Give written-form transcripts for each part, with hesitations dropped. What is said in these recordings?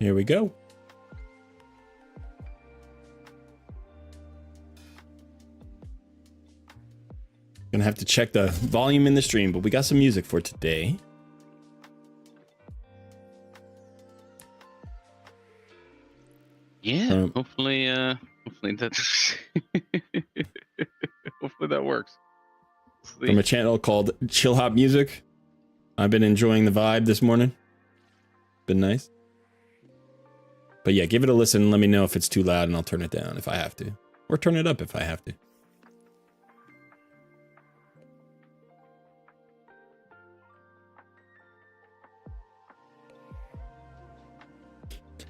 Here we go. Gonna have to check the volume in the stream, but we got some music for today. Yeah, hopefully that hopefully that works. From a channel called Chill Hop Music. I've been enjoying the vibe this morning. Been nice. But yeah, give it a listen and let me know if it's too loud and I'll turn it down if I have to. Or turn it up if I have to.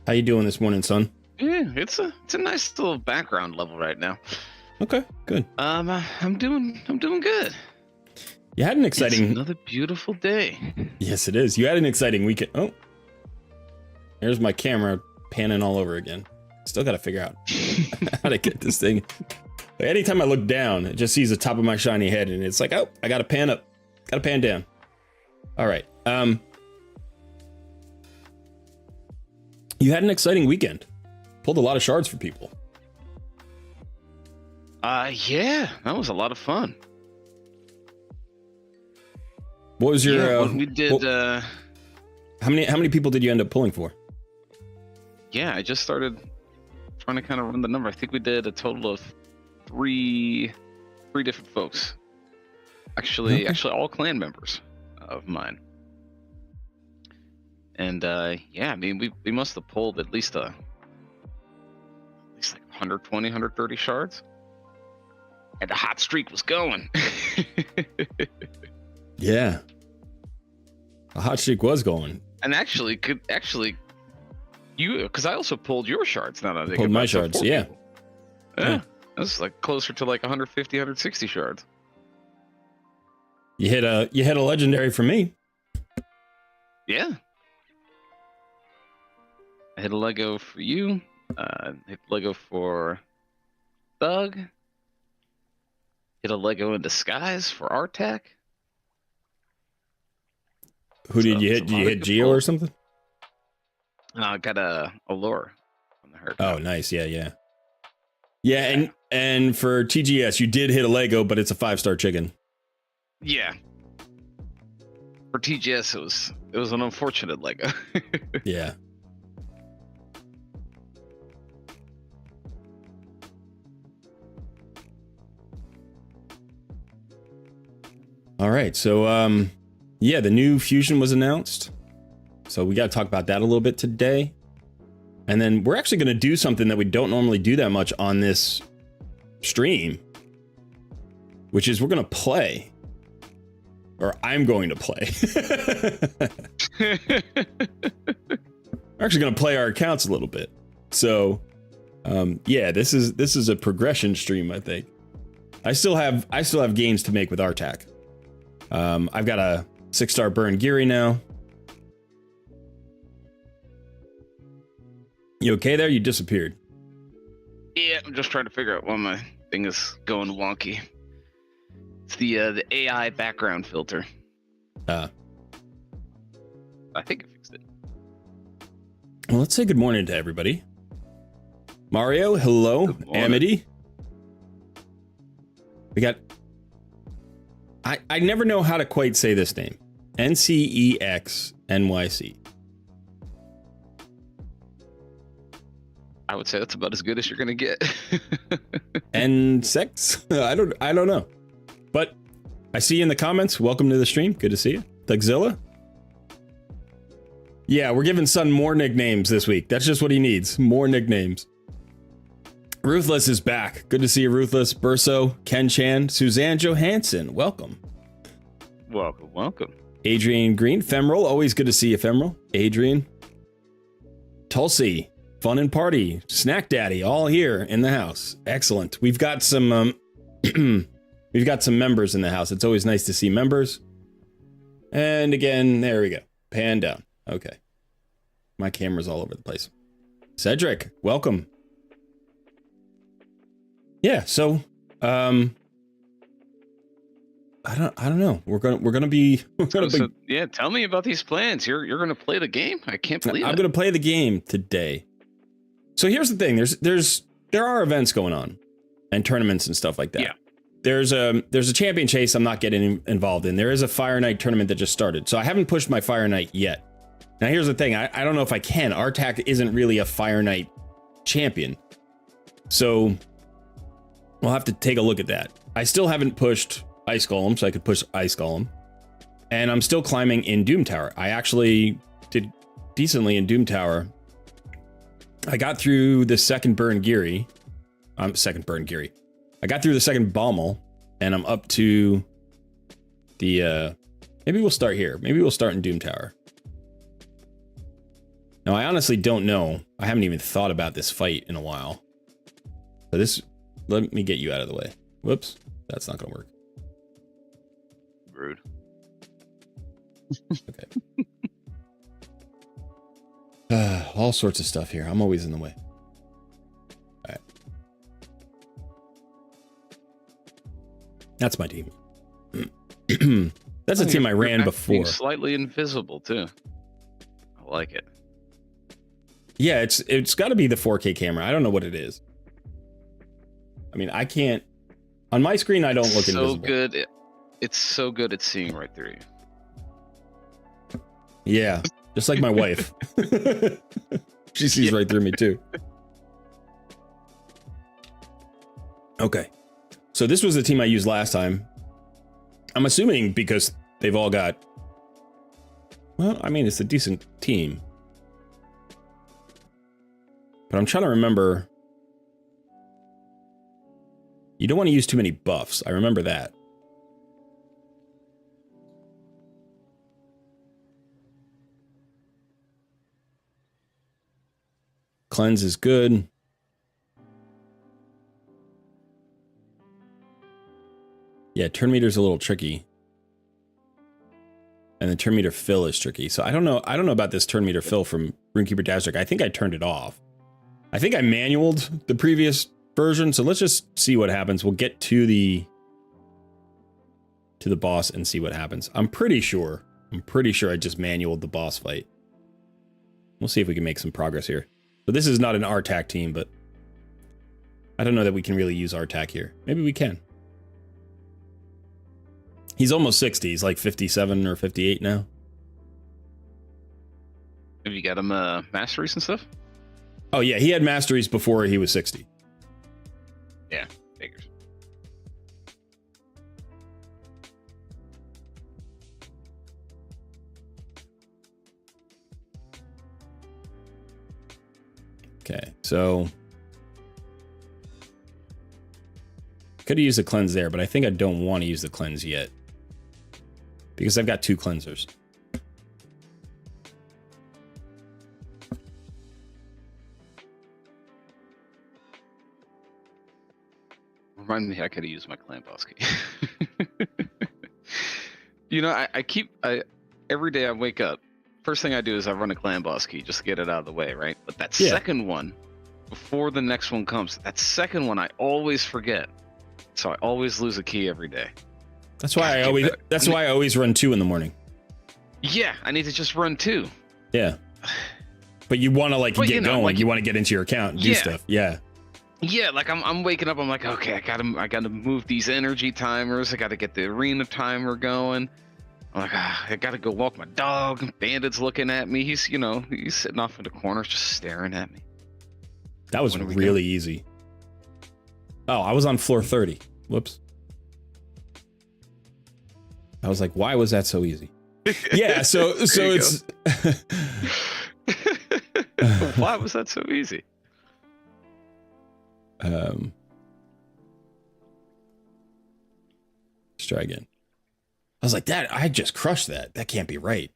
How you doing this morning, son? Yeah, it's a nice little background level right now. Okay, good. I'm doing good. You had an exciting... It's another beautiful day. Yes, it is. You had an exciting weekend. Oh. There's my camera panning all over again. Still got to figure out how to get this thing. Like, anytime I look down, it just sees the top of my shiny head and it's like, oh, I got to pan up. Got to pan down. All right. You had an exciting weekend. Pulled a lot of shards for people. Yeah, that was a lot of fun. What was your? We did. How many people did you end up pulling for? Yeah, I just started trying to kind of run the number. I think we did a total of three different folks. Actually, all clan members of mine. And yeah, I mean, we must have pulled at least like 120, 130 shards. And the hot streak was going. Yeah. The hot streak was going. And you, because I also pulled your shards. Now that I think pulled my shards, yeah. Yeah. That's like closer to like 150, 160 shards. You hit a legendary for me. Yeah. I hit a Lego for you. Hit Lego for Thug. Hit a Lego in disguise for Artak. Who did you hit? Did you hit Geo or something? I got a lure on the herd. Oh, nice. Yeah. And for TGS, you did hit a Lego, but it's a 5-star chicken. Yeah. For TGS, it was an unfortunate Lego. Yeah. All right, so yeah, the new Fusion was announced. So we got to talk about that a little bit today. And then we're actually going to do something that we don't normally do that much on this stream, which is we're going to play. Or I'm going to play. We're actually going to play our accounts a little bit. So yeah, this is a progression stream, I think. I still have gains to make with Artak. I've got a 6-star burn Geary now. You okay there? You disappeared. Yeah, I'm just trying to figure out why my thing is going wonky. It's the AI background filter. I think I fixed it. Well, let's say good morning to everybody. Mario, hello. Amity. We got... I never know how to quite say this name. NCEXNYC. I would say that's about as good as you're gonna get. And sex? I don't know. But I see you in the comments. Welcome to the stream. Good to see you. Thugzilla. Yeah, we're giving Sun more nicknames this week. That's just what he needs. More nicknames. Ruthless is back. Good to see you, Ruthless. Burso, Ken Chan, Suzanne Johansson. Welcome. Welcome. Adrian Green, Femoral. Always good to see you, Femoral. Adrian. Tulsi, Fun and Party, Snack Daddy, all here in the house. Excellent. We've got some we've got some members in the house. It's always nice to see members. And again, there we go. Pan down. Okay. My camera's all over the place. Cedric, welcome. Yeah, so I don't know. We're gonna be. Yeah, tell me about these plans. You're gonna play the game? I can't believe I'm gonna play the game today. So here's the thing. There are events going on, and tournaments and stuff like that. Yeah. There's a champion chase I'm not getting involved in. There is a Fire Knight tournament that just started, so I haven't pushed my Fire Knight yet. Now here's the thing. I don't know if I can. Artak isn't really a Fire Knight champion, so we'll have to take a look at that. I still haven't pushed Ice Golem, so I could push Ice Golem. And I'm still climbing in Doom Tower. I actually did decently in Doom Tower. I got through the second Burn Geary. I got through the second Bommel, and I'm up to the, maybe we'll start here. Maybe we'll start in Doom Tower. Now, I honestly don't know. I haven't even thought about this fight in a while. So let me get you out of the way. Whoops, that's not gonna work. Rude. Okay. All sorts of stuff here. I'm always in the way. All right. That's my team. That's a team I ran before. Slightly invisible too. I like it. Yeah, it's got to be the 4K camera. I don't know what it is. I mean, I can't. On my screen, I don't look invisible. So good. It's so good at seeing right through you. Yeah, just like my wife. She sees right through me too. Okay, so this was the team I used last time. I'm assuming because they've all got. Well, I mean, it's a decent team. But I'm trying to remember. You don't want to use too many buffs. I remember that. Cleanse is good. Yeah, turn meter's a little tricky. And the turn meter fill is tricky. So I don't know about this turn meter fill from RuneKeeper Dazzrick. I think I turned it off. I think I manualed the previous version, so let's just see what happens. We'll get to the boss and see what happens. I'm pretty sure I just manualed the boss fight. We'll see if we can make some progress here. So this is not an Artak team, but I don't know that we can really use Artak here. Maybe we can. He's almost 60. He's like 57 or 58 now. Have you got him masteries and stuff? Oh yeah, he had masteries before he was 60. Yeah, figures. Okay, so could have used the cleanse there, but I think I don't want to use the cleanse yet because I've got 2 cleansers. Remind me, I could have used my clan boss key. You know, every day I wake up, first thing I do is I run a clan boss key just to get it out of the way, right? But that second one, before the next one comes, that second one I always forget. So I always lose a key every day. That's why I always run 2 in the morning. Yeah, I need to just run 2. Yeah. But you want to get going. Like, you want to get into your account and do stuff. Yeah. Yeah, like I'm waking up, I'm like, okay, I gotta move these energy timers, I gotta get the arena timer going. I'm like, I gotta go walk my dog. Bandit's looking at me. He's sitting off in the corner just staring at me. That was really easy. Oh, I was on floor 30. Whoops. I was like, why was that so easy? Yeah, so it's why was that so easy? Let's try again. I was like, I just crushed that. That can't be right.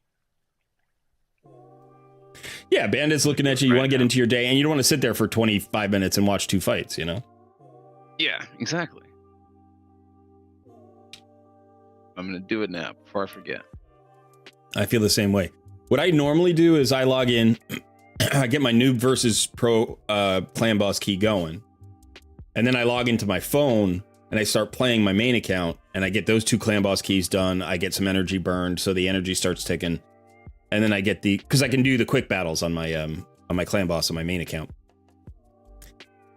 Yeah, Bandit's looking at you. You want to get into your day, and you don't want to sit there for 25 minutes and watch 2 fights, you know? Yeah, exactly. I'm going to do it now before I forget. I feel the same way. What I normally do is I log in, I get my NOOB versus PRO clan boss key going, and then I log into my phone and I start playing my main account and I get those 2 clan boss keys done. I get some energy burned, so the energy starts ticking. And then I get because I can do the quick battles on my clan boss on my main account.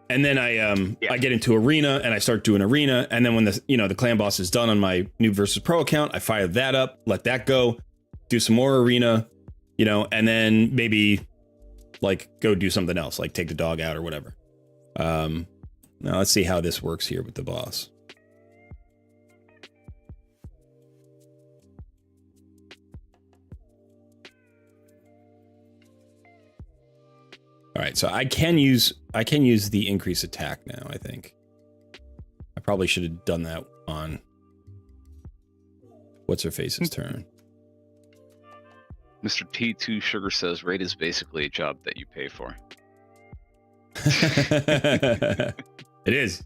And then I get into arena and I start doing arena. And then when the clan boss is done on my NOOB versus Pro account, I fire that up, let that go, do some more arena, and then maybe like go do something else, like take the dog out or whatever. Now let's see how this works here with the boss. All right, so I can use the increase attack now, I think. I probably should have done that on what's her face's turn. Mr. T2 Sugar says raid is basically a job that you pay for. It is.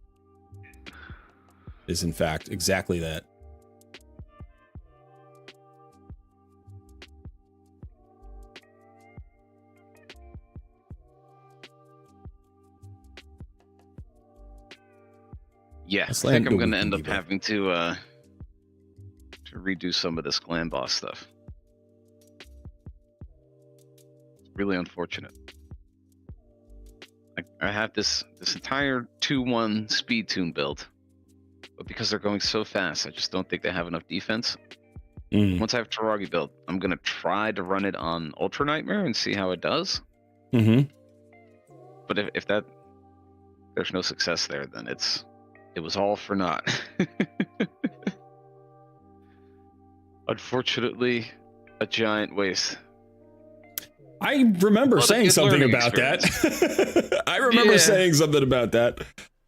It is in fact exactly that. Yeah, I think I'm going to end up having to redo some of this clan boss stuff. It's really unfortunate. I have this entire 2-1 speed tune build, but because they're going so fast, I just don't think they have enough defense. Once I have Taragi built, I'm going to try to run it on Ultra Nightmare and see how it does. But if there's no success there, then it was all for naught. Unfortunately, a giant waste. I remember saying something about that. I remember saying something about that.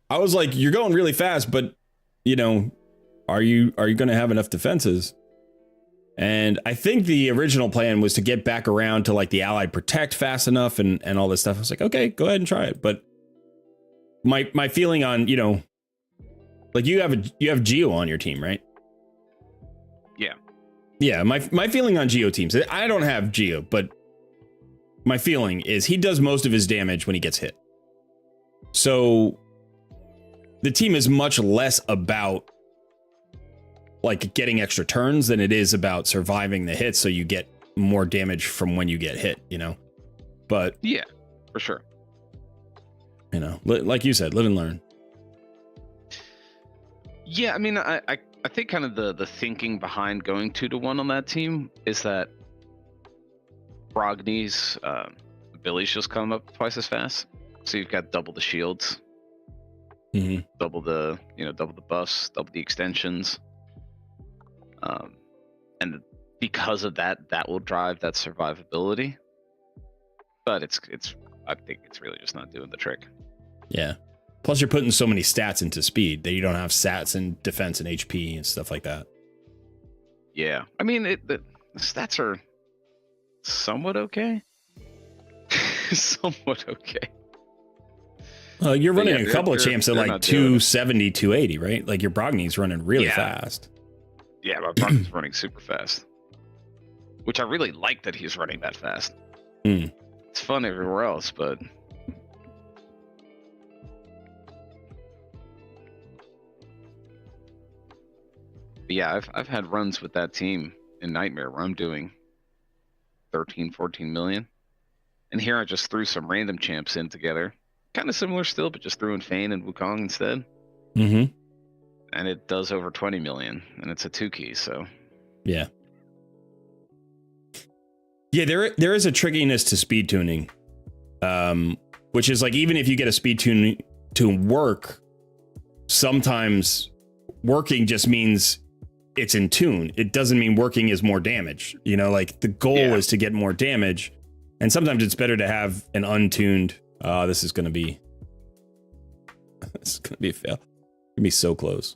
I was like, you're going really fast, but are you going to have enough defenses? And I think the original plan was to get back around to like the allied protect fast enough and all this stuff. I was like, okay, go ahead and try it. But my feeling on, like you have Geo on your team, right? Yeah. Yeah, my feeling on Geo teams, I don't have Geo, but my feeling is he does most of his damage when he gets hit. So the team is much less about like getting extra turns than it is about surviving the hit so you get more damage from when you get hit, But yeah, for sure. Like you said, live and learn. Yeah, I mean, I think kind of the thinking behind going 2-1 on that team is that Brogny's abilities just come up twice as fast. So you've got double the shields, double the buffs, double the extensions, and because of that will drive that survivability. But I think it's really just not doing the trick. Yeah. Plus, you're putting so many stats into speed that you don't have stats in defense and HP and stuff like that. Yeah, I mean, the stats are somewhat okay. Somewhat okay. You're running a couple of champs at like 270, 280, right? Like your Brogny's running really fast. Yeah, my Brogny's running super fast. Which I really like that he's running that fast. It's fun everywhere else, but... yeah, I've had runs with that team in Nightmare where I'm doing 13, 14 million. And here I just threw some random champs in together. Kind of similar still, but just threw in Fane and Wukong instead. And it does over 20 million, and it's a 2-key, so... yeah. Yeah, there is a trickiness to speed tuning. Which is like, even if you get a speed tune to work, sometimes working just means it's in tune. It doesn't mean working is more damage. Like the goal is to get more damage. And sometimes it's better to have an untuned, this is going to be a fail. It's going to be so close.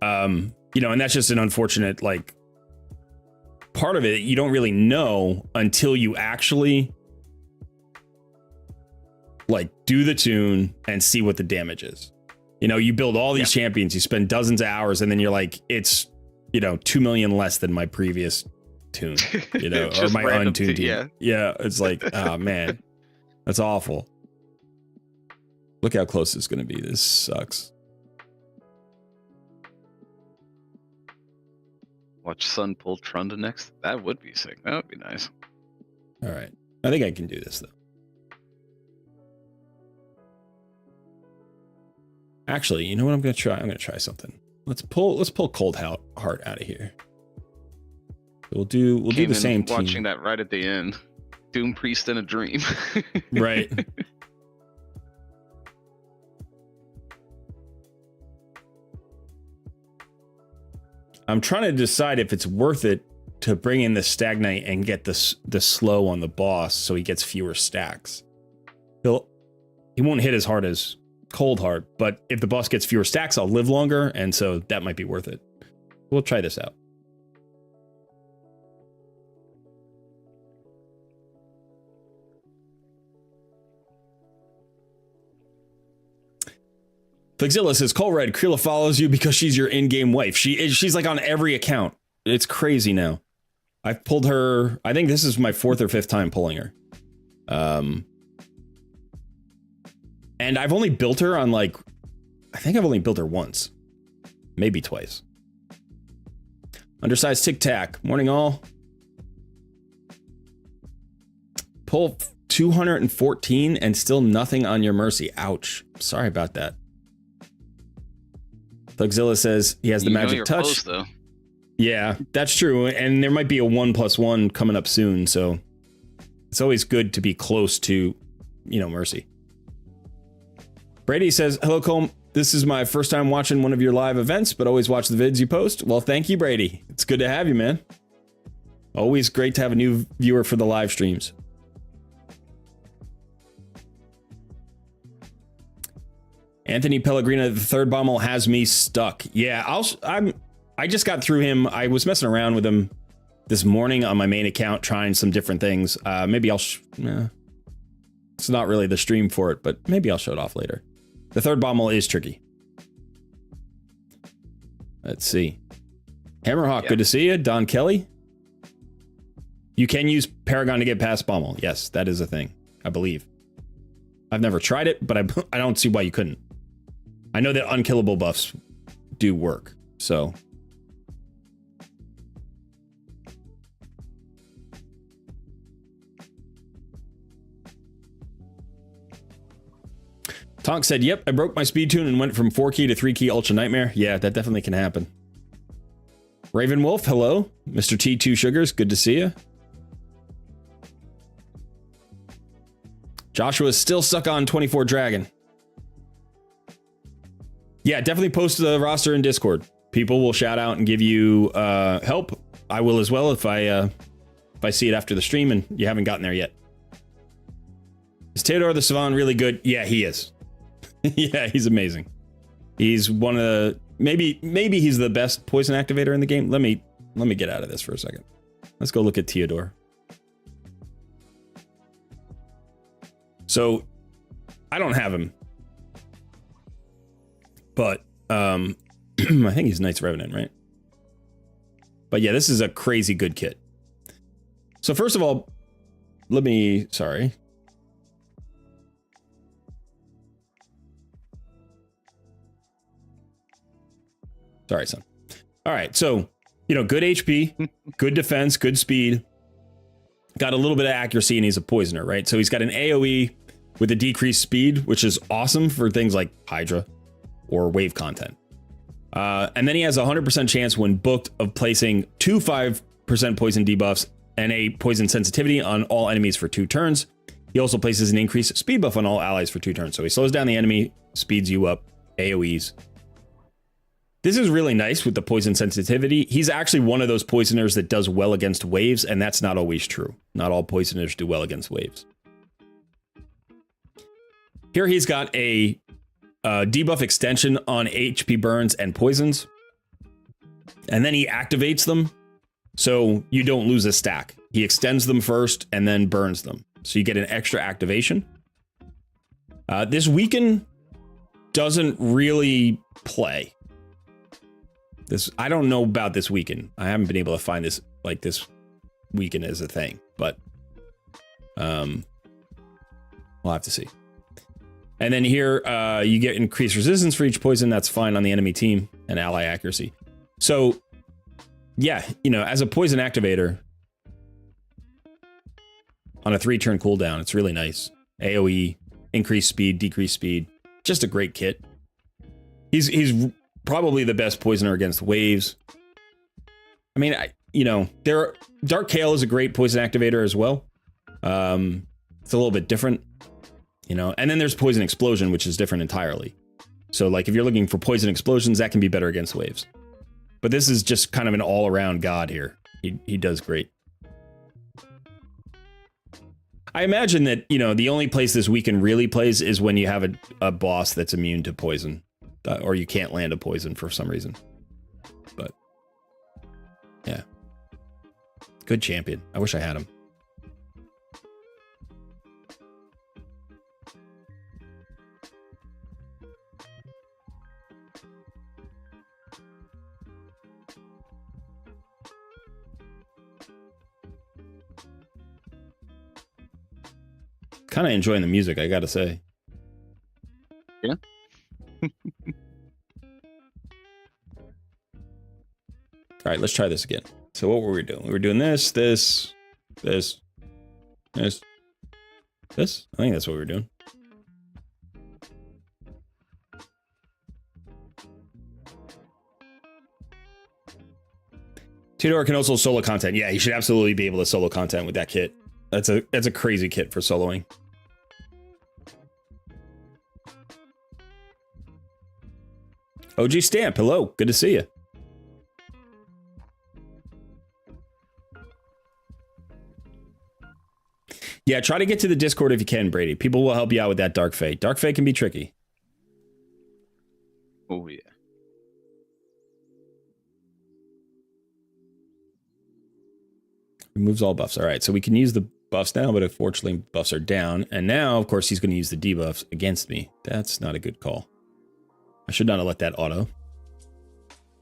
And that's just an unfortunate, like, part of it you don't really know until you actually like do the tune and see what the damage is. You build all these champions, you spend dozens of hours, and then you're like, it's 2 million less than my previous tune, or my untuned team. Yeah, it's like, oh man, that's awful. Look how close it's gonna be. This sucks. Watch Sun pull Trunda next. That would be sick. That would be nice. All right. I think I can do this though. Actually, you know what I'm gonna try? I'm gonna try something. Let's pull Cold Heart out of here. We'll do the same team. Watching that right at the end. Doom Priest in a dream. Right. I'm trying to decide if it's worth it to bring in the Stagnite and get the slow on the boss so he gets fewer stacks. He won't hit as hard as Cold Heart, but if the boss gets fewer stacks, I'll live longer, and so that might be worth it. We'll try this out. Flixzilla says, Colred, Krilla follows you because she's your in-game wife. She's like on every account. It's crazy now. I've pulled her, I think this is my 4th or 5th time pulling her. And I've only built her on like, I think I've only built her once. Maybe twice. Undersized Tic Tac. Morning all. Pull 214 and still nothing on your mercy. Ouch. Sorry about that. Flixzilla says he has the magic touch. Close, though. Yeah, that's true. And there might be a 1+1 coming up soon. So it's always good to be close to, mercy. Brady says, hello, Cole. This is my first time watching one of your live events, but always watch the vids you post. Well, thank you, Brady. It's good to have you, man. Always great to have a new viewer for the live streams. Anthony Pellegrino, the third Bommel has me stuck. Yeah, I just got through him. I was messing around with him this morning on my main account, trying some different things. Maybe I'll... it's not really the stream for it, but maybe I'll show it off later. The third Bommel is tricky. Let's see. Hammerhawk, good to see you. Don Kelly. You can use Paragon to get past Bommel. Yes, that is a thing, I believe. I've never tried it, but I don't see why you couldn't. I know that unkillable buffs do work, so... Tonk said, yep, I broke my speed tune and went from 4-key to 3-key Ultra Nightmare. Yeah, that definitely can happen. Raven Wolf, hello. Mr. T2 Sugars, good to see you. Joshua's still stuck on 24 Dragon. Yeah, definitely post the roster in Discord. People will shout out and give you help. I will as well if I see it after the stream and you haven't gotten there yet. Is Theodore the Savant really good? Yeah, he is. Yeah, he's amazing. He's one of the maybe he's the best poison activator in the game. Let me get out of this for a second. Let's go look at Theodore. So I don't have him, but I think he's Knights Revenant, right? But yeah, this is a crazy good kit. So first of all, sorry. Sorry, son. All right, so, good HP, good defense, good speed. Got a little bit of accuracy, and he's a poisoner, right? So he's got an AoE with a decreased speed, which is awesome for things like Hydra or wave content. And then he has a 100% chance when booked of placing 2 5% poison debuffs and a poison sensitivity on all enemies for 2 turns. He also places an increased speed buff on all allies for 2 turns. So he slows down the enemy, speeds you up, AoEs. This is really nice with the poison sensitivity. He's actually one of those poisoners that does well against waves, and that's not always true. Not all poisoners do well against waves. Here he's got a debuff extension on HP burns and poisons. And then he activates them, so you don't lose a stack. He extends them first and then burns them. So you get an extra activation. This weaken doesn't really play. I don't know about this weaken. I haven't been able to find this weaken as a thing, but we'll have to see. And then here you get increased resistance for each poison. That's fine on the enemy team and ally accuracy. So yeah, you know, as a poison activator on a 3-turn cooldown, it's really nice. AoE, increase speed, decrease speed. Just a great kit. He's probably the best poisoner against waves. I mean, you know, Dark Kale is a great poison activator as well. It's a little bit different, you know. And then there's Poison Explosion, which is different entirely. So, like, if you're looking for poison explosions, that can be better against waves. But this is just kind of an all-around god here. He does great. I imagine that, you know, the only place this weekend really plays is when you have a boss that's immune to poison. Or you can't land a poison for some reason. But, yeah. Good champion. I wish I had him. Kind of enjoying the music, I gotta say. Yeah. All right, let's try this again. So what were we doing? We were doing this. I think that's what we were doing. Tudor can also solo content. Yeah, you should absolutely be able to solo content with that kit. That's a crazy kit for soloing. OG Stamp, hello, good to see you. Yeah, try to get to the Discord if you can, Brady. People will help you out with that Dark Fate. Dark Fate can be tricky. Oh, yeah. Removes all buffs. All right, so we can use the buffs now, but unfortunately buffs are down. And now, of course, he's going to use the debuffs against me. That's not a good call. I should not have let that auto.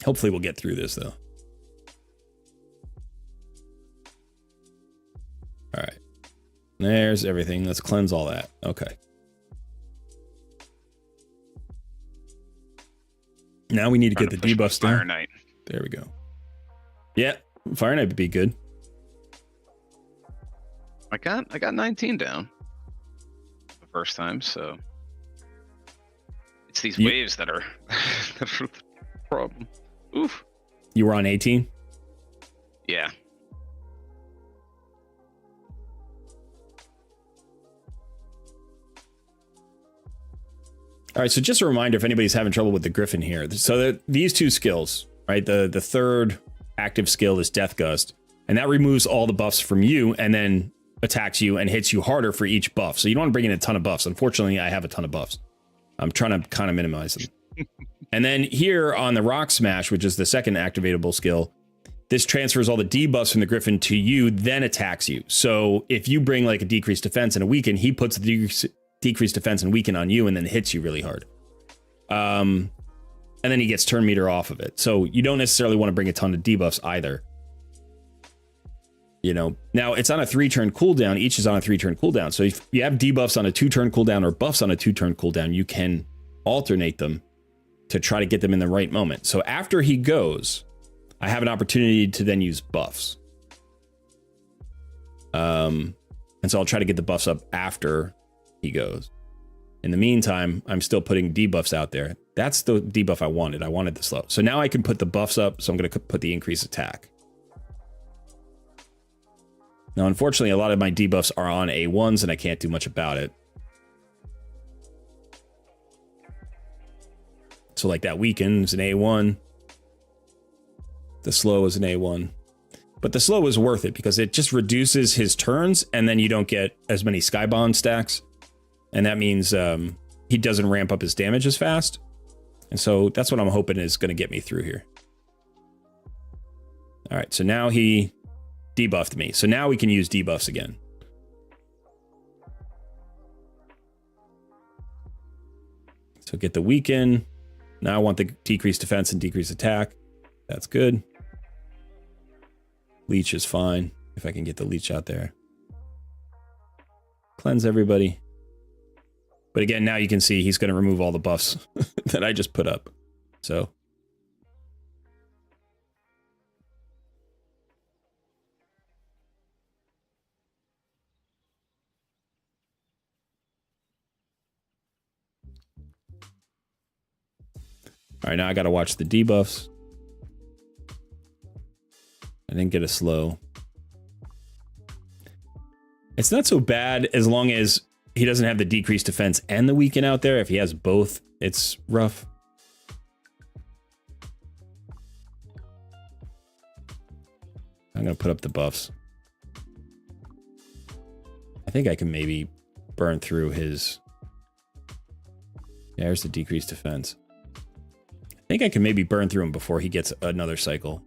Hopefully we'll get through this, though. All right. There's everything. Let's cleanse all that. Okay. Now we need to get the debuffs down. Fire Knight. There we go. Yeah, Fire Knight would be good. I got 19 down the first time, so it's these waves that are the problem. Oof. You were on 18? Yeah. All right, so just a reminder if anybody's having trouble with the Griffin here. So these two skills, right? The third active skill is Death Gust, and that removes all the buffs from you and then attacks you and hits you harder for each buff. So you don't want to bring in a ton of buffs. Unfortunately, I have a ton of buffs. I'm trying to kind of minimize them. And then here on the Rock Smash, which is the second activatable skill, this transfers all the debuffs from the Griffin to you, then attacks you. So if you bring like a decreased defense and a weaken, he puts the decreased defense and weaken on you and then hits you really hard. And then he gets turn meter off of it. So you don't necessarily want to bring a ton of debuffs either. You know, now it's on a 3-turn cooldown. Each is on a 3-turn cooldown. So if you have debuffs on a 2-turn cooldown or buffs on a 2-turn cooldown, you can alternate them to try to get them in the right moment. So after he goes, I have an opportunity to then use buffs. And so I'll try to get the buffs up after he goes. In the meantime, I'm still putting debuffs out there. That's the debuff I wanted. I wanted the slow. So now I can put the buffs up. So I'm going to put the increased attack. Now, unfortunately, a lot of my debuffs are on A1s and I can't do much about it. So like that weaken is an A1. The slow is an A1. But the slow is worth it because it just reduces his turns and then you don't get as many Skybond stacks. And that means he doesn't ramp up his damage as fast. And so that's what I'm hoping is going to get me through here. All right, so now he debuffed me. So now we can use debuffs again. So get the weaken. Now I want the decreased defense and decreased attack. That's good. Leech is fine. If I can get the leech out there. Cleanse everybody. But again, now you can see he's going to remove all the buffs that I just put up. So. All right, now I got to watch the debuffs. I didn't get a slow. It's not so bad as long as he doesn't have the decreased defense and the weaken out there. If he has both, it's rough. I'm going to put up the buffs. I think I can maybe burn through his... Yeah, there's the decreased defense. I think I can maybe burn through him before he gets another cycle.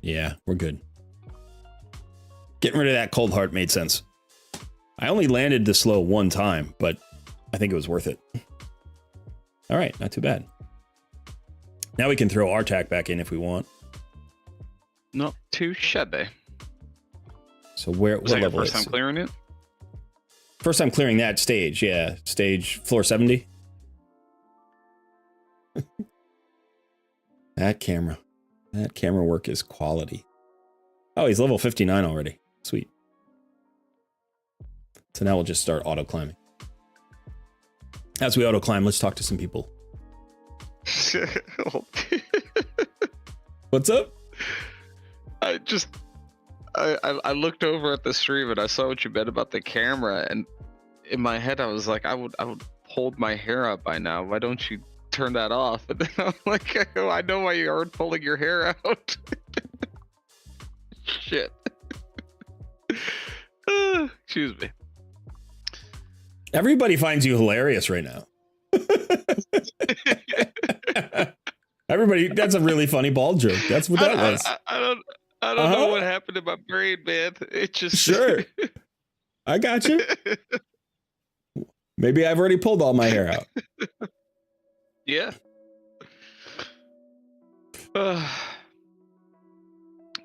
Yeah, we're good. Getting rid of that cold heart made sense. I only landed the slow one time, but I think it was worth it. All right, not too bad. Now we can throw our tack back in if we want. Not too shabby. So what Was that your level first time clearing it? First time clearing that stage, yeah. Stage floor 70. That camera work is quality. Oh, he's level 59 already. Sweet. So now we'll just start auto climbing. As we auto climb, let's talk to some people. What's up? I looked over at the stream and I saw what you meant about the camera, and in my head I was like, I would hold my hair up by now. Why don't you turn that off? And then I'm like, oh, I know why you aren't pulling your hair out. Shit. Excuse me. Everybody finds you hilarious right now. Everybody, that's a really funny bald joke. That's what that was. I don't know what happened in my brain, man. It just sure. I got you. Maybe I've already pulled all my hair out. Yeah.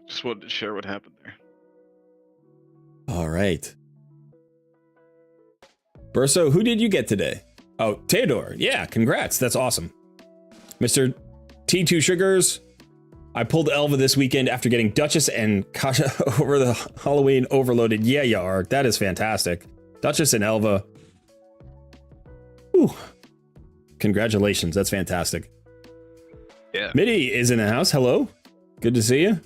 Just wanted to share what happened there. All right. Burso, who did you get today? Oh, Theodore. Yeah, congrats. That's awesome. Mr. T2 Sugars. I pulled Elva this weekend after getting Duchess and Kasha over the Halloween overloaded. Yeah, you are. That is fantastic. Duchess and Elva. Whew. Congratulations. That's fantastic. Yeah. Mitty is in the house. Hello. Good to see you.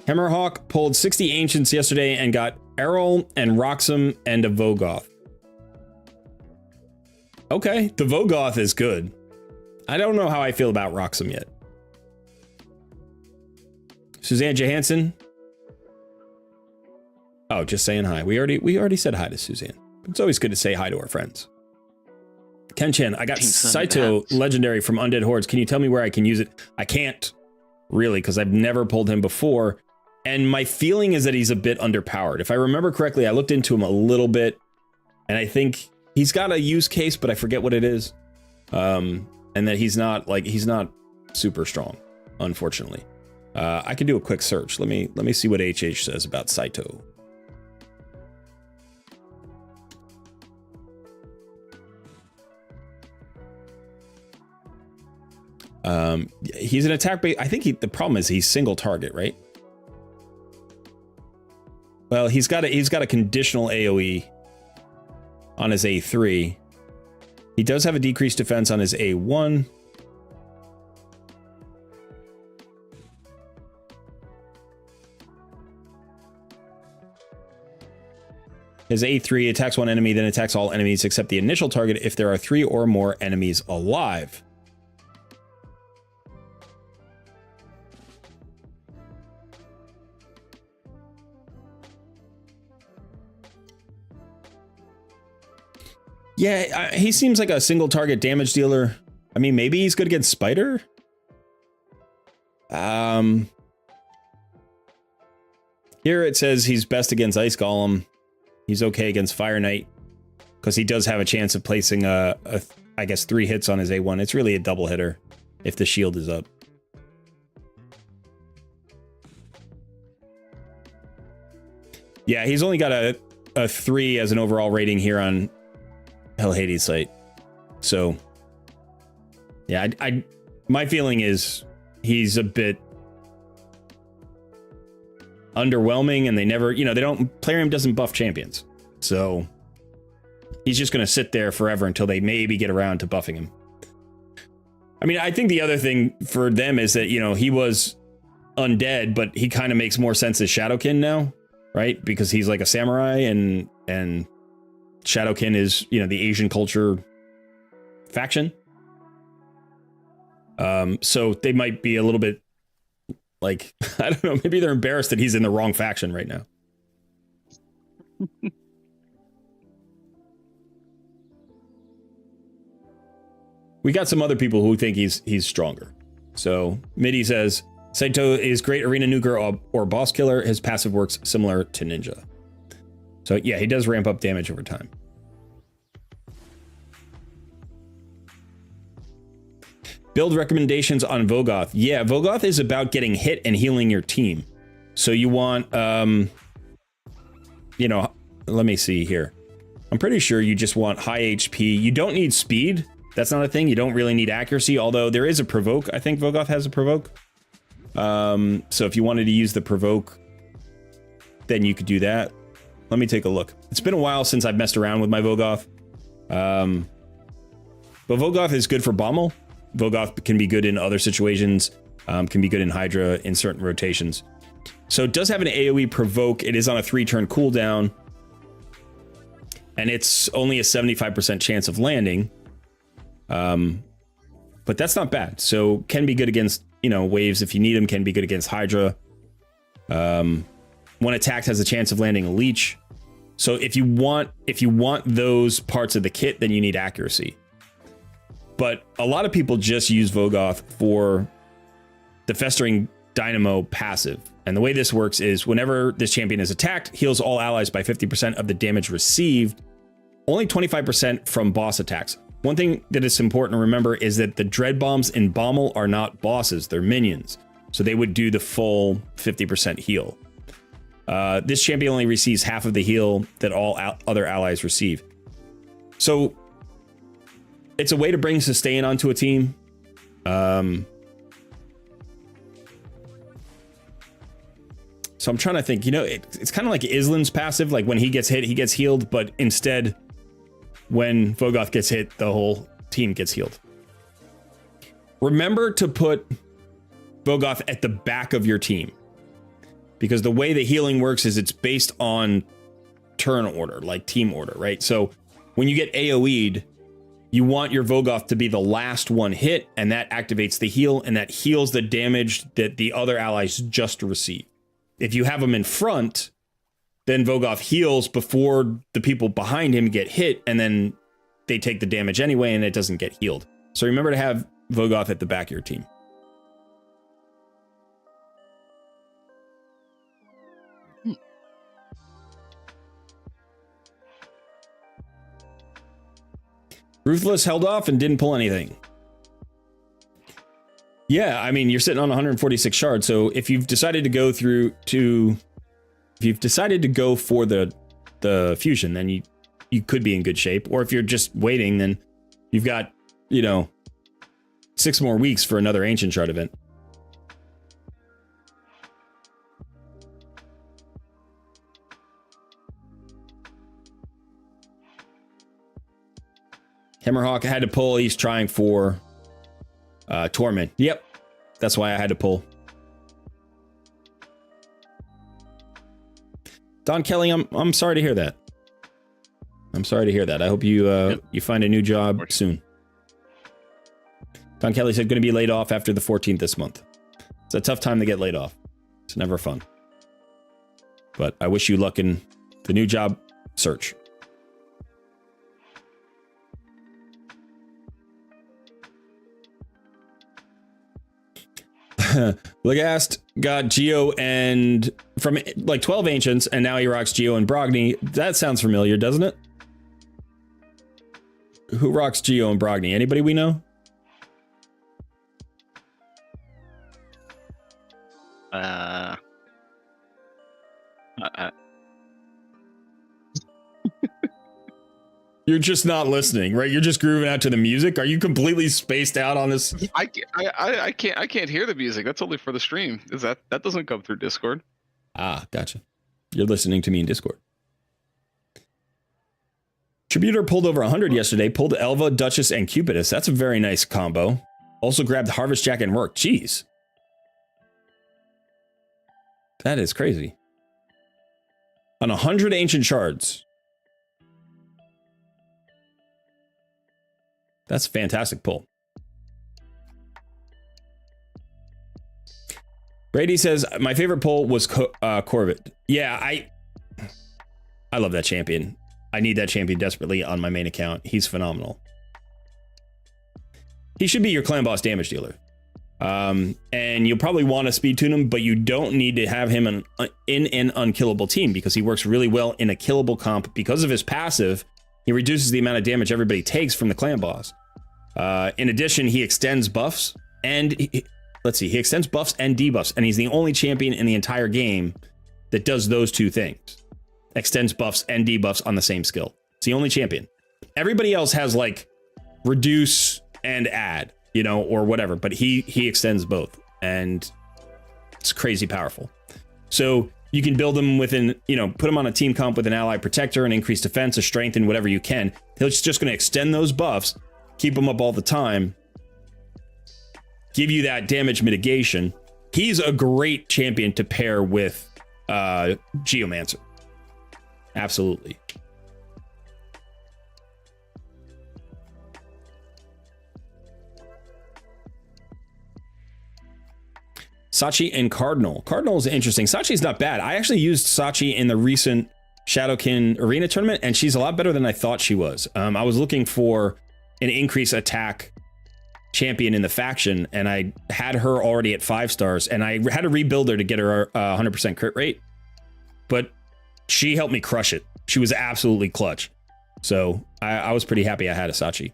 Hammerhawk pulled 60 Ancients yesterday and got Errol and Roxham and a Vogoth. Okay, the Vogoth is good. I don't know how I feel about Roxham yet. Suzanne Johansson. Oh, just saying hi. We already said hi to Suzanne. It's always good to say hi to our friends. Ken-chan, I got Saito Legendary from Undead Hordes. Can you tell me where I can use it? I can't, really, because I've never pulled him before. And my feeling is that he's a bit underpowered. If I remember correctly, I looked into him a little bit, and I think he's got a use case, but I forget what it is. And that he's not super strong, unfortunately. I can do a quick search. Let me see what HH says about Saito. He's an attack base. I think the problem is he's single target, right? Well, he's got a conditional AoE on his A3. He does have a decreased defense on his A1. His A3 attacks one enemy, then attacks all enemies except the initial target if there are 3 or more enemies alive. Yeah, he seems like a single target damage dealer. I mean, maybe he's good against Spider. Here it says he's best against Ice Golem. He's okay against Fire Knight because he does have a chance of placing I guess 3 hits on his A1. It's really a double hitter if the shield is up. Yeah, he's only got a 3 as an overall rating here on Hell Hades site. So yeah, my feeling is he's a bit underwhelming, and they never, you know, they don't, Plarium doesn't buff champions. So he's just going to sit there forever until they maybe get around to buffing him. I mean, I think the other thing for them is that, you know, he was undead, but he kind of makes more sense as Shadowkin now, right? Because he's like a samurai, and Shadowkin is, you know, the Asian culture faction. So they might be a little bit like, I don't know, maybe they're embarrassed that he's in the wrong faction right now. We got some other people who think he's stronger. So Midi says, Saito is great arena nuker or boss killer. His passive works similar to Ninja. So yeah, he does ramp up damage over time. Build recommendations on Vogoth. Yeah, Vogoth is about getting hit and healing your team. So you want, you know, let me see here. I'm pretty sure you just want high HP. You don't need speed. That's not a thing. You don't really need accuracy, although there is a provoke. I think Vogoth has a provoke. So if you wanted to use the provoke, then you could do that. Let me take a look. It's been a while since I've messed around with my Vogoth. But Vogoth is good for Bommel. Vogoth can be good in other situations, can be good in Hydra in certain rotations. So it does have an AoE provoke. It is on a 3-turn cooldown. And it's only a 75% chance of landing. But that's not bad. So can be good against, you know, waves if you need them, can be good against Hydra. When attacked has a chance of landing a leech. So if you want those parts of the kit, then you need accuracy. But a lot of people just use Vogoth for the Festering Dynamo passive. And the way this works is whenever this champion is attacked, heals all allies by 50% of the damage received, only 25% from boss attacks. One thing that is important to remember is that the Dread Bombs in Bommel are not bosses, they're minions. So they would do the full 50% heal. This champion only receives half of the heal that all other allies receive. So it's a way to bring sustain onto a team. So I'm trying to think, you know, it's kind of like Islin's passive. Like when he gets hit, he gets healed, but instead when Vogoth gets hit, the whole team gets healed. Remember to put Vogoth at the back of your team, because the way the healing works is it's based on turn order, like team order, right? So when you get AoE'd, you want your Vogoth to be the last one hit, and that activates the heal, and that heals the damage that the other allies just received. If you have them in front, then Vogoth heals before the people behind him get hit, and then they take the damage anyway, and it doesn't get healed. So remember to have Vogoth at the back of your team. Ruthless held off and didn't pull anything. Yeah, I mean, you're sitting on 146 shards, so if you've decided to go for the fusion, then you could be in good shape. Or if you're just waiting, then you've got, you know, 6 more weeks for another ancient shard event. Hammerhawk had to pull. He's trying for Torment. Yep, that's why I had to pull. Don Kelly, I'm sorry to hear that. I'm sorry to hear that. I hope you you find a new job soon. Don Kelly said going to be laid off after the 14th this month. It's a tough time to get laid off. It's never fun. But I wish you luck in the new job search. Legast got Geo and from like 12 ancients, and now he rocks Geo and Brogni. That sounds familiar, doesn't it? Who rocks Geo and Brogni? Anybody we know? You're just not listening, right? You're just grooving out to the music. Are you completely spaced out on this? I can't hear the music. That's only for the stream. Is that doesn't come through Discord? Ah, gotcha. You're listening to me in Discord. Tributor pulled over 100 yesterday. Pulled Elva, Duchess, and Cupidus. That's a very nice combo. Also grabbed Harvest Jack and Rourke. Jeez. That is crazy. On 100 ancient shards. That's a fantastic pull. Brady says, my favorite pull was Corvette. Yeah, I love that champion. I need that champion desperately on my main account. He's phenomenal. He should be your clan boss damage dealer. And you'll probably want to speed tune him, but you don't need to have him in an unkillable team because he works really well in a killable comp. Because of his passive, he reduces the amount of damage everybody takes from the clan boss. In addition, he extends buffs and he extends buffs and debuffs, and he's the only champion in the entire game that does those two things. Extends buffs and debuffs on the same skill. It's the only champion. Everybody else has like reduce and add, you know, or whatever, but he extends both, and it's crazy powerful. So you can build him within, you know, put him on a team comp with an ally protector and increase defense or strength and whatever you can. He's just going to extend those buffs, keep him up all the time, give you that damage mitigation. He's a great champion to pair with Geomancer. Absolutely. Sachi and Cardinal. Cardinal is interesting. Sachi's not bad. I actually used Sachi in the recent Shadowkin Arena tournament, and she's a lot better than I thought she was. I was looking for an increase attack champion in the faction, and I had her already at 5 stars, and I had to rebuild her to get her 100% crit rate. But she helped me crush it. She was absolutely clutch. So I was pretty happy I had a Sachi.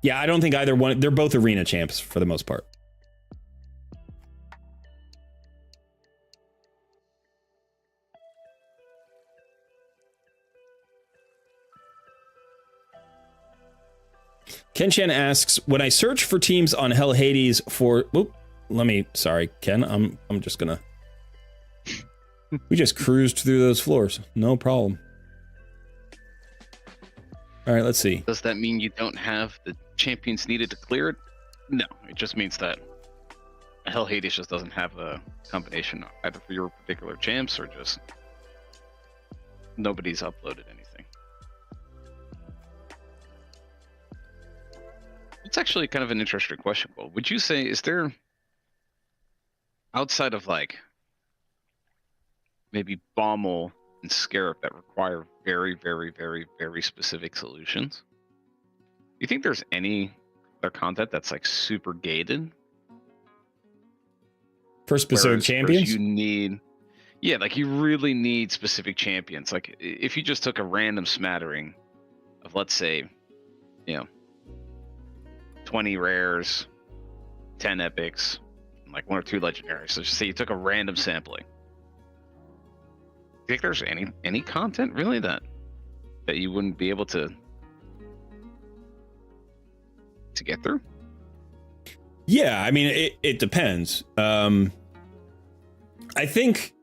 Yeah, I don't think either one. They're both arena champs for the most part. Ken Chan asks, when I search for teams on Hell Hades for, sorry, Ken, I'm just gonna, we just cruised through those floors. No problem. All right, let's see. Does that mean you don't have the champions needed to clear it? No, it just means that Hell Hades just doesn't have a combination either for your particular champs or just nobody's uploaded anything. It's actually kind of an interesting question, Will. Would you say, is there, outside of like maybe Bommel and Scarab that require very, very, very, very specific solutions, do you think there's any other content that's like super gated for specific champions? You need, yeah, like you really need specific champions. Like if you just took a random smattering of, let's say, you know, 20 rares, 10 epics, and like 1 or 2 legendaries. So just say you took a random sampling. Do you think there's any content really that you wouldn't be able to get through? Yeah, I mean, it depends. I think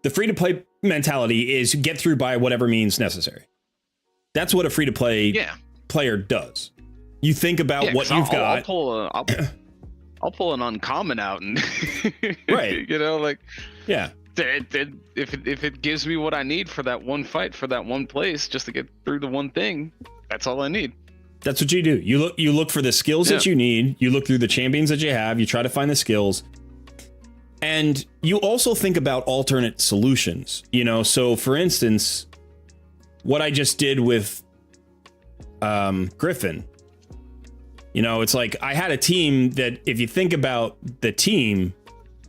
the free-to-play mentality is get through by whatever means necessary. That's what a free-to-play player does. You think about what you've got. I'll pull an uncommon out and right. You know, like, yeah. If it gives me what I need for that one fight, for that one place, just to get through the one thing, that's all I need. That's what you do. You look for the skills that you need. You look through the champions that you have. You try to find the skills. And you also think about alternate solutions. You know, so for instance, what I just did with Griffin. You know, it's like I had a team that, if you think about the team,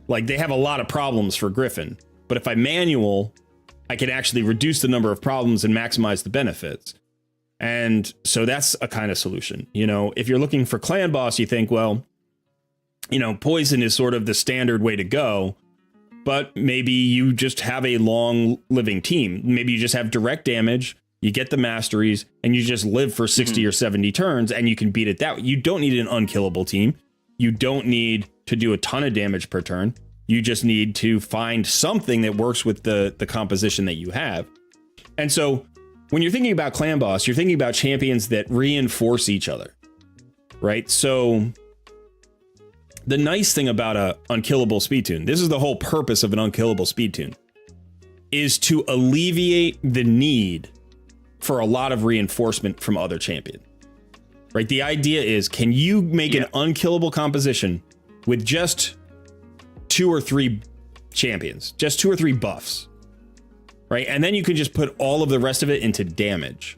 like they have a lot of problems for Griffin. But if I manual, I can actually reduce the number of problems and maximize the benefits. And so that's a kind of solution. You know, if you're looking for clan boss, you think, well, you know, poison is sort of the standard way to go. but maybe you just have a long living team. Maybe you just have direct damage, you get the masteries, and you just live for 60 or 70 turns, and you can beat it that way. You don't need an unkillable team. You don't need to do a ton of damage per turn. You just need to find something that works with the composition that you have. And so when you're thinking about clan boss, you're thinking about champions that reinforce each other, right? So the nice thing about a unkillable speed tune, this is the whole purpose of an unkillable speed tune, is to alleviate the need for a lot of reinforcement from other champions, right? The idea is, can you make an unkillable composition with just 2 or 3 champions, just 2 or 3 buffs, right? And then you can just put all of the rest of it into damage,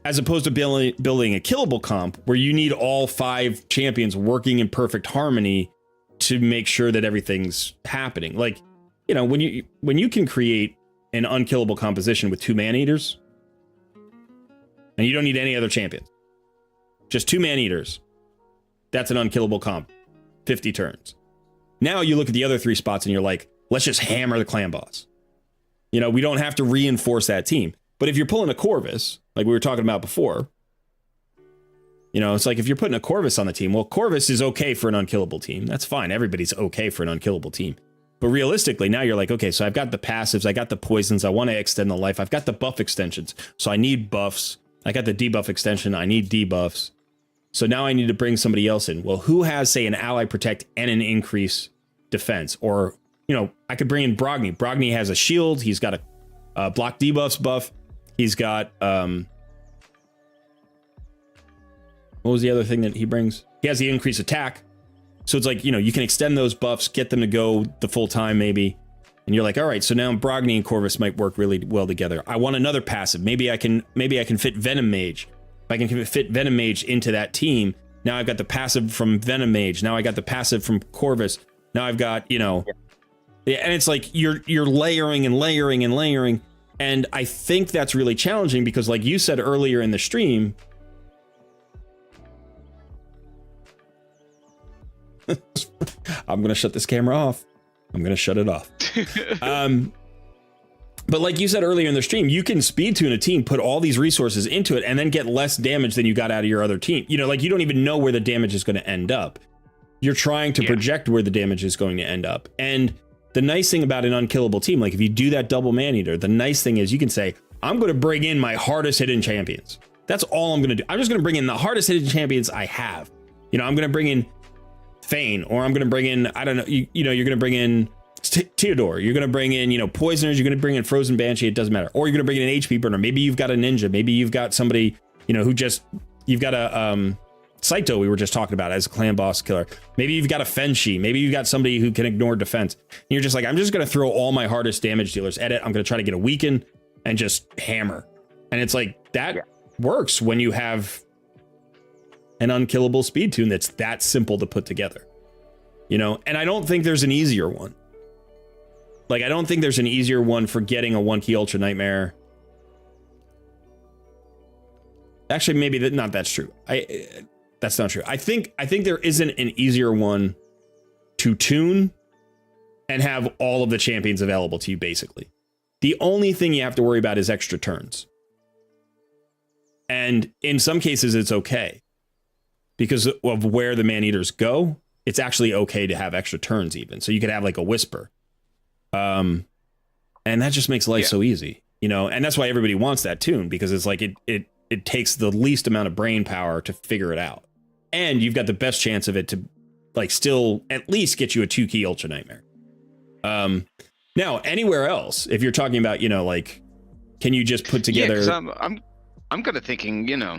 as opposed to building a killable comp where you need all 5 champions working in perfect harmony to make sure that everything's happening. Like, you know, when you can create an unkillable composition with 2 man-eaters, and you don't need any other champions, just 2 man-eaters, that's an unkillable comp, 50 turns. Now you look at the other 3 spots and you're like, let's just hammer the clan boss. You know, we don't have to reinforce that team. But if you're pulling a Corvus, like we were talking about before, you know, it's like if you're putting a Corvus on the team, well, Corvus is okay for an unkillable team. That's fine. Everybody's okay for an unkillable team. But realistically, now you're like, okay, so I've got the passives, I got the poisons, I want to extend the life, I've got the buff extensions, so I need buffs. I got the debuff extension, I need debuffs. So now I need to bring somebody else in. Well, who has, say, an ally protect and an increase defense? Or, you know, I could bring in Brogni. Brogni has a shield, he's got a block debuffs buff. He's got, what was the other thing that he brings? He has the increased attack. So it's like, you know, you can extend those buffs, get them to go the full time maybe. And you're like, all right, so now Brogni and Corvus might work really well together. I want another passive. Maybe I can fit Venom Mage. If I can fit Venom Mage into that team, now I've got the passive from Venom Mage. Now I got the passive from Corvus. Now I've got, you know, and it's like you're layering and layering and layering. And I think that's really challenging because, like you said earlier in the stream, I'm going to shut this camera off. I'm going to shut it off. But like you said earlier in the stream, you can speed tune a team, put all these resources into it, and then get less damage than you got out of your other team. You know, like you don't even know where the damage is going to end up. You're trying to project where the damage is going to end up. And the nice thing about an unkillable team, like if you do that double man-eater, the nice thing is you can say, I'm going to bring in my hardest hidden champions. That's all I'm going to do. I'm just going to bring in the hardest hidden champions I have. You know, I'm going to bring in Thane, or I'm going to bring in, I don't know, you know, you're going to bring in Theodore. You're going to bring in, you know, Poisoners. You're going to bring in Frozen Banshee. It doesn't matter. Or you're going to bring in an HP burner. Maybe you've got a ninja. Maybe you've got somebody, you know, who just, you've got a, Saito we were just talking about as a clan boss killer. Maybe you've got a Fenshi. Maybe you've got somebody who can ignore defense. And you're just like, I'm just going to throw all my hardest damage dealers at it. I'm going to try to get a weaken and just hammer. And it's like, that works when you have an unkillable speed tune that's that simple to put together. You know, and I don't think there's an easier one. Like, I don't think there's an easier one for getting a 1-key Ultra Nightmare. Actually, maybe that's true. That's not true. I think there isn't an easier one to tune and have all of the champions available to you, basically. The only thing you have to worry about is extra turns. And in some cases, it's okay. Because of where the man-eaters go, it's actually okay to have extra turns even. So you could have like a Whisper. And that just makes life so easy, you know, and that's why everybody wants that tune, because it's like it takes the least amount of brain power to figure it out. And you've got the best chance of it to like still at least get you a 2-key Ultra Nightmare. Now anywhere else, if you're talking about, you know, like, can you just put together? Yeah, I'm kind of thinking, you know,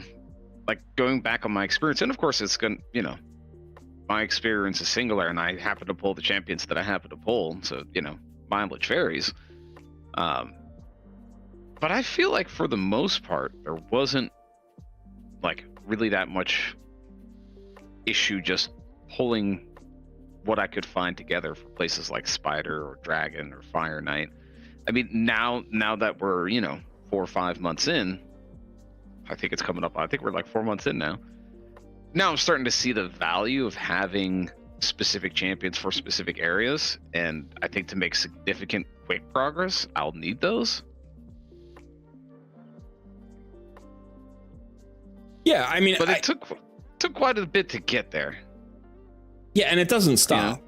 like going back on my experience, and of course it's going to, you know, my experience is singular, and I happen to pull the champions that I happen to pull. So, you know, mileage varies. But I feel like for the most part, there wasn't like really that much issue just pulling what I could find together for places like Spider or Dragon or Fire Knight. I mean, now that we're, you know, 4 or 5 months in, I think it's coming up. I think we're like 4 months in now. Now I'm starting to see the value of having specific champions for specific areas, and I think to make significant quick progress, I'll need those. Yeah, I mean, but it took quite a bit to get there. Yeah, and it doesn't stop. Yeah.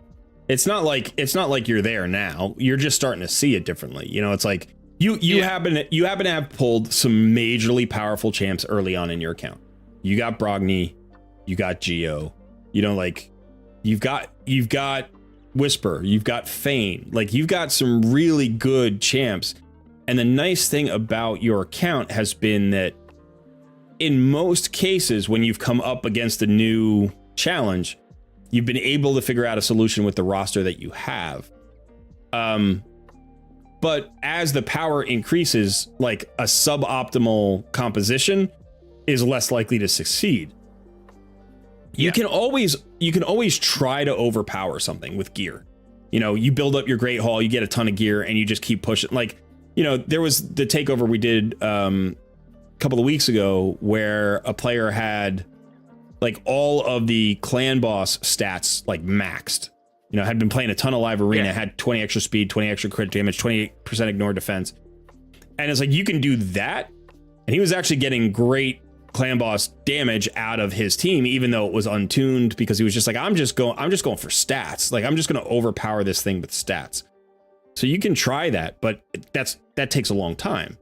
It's not like you're there now. You're just starting to see it differently. You know, it's like you happen to have pulled some majorly powerful champs early on in your account. You got Brogni, you got Geo, you know, like you've got Whisper, you've got Fane, like you've got some really good champs. And the nice thing about your account has been that in most cases, when you've come up against a new challenge, you've been able to figure out a solution with the roster that you have. But as the power increases, like a suboptimal composition is less likely to succeed. You can always try to overpower something with gear. You know, you build up your Great Hall, you get a ton of gear, and you just keep pushing. Like, you know, there was the takeover we did a couple of weeks ago where a player had like all of the clan boss stats like maxed. You know, had been playing a ton of live arena, had 20 extra speed, 20 extra crit damage, 28% ignore defense. And it's like, you can do that. And he was actually getting great clan boss damage out of his team, even though it was untuned, because he was just like, I'm just going for stats. Like, I'm just going to overpower this thing with stats. So you can try that, but that takes a long time.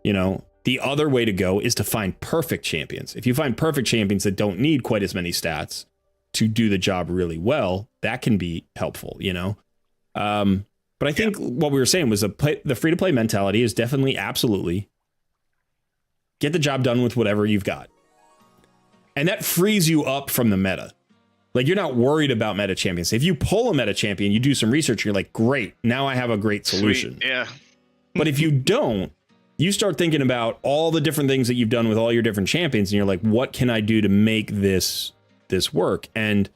You know, the other way to go is to find perfect champions. If you find perfect champions that don't need quite as many stats to do the job really well, that can be helpful, you know? But I think what we were saying was the free-to-play mentality is definitely, absolutely, get the job done with whatever you've got. And that frees you up from the meta. Like, you're not worried about meta champions. If you pull a meta champion, you do some research, you're like, great, now I have a great solution. Sweet. Yeah. But if you don't, you start thinking about all the different things that you've done with all your different champions, and you're like, what can I do to make this work? And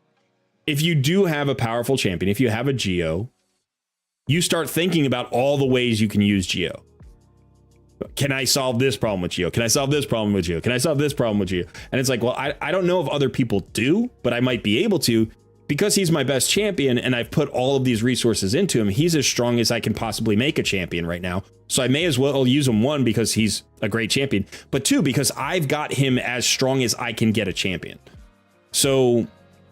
if you do have a powerful champion, if you have a Geo, you start thinking about all the ways you can use Geo. Can I solve this problem with Geo? Can I solve this problem with Geo? Can I solve this problem with Geo? And it's like, well, I don't know if other people do, but I might be able to, because he's my best champion and I've put all of these resources into him. He's as strong as I can possibly make a champion right now. So I may as well use him, one, because he's a great champion, but two, because I've got him as strong as I can get a champion. So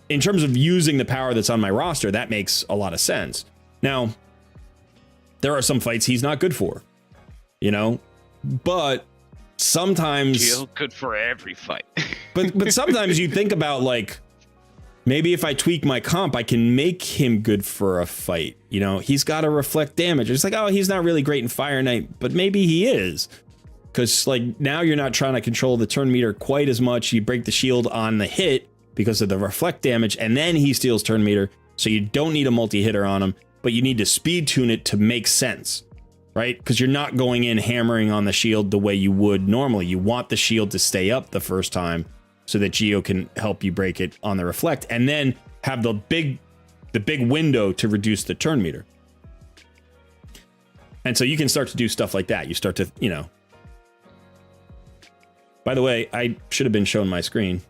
in terms of using the power that's on my roster, that makes a lot of sense. Now, there are some fights he's not good for, you know, but sometimes Geo good for every fight. but sometimes you think about, like, maybe if I tweak my comp, I can make him good for a fight. You know, he's got to reflect damage. It's like, oh, he's not really great in Fire Knight, but maybe he is. Because, like, now you're not trying to control the turn meter quite as much. You break the shield on the hit because of the reflect damage, and then he steals turn meter. So you don't need a multi-hitter on him, but you need to speed tune it to make sense, right? Because you're not going in hammering on the shield the way you would normally. You want the shield to stay up the first time, so that Geo can help you break it on the reflect, and then have the big window to reduce the turn meter. And so you can start to do stuff like that. You start to, you know. By the way, I should have been shown my screen.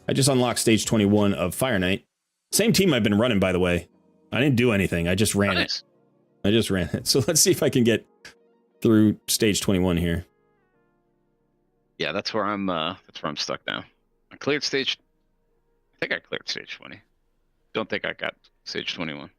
I just unlocked stage 21 of Fire Knight. Same team I've been running, by the way. I didn't do anything. I just ran it. I just ran it. So let's see if I can get through stage 21 here. Yeah, that's where I'm stuck now. I cleared stage. I think I cleared stage 20. Don't think I got stage 21.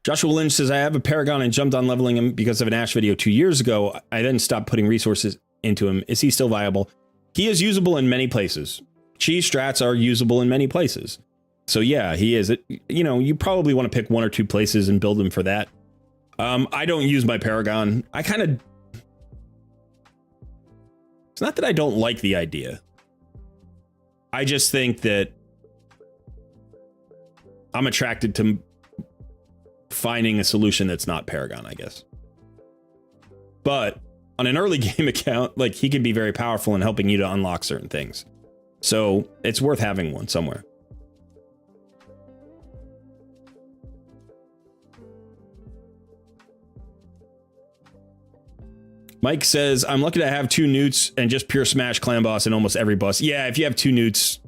Joshua Lynch says, I have a Paragon and jumped on leveling him because of an Ash video 2 years ago. I then stopped putting resources into him. Is he still viable? He is usable in many places. Cheese strats are usable in many places. So yeah, he is. You know, you probably want to pick one or two places and build him for that. I don't use my Paragon. It's not that I don't like the idea. I just think that I'm attracted to finding a solution that's not Paragon, I guess. But on an early game account, like, he can be very powerful in helping you to unlock certain things. So it's worth having one somewhere. Mike says, I'm lucky to have 2 newts and just pure smash clan boss in almost every boss. Yeah, if you have 2 newts,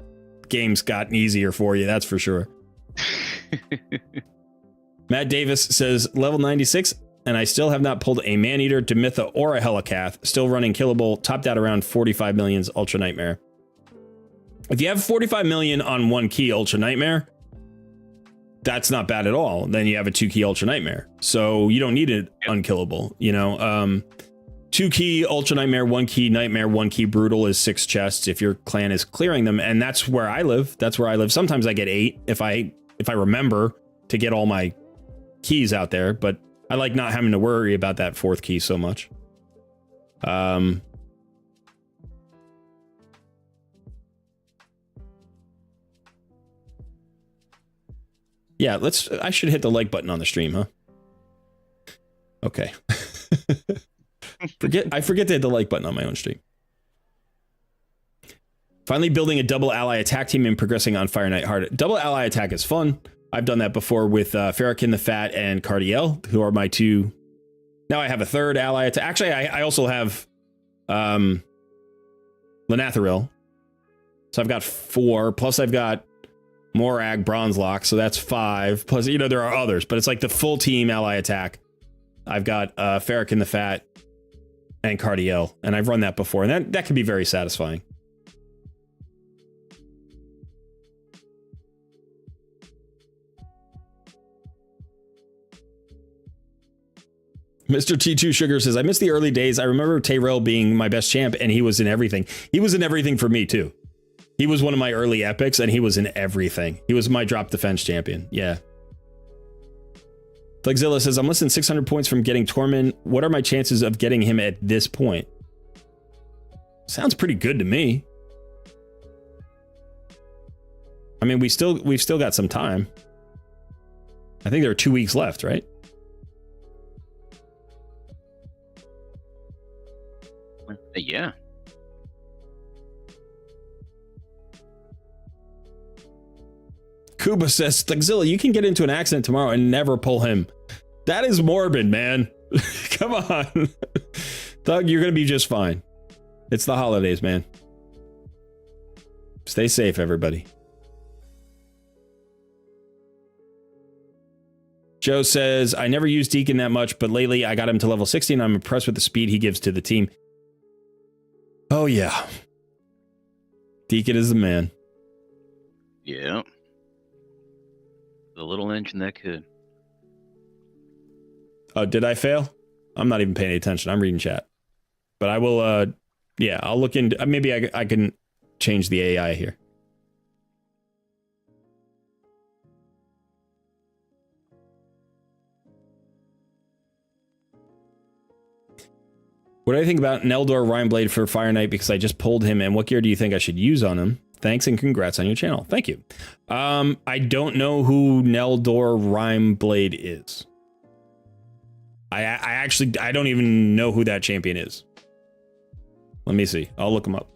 game's gotten easier for you, that's for sure. Matt Davis says, level 96, and I still have not pulled a Maneater, Demitha, or a Helicath. Still running killable, topped out around 45 million's Ultra Nightmare. If you have 45 million on 1 key Ultra Nightmare, that's not bad at all. Then you have a 2 key Ultra Nightmare. So you don't need it unkillable, you know? 2 key Ultra Nightmare, 1 key Nightmare, 1 key Brutal is 6 chests if your clan is clearing them. And that's where I live. That's where I live. Sometimes I get 8 if I remember to get all my keys out there, but I like not having to worry about that 4th key so much. Yeah, I should hit the like button on the stream, huh? Okay. I forget to hit the like button on my own stream. Finally building a double ally attack team and progressing on Fire Knight Hard. Double ally attack is fun. I've done that before with Farrakhan the Fat and Cardiel, who are my 2. Now I have a 3rd ally attack. Actually, I also have Lanatharil. So I've got 4, plus I've got Morag, Bronze Lock, so that's 5. Plus, you know, there are others, but it's like the full team ally attack. I've got Farrakhan the Fat and Cardiel, and I've run that before, and that can be very satisfying. Mr. T2 Sugar says, I miss the early days. I remember Tayrell being my best champ, and he was in everything. He was in everything for me, too. He was one of my early epics, and he was in everything. He was my drop defense champion. Yeah. Flexzilla says, I'm less than 600 points from getting Tormund. What are my chances of getting him at this point? Sounds pretty good to me. I mean, we've still got some time. I think there are 2 weeks left, right? Yeah. Kuba says, Flexzilla, you can get into an accident tomorrow and never pull him. That is morbid, man. Come on. Thug, you're going to be just fine. It's the holidays, man. Stay safe, everybody. Joe says, I never use Deacon that much, but lately I got him to level 60 and I'm impressed with the speed he gives to the team. Oh, yeah. Deacon is the man. Yeah. The little engine that could. Oh, did I fail? I'm not even paying any attention. I'm reading chat. But I will, yeah, I'll look into, maybe I can change the AI here. What do I think about Neldor Rhineblade for Fire Knight? Because I just pulled him, and what gear do you think I should use on him? Thanks and congrats on your channel. Thank you. I don't know who Neldor Rhineblade is. I don't even know who that champion is. Let me see. I'll look him up.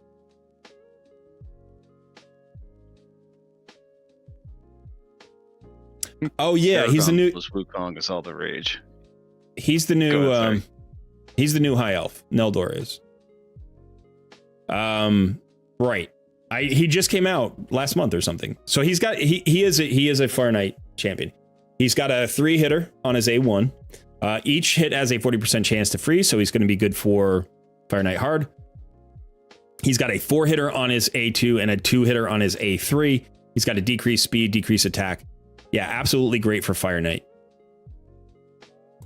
Oh yeah, he's the new Wukong is all the rage. He's the new he's the new high elf. Neldor is. Right. He just came out last month or something. So he's got he is a Fire Knight champion. He's got a 3-hitter on his A1. Each hit has a 40% chance to freeze, so he's going to be good for Fire Knight Hard. He's got a 4-hitter on his A2 and a 2-hitter on his A3. He's got a decreased speed, decreased attack. Yeah, absolutely great for Fire Knight.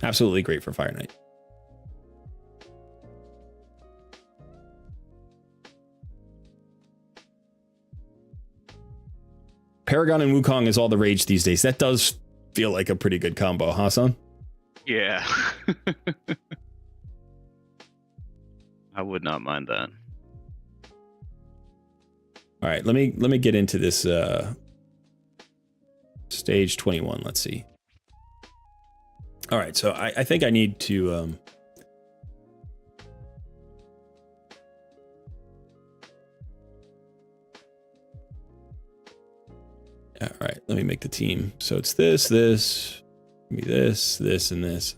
Absolutely great for Fire Knight. Paragon and Wukong is all the rage these days. That does feel like a pretty good combo, huh, son? Yeah. I would not mind that. All right, let me get into this stage 21. Let's see. All right, so I think I need to all right, let me make the team. So it's this, and this.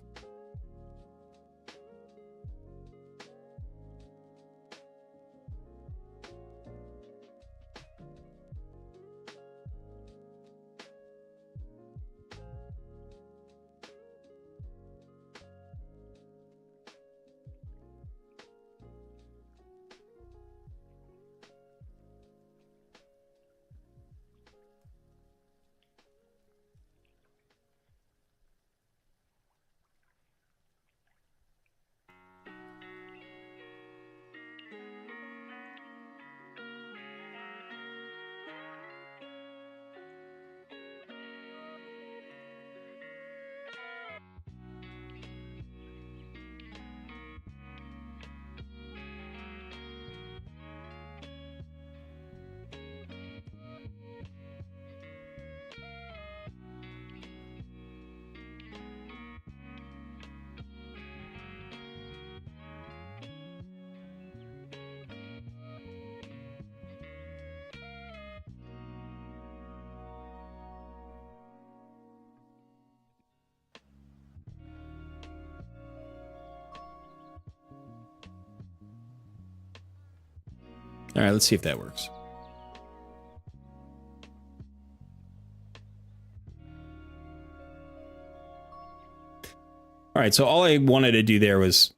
All right, let's see if that works. All right, so all I wanted to do there was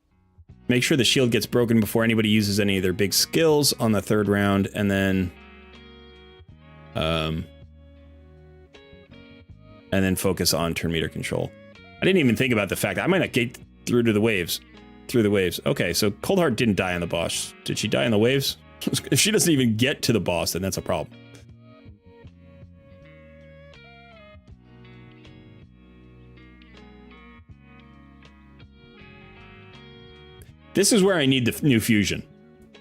make sure the shield gets broken before anybody uses any of their big skills on the 3rd round, and then focus on turn meter control. I didn't even think about the fact that I might not get through to the waves. Okay, so Coldheart didn't die on the boss. Did she die on the waves? If she doesn't even get to the boss, then that's a problem. This is where I need the new fusion.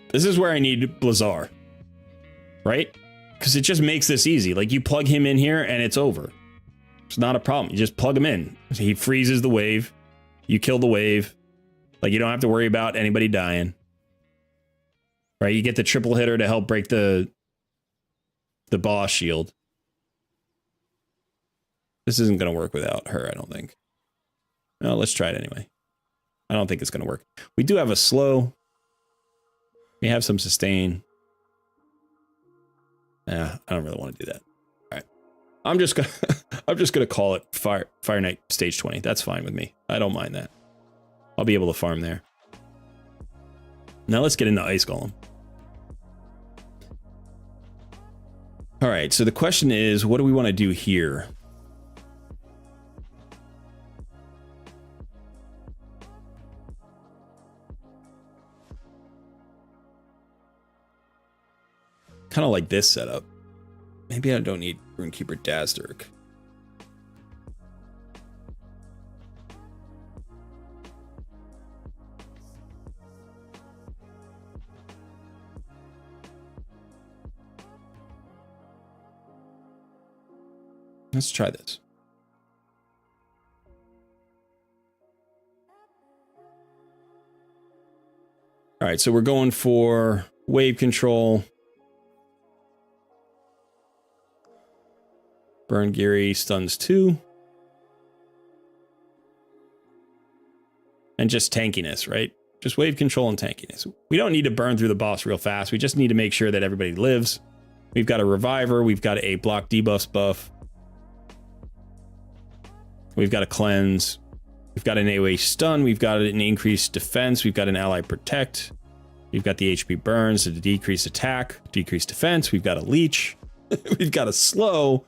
This is where I need Blazar. Right? Because it just makes this easy. Like, you plug him in here and it's over. It's not a problem. You just plug him in. He freezes the wave. You kill the wave. Like, you don't have to worry about anybody dying. Right? You get the triple hitter to help break the boss shield. This isn't going to work without her, I don't think. No, let's try it anyway. I don't think it's going to work. We do have a slow. We have some sustain. Yeah, I don't really want to do that. All right. I'm just gonna call it Fire Knight stage 20. That's fine with me. I don't mind that. I'll be able to farm there. Now let's get into Ice Golem. All right, so the question is, what do we want to do here? Kind of like this setup. Maybe I don't need Runekeeper Dazzdirk. Let's try this. All right, so we're going for wave control. Burn Geary stuns 2. And just tankiness, right? Just wave control and tankiness. We don't need to burn through the boss real fast. We just need to make sure that everybody lives. We've got a reviver. We've got a block debuffs buff. We've got a cleanse. We've got an AoE stun. We've got an increased defense. We've got an ally protect. We've got the HP burns to decrease attack, decrease defense. We've got a leech. We've got a slow.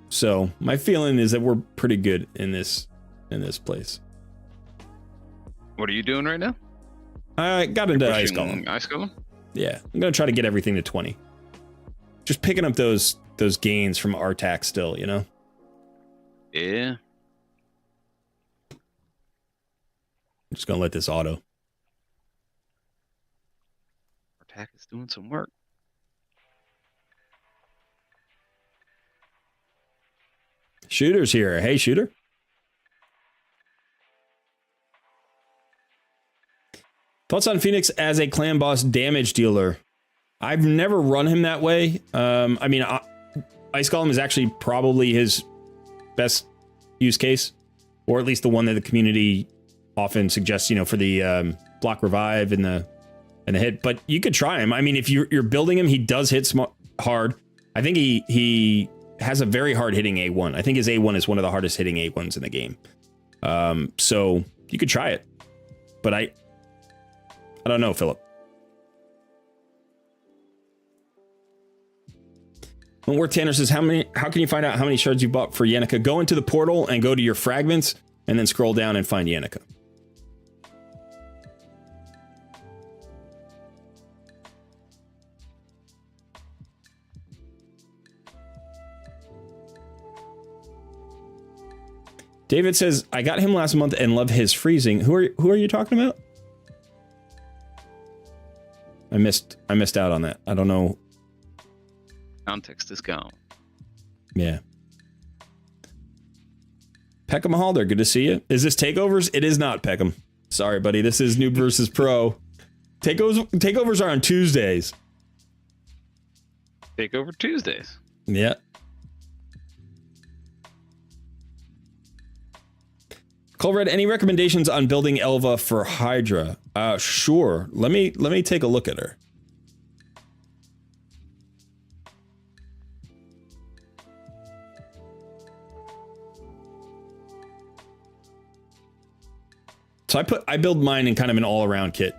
So my feeling is that we're pretty good in this place. What are you doing right now? I got into Ice Golem. Ice Golem? Yeah, I'm gonna try to get everything to 20. Just picking up those gains from Artak still, you know? Yeah. I'm just gonna let this auto. Artak is doing some work. Shooter's here. Hey, Shooter. Thoughts on Phoenix as a clan boss damage dealer? I've never run him that way. I mean, Ice Golem is actually probably his best use case, or at least the one that the community often suggests, you know, for the block revive and the hit. But you could try him. I mean, if you're building him, he does hit hard. I think he has a very hard hitting A1. I think his A1 is one of the hardest hitting A1s in the game. So you could try it, but I don't know, Philip. Wentworth Tanner says, how can you find out how many shards you bought for Yannicka? Go into the portal and go to your fragments and then scroll down and find Yannicka. David says, I got him last month and love his freezing. Who are you talking about? I missed out on that. I don't know. Context is gone. Yeah. Peckham Halder, good to see you. Is this takeovers? It is not, Peckham. Sorry, buddy. This is Noob versus Pro. Takeovers are on Tuesdays. Takeover Tuesdays. Colred, any recommendations on building Elva for Hydra? Sure. Let me take a look at her. So I build mine in kind of an all-around kit.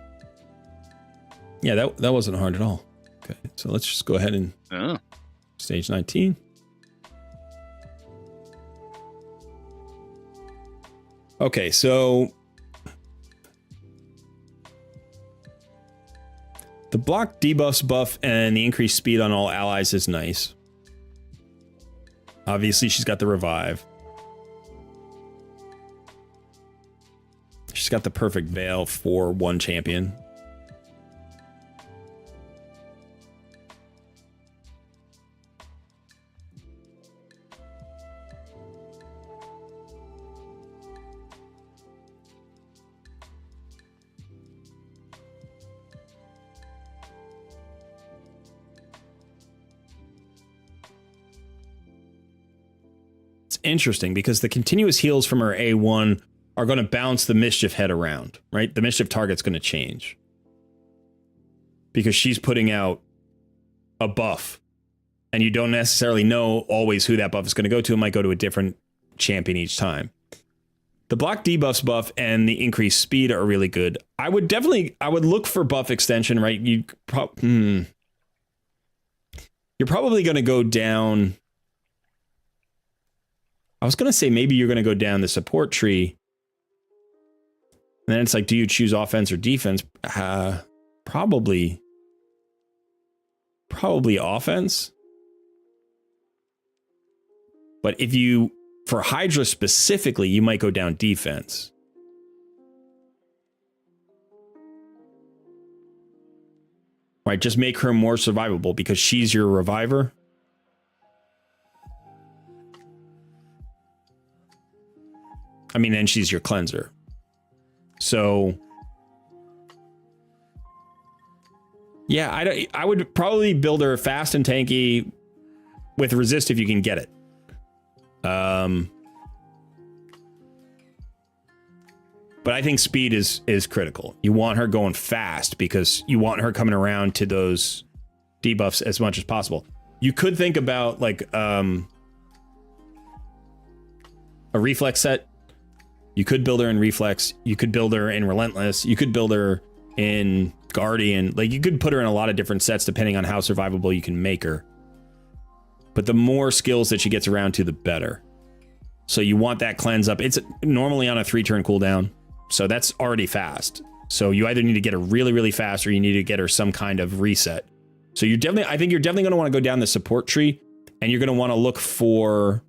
Yeah, that wasn't hard at all. Okay, so let's just go ahead and stage 19. Okay, so the block debuffs buff and the increased speed on all allies is nice. Obviously, she's got the revive. She's got the perfect veil for one champion. It's interesting because the continuous heals from her A1 are going to bounce the mischief head around, right? The mischief target's going to change because she's putting out a buff and you don't necessarily know always who that buff is going to go to. It might go to a different champion each time. The block debuffs buff and the increased speed are really good. I would look for buff extension, right? You're probably going to go down. I was going to say maybe you're going to go down the support tree. And then it's like, do you choose offense or defense? Probably offense. But if you, for Hydra specifically, you might go down defense. Right, just make her more survivable because she's your reviver. I mean, and she's your cleanser. So, yeah, I would probably build her fast and tanky with resist if you can get it. But I think speed is critical. You want her going fast because you want her coming around to those debuffs as much as possible. You could think about like a reflex set. You could build her in Reflex. You could build her in Relentless. You could build her in Guardian. Like, you could put her in a lot of different sets depending on how survivable you can make her. But the more skills that she gets around to, the better. So you want that cleanse up. It's normally on a 3-turn cooldown. So that's already fast. So you either need to get her really, really fast or you need to get her some kind of reset. So I think you're definitely going to want to go down the support tree and you're going to want to look for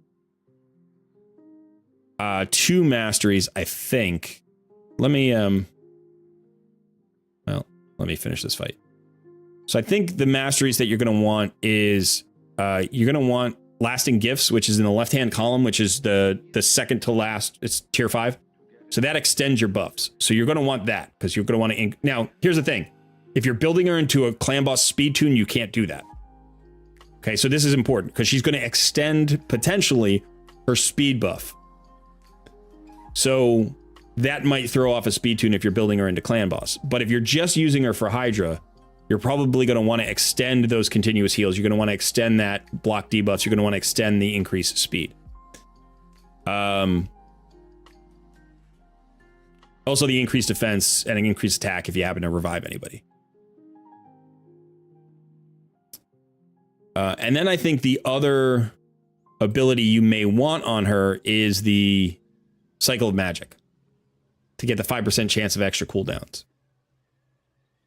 2 masteries, I think. Let me finish this fight. So I think the masteries that you're going to want is you're going to want Lasting Gifts, which is in the left-hand column, which is the second to last. It's tier 5. So that extends your buffs. So you're going to want that because you're going to want to... Now, here's the thing. If you're building her into a clan boss speed tune, you can't do that. Okay, so this is important because she's going to extend potentially her speed buff. So that might throw off a speed tune if you're building her into clan boss. But if you're just using her for Hydra, you're probably going to want to extend those continuous heals. You're going to want to extend that block debuffs. You're going to want to extend the increased speed. Also the increased defense and an increased attack if you happen to revive anybody. And then I think the other ability you may want on her is the Cycle of Magic to get the 5% chance of extra cooldowns.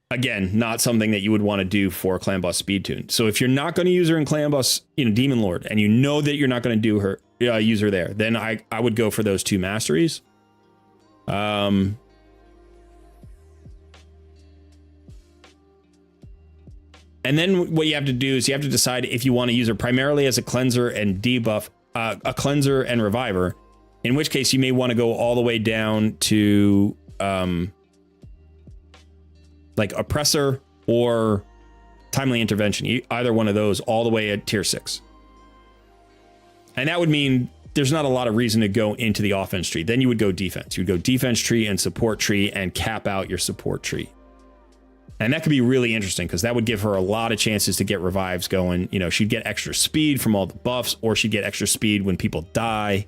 Again, not something that you would want to do for Clan Boss Speed Tune. So if you're not going to use her in Clan Boss, Demon Lord, and you know that you're not going to do her, use her there, then I would go for those 2 masteries. And then what you have to do is you have to decide if you want to use her primarily as a cleanser and debuff, a cleanser and reviver. In which case, you may want to go all the way down to like Oppressor or Timely Intervention. Either one of those all the way at tier 6. And that would mean there's not a lot of reason to go into the offense tree. Then you would go defense. You would go defense tree and support tree and cap out your support tree. And that could be really interesting because that would give her a lot of chances to get revives going. You know, she'd get extra speed from all the buffs, or she'd get extra speed when people die.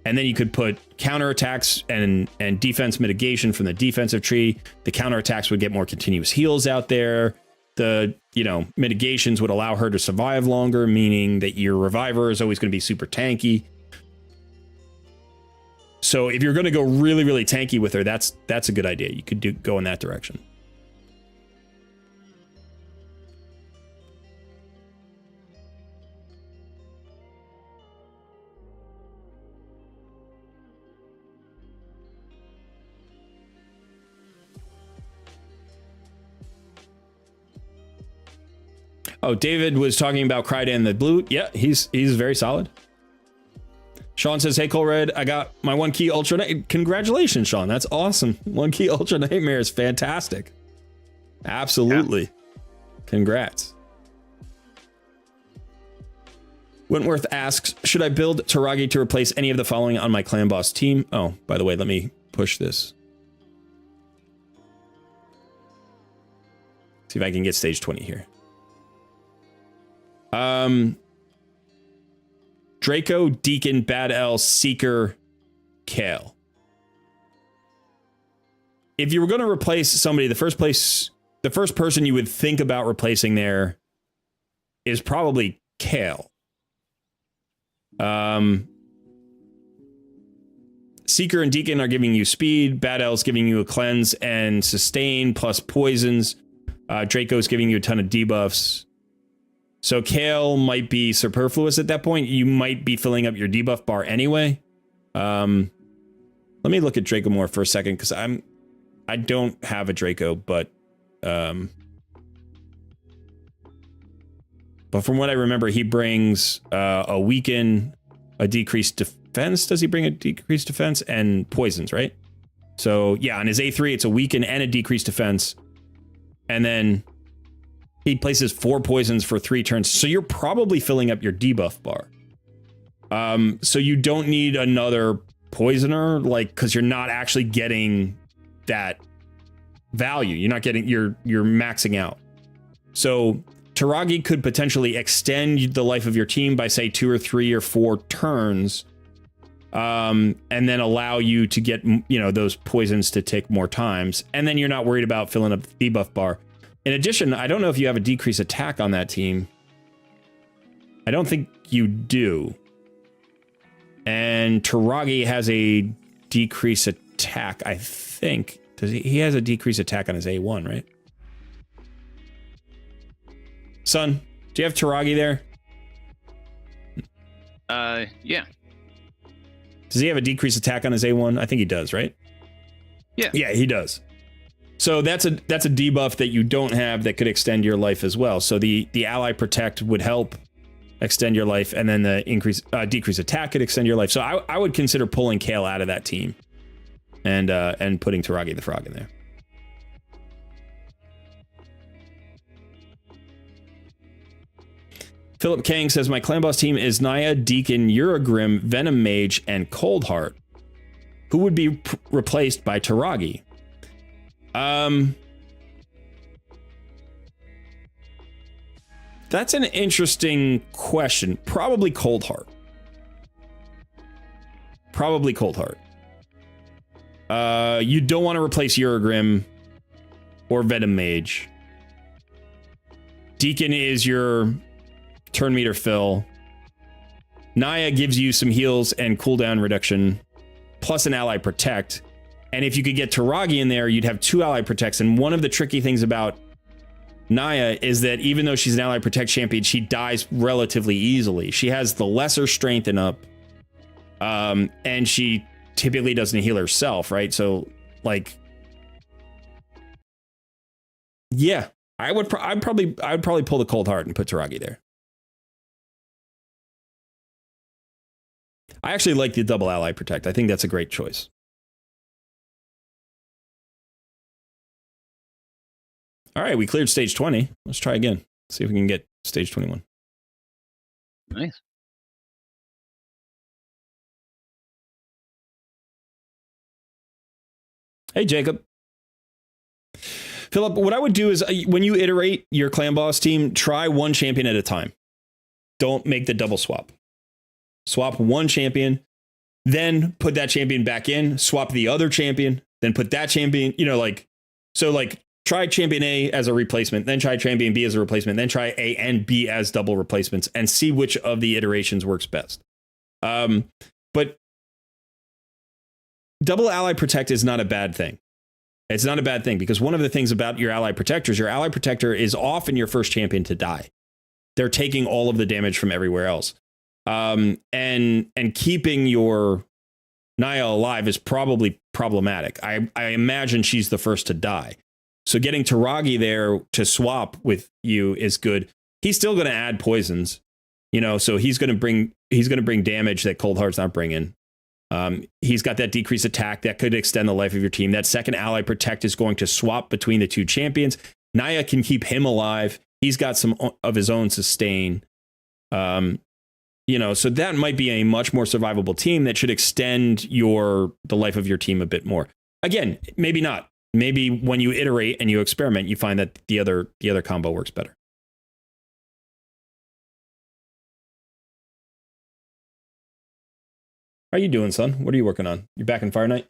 And then you could put counterattacks and defense mitigation from the defensive tree. The counterattacks would get more continuous heals out there. The, you know, mitigations would allow her to survive longer, meaning that your reviver is always going to be super tanky. So if you're going to go really, really tanky with her, that's a good idea. You could go in that direction. Oh, David was talking about Kryda and the blue. Yeah, he's very solid. Sean says, hey, Colred, I got my 1 key Ultra Night. Congratulations, Sean. That's awesome. 1 key Ultra Nightmare is fantastic. Absolutely. Yeah. Congrats. Wentworth asks, should I build Taragi to replace any of the following on my clan boss team? Oh, by the way, let me push this. See if I can get stage 20 here. Draco, Deacon, Bad L, Seeker, Kale. If you were going to replace somebody, the first person you would think about replacing there is probably Kale. Seeker and Deacon are giving you speed. Bad L's giving you a cleanse and sustain plus poisons. Draco's giving you a ton of debuffs. So Kale might be superfluous at that point. You might be filling up your debuff bar anyway. Let me look at Draco more for a second because I don't have a Draco, but from what I remember, he brings a weaken, a decreased defense. Does he bring a decreased defense and poisons, right? So yeah, on his A3, it's a weaken and a decreased defense, and then he places 4 poisons for 3 turns. So you're probably filling up your debuff bar. So you don't need another poisoner, like, because you're not actually getting that value. You're not getting, you're maxing out. So Taragi could potentially extend the life of your team by, say, 2 or 3 or 4 turns, and then allow you to get, you know, those poisons to take more times. And then you're not worried about filling up the debuff bar. In addition, I don't know if you have a decrease attack on that team. I don't think you do. And Taragi has a decrease attack, I think. Does he has a decrease attack on his A1, right? Son, do you have Taragi there? Yeah. Does he have a decreased attack on his A1? I think he does, right? Yeah. Yeah, he does. So that's a debuff that you don't have that could extend your life as well. So the ally protect would help extend your life, and then the decrease attack could extend your life. So I would consider pulling Kale out of that team and putting Taragi the Frog in there. Philip Kang says, my clan boss team is Naya, Deacon, Uragrim, Venom Mage, and Coldheart. Who would be replaced by Taragi? That's an interesting question. Probably Coldheart. Probably Coldheart. You don't want to replace Uragrim or Venom Mage. Deacon is your turn meter fill. Naya gives you some heals and cooldown reduction, plus an ally protect. And if you could get Taragi in there, you'd have 2 ally protects. And one of the tricky things about Naya is that even though she's an ally protect champion, she dies relatively easily. She has the lesser strength and up, and she typically doesn't heal herself, right? So, like, yeah, I'd probably pull the Cold Heart and put Taragi there. I actually like the double ally protect. I think that's a great choice. All right, we cleared stage 20. Let's try again. See if we can get stage 21. Nice. Hey, Jacob. Philip, what I would do is when you iterate your clan boss team, try one champion at a time. Don't make the double swap. Swap one champion, then put that champion back in, swap the other champion, then put that champion, try champion A as a replacement, then try champion B as a replacement, then try A and B as double replacements and see which of the iterations works best. But double ally protect is not a bad thing. It's not a bad thing because one of the things about your ally protectors, your ally protector is often your first champion to die. They're taking all of the damage from everywhere else. And keeping your Naya alive is probably problematic. I imagine she's the first to die. So getting Taragi there to swap with you is good. He's still going to add poisons, so he's going to bring damage that Cold Heart's not bringing. He's got that decreased attack that could extend the life of your team. That second ally protect is going to swap between the two champions. Naya can keep him alive. He's got some of his own sustain. So that might be a much more survivable team that should extend the life of your team a bit more. Again, maybe not. Maybe when you iterate and you experiment, you find that the other combo works better. How are you doing, son? What are you working on? You back in Fire Night?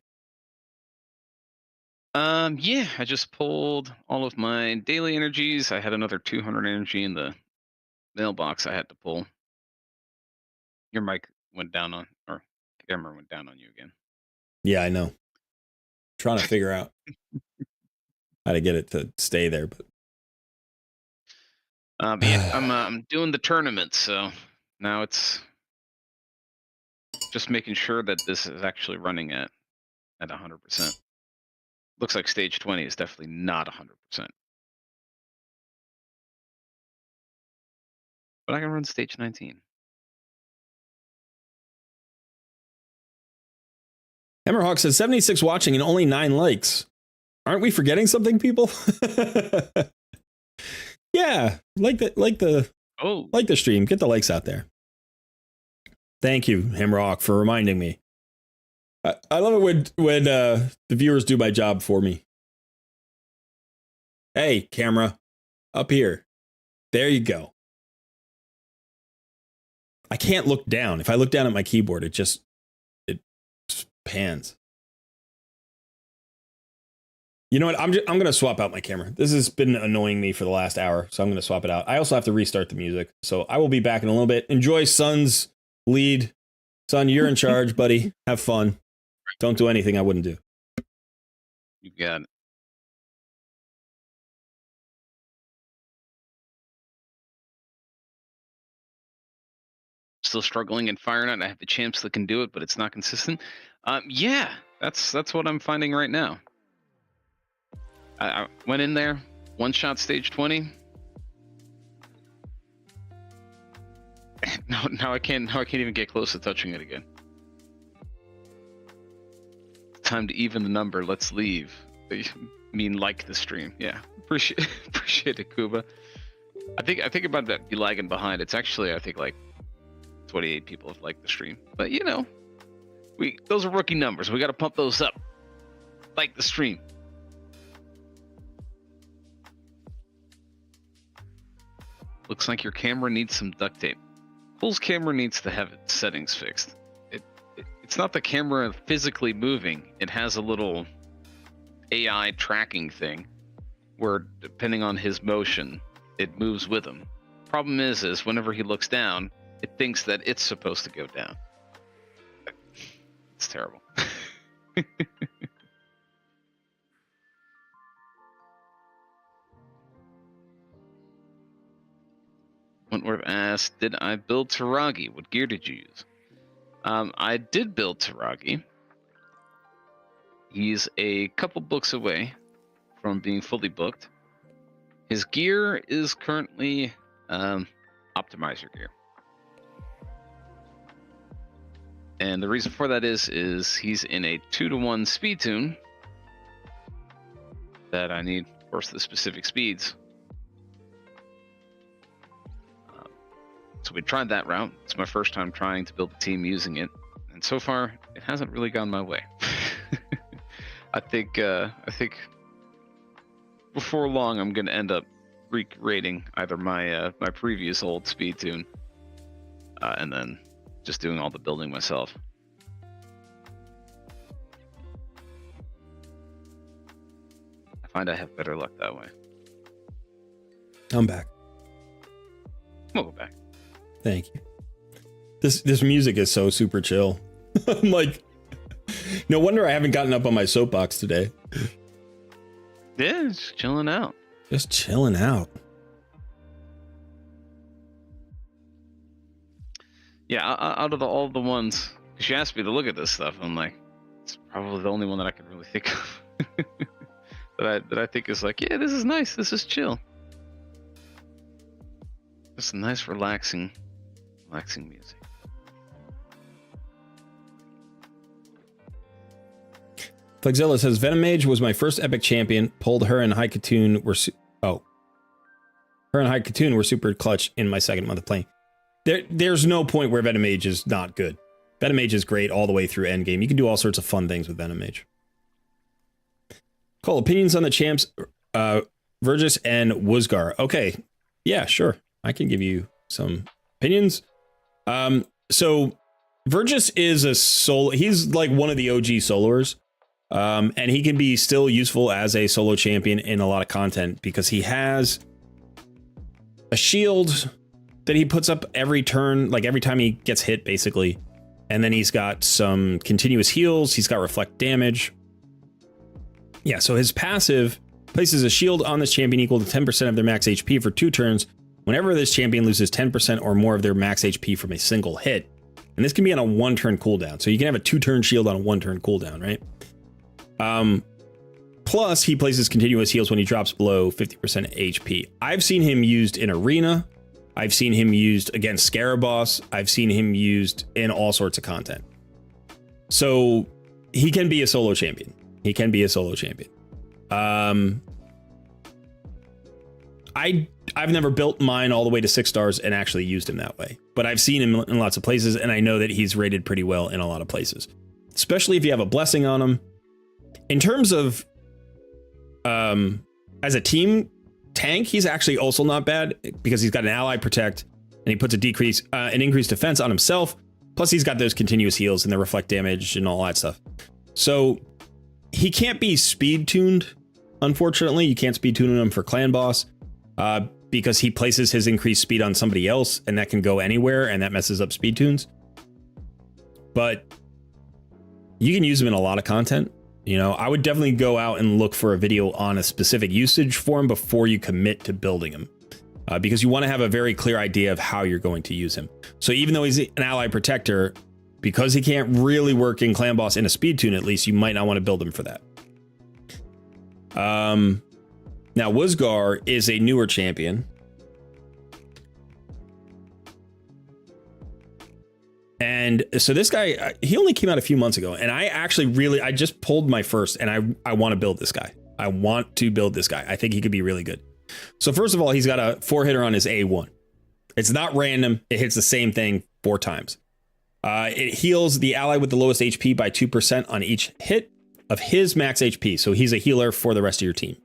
Yeah, I just pulled all of my daily energies. I had another 200 energy in the mailbox I had to pull. Your mic went down or camera went down on you again. Yeah, I know. Trying to figure out how to get it to stay there, but yeah, I'm doing the tournament, so now it's just making sure that this is actually running at 100%. Looks like stage 20 is definitely not 100%. But I can run stage 19. Hammerhawk says 76 watching and only 9 likes. Aren't we forgetting something, people? Yeah, like the stream. Get the likes out there. Thank you, Hammerhawk, for reminding me. I love it when the viewers do my job for me. Hey, camera, up here. There you go. I can't look down. If I look down at my keyboard, it pans. You know what? I'm going to swap out my camera. This has been annoying me for the last hour, so I'm going to swap it out. I also have to restart the music, so I will be back in a little bit. Enjoy Sun's lead. Sun, you're in charge, buddy. Have fun. Don't do anything I wouldn't do. You got it. Still struggling in Fire Night. I have the champs that can do it, but it's not consistent. Yeah, that's what I'm finding right now. I went in there, one shot stage 20. Now I can't even get close to touching it again. Time to even the number. Let's leave. I mean, like the stream. Yeah, appreciate it, Kuba. I think about that. You lagging behind. It's actually I think like 28 people have liked the stream, but those are rookie numbers. We got to pump those up. Like the stream. Looks like your camera needs some duct tape. Pool's camera needs to have its settings fixed. It's not the camera physically moving. It has a little AI tracking thing where depending on his motion, it moves with him. Problem is whenever he looks down, it thinks that it's supposed to go down. It's terrible. Wentworth asked, did I build Taragi? What gear did you use? I did build Taragi. He's a couple books away from being fully booked. His gear is currently optimizer gear. And the reason for that is he's in a 2-to-1 speed tune that I need, of course, the specific speeds. So we tried that route. It's my first time trying to build a team using it. And so far, it hasn't really gone my way. I think before long I'm gonna end up recreating either my my previous old speed tune, and then just doing all the building myself. I find I have better luck that way. I'm back. We'll go back. Thank you. This music is so super chill. I'm like, no wonder I haven't gotten up on my soapbox today. Yeah, just chilling out. Just chilling out. Yeah, out of all the ones, she asked me to look at this stuff. I'm like, it's probably the only one that I can really think of that I think is like, yeah, this is nice. This is chill. Just a nice, relaxing music. Flexzilla says Venom Mage was my first epic champion. Pulled her and High Katoon were her and High Katoon were super clutch in my second month of playing. There's no point where Venom Mage is not good. Venom Mage is great all the way through endgame. You can do all sorts of fun things with Venom Mage. Cole, opinions on the champs, Vergis and Wuzgar. Okay, yeah, sure. I can give you some opinions. So Vergis is a solo. He's like one of the OG soloers. And he can be still useful as a solo champion in a lot of content because he has a shield that he puts up every turn, like every time he gets hit, basically. And then he's got some continuous heals. He's got reflect damage. Yeah, so his passive places a shield on this champion equal to 10% of their max HP for 2 turns whenever this champion loses 10% or more of their max HP from a single hit. And this can be on a 1-turn cooldown. So you can have a 2-turn shield on a 1-turn cooldown, right? Plus, he places continuous heals when he drops below 50% HP. I've seen him used in Arena. I've seen him used against Scaraboss. I've seen him used in all sorts of content. So he can be a solo champion. He can be a solo champion. I've never built mine all the way to 6 stars and actually used him that way, but I've seen him in lots of places, and I know that he's rated pretty well in a lot of places, especially if you have a blessing on him. In terms of as a team tank, he's actually also not bad because he's got an ally protect and he puts an increased defense on himself. Plus he's got those continuous heals and the reflect damage and all that stuff. So he can't be speed tuned. Unfortunately, you can't speed tune him for clan boss because he places his increased speed on somebody else and that can go anywhere and that messes up speed tunes. But you can use him in a lot of content. You know, I would definitely go out and look for a video on a specific usage for him before you commit to building him, because you want to have a very clear idea of how you're going to use him. So even though he's an ally protector, because he can't really work in clan boss in a speed tune, at least you might not want to build him for that. Now Wuzgar is a newer champion. And so this guy, he only came out a few months ago, and I just pulled my first, and I want to build this guy. I want to build this guy. I think he could be really good. So first of all, he's got a 4-hitter on his A1. It's not random. It hits the same thing 4 times. It heals the ally with the lowest HP by 2% on each hit of his max HP. So he's a healer for the rest of your team.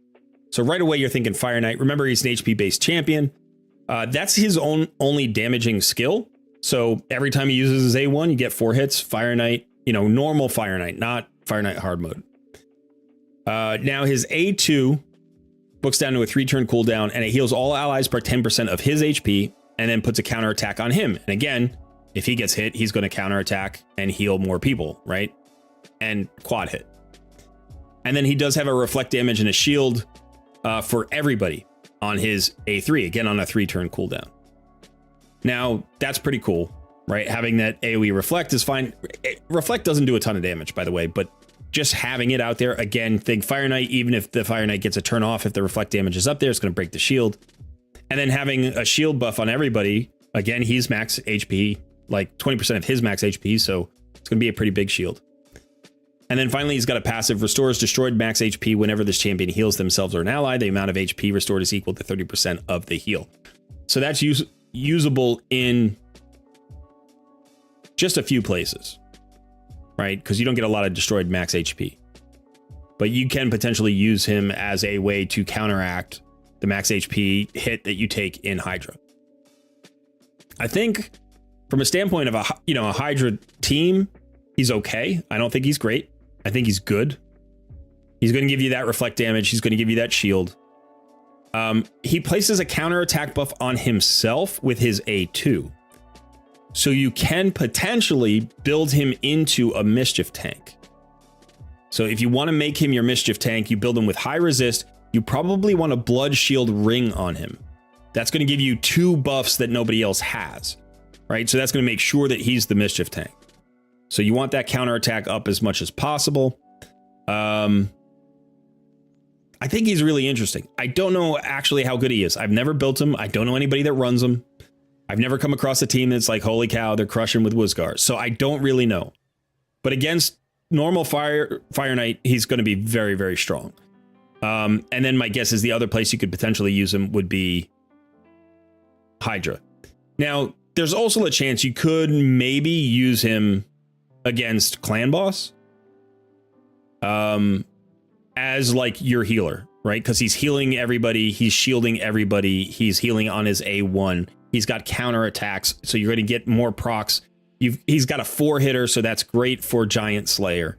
So right away, you're thinking Fire Knight. Remember, he's an HP-based champion. That's his only damaging skill. So every time he uses his A1, you get 4 hits. Fire Knight, normal Fire Knight, not Fire Knight hard mode. Now his A2 books down to a 3-turn cooldown, and it heals all allies by 10% of his HP, and then puts a counter attack on him. And again, if he gets hit, he's going to counter attack and heal more people, right? And quad hit. And then he does have a reflect damage and a shield for everybody on his A3, again on a 3-turn cooldown. Now, that's pretty cool, right? Having that AoE reflect is fine. Reflect doesn't do a ton of damage, by the way, but just having it out there, again, think Fire Knight, even if the Fire Knight gets a turn off, if the reflect damage is up there, it's going to break the shield. And then having a shield buff on everybody, again, he's max HP, like 20% of his max HP, so it's going to be a pretty big shield. And then finally, he's got a passive, restores destroyed max HP whenever this champion heals themselves or an ally. The amount of HP restored is equal to 30% of the heal. So that's usable in just a few places, right? Because you don't get a lot of destroyed max HP. but you can potentially use him as a way to counteract the max HP hit that you take in Hydra. I think from a standpoint of a Hydra team, he's okay. I don't think he's great. I think he's good. He's going to give you that reflect damage. He's going to give you that shield. He places a counterattack buff on himself with his A2. So you can potentially build him into a mischief tank. So if you want to make him your mischief tank, you build him with high resist. You probably want a blood shield ring on him. That's going to give you 2 buffs that nobody else has, right? So that's going to make sure that he's the mischief tank. So you want that counterattack up as much as possible. I think he's really interesting. I don't know actually how good he is. I've never built him. I don't know anybody that runs him. I've never come across a team that's like, holy cow, they're crushing with Wuzgar. So I don't really know. But against normal Fire Knight, he's going to be very, very strong. And then my guess is the other place you could potentially use him would be Hydra. Now, there's also a chance you could maybe use him against Clan Boss as like your healer, right? Because he's healing everybody, he's shielding everybody, he's healing on his A1. He's got counter attacks, so you're going to get more procs. He's got a 4-hitter, so that's great for Giant Slayer.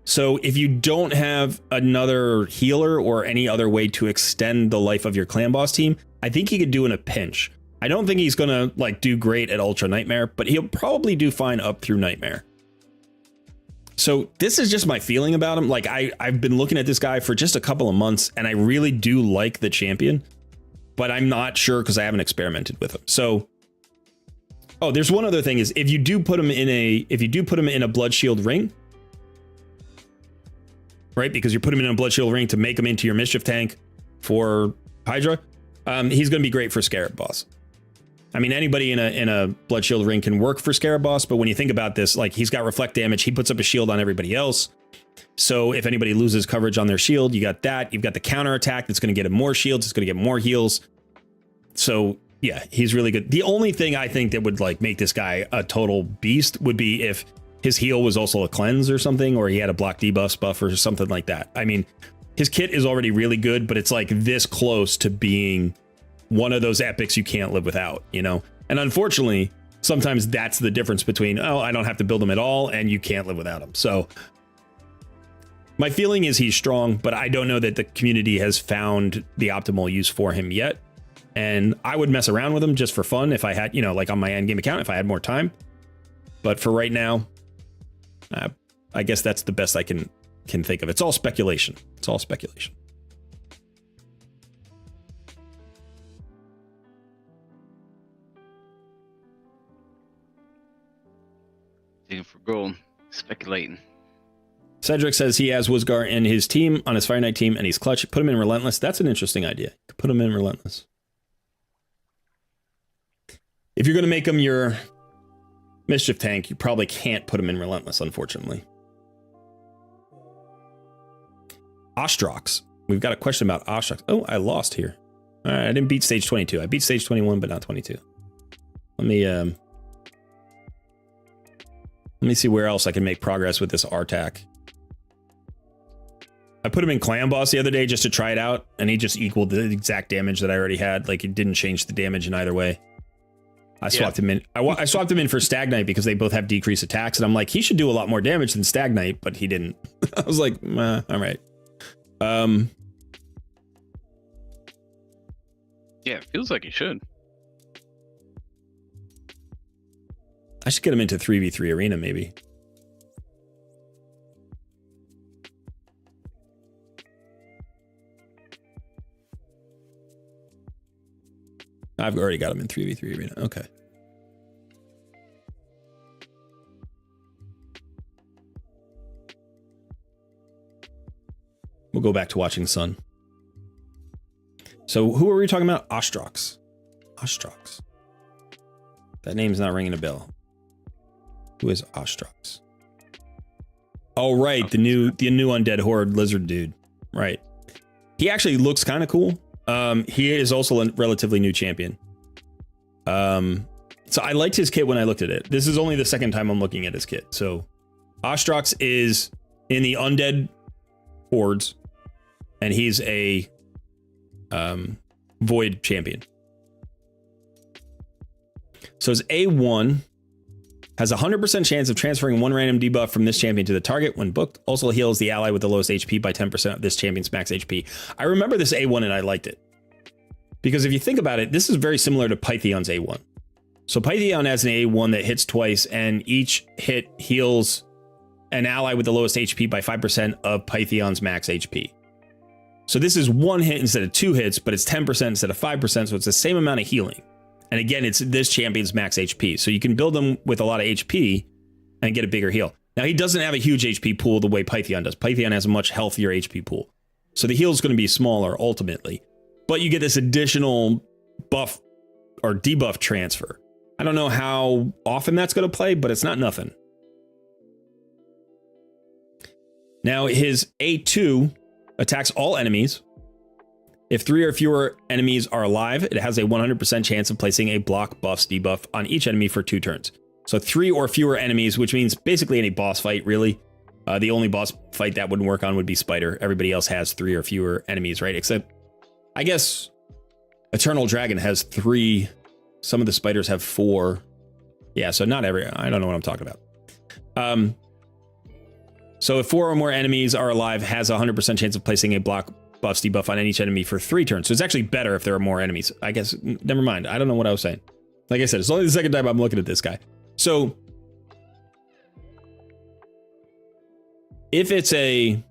So if you don't have another healer or any other way to extend the life of your Clan Boss team, I think he could do in a pinch. I don't think he's going to like do great at Ultra Nightmare, but he'll probably do fine up through Nightmare. So this is just my feeling about him. Like I've been looking at this guy for just a couple of months, and I really do like the champion, but I'm not sure because I haven't experimented with him. So, oh, there's one other thing is if you do put him in a blood shield ring, right? Because you're putting him in a blood shield ring to make him into your mischief tank for Hydra. He's going to be great for Scarab Boss. I mean, anybody in a blood shield ring can work for Scarab Boss, but when you think about this, like he's got reflect damage, he puts up a shield on everybody else. So if anybody loses coverage on their shield, you got that. You've got the counter attack that's going to get him more shields. It's going to get more heals. So yeah, he's really good. The only thing I think that would like make this guy a total beast would be if his heal was also a cleanse or something, or he had a block debuffs buff or something like that. I mean, his kit is already really good, but it's like this close to being one of those epics you can't live without, you know? And unfortunately, sometimes that's the difference between, oh, I don't have to build him at all, and you can't live without him. So my feeling is he's strong, but I don't know that the community has found the optimal use for him yet. And I would mess around with him just for fun if I had, you know, like on my endgame account, if I had more time. But for right now, I guess that's the best I can think of. It's all speculation. It's all speculation. Digging for gold, speculating. Cedric says he has Wuzgar in his team, on his Fire Knight team, and he's clutch. Put him in Relentless. That's an interesting idea. Put him in Relentless. If you're going to make him your mischief tank, you probably can't put him in Relentless, unfortunately. Ostrox. We've got a question about Ostrox. Oh, I lost here. All right, I didn't beat stage 22. I beat stage 21, but not 22. Let me see where else I can make progress with this RTAC. I put him in Clan Boss the other day just to try it out, and he just equaled the exact damage that I already had. Like, it didn't change the damage in either way. I swapped him in. I swapped him in for Stag Knight because they both have decreased attacks, and I'm like, he should do a lot more damage than Stag Knight, but he didn't. I was like, all right. Yeah, it feels like he should. I should get him into 3v3 arena, maybe. I've already got him in 3v3 arena. Okay. We'll go back to watching Sun. So who are we talking about? Ostrox. Ostrox. That name's not ringing a bell. Who is Ostrox? Oh, right. The new undead horde lizard dude. Right. He actually looks kind of cool. He is also a relatively new champion. So I liked his kit when I looked at it. This is only the second time I'm looking at his kit. So Ostrox is in the undead hordes, and he's a void champion. So his A1 has a 100% chance of transferring one random debuff from this champion to the target when booked. Also heals the ally with the lowest HP by 10% of this champion's max HP. I remember this A1 and I liked it. Because if you think about it, this is very similar to Pytheon's A1. So Pytheon has an A1 that hits twice, and each hit heals an ally with the lowest HP by 5% of Pytheon's max HP. So this is one hit instead of two hits, but it's 10% instead of 5%, so it's the same amount of healing. And again, it's this champion's max HP. So you can build them with a lot of HP and get a bigger heal. Now, he doesn't have a huge HP pool the way Pytheon does. Pytheon has a much healthier HP pool. So the heal is going to be smaller ultimately. But you get this additional buff or debuff transfer. I don't know how often that's going to play, but it's not nothing. Now, his A2 attacks all enemies. If 3 or fewer enemies are alive, it has a 100% chance of placing a block buffs debuff on each enemy for 2 turns. So 3 or fewer enemies, which means basically any boss fight, really. The only boss fight that wouldn't work on would be Spider. Everybody else has 3 or fewer enemies, right? Except, I guess, Eternal Dragon has 3. Some of the spiders have 4. Yeah, so not every... I don't know what I'm talking about. So if 4 or more enemies are alive, has a 100% chance of placing a block buffs debuff on each enemy for 3 turns. So it's actually better if there are more enemies. I guess, never mind. I don't know what I was saying. Like I said, it's only the second time I'm looking at this guy. So if it's a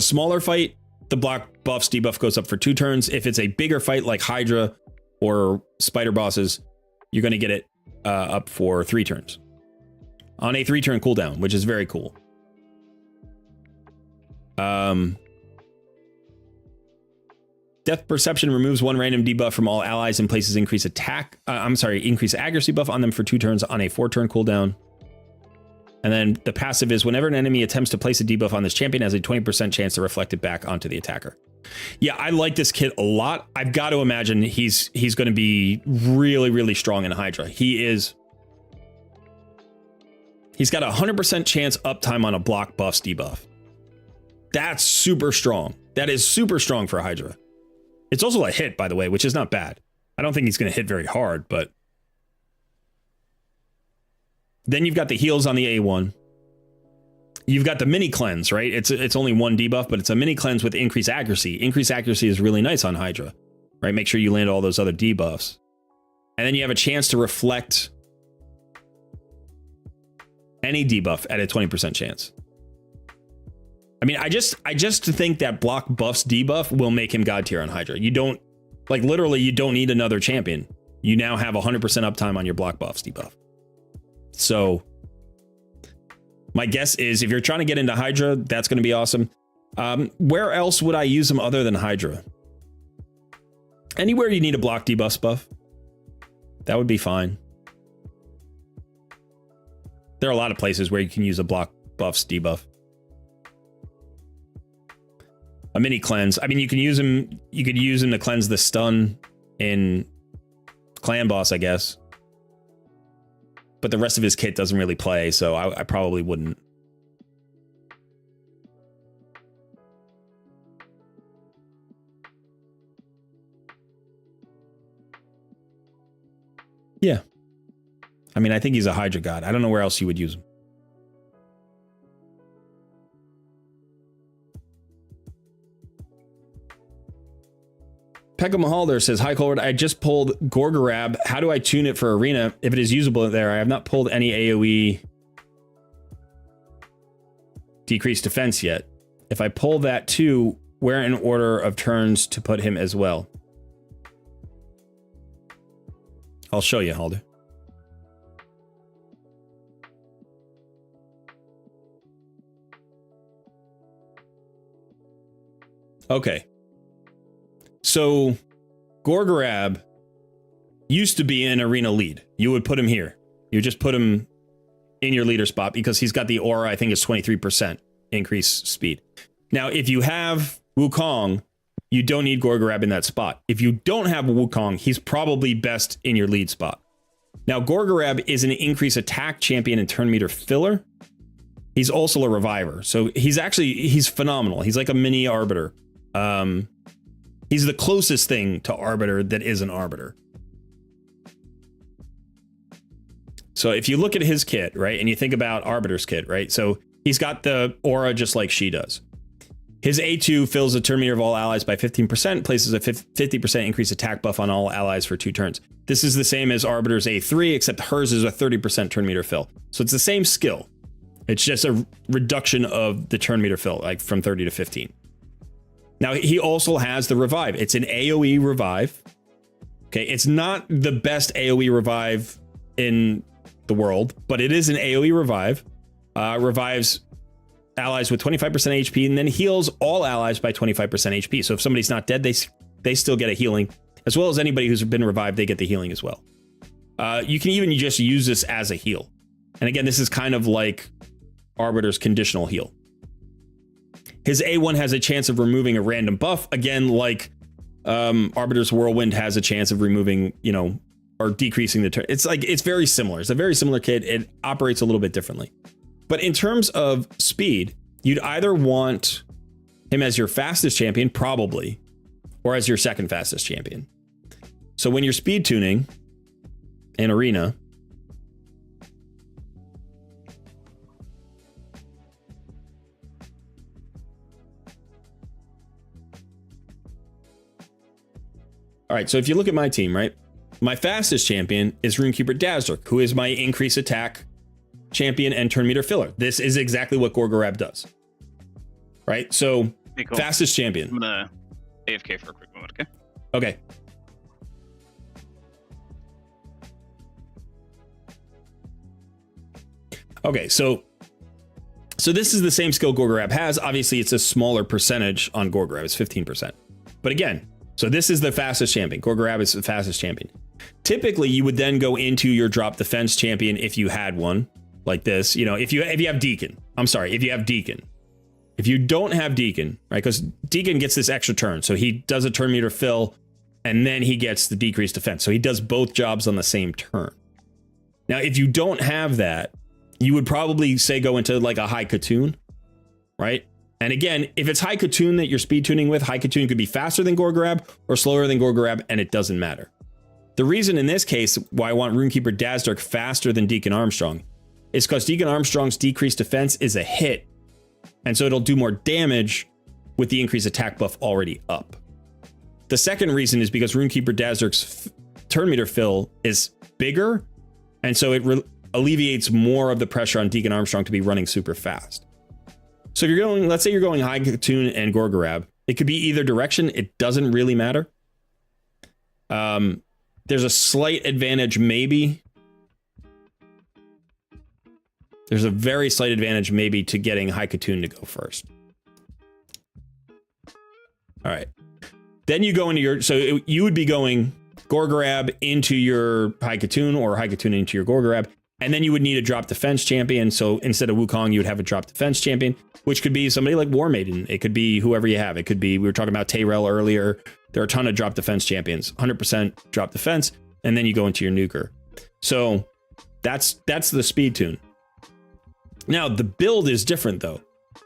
smaller fight, the block buffs debuff goes up for 2 turns. If it's a bigger fight like Hydra or spider bosses, you're going to get it up for 3 turns on a 3-turn cooldown, which is very cool. Death Perception removes 1 random debuff from all allies and places increased increased accuracy buff on them for 2 turns on a 4-turn cooldown. And then the passive is whenever an enemy attempts to place a debuff on this champion, has a 20% chance to reflect it back onto the attacker. Yeah, I like this kit a lot. I've got to imagine he's going to be really, really strong in Hydra. He's got a 100% chance uptime on a block buffs debuff. That's super strong. That is super strong for Hydra. It's also a hit, by the way, which is not bad. I don't think he's going to hit very hard, but... Then you've got the heals on the A1. You've got the mini cleanse, right? It's only 1 debuff, but it's a mini cleanse with increased accuracy. Increased accuracy is really nice on Hydra, right? Make sure you land all those other debuffs. And then you have a chance to reflect any debuff at a 20% chance. I mean, I just think that block buffs debuff will make him god tier on Hydra. You don't, like, literally, you don't need another champion. You now have 100% uptime on your block buffs debuff. So my guess is if you're trying to get into Hydra, that's going to be awesome. Where else would I use him other than Hydra? Anywhere you need a block debuff buff, that would be fine. There are a lot of places where you can use a block buffs debuff. A mini cleanse. I mean, you can use him. You could use him to cleanse the stun in Clan Boss, I guess. But the rest of his kit doesn't really play, so I probably wouldn't. Yeah. I mean, I think he's a Hydra god. I don't know where else you would use him. Pekka Mahalder says, hi, Colbert. I just pulled Gorgorab. How do I tune it for Arena if it is usable there? I have not pulled any AoE decreased defense yet. If I pull that too, where in order of turns to put him as well? I'll show you, Halder. Okay. So Gorgorab used to be an arena lead. You would put him here. You would just put him in your leader spot because he's got the aura, I think it's 23% increase speed. Now, if you have Wukong, you don't need Gorgorab in that spot. If you don't have Wukong, he's probably best in your lead spot. Now, Gorgorab is an increased attack champion and turn meter filler. he's also a reviver. So he's phenomenal. He's like a mini arbiter. He's the closest thing to arbiter that is an arbiter. So if you look at his kit, right, and you think about arbiter's kit, right, so he's got the aura just like she does. His A2 fills the turn meter of all allies by 15%, places a 50% increased attack buff on all allies for 2 turns. This is the same as arbiter's A3, except hers is a 30% turn meter fill. So it's the same skill. It's just a reduction of the turn meter fill, like from 30 to 15. Now, he also has the revive. It's an AoE revive. Okay, it's not the best AoE revive in the world, but it is an AoE revive. Revives allies with 25% HP and then heals all allies by 25% HP. So if somebody's not dead, they still get a healing, as well as anybody who's been revived, they get the healing as well. You can even just use this as a heal. And again, this is kind of like Arbiter's conditional heal. His A1 has a chance of removing a random buff, again, like Arbiter's Whirlwind has a chance of removing, you know, or decreasing the turn. It's very similar. It's a very similar kit. It operates a little bit differently. But in terms of speed, you'd either want him as your fastest champion, probably, or as your second fastest champion. So when you're speed tuning in Arena, all right, so if you look at my team, right, my fastest champion is Runekeeper Dazzler, who is my increase attack champion and turn meter filler. This is exactly what Gorgorab does. Right? So, hey, cool. Fastest champion. I'm gonna AFK for a quick moment, okay? Okay. Okay, so this is the same skill Gorgorab has. Obviously, it's a smaller percentage on Gorgorab. It's 15%. But again, so this is the fastest champion. Gorgorab is the fastest champion. Typically, you would then go into your drop defense champion if you had one, like this. You know, if you have Deacon. I'm sorry, if you have Deacon. If you don't have Deacon, right? Because Deacon gets this extra turn, so he does a turn meter fill, and then he gets the decreased defense. So he does both jobs on the same turn. Now, if you don't have that, you would probably say go into like a High Katoon, right? And again, if it's High Katoon that you're speed tuning with, High Katoon could be faster than Gorgorab or slower than Gorgorab, and it doesn't matter. The reason in this case why I want Runekeeper Dazzler faster than Deacon Armstrong is because Deacon Armstrong's decreased defense is a hit, and so it'll do more damage with the increased attack buff already up. The second reason is because Runekeeper Dazzler's turn meter fill is bigger, and so it alleviates more of the pressure on Deacon Armstrong to be running super fast. So if you're going, let's say you're going High Katoon and Gorgorab, it could be either direction. It doesn't really matter. There's a slight advantage, maybe. There's a very slight advantage, maybe, to getting High Katoon to go first. All right. Then you go into your, so you would be going Gorgorab into your High Katoon or High Katoon into your Gorgorab. And then you would need a drop defense champion. So instead of Wukong, you would have a drop defense champion, which could be somebody like War Maiden. It could be whoever you have. It could be, we were talking about Tayrel earlier. There are a ton of drop defense champions, 100% drop defense. And then you go into your nuker. So that's the speed tune. Now the build is different though.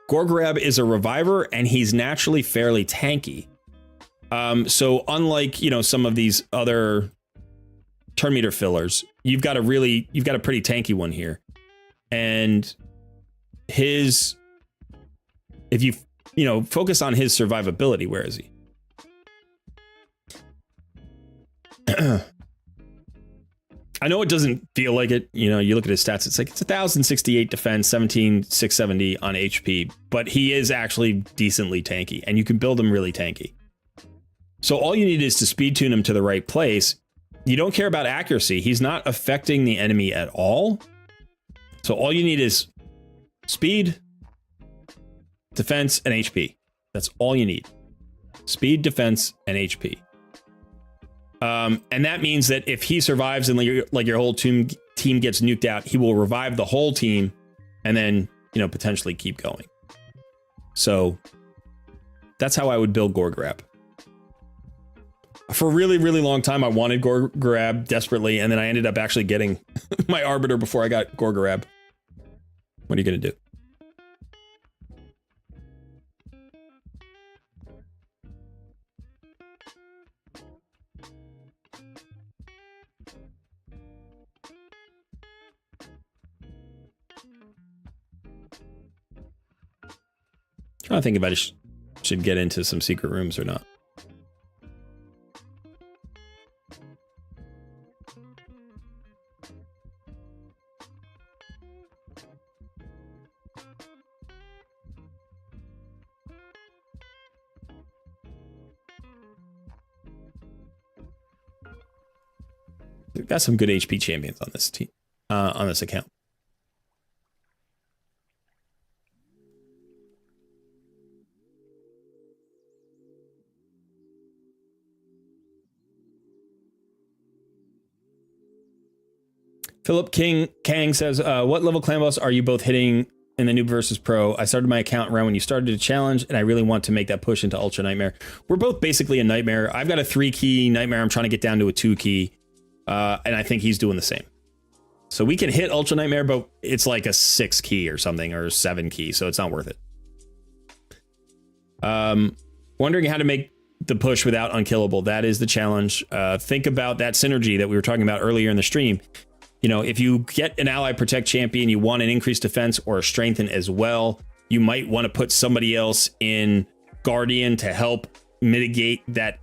Gorgorab is a reviver and he's naturally fairly tanky. So unlike, you know, some of these other turn meter fillers, you've got a pretty tanky one here. And his, if you focus on his survivability, where is he? I know it doesn't feel like it. You know, you look at his stats, it's like it's 1,068 defense, 17,670 on HP, but he is actually decently tanky and you can build him really tanky. So all you need is to speed tune him to the right place. You don't care about accuracy. He's not affecting the enemy at all. So all you need is speed, defense, and HP. That's all you need. Speed, defense, and HP. And that means that if he survives and your whole team gets nuked out, he will revive the whole team and then, you know, potentially keep going. So that's how I would build Gorgorab. For a really, really long time, I wanted Gorgorab desperately, and then I ended up actually getting my Arbiter before I got Gorgorab. What are you going to do? Trying to think if I should get into some secret rooms or not. We've got some good HP champions on this team, on this account. Philip Kang says, what level clan boss are you both hitting in the Noob versus Pro? I started my account around when you started a challenge, and I really want to make that push into Ultra Nightmare. We're both basically a Nightmare. I've got a 3-key Nightmare. I'm trying to get down to a 2-key. And I think he's doing the same. So we can hit Ultra Nightmare, but it's like a 6-key or something, or 7-key, so it's not worth it. Wondering how to make the push without unkillable. That is the challenge. Think about that synergy that we were talking about earlier in the stream. You know, if you get an ally protect champion, you want an increased defense or a strengthen as well. You might want to put somebody else in Guardian to help mitigate that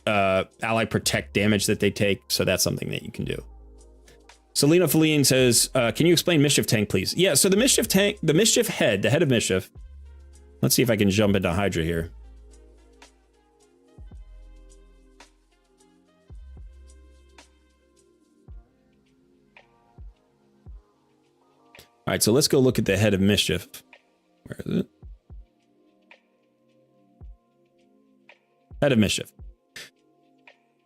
ally protect damage that they take. So that's something that you can do. Selena Feline says, can you explain Mischief Tank, please? Yeah, so the Mischief Tank, the Mischief Head, the head of Mischief. Let's see if I can jump into Hydra here. All right, so let's go look at the head of Mischief. Where is it? Head of Mischief.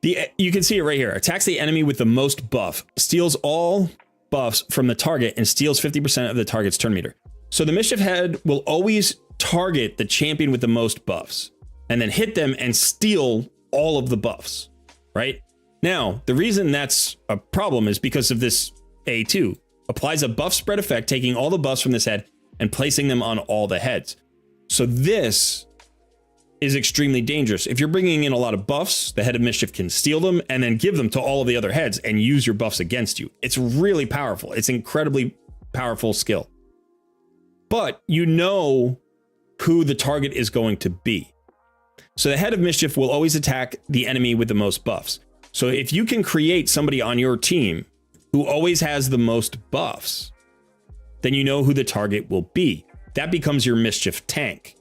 You can see it right here. Attacks the enemy with the most buff, steals all buffs from the target, and steals 50% of the target's turn meter. So the Mischief Head will always target the champion with the most buffs, and then hit them and steal all of the buffs, right? Now, the reason that's a problem is because of this A2. Applies a buff spread effect, taking all the buffs from this head and placing them on all the heads. So this is extremely dangerous. If you're bringing in a lot of buffs, the head of Mischief can steal them and then give them to all of the other heads and use your buffs against you. It's really powerful. It's incredibly powerful skill. But you know who the target is going to be. So the head of Mischief will always attack the enemy with the most buffs. So if you can create somebody on your team who always has the most buffs, then you know who the target will be. That becomes your Mischief Tank.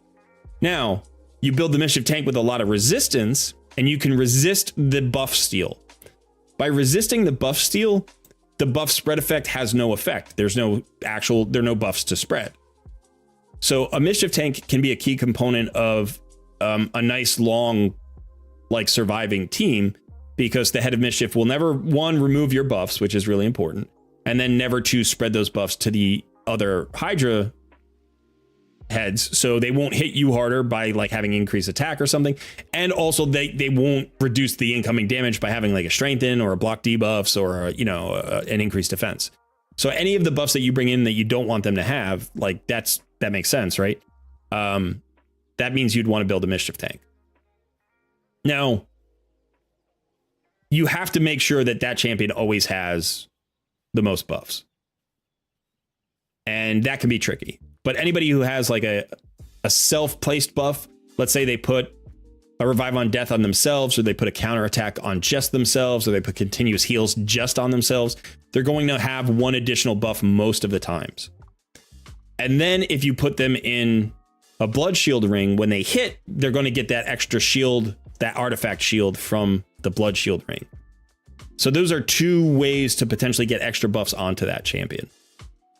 Now, you build the Mischief Tank with a lot of resistance, and you can resist the buff steal. By resisting the buff steal, the buff spread effect has no effect. There are no buffs to spread. So a Mischief Tank can be a key component of a nice long, like, surviving team, because the head of Mischief will never, one, remove your buffs, which is really important, and then never to spread those buffs to the other Hydra heads, so they won't hit you harder by like having increased attack or something, and also they won't reduce the incoming damage by having like a strengthen or a block debuffs or an increased defense. So any of the buffs that you bring in that you don't want them to have, like that makes sense, right? That means you'd want to build a Mischief Tank. Now, you have to make sure that that champion always has the most buffs. And that can be tricky. But anybody who has like a self-placed buff, let's say they put a Revive on Death on themselves, or they put a counterattack on just themselves, or they put continuous heals just on themselves, they're going to have one additional buff most of the times. And then if you put them in a Blood Shield ring, when they hit, they're going to get that extra shield, that artifact shield from the Blood Shield ring. So those are two ways to potentially get extra buffs onto that champion.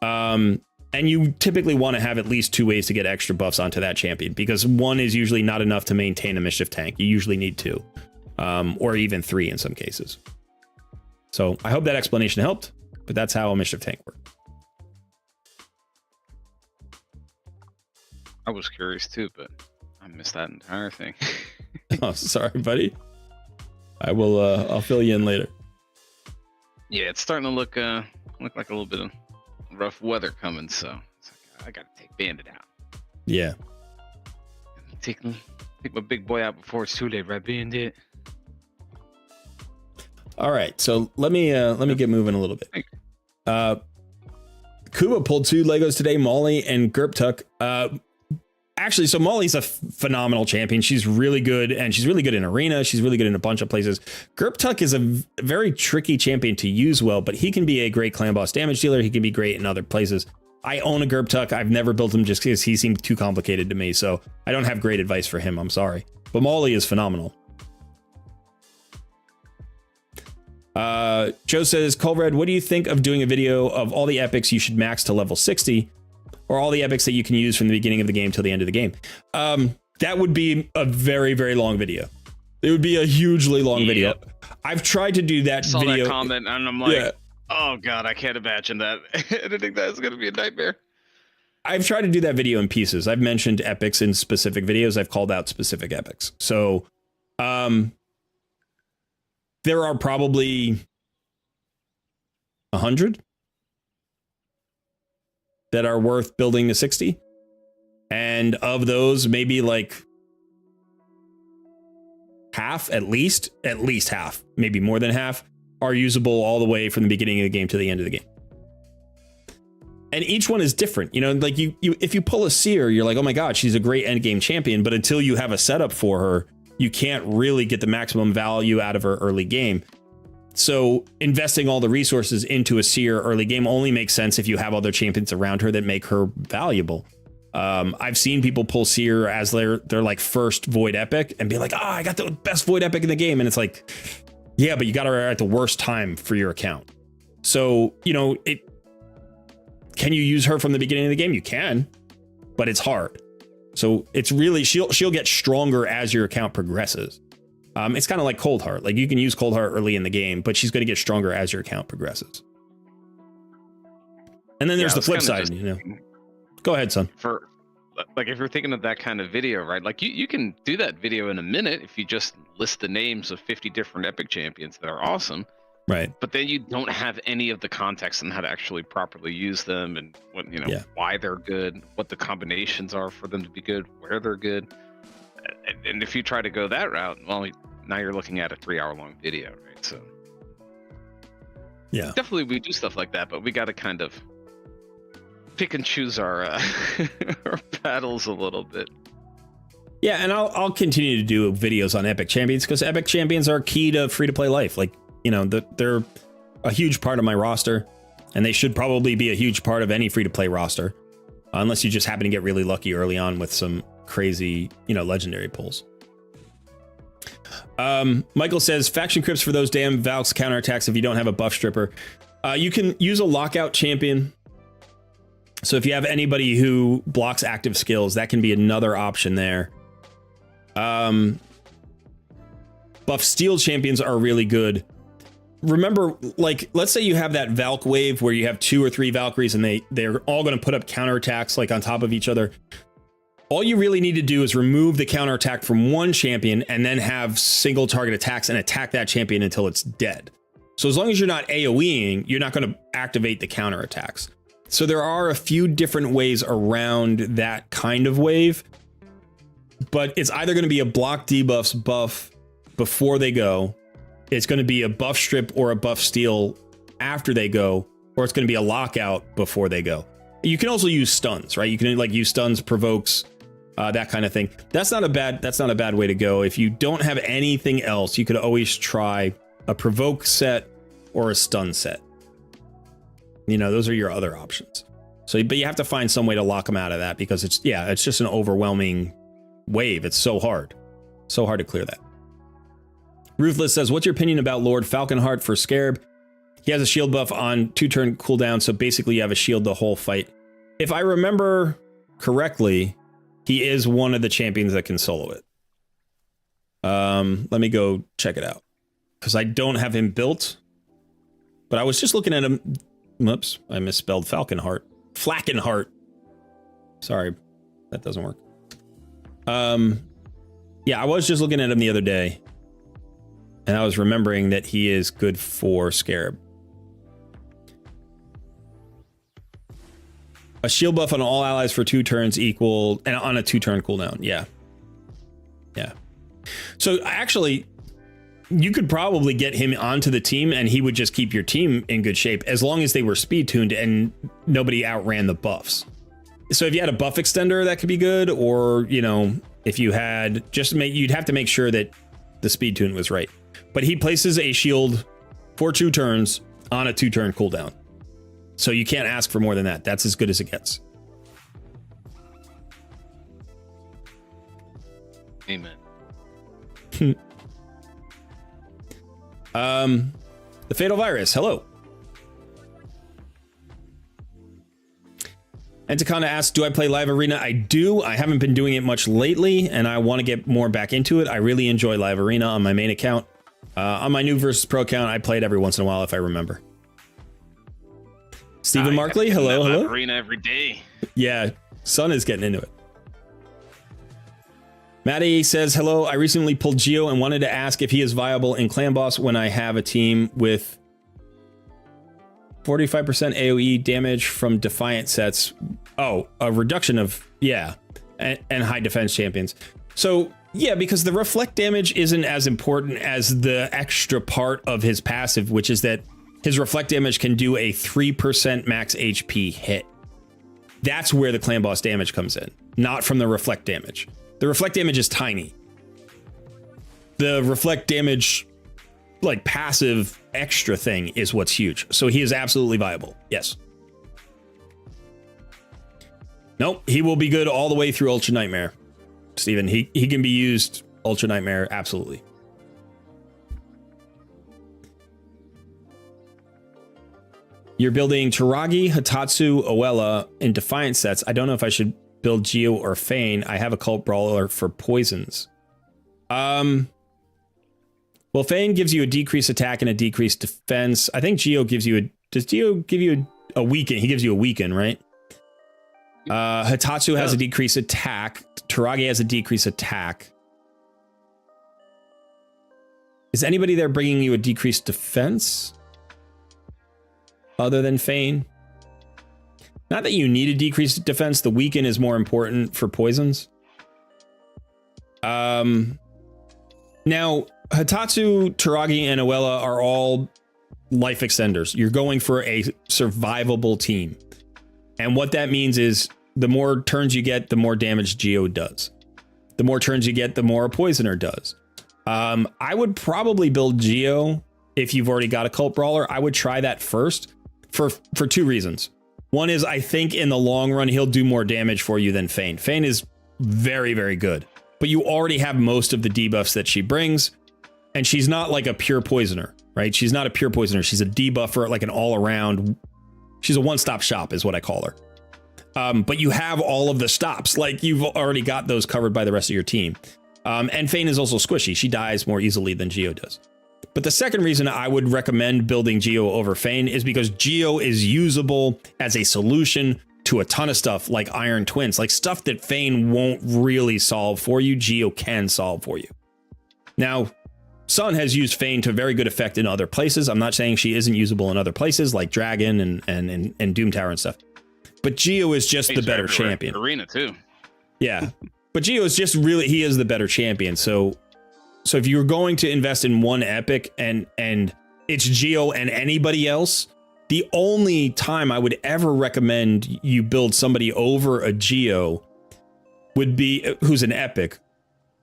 And you typically want to have at least two ways to get extra buffs onto that champion, because one is usually not enough to maintain a Mischief Tank. You usually need two, or even three in some cases. So I hope that explanation helped, but that's how a Mischief Tank works. I was curious too, but I missed that entire thing. Oh, sorry, buddy. I will. I'll fill you in later. Yeah, it's starting to look like a little bit of rough weather coming, so it's like, I gotta take Bandit out. Yeah. Take my big boy out before it's too late, right, Bandit? All right, so let me get moving a little bit. Kuba pulled 2 Legos today, Molly and Gerptuk. actually, so Molly's a phenomenal champion. She's really good, and she's really good in arena. She's really good in a bunch of places. Gerptuk is a very tricky champion to use well, but he can be a great clan boss damage dealer. He can be great in other places. I own a Gerptuk. I've never built him just because he seemed too complicated to me, so I don't have great advice for him. I'm sorry. But Molly is phenomenal. Joe says, Colred, what do you think of doing a video of all the epics you should max to level 60? Or all the epics that you can use from the beginning of the game till the end of the game? That would be a very, very long video. It would be a hugely long video. I've tried to do that saw video. That comment and I'm like, oh God, I can't imagine that. I think that's going to be a nightmare. I've tried to do that video in pieces. I've mentioned epics in specific videos. I've called out specific epics. So there are probably 100 that are worth building to 60. And of those, maybe like half, at least half, maybe more than half, are usable all the way from the beginning of the game to the end of the game. And each one is different. You know, like you if you pull a seer, you're like, oh my God, she's a great end game champion. But until you have a setup for her, you can't really get the maximum value out of her early game. So investing all the resources into a seer early game only makes sense if you have other champions around her that make her valuable. I've seen people pull seer as their like first void epic and be like, oh, I got the best void epic in the game. And it's like, yeah, but you got her at the worst time for your account. So, you know, can you use her from the beginning of the game? You can, but it's hard. So it's really, she'll get stronger as your account progresses. It's kind of like Cold Heart. Like you can use Cold Heart early in the game, but she's going to get stronger as your account progresses. And then there's the flip side, you know. Go ahead, son. For like, if you're thinking of that kind of video, right? Like you can do that video in a minute if you just list the names of 50 different epic champions that are awesome. Right. But then you don't have any of the context on how to actually properly use them and what, you know, why they're good, what the combinations are for them to be good, where they're good. And if you try to go that route, well, now you're looking at a 3-hour-long video, right? So yeah, definitely we do stuff like that, but we got to kind of pick and choose our our battles a little bit. Yeah, and I'll continue to do videos on epic champions because epic champions are key to free-to-play life. Like, you know, they're a huge part of my roster, and they should probably be a huge part of any free-to-play roster, unless you just happen to get really lucky early on with some crazy, you know, legendary pulls. Michael says, faction crypts for those damn Valk's counterattacks if you don't have a buff stripper. You can use a lockout champion. So if you have anybody who blocks active skills, that can be another option there. Buff steel champions are really good. Remember, like, let's say you have that Valk wave where you have 2 or 3 Valkyries and they're all going to put up counterattacks like on top of each other. All you really need to do is remove the counterattack from one champion and then have single target attacks and attack that champion until it's dead. So as long as you're not AoEing, you're not going to activate the counterattacks. So there are a few different ways around that kind of wave, but it's either going to be a block debuffs buff before they go, it's going to be a buff strip or a buff steal after they go, or it's going to be a lockout before they go. You can also use stuns, right? You can like use stuns, provokes, that kind of thing. That's not a bad way to go. If you don't have anything else, you could always try a provoke set or a stun set. You know, those are your other options. So, but you have to find some way to lock them out of that because it's just an overwhelming wave. It's so hard to clear that. Ruthless says, what's your opinion about Lord Falconheart for Scarab? He has a shield buff on 2-turn cooldown, so basically you have a shield the whole fight. If I remember correctly, he is one of the champions that can solo it. Let me go check it out because I don't have him built, but I was just looking at him. Oops, I misspelled Falconheart. Flackenheart. Sorry, that doesn't work. Yeah, I was just looking at him the other day, and I was remembering that he is good for Scarab. A shield buff on all allies for 2 turns equal, and on a 2-turn cooldown. Yeah. So actually, you could probably get him onto the team and he would just keep your team in good shape as long as they were speed tuned and nobody outran the buffs. So if you had a buff extender, that could be good. Or, you know, if you had you'd have to make sure that the speed tune was right. But he places a shield for 2 turns on a 2-turn cooldown. So you can't ask for more than that. That's as good as it gets. Amen. The Fatal Virus, hello. And Takana asks, do I play Live Arena? I do. I haven't been doing it much lately, and I want to get more back into it. I really enjoy Live Arena on my main account. On my NOOB vs Pro account, I play it every once in a while if I remember. Stephen Markley, hello, hello. Live Arena every day. Yeah, Sun is getting into it. Maddie says, hello, I recently pulled Geo and wanted to ask if he is viable in Clan Boss when I have a team with 45% AoE damage from Defiant sets. Oh, a reduction of, yeah, and high defense champions. So, yeah, because the reflect damage isn't as important as the extra part of his passive, which is that his reflect damage can do a 3% max HP hit. That's where the Clan Boss damage comes in, not from the reflect damage. The reflect damage is tiny. The reflect damage, like passive extra thing, is what's huge. So he is absolutely viable. Yes. Nope. He will be good all the way through Ultra Nightmare. Steven, he can be used Ultra Nightmare. Absolutely. You're building Taragi, Hatatsu, Oella in Defiant sets. I don't know if I should build Geo or Fane. I have a Cult Brawler for poisons. Well, Fane gives you a decreased attack and a decreased defense. I think Geo gives you a... Does Geo give you a weaken? He gives you a weaken, right? Hatatsu has a decreased attack. Taragi has a decreased attack. Is anybody there bringing you a decreased defense? Other than Fane? Not that you need a decreased defense. The weaken is more important for poisons. Now, Hatatsu, Taragi, and Oella are all life extenders. You're going for a survivable team. And what that means is the more turns you get, the more damage Geo does. The more turns you get, the more a poisoner does. I would probably build Geo if you've already got a Cult Brawler. I would try that first for 2 reasons. One is I think in the long run, he'll do more damage for you than Fane. Fane is very, very good, but you already have most of the debuffs that she brings. And she's not like a pure poisoner, right? She's not a pure poisoner. She's a debuffer, like an all around. She's a one-stop shop is what I call her. But you have all of the stops. Like you've already got those covered by the rest of your team. And Fane is also squishy. She dies more easily than Geo does. But the second reason I would recommend building Geo over Fane is because Geo is usable as a solution to a ton of stuff like Iron Twins, like stuff that Fane won't really solve for you. Geo can solve for you. Now, Sun has used Fane to very good effect in other places. I'm not saying she isn't usable in other places like Dragon and Doom Tower and stuff. But Geo is just the better champion. Arena too. Yeah. But Geo is just really, he is the better champion. So if you're going to invest in one epic and it's Geo and anybody else, the only time I would ever recommend you build somebody over a Geo would be who's an epic.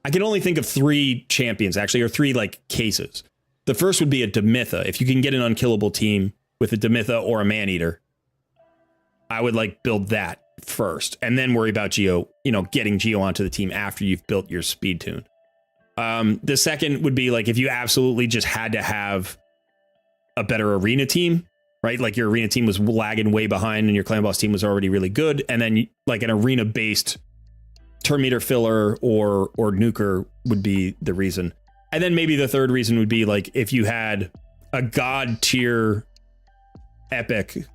I can only think of 3 champions actually, or 3 like cases. The first would be a Demitha. If you can get an unkillable team with a Demitha or a Maneater, I would like build that first and then worry about Geo, you know, getting Geo onto the team after you've built your speed tune. The second would be like if you absolutely just had to have a better arena team, right? Like your arena team was lagging way behind and your Clan Boss team was already really good. And then like an arena based turn meter filler or nuker would be the reason. And then maybe the third reason would be like if you had a god tier epic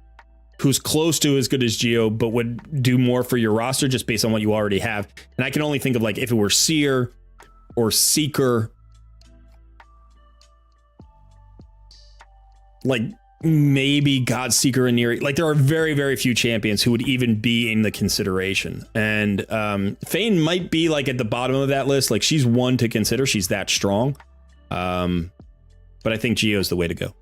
who's close to as good as Geo, but would do more for your roster just based on what you already have. And I can only think of like if it were Seer or Seeker, like maybe Godseeker and Neri. Like there are very, very few champions who would even be in the consideration. And Fane might be like at the bottom of that list. Like she's one to consider. She's that strong. But I think Geo's the way to go.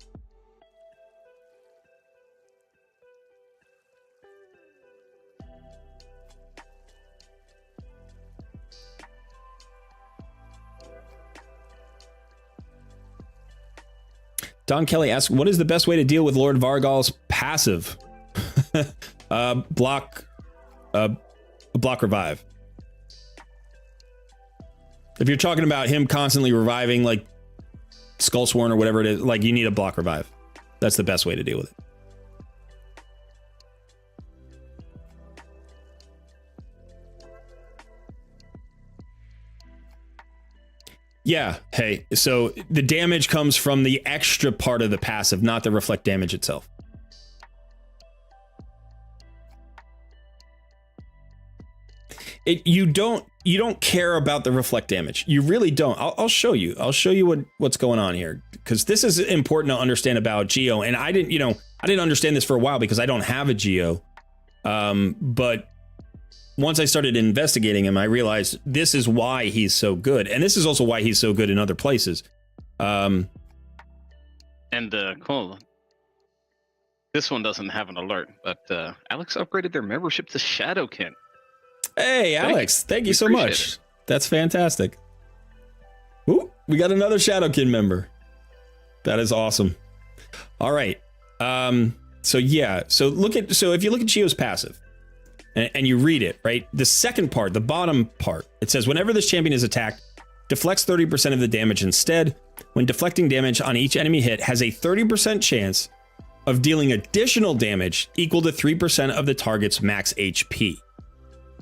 Don Kelly asks, what is the best way to deal with Lord Vargal's passive? Block revive. If you're talking about him constantly reviving like Skullsworn or whatever it is, like you need a block revive. That's the best way to deal with it. Yeah, hey, so the damage comes from the extra part of the passive, not the reflect damage itself. You don't care about the reflect damage. You really don't. I'll show you. I'll show you what's going on here, because this is important to understand about Geo. And I didn't understand this for a while because I don't have a Geo. But once I started investigating him, I realized this is why he's so good. And this is also why he's so good in other places. Cool. This one doesn't have an alert, but Alex upgraded their membership to Shadowkin. Hey, Alex, thank you so much. That's fantastic. Ooh, we got another Shadowkin member. That is awesome. All right. So yeah, so if you look at Geo's passive and you read it, right? The second part, the bottom part, it says whenever this champion is attacked, deflects 30% of the damage instead. When deflecting damage on each enemy hit, has a 30% chance of dealing additional damage equal to 3% of the target's max HP.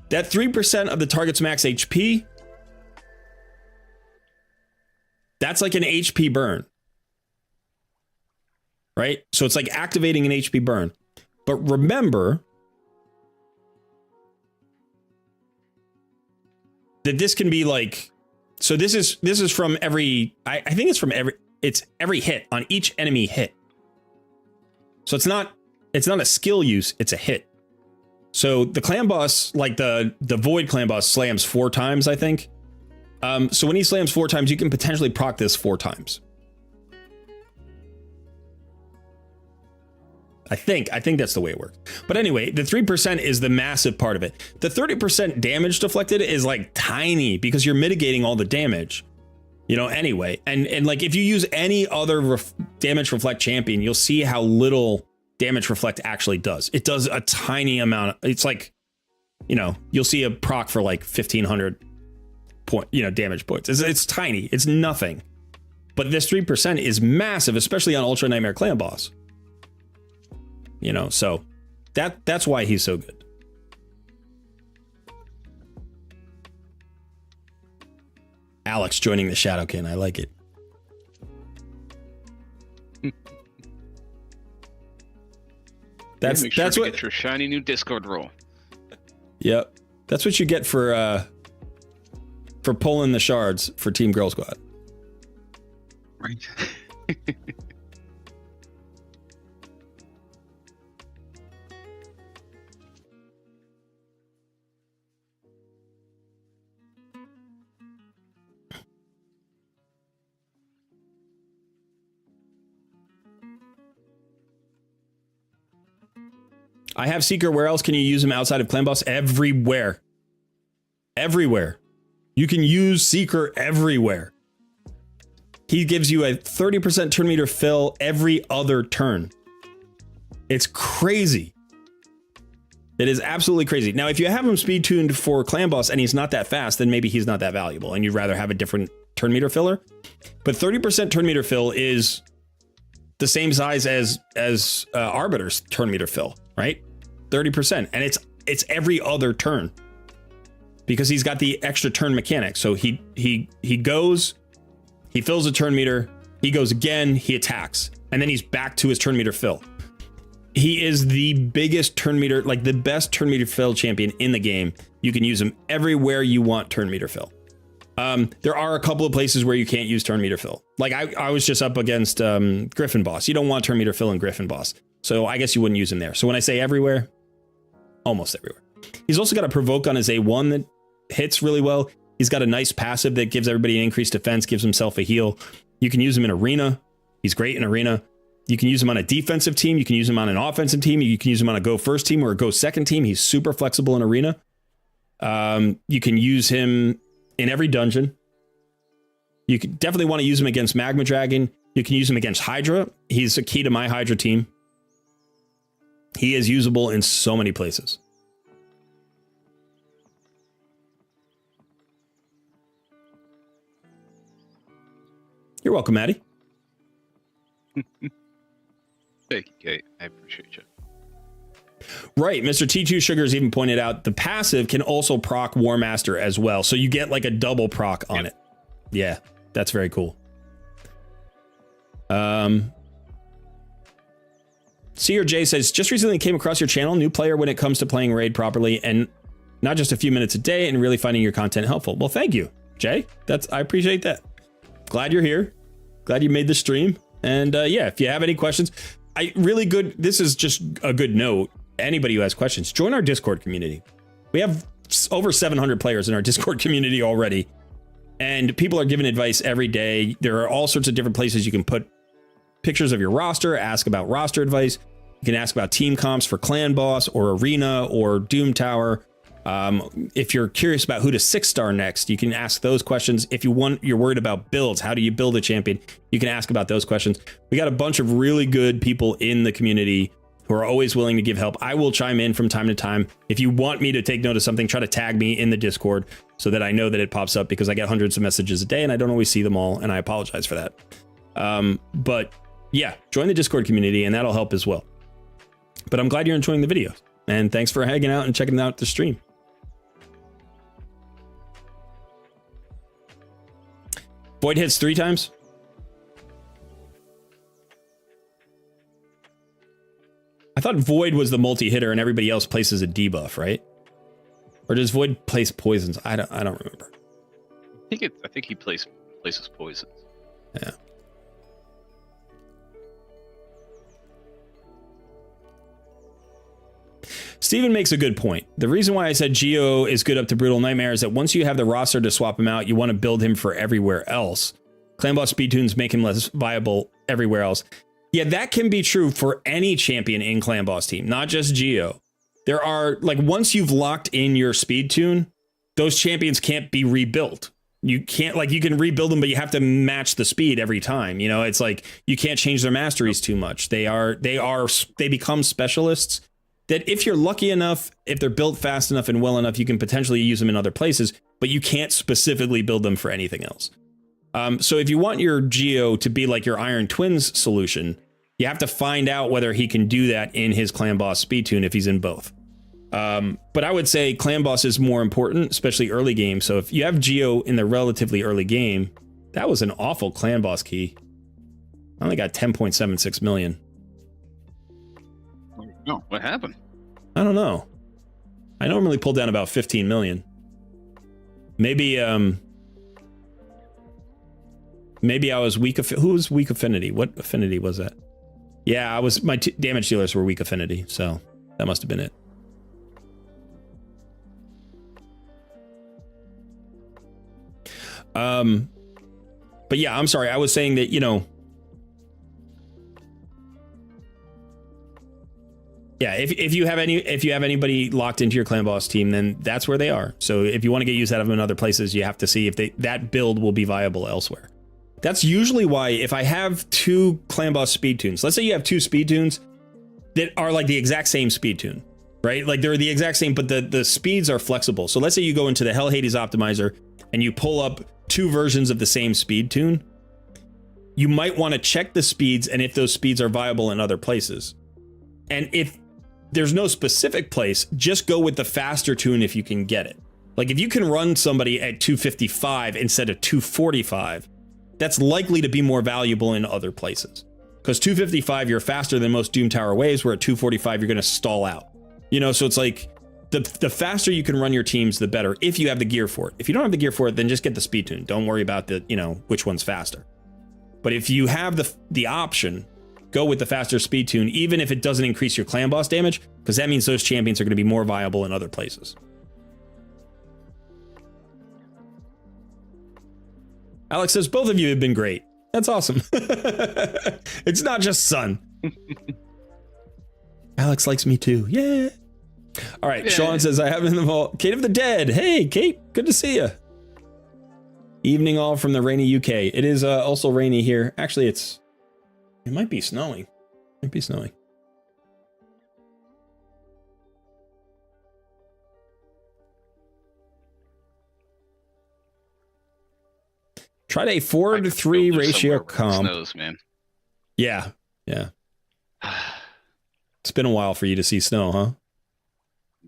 That 3% of the target's max HP, that's like an HP burn, right? So it's like activating an HP burn. But remember that this can be like, so this is from every, I think it's from every hit on each enemy hit. So it's not a skill use, it's a hit. So the clan boss, like the Void clan boss, slams 4 times, I think. So when he slams 4 times, you can potentially proc this 4 times. I think that's the way it works. But anyway, the 3% is the massive part of it. The 30% damage deflected is like tiny because you're mitigating all the damage, anyway. And like if you use any other damage reflect champion, you'll see how little damage reflect actually does. It does a tiny amount. It's like, you'll see a proc for like 1500 damage points. It's tiny. It's nothing. But this 3% is massive, especially on Ultra Nightmare Clan boss. So that's why he's so good. Alex joining the Shadowkin. I like it. That's what get your shiny new Discord role. Yep, that's what you get for pulling the shards for Team Girl Squad. Right. I have Seeker. Where else can you use him outside of Clan Boss? Everywhere. Everywhere. You can use Seeker everywhere. He gives you a 30% turn meter fill every other turn. It's crazy. It is absolutely crazy. Now, if you have him speed tuned for Clan Boss and he's not that fast, then maybe he's not that valuable and you'd rather have a different turn meter filler. But 30% turn meter fill is the same size as Arbiter's turn meter fill, right? 30%, and it's every other turn because he's got the extra turn mechanic. So he goes, he fills a turn meter, he goes again, he attacks, and then he's back to his turn meter fill. He is the biggest turn meter, like the best turn meter fill champion in the game. You can use him everywhere you want turn meter fill. There are a couple of places where you can't use turn meter fill. Like I was just up against Griffin Boss. You don't want turn meter fill in Griffin Boss. So I guess you wouldn't use him there. So when I say everywhere, almost everywhere. He's also got a provoke on his A1 that hits really well. He's got a nice passive that gives everybody an increased defense, gives himself a heal. You can use him in arena. He's great in arena. You can use him on a defensive team. You can use him on an offensive team. You can use him on a go first team or a go second team. He's super flexible in arena. You can use him in every dungeon. You could definitely want to use him against Magma Dragon. You can use him against Hydra. He's a key to my Hydra team. He is usable in so many places. You're welcome, Maddie. Thank you, Kate. I appreciate you. Right. Mr. T2 Sugars even pointed out the passive can also proc War Master as well. So you get like a double proc on it. Yeah, that's very cool. Seer J says, just recently came across your channel, new player when it comes to playing Raid properly and not just a few minutes a day and really finding your content helpful. Well, thank you, Jay. I appreciate that. Glad you're here. Glad you made the stream. And yeah, if you have any questions, this is just a good note. Anybody who has questions, join our Discord community. We have over 700 players in our Discord community already. And people are giving advice every day. There are all sorts of different places you can put pictures of your roster, ask about roster advice. You can ask about team comps for Clan Boss or Arena or Doom Tower. If you're curious about who to 6-star next, you can ask those questions. If you're worried about builds, how do you build a champion? You can ask about those questions. We got a bunch of really good people in the community who are always willing to give help. I will chime in from time to time. If you want me to take note of something, try to tag me in the Discord so that I know that it pops up, because I get hundreds of messages a day and I don't always see them all, and I apologize for that. But yeah, join the Discord community and that'll help as well. But I'm glad you're enjoying the video, and thanks for hanging out and checking out the stream. Void hits 3 times. I thought Void was the multi-hitter and everybody else places a debuff, right? Or does Void place poisons? I don't remember. I think he places poisons. Yeah. Steven makes a good point. The reason why I said Geo is good up to Brutal Nightmare is that once you have the roster to swap him out, you want to build him for everywhere else. Clan Boss speed tunes make him less viable everywhere else. Yeah, that can be true for any champion in Clan Boss team, not just Geo. There are, like, once you've locked in your speed tune, those champions can't be rebuilt. You can't, like, you can rebuild them, but you have to match the speed every time. You know, it's like you can't change their masteries too much. They become specialists that if you're lucky enough, if they're built fast enough and well enough, you can potentially use them in other places, but you can't specifically build them for anything else. So if you want your Geo to be like your Iron Twins solution, you have to find out whether he can do that in his Clan Boss speed tune if he's in both. But I would say Clan Boss is more important, especially early game. So if you have Geo in the relatively early game, that was an awful Clan Boss key. I only got 10.76 million. No, what happened? I don't know. I normally pull down about 15 million. Maybe I was weak. Who was weak affinity? What affinity was that? Yeah, my damage dealers were weak affinity, so that must have been it. But yeah, I'm sorry. I was saying that, you know, yeah, if you have anybody locked into your Clan Boss team, then that's where they are. So if you want to get use out of them in other places, you have to see if that build will be viable elsewhere. That's usually why, if I have 2 Clan Boss speed tunes, let's say you have 2 speed tunes that are like the exact same speed tune, right? Like they're the exact same, but the speeds are flexible. So let's say you go into the Hell Hades optimizer and you pull up 2 versions of the same speed tune. You might want to check the speeds and if those speeds are viable in other places. And if there's no specific place, just go with the faster tune if you can get it. Like if you can run somebody at 255 instead of 245, that's likely to be more valuable in other places. Because 255, you're faster than most Doom Tower waves, where at 245, you're going to stall out. You know, so it's like the faster you can run your teams, the better, if you have the gear for it. If you don't have the gear for it, then just get the speed tune. Don't worry about which one's faster. But if you have the option, go with the faster speed tune, even if it doesn't increase your Clan Boss damage, because that means those champions are going to be more viable in other places. Alex says, both of you have been great. That's awesome. It's not just Sun. Alex likes me too. Yeah. All right. Yeah. Sean says, I have in the vault. Kate of the Dead. Hey, Kate. Good to see you. Evening all from the rainy UK. It is also rainy here. Actually, it's It might be snowing. Might be snowing. Tried a 4-to-3 ratio comp. Snows, man. Yeah, yeah. It's been a while for you to see snow, huh?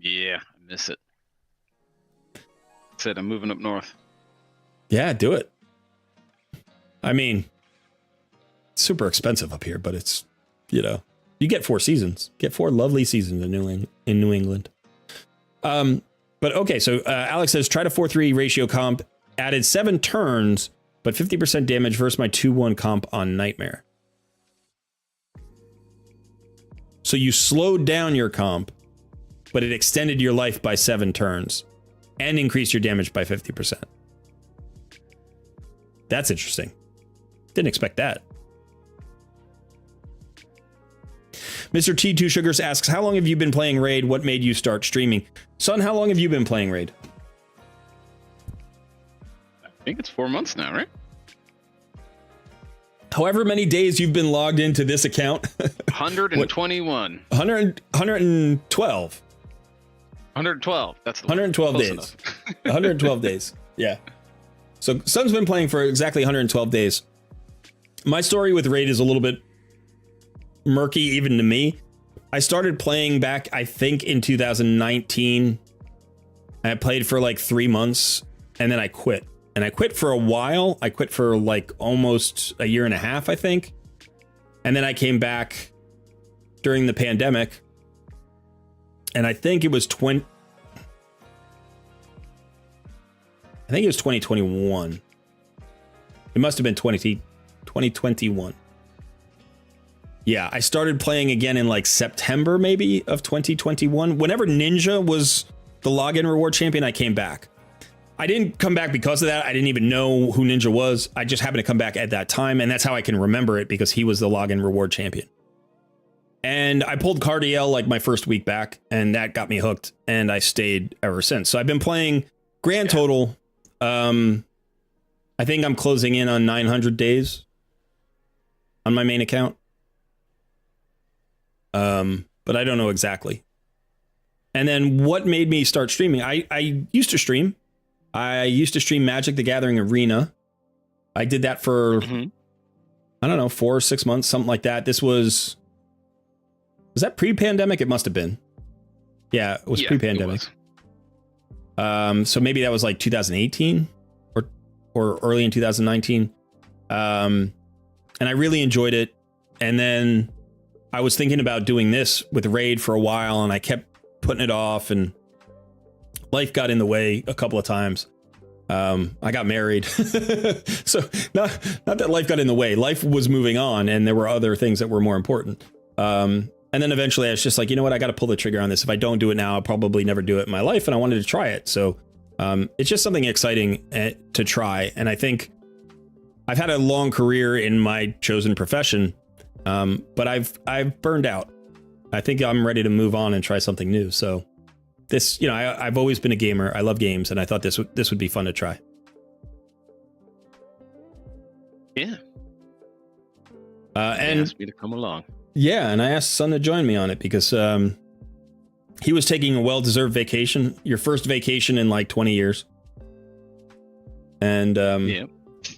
Yeah, I miss it. Said I'm moving up north. Yeah, do it. I mean, it's super expensive up here, but it's, you know, you get 4 seasons. Get 4 lovely seasons in New England. But okay, so Alex says, tried a 4-3 ratio comp, added 7 turns, but 50% damage versus my 2-1 comp on Nightmare. So you slowed down your comp, but it extended your life by 7 turns and increased your damage by 50%. That's interesting. Didn't expect that. Mr. T2 Sugars asks, how long have you been playing Raid? What made you start streaming? Son, how long have you been playing Raid? I think it's 4 months now, right? However many days you've been logged into this account. 121. 112. 112. That's the 112 days. 112 days. Yeah. So Son's been playing for exactly 112 days. My story with Raid is a little bit murky even to me. I started playing back, I think, in 2019. I played for like 3 months and then I quit. And I quit for a while. I quit for like almost a year and a half, I think. And then I came back during the pandemic. And I think it was 2021. It must have been 2021. Yeah, I started playing again in like September maybe of 2021. Whenever Ninja was the login reward champion, I came back. I didn't come back because of that. I didn't even know who Ninja was. I just happened to come back at that time, and that's how I can remember it, because he was the login reward champion. And I pulled Cardiel like my first week back, and that got me hooked, and I stayed ever since. So I've been playing grand total. I think I'm closing in on 900 days on my main account. But I don't know exactly. And then what made me start streaming? I used to stream. I used to stream Magic the Gathering Arena. I did that for, I don't know, 4 or 6 months, something like that. This was that pre-pandemic? It must have been. Yeah, it was pre-pandemic. So maybe that was like 2018 or early in 2019. And I really enjoyed it. And then I was thinking about doing this with Raid for a while, and I kept putting it off, and life got in the way a couple of times. I got married. So not that life got in the way. Life was moving on, and there were other things that were more important. And then eventually I was just like, you know what? I got to pull the trigger on this. If I don't do it now, I'll probably never do it in my life. And I wanted to try it. So it's just something exciting to try. And I think I've had a long career in my chosen profession, but I've burned out. I think I'm ready to move on and try something new. So this, you know, I've always been a gamer. I love games, and I thought this would be fun to try. Yeah. And asked me to come along. Yeah, and I asked Son to join me on it because he was taking a well-deserved vacation, your first vacation in like 20 years. And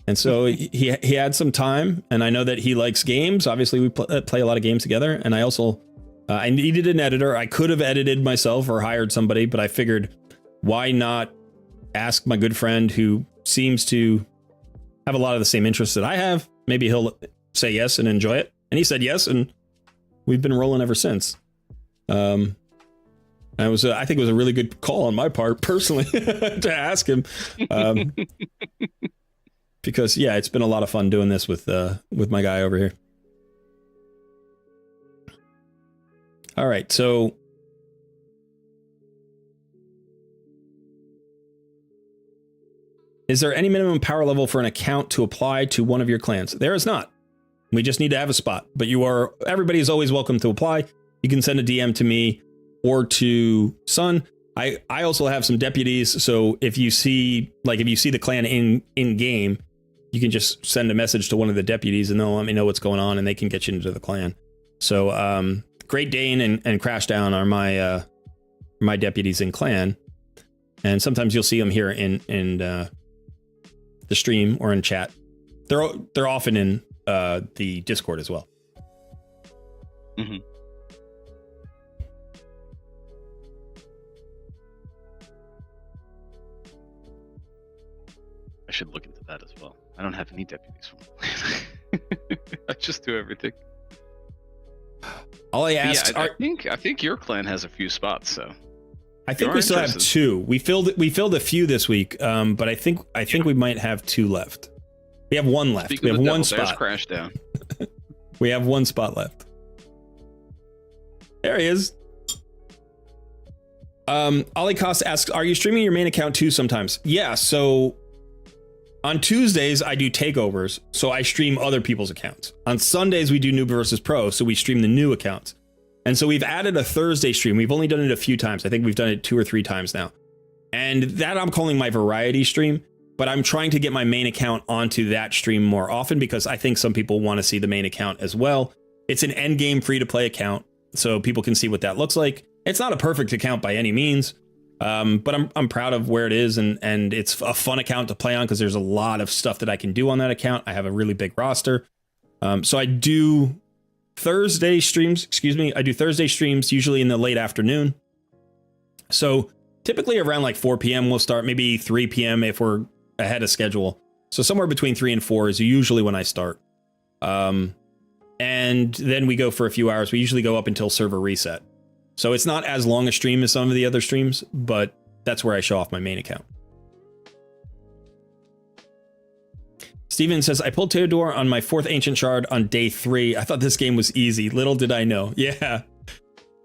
and so he had some time, and I know that he likes games. Obviously, we play a lot of games together, and I also I needed an editor. I could have edited myself or hired somebody, but I figured, why not ask my good friend who seems to have a lot of the same interests that I have? Maybe he'll say yes and enjoy it. And he said yes, and we've been rolling ever since. I think it was a really good call on my part, personally, to ask him, because yeah, it's been a lot of fun doing this with my guy over here. All right, so is there any minimum power level for an account to apply to one of your clans? There is not. We just need to have a spot, but everybody is always welcome to apply. You can send a DM to me or to Sun. I also have some deputies. So if you see the clan in game, you can just send a message to one of the deputies and they'll let me know what's going on and they can get you into the clan. So Great Dane and Crashdown are my deputies in clan, and sometimes you'll see them here in the stream or in chat. They're often in the Discord as well. Mm-hmm. I should look into that as well. I don't have any deputies from I just do everything. All I ask, I think your clan has a few spots, so I think we still have 2. We filled a few this week, but I think we might have 2 left. We have 1 left. We have 1 spot. Crash down. We have 1 spot left. There he is. Ollie Cost asks, are you streaming your main account too sometimes? Yeah, so on Tuesdays, I do takeovers, so I stream other people's accounts. On Sundays, we do NOOB vs PRO, so we stream the new accounts. And so we've added a Thursday stream. We've only done it a few times. I think we've done it 2 or 3 times now. And that I'm calling my variety stream, but I'm trying to get my main account onto that stream more often because I think some people want to see the main account as well. It's an endgame free-to-play account, so people can see what that looks like. It's not a perfect account by any means, but I'm proud of where it is, and it's a fun account to play on because there's a lot of stuff that I can do on that account. I have a really big roster. So I do Thursday streams, I do Thursday streams usually in the late afternoon. So typically around like 4 p.m. we'll start, maybe 3 p.m. if we're ahead of schedule. So somewhere between 3 and 4 is usually when I start. And then we go for a few hours. We usually go up until server reset. So it's not as long a stream as some of the other streams, but that's where I show off my main account. Steven says, I pulled Theodore on my 4th Ancient Shard on day 3. I thought this game was easy. Little did I know. Yeah.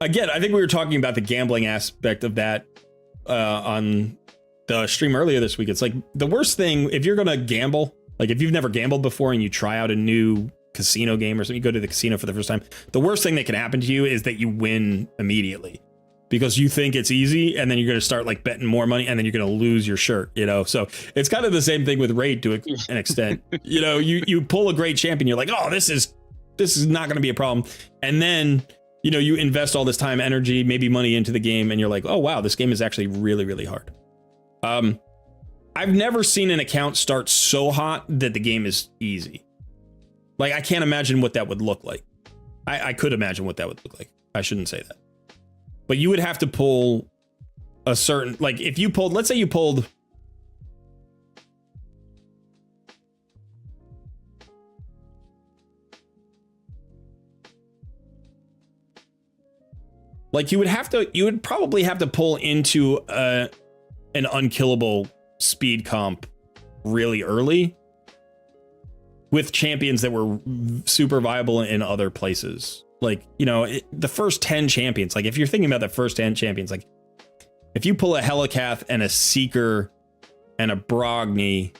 Again, I think we were talking about the gambling aspect of that on the stream earlier this week. It's like the worst thing, if you're going to gamble, like if you've never gambled before and you try out a new casino game or something, you go to the casino for the first time, the worst thing that can happen to you is that you win immediately because you think it's easy, and then you're going to start like betting more money, and then you're going to lose your shirt, you know? So it's kind of the same thing with Raid to an extent. You know, you pull a great champion, you're like, oh, this is not going to be a problem. And then, you know, you invest all this time, energy, maybe money into the game, and you're like, oh, wow, this game is actually really, really hard. I've never seen an account start so hot that the game is easy. Like, I can't imagine what that would look like. I could imagine what that would look like. I shouldn't say that. But you would have to pull a certain, like if you pulled, let's say you pulled like you would probably have to pull into an unkillable speed comp really early with champions that were super viable in other places. Like, you know, the first 10 champions, like if you're thinking about the first 10 champions, like if you pull a Helicath and a Seeker and a Brogni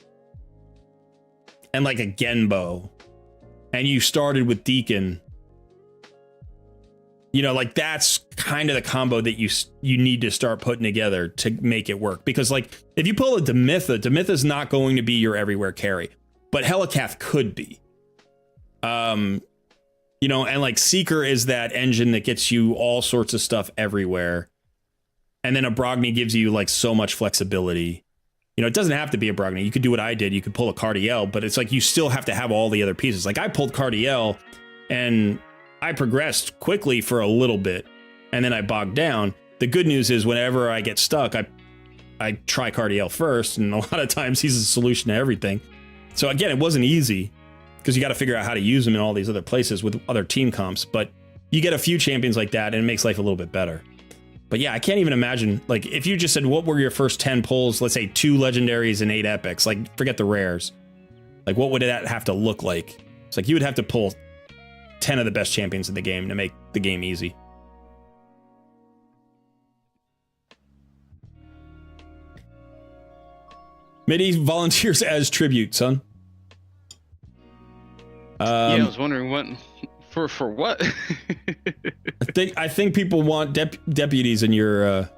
and like a Genbo and you started with Deacon, you know, like that's kind of the combo that you need to start putting together to make it work. Because like if you pull a Demitha is not going to be your everywhere carry, but Helicath could be. You know, and like Seeker is that engine that gets you all sorts of stuff everywhere. And then a Brogni gives you like so much flexibility. You know, it doesn't have to be a Brogni. You could do what I did. You could pull a Cardiel, but it's like you still have to have all the other pieces. Like I pulled Cardiel and I progressed quickly for a little bit and then I bogged down. The good news is whenever I get stuck, I try Cardiel first, and a lot of times he's a solution to everything. So again, it wasn't easy, because you got to figure out how to use them in all these other places with other team comps. But you get a few champions like that, and it makes life a little bit better. But yeah, I can't even imagine, like, if you just said, what were your first 10 pulls? Let's say 2 legendaries and 8 epics. Like, forget the rares. Like, what would that have to look like? It's like you would have to pull 10 of the best champions in the game to make the game easy. Midi volunteers as tribute, son. Yeah, I was wondering what for what. I think people want deputies in your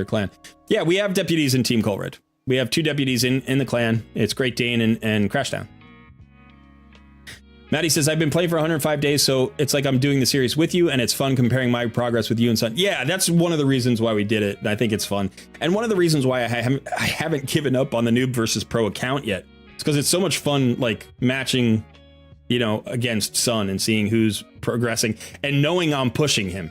clan. Yeah, we have deputies in Team Colred. We have 2 deputies in the clan. It's Great Dane and Crashdown. Maddie says, I've been playing for 105 days, so it's like I'm doing the series with you, and it's fun comparing my progress with you and Sun. Yeah, that's one of the reasons why we did it. I think it's fun. And one of the reasons why I haven't given up on the Noob versus Pro account yet. It's because it's so much fun, like, matching, you know, against Sun and seeing who's progressing and knowing I'm pushing him.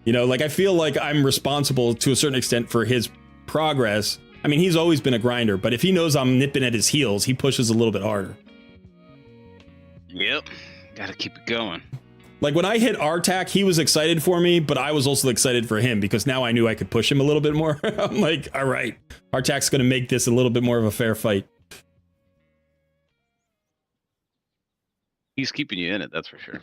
You know, like, I feel like I'm responsible to a certain extent for his progress. I mean, he's always been a grinder, but if he knows I'm nipping at his heels, he pushes a little bit harder. Yep, gotta keep it going. Like when I hit RTAC, he was excited for me, but I was also excited for him because now I knew I could push him a little bit more. I'm like, all right, RTAC's gonna make this a little bit more of a fair fight. He's keeping you in it, that's for sure.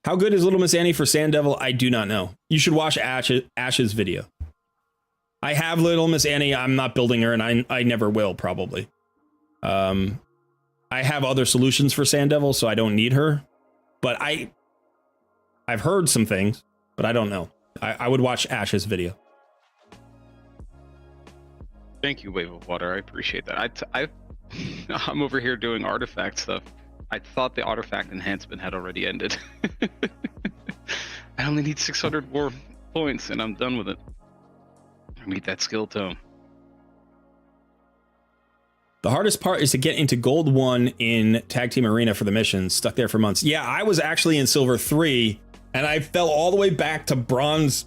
How good is Little Miss Annie for Sand Devil? I do not know. You should watch Ash's video. I have Little Miss Annie. I'm not building her, and I never will, probably. I have other solutions for Sand Devil, so I don't need her. But I've heard some things, but I don't know. I would watch Ash's video. Thank you, Wave of Water. I appreciate that. I'm over here doing artifact stuff. I thought the artifact enhancement had already ended. I only need 600 more points, and I'm done with it. I need that skill tome. The hardest part is to get into Gold 1 in Tag Team Arena for the missions. Stuck there for months. Yeah, I was actually in Silver 3, and I fell all the way back to Bronze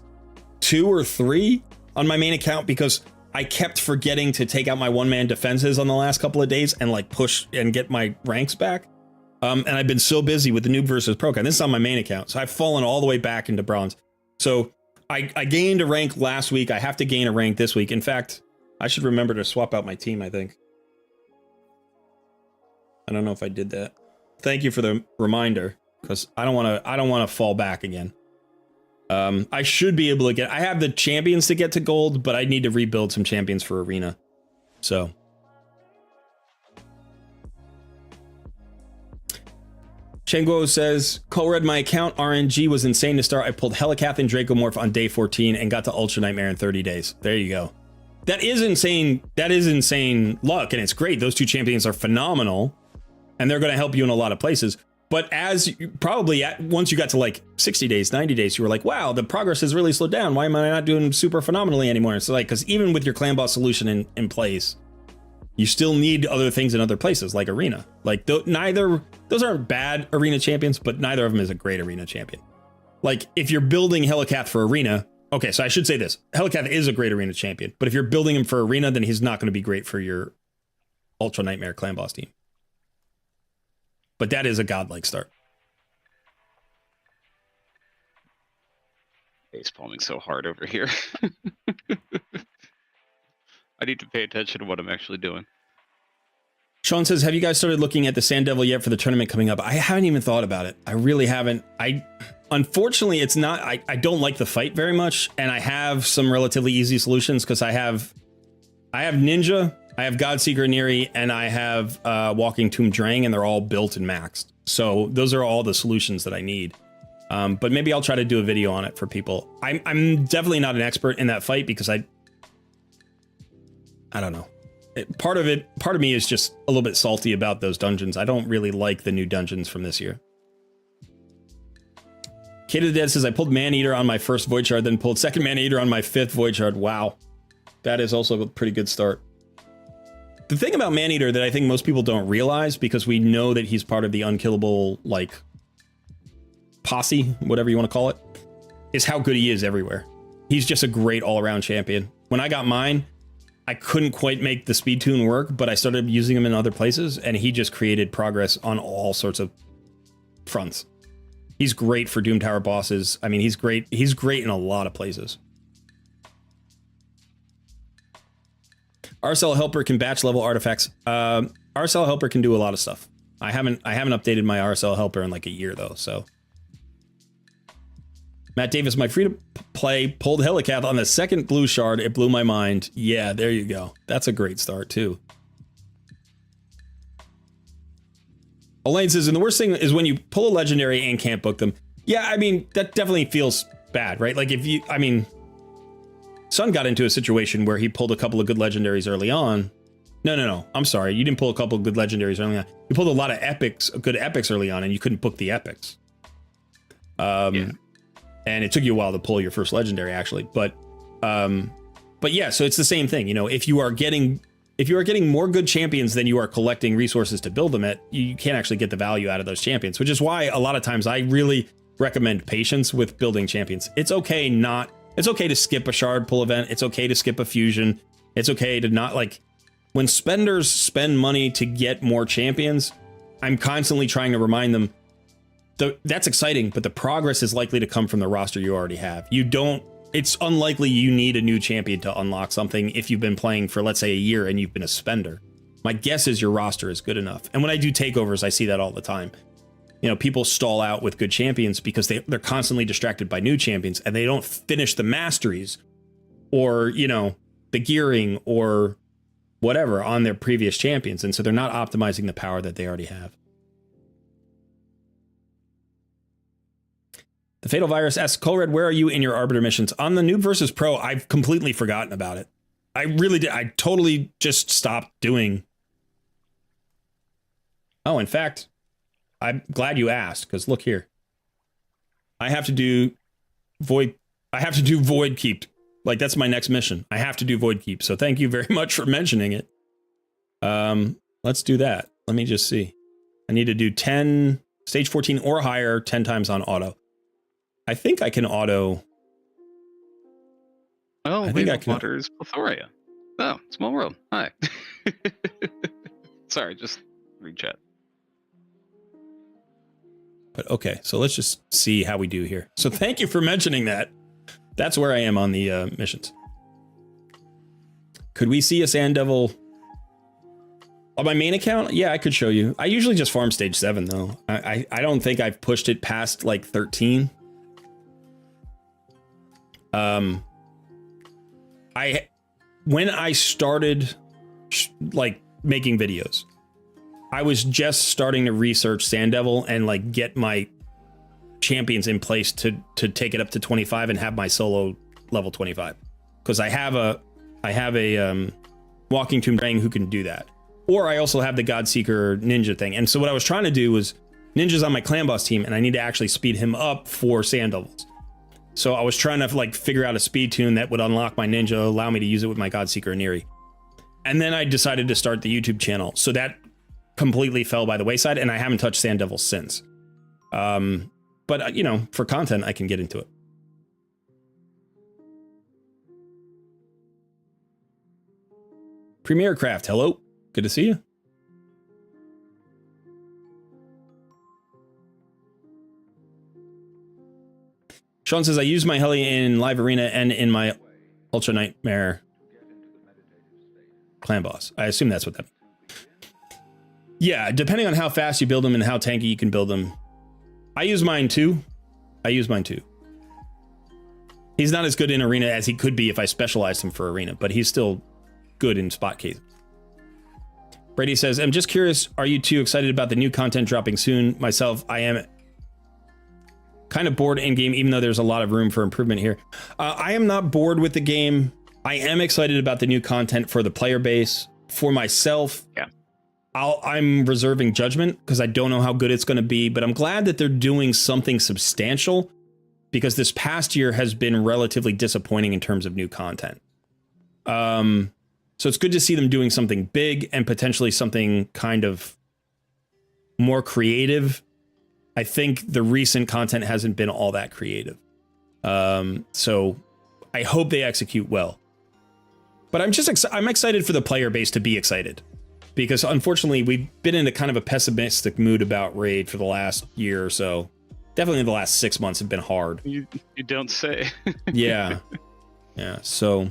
2 or 3 on my main account because I kept forgetting to take out my one-man defenses on the last couple of days and like push and get my ranks back. And I've been so busy with the Noob versus Pro account. This is on my main account, so I've fallen all the way back into Bronze. So I gained a rank last week. I have to gain a rank this week. In fact, I should remember to swap out my team, I think. I don't know if I did that. Thank you for the reminder, because I don't want to fall back again. I should be able to get. I have the champions to get to gold, but I need to rebuild some champions for arena. So. Chenguo says, co-read my account. RNG was insane to start. I pulled Helicath and Dracomorph on day 14 and got to Ultra Nightmare in 30 days. There you go. That is insane. That is insane luck, and it's great. Those 2 champions are phenomenal. And they're going to help you in a lot of places. But as you, probably once you got to like 60 days, 90 days, you were like, wow, the progress has really slowed down. Why am I not doing super phenomenally anymore? So like, because even with your clan boss solution in place, you still need other things in other places like arena. Like those aren't bad arena champions, but neither of them is a great arena champion. Like if you're building Helicath for arena, okay, so I should say this. Helicath is a great arena champion, but if you're building him for arena, then he's not going to be great for your Ultra Nightmare clan boss team. But that is a godlike start. Face palming so hard over here. I need to pay attention to what I'm actually doing. Sean says, have you guys started looking at the Sand Devil yet for the tournament coming up? I haven't even thought about it. I really haven't. Unfortunately, it's not. I don't like the fight very much, and I have some relatively easy solutions because I have Ninja, I have Godseeker Neri, and I have Walking Tomb Drang, and they're all built and maxed. So those are all the solutions that I need. But maybe I'll try to do a video on it for people. I'm definitely not an expert in that fight because I don't know. Part of me is just a little bit salty about those dungeons. I don't really like the new dungeons from this year. Kate of the Dead says, I pulled Maneater on my first Void Shard, then pulled second Maneater on my 5th Void Shard. Wow. That is also a pretty good start. The thing about Maneater that I think most people don't realize, because we know that he's part of the unkillable, like, posse, whatever you want to call it, is how good he is everywhere. He's just a great all-around champion. When I got mine, I couldn't quite make the speed tune work, but I started using him in other places, and he just created progress on all sorts of fronts. He's great for Doom Tower bosses. I mean, he's great. He's great in a lot of places. RSL Helper can batch level artifacts. RSL Helper can do a lot of stuff. I haven't updated my RSL Helper in like a year though, so. Matt Davis, my free-to-play pulled Helicath on the 2nd blue shard. It blew my mind. Yeah, there you go. That's a great start too. Elaine says, and the worst thing is when you pull a legendary and can't book them. Yeah, I mean, that definitely feels bad, right? Like if you, I mean, Sun got into a situation where he pulled a couple of good legendaries early on. No. I'm sorry. You didn't pull a couple of good legendaries early on. You pulled a lot of epics, good epics early on, and you couldn't book the epics. Yeah. And it took you a while to pull your first legendary, actually. But yeah, so it's the same thing. You know, if you are getting more good champions than you are collecting resources to build them at, you can't actually get the value out of those champions, which is why a lot of times I really recommend patience with building champions. It's okay to skip a shard pull event. It's okay to skip a fusion. It's okay to not, like, when spenders spend money to get more champions, I'm constantly trying to remind them that's exciting, but the progress is likely to come from the roster you already have. It's unlikely you need a new champion to unlock something if you've been playing for, let's say, a year and you've been a spender. My guess is your roster is good enough. And when I do takeovers, I see that all the time. You know, people stall out with good champions because they're constantly distracted by new champions and they don't finish the masteries or, you know, the gearing or whatever on their previous champions. And so they're not optimizing the power that they already have. The Fatal Virus asks, Colred, where are you in your Arbiter missions? On the Noob versus Pro, I've completely forgotten about it. I really did. I totally just stopped doing. Oh, in fact, I'm glad you asked, because look here. I have to do Void Keep. Like, that's my next mission. I have to do Void Keep. So thank you very much for mentioning it. Let's do that. Let me just see. I need to do 10, stage 14 or higher, 10 times on auto. I think I can auto. Oh, I think I can. Waters Plethora. Oh, small world. Hi. Sorry, just read chat. But okay, so let's just see how we do here. So thank you for mentioning that. That's where I am on the missions. Could we see a Sand Devil on my main account? Yeah, I could show you. I usually just farm stage 7 though. I don't think I've pushed it past like 13. When I started like making videos, I was just starting to research Sand Devil and like get my champions in place to take it up to 25 and have my solo level 25. Because I have a Walking Tomb Drain who can do that. Or I also have the Godseeker Ninja thing. And so what I was trying to do was Ninja's on my clan boss team and I need to actually speed him up for Sand Devils. So I was trying to like figure out a speed tune that would unlock my Ninja, allow me to use it with my Godseeker and Neri. And then I decided to start the YouTube channel. So that completely fell by the wayside and I haven't touched Sand Devil since. But you know, for content, I can get into it. Premier Craft, hello. Good to see you. Sean says, I use my heli in live arena and in my Ultra Nightmare clan boss. I assume that's what that means. Yeah, depending on how fast you build them and how tanky you can build them. I use mine too. He's not as good in arena as he could be if I specialized him for arena, but he's still good in spot cases. Brady says, I'm just curious, are you two excited about the new content dropping soon? Myself, I am kind of bored in game, even though there's a lot of room for improvement here. I am not bored with the game. I am excited about the new content for the player base. For myself, yeah, I'm reserving judgment because I don't know how good it's going to be, but I'm glad that they're doing something substantial because this past year has been relatively disappointing in terms of new content. So it's good to see them doing something big and potentially something kind of more creative. I think the recent content hasn't been all that creative. So I hope they execute well. But I'm excited for the player base to be excited. Because unfortunately, we've been in a kind of a pessimistic mood about Raid for the last year or so. Definitely the last 6 months have been hard. You don't say. Yeah. Yeah, so...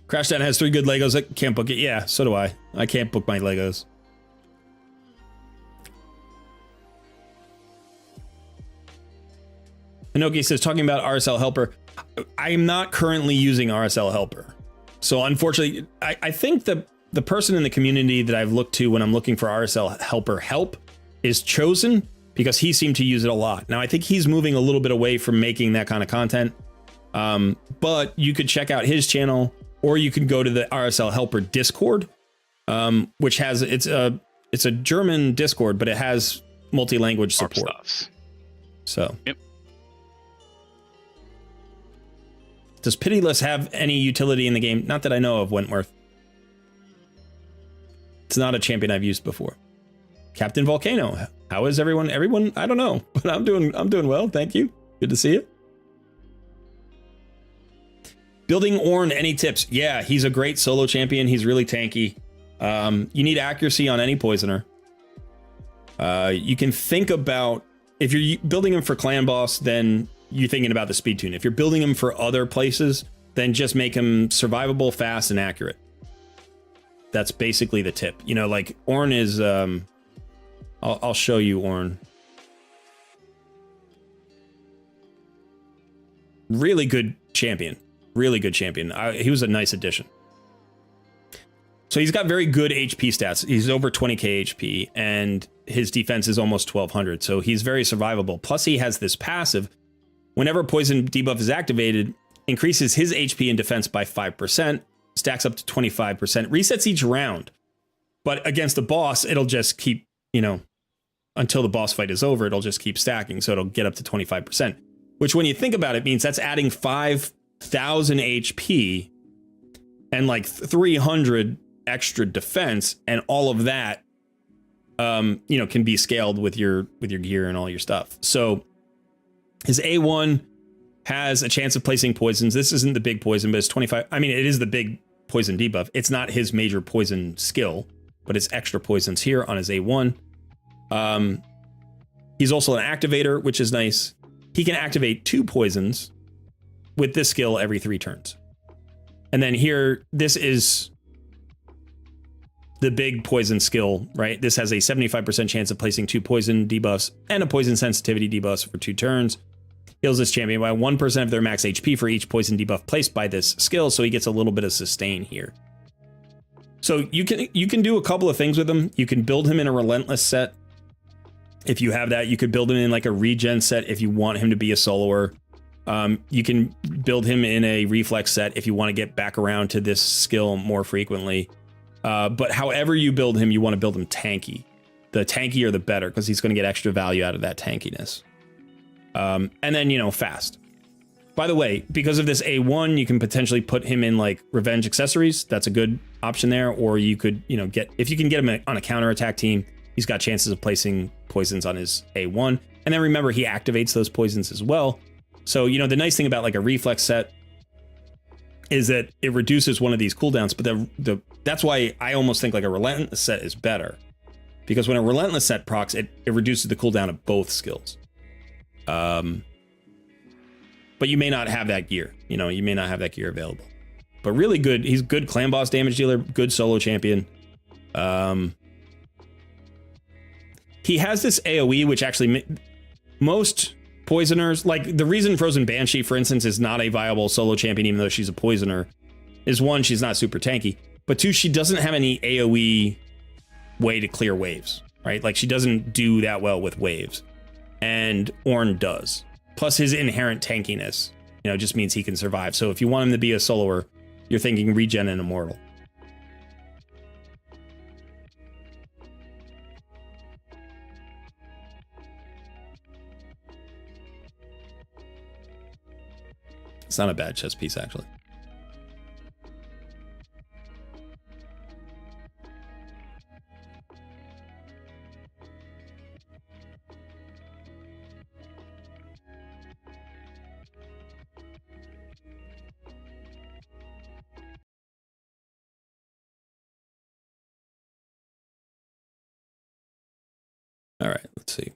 Crashdown has 3 good Legos. I can't book it. Yeah, so do I. I can't book my Legos. Inoki says, talking about RSL Helper. I'm not currently using RSL Helper. So unfortunately, I think the person in the community that I've looked to when I'm looking for RSL Helper help is Chosen, because he seemed to use it a lot. Now, I think he's moving a little bit away from making that kind of content. But you could check out his channel, or you can go to the RSL Helper Discord, which has, it's a German Discord, but it has multi-language support. So, yep. Does Pitiless have any utility in the game? Not that I know of, Wentworth. It's not a champion I've used before. Captain Volcano, how is everyone? Everyone, I don't know, but I'm doing well. Thank you. Good to see you. Building Ornn, any tips? Yeah, he's a great solo champion. He's really tanky. You need accuracy on any poisoner. You can think about, if you're building him for clan boss, then you're thinking about the speed tune. If you're building him for other places, then just make him survivable, fast, and accurate. That's basically the tip. You know, like Ornn is, I'll show you Ornn. Really good champion. Really good champion. He was a nice addition. So he's got very good HP stats. He's over 20k HP, and his defense is almost 1200. So he's very survivable. Plus he has this passive. Whenever poison debuff is activated, increases his HP and defense by 5%, stacks up to 25%, resets each round. But against the boss, it'll just keep, you know, until the boss fight is over, it'll just keep stacking. So it'll get up to 25%, which when you think about it means that's adding 5,000 HP and like 300 extra defense, and all of that, you know, can be scaled with your gear and all your stuff. So his A1 has a chance of placing poisons. This isn't the big poison, but it's 25. I mean, it is the big poison debuff. It's not his major poison skill, but it's extra poisons here on his A1. He's also an activator, which is nice. He can activate 2 poisons with this skill every 3 turns. And then here, this is the big poison skill, right? This has a 75% chance of placing 2 poison debuffs and a poison sensitivity debuffs for 2 turns. Heals this champion by 1% of their max HP for each poison debuff placed by this skill, so he gets a little bit of sustain here. So you can do a couple of things with him. You can build him in a relentless set. If you have that, you could build him in like a regen set if you want him to be a soloer. You can build him in a reflex set if you want to get back around to this skill more frequently. But however you build him, you want to build him tanky. The tankier the better, because he's going to get extra value out of that tankiness. And then, you know, fast. By the way, because of this A1, you can potentially put him in like revenge accessories. That's a good option there. Or you could, you know, if you can get him on a counterattack team, he's got chances of placing poisons on his A1. And then remember, he activates those poisons as well. So, you know, the nice thing about like a reflex set is that it reduces one of these cooldowns, but that's why I almost think like a relentless set is better, because when a relentless set procs, it reduces the cooldown of both skills. But you may not have that gear, you know, you may not have that gear available, but really good. He's good clan boss damage dealer, good solo champion. He has this AoE, which actually most poisoners, like the reason Frozen Banshee, for instance, is not a viable solo champion, even though she's a poisoner, is 1, she's not super tanky, but 2, she doesn't have any AoE way to clear waves, right? Like she doesn't do that well with waves, and Ornn does. Plus his inherent tankiness, you know, just means he can survive. So if you want him to be a soloer, you're thinking regen and immortal. It's not a bad chess piece, actually. All right, let's see.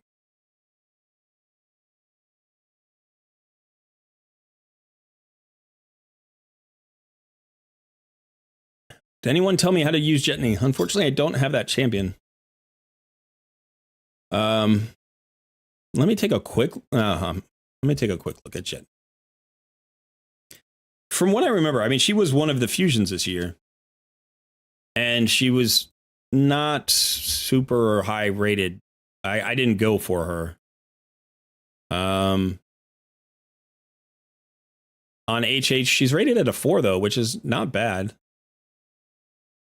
Did anyone tell me how to use Jetney? Unfortunately, I don't have that champion. Let me take a quick look at Jet. From what I remember, I mean, she was one of the fusions this year, and she was not super high rated. I didn't go for her. On HH, she's rated at a 4 though, which is not bad.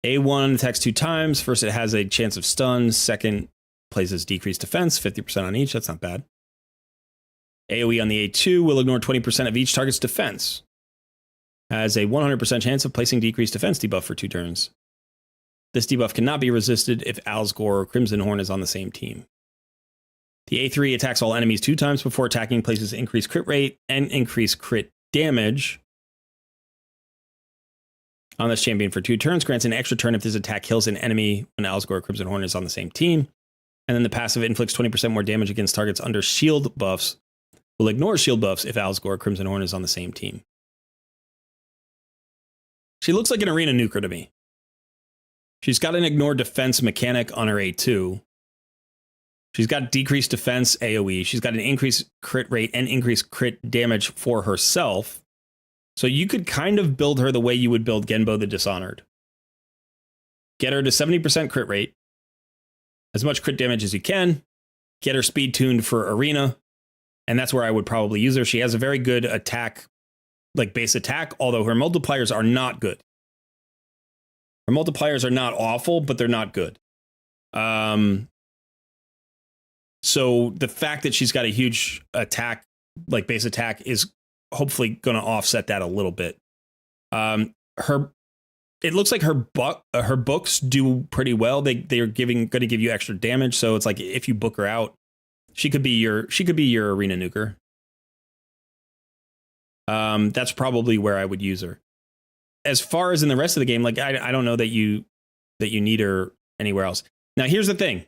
A1 attacks 2 times. First, it has a chance of stun. Second, places decreased defense, 50% on each. That's not bad. AoE on the A2 will ignore 20% of each target's defense. Has a 100% chance of placing decreased defense debuff for 2 turns. This debuff cannot be resisted if Alsgore or Crimson Horn is on the same team. The A3 attacks all enemies 2 times before attacking, places increased crit rate and increased crit damage on this champion for 2 turns, grants an extra turn if this attack kills an enemy when Alsgore or Crimson Horn is on the same team. And then the passive inflicts 20% more damage against targets under shield buffs. Will ignore shield buffs if Alsgore or Crimson Horn is on the same team. She looks like an arena nuker to me. She's got an ignore defense mechanic on her A2. She's got decreased defense AoE. She's got an increased crit rate and increased crit damage for herself. So you could kind of build her the way you would build Genbo the Dishonored. Get her to 70% crit rate, as much crit damage as you can, get her speed tuned for arena, and that's where I would probably use her. She has a very good attack, like base attack, although her multipliers are not good. Her multipliers are not awful, but they're not good. So the fact that she's got a huge attack, like base attack, is hopefully going to offset that a little bit. It looks like her books do pretty well. They're going to give you extra damage. So it's like if you book her out, she could be your arena nuker. That's probably where I would use her. As far as in the rest of the game, like I don't know that you need her anywhere else. Now here's the thing,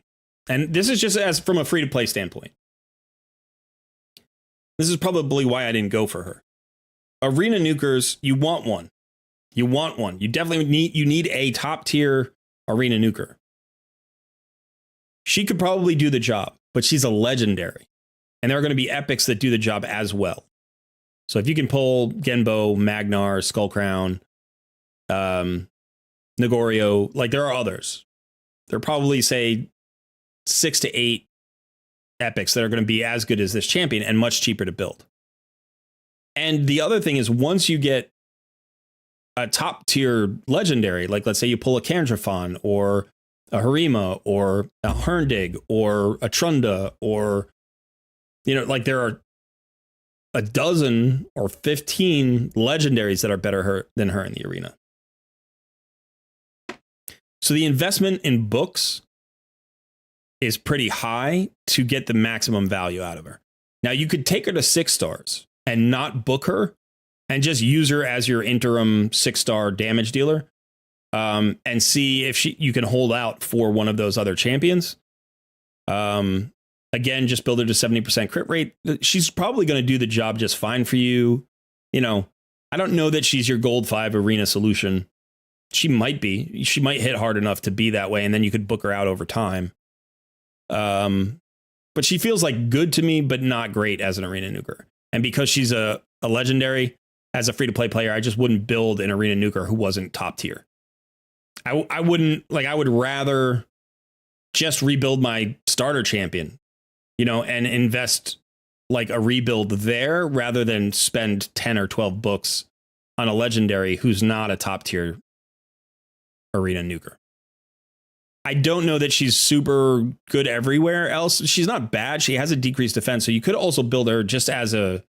and this is just as from a free to play standpoint. This is probably why I didn't go for her. Arena nukers, you want one. You want one. You definitely need a top tier arena nuker. She could probably do the job, but she's a legendary. And there are going to be epics that do the job as well. So if you can pull Genbo, Magnar, Skullcrown, Nagorio, like there are others. There are probably, say, 6 to 8 epics that are going to be as good as this champion and much cheaper to build. And the other thing is, once you get a top tier legendary, like let's say you pull a Candrafon or a Harima or a Herndig or a Trunda, or, like there are a dozen or 15 legendaries that are better than her in the arena. So the investment in books is pretty high to get the maximum value out of her. Now you could take her to 6 stars and not book her and just use her as your interim 6-star damage dealer, and see if you can hold out for one of those other champions. Again, just build her to 70% crit rate. She's probably going to do the job just fine for you. I don't know that she's your gold 5 arena solution. She might be. She might hit hard enough to be that way, and then you could book her out over time. But she feels like good to me, but not great as an arena nuker. And because she's a legendary, as a free-to-play player, I just wouldn't build an arena nuker who wasn't top tier. I wouldn't, like, I would rather just rebuild my starter champion, and invest like a rebuild there rather than spend 10 or 12 books on a legendary who's not a top tier arena nuker. I don't know that she's super good everywhere else. She's not bad. She has a decreased defense. So you could also build her just as a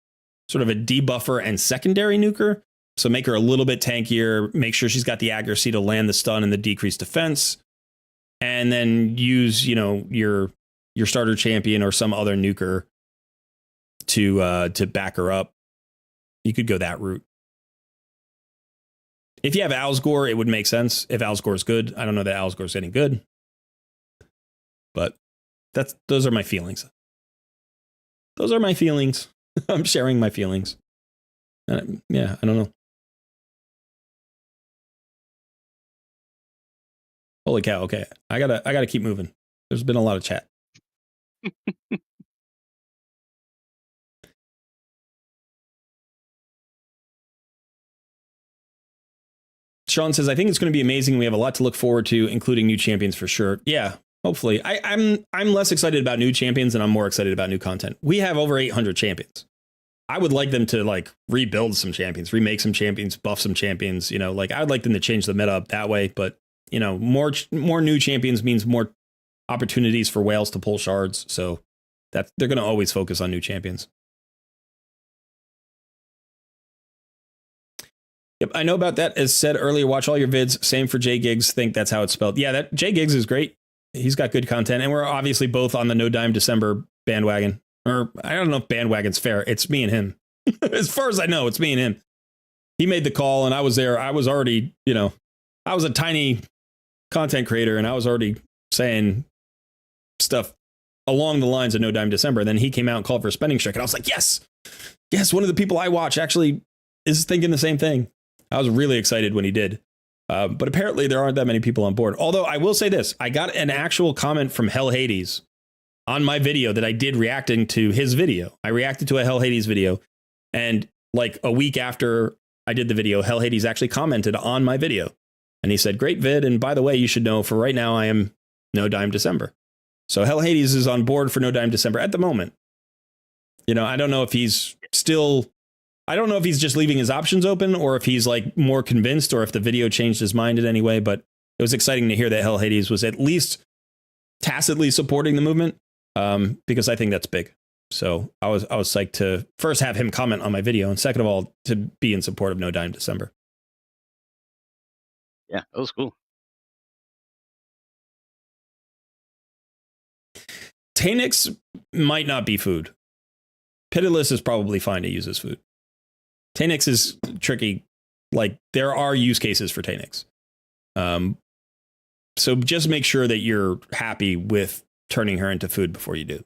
sort of a debuffer and secondary nuker. So make her a little bit tankier, make sure she's got the accuracy to land the stun and the decreased defense, and then use, your starter champion or some other nuker to back her up. You could go that route. If you have Alsgore, it would make sense if Alsgore is good. I don't know that Alsgore is any good, but those are my feelings. Those are my feelings. I'm sharing my feelings. Yeah, I don't know. Holy cow! Okay, I gotta keep moving. There's been a lot of chat. Sean says, I think it's going to be amazing. We have a lot to look forward to, including new champions for sure. Yeah, Hopefully. I'm less excited about new champions and I'm more excited about new content. We have over 800 champions. I would like them to like rebuild some champions, remake some champions, buff some champions, you know, like I'd like them to change the meta up that way, but you know, more new champions means more opportunities for whales to pull shards, so that they're going to always focus on new champions. Yep, I know about that. As said earlier, watch all your vids. Same for J Gigs. Think that's how it's spelled. Yeah, that J Gigs is great. He's got good content, and we're obviously both on the No Dime December bandwagon. Or I don't know if bandwagon's fair. It's me and him. As far as I know, it's me and him. He made the call, and I was there. I was already, you know, I was a tiny content creator, and I was already saying stuff along the lines of No Dime December. And then he came out and called for a spending check, and I was like, yes, one of the people I watch actually is thinking the same thing. I was really excited when he did. But apparently there aren't that many people on board. Although I will say this, I got an actual comment from Hell Hades on my video that I did reacting to his video. I reacted to a Hell Hades video, and like a week after I did the video, Hell Hades actually commented on my video, and he said, great vid. And by the way, you should know for right now, I am No Dime December. So Hell Hades is on board for No Dime December at the moment. You know, I don't know if he's just leaving his options open, or if he's like more convinced, or if the video changed his mind in any way. But it was exciting to hear that Hell Hades was at least tacitly supporting the movement, because I think that's big. So I was psyched to first have him comment on my video, and second of all, to be in support of No Dime December. Yeah, that was cool. Tanix might not be food. Pitiless is probably fine to use as food. Tanix is tricky. Like, there are use cases for Tanix. So just make sure that you're happy with turning her into food before you do.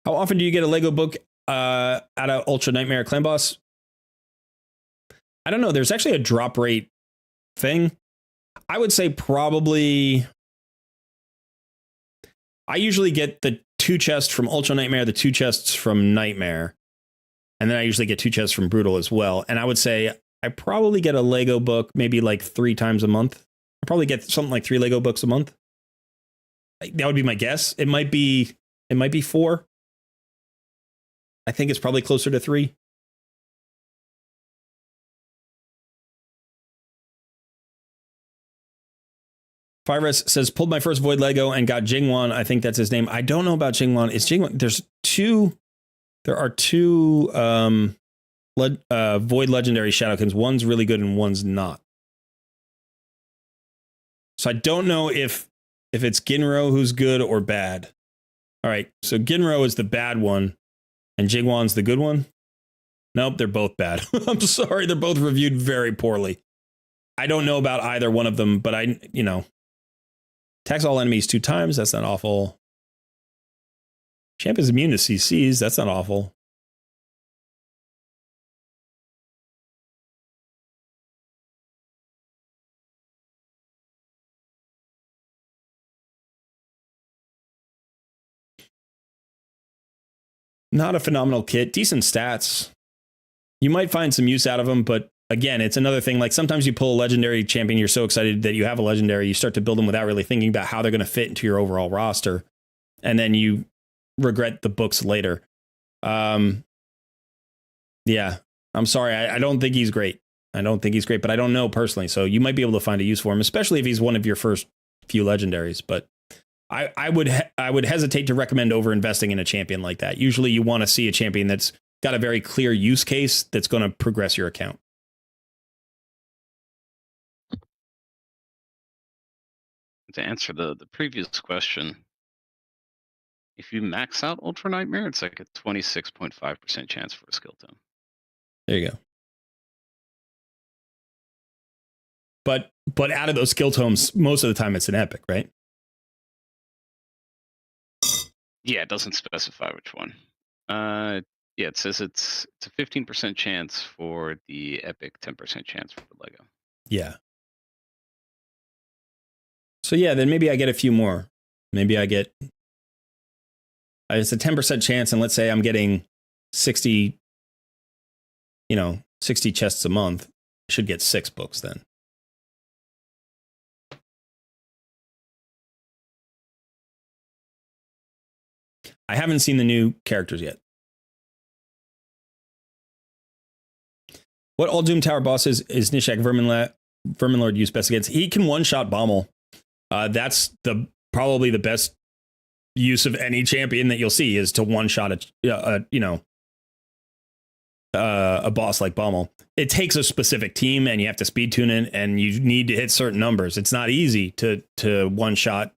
How often do you get a Lego book out of Ultra Nightmare Clan Boss? I don't know. There's actually a drop rate thing. I would say probably... I usually get the 2 chests from Ultra Nightmare, the 2 chests from Nightmare. And then I usually get 2 chests from Brutal as well. And I would say I probably get a Lego book maybe like 3 times a month. I probably get something like 3 Lego books a month. That would be my guess. It might be 4. I think it's probably closer to 3. Fires says, pulled my first Void Lego and got Jingwan. I think that's his name. I don't know about Jingwan. Is Jingwan? There are 2 Void Legendary Shadowkins. One's really good and one's not. So I don't know if it's Ginro who's good or bad. All right, so Ginro is the bad one, and Jingwan's the good one? Nope, they're both bad. I'm sorry, they're both reviewed very poorly. I don't know about either one of them, but attacks all enemies 2 times. That's not awful. Champ is immune to CCs. That's not awful. Not a phenomenal kit. Decent stats. You might find some use out of them, but again, it's another thing. Like, sometimes you pull a legendary champion, you're so excited that you have a legendary, you start to build them without really thinking about how they're going to fit into your overall roster. And then you regret the books later. Yeah, I'm sorry. I don't think he's great. But I don't know personally. So you might be able to find a use for him, especially if he's one of your first few legendaries. But I would hesitate to recommend over investing in a champion like that. Usually you want to see a champion that's got a very clear use case that's going to progress your account. To answer the previous question, if you max out Ultra Nightmare, it's like a 26.5% chance for a skill tone. There you go. But out of those skill tomes, most of the time it's an epic, right? Yeah, it doesn't specify which one. Yeah, it says it's a 15% chance for the epic, 10% chance for the Lego. Yeah. So yeah, then maybe I get a few more. Maybe I get... It's a 10% chance, and let's say I'm getting 60 chests a month. I should get 6 books then. I haven't seen the new characters yet. What all Doom Tower bosses is Nishak Verminlord used best against? He can one-shot Bommel. That's probably the best use of any champion that you'll see is to one-shot a boss like Bommel. It takes a specific team, and you have to speed tune it, and you need to hit certain numbers. It's not easy to one-shot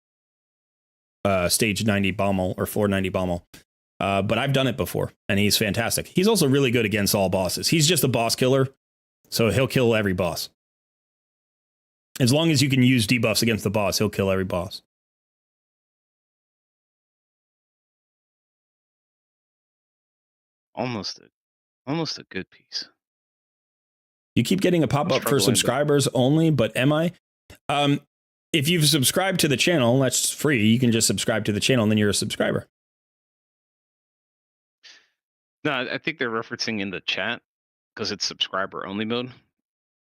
stage 90 Bommel or floor 90 Bommel. But I've done it before, and he's fantastic. He's also really good against all bosses. He's just a boss killer, so he'll kill every boss. As long as you can use debuffs against the boss, he'll kill every boss. Almost a good piece. You keep getting a pop-up for subscribers only, but am I? If you've subscribed to the channel, that's free. You can just subscribe to the channel, and then you're a subscriber. No, I think they're referencing in the chat because it's subscriber only mode.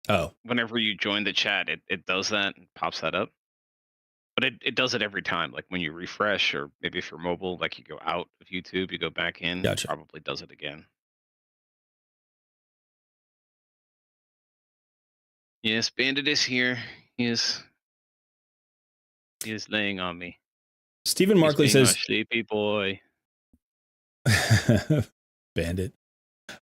Oh. Whenever you join the chat, it does that and pops that up. But it does it every time. Like when you refresh, or maybe if you're mobile, like you go out of YouTube, you go back in, Gotcha. It probably does it again. Yes, Bandit is here. He is laying on me. Stephen Markley says, sleepy boy. Bandit.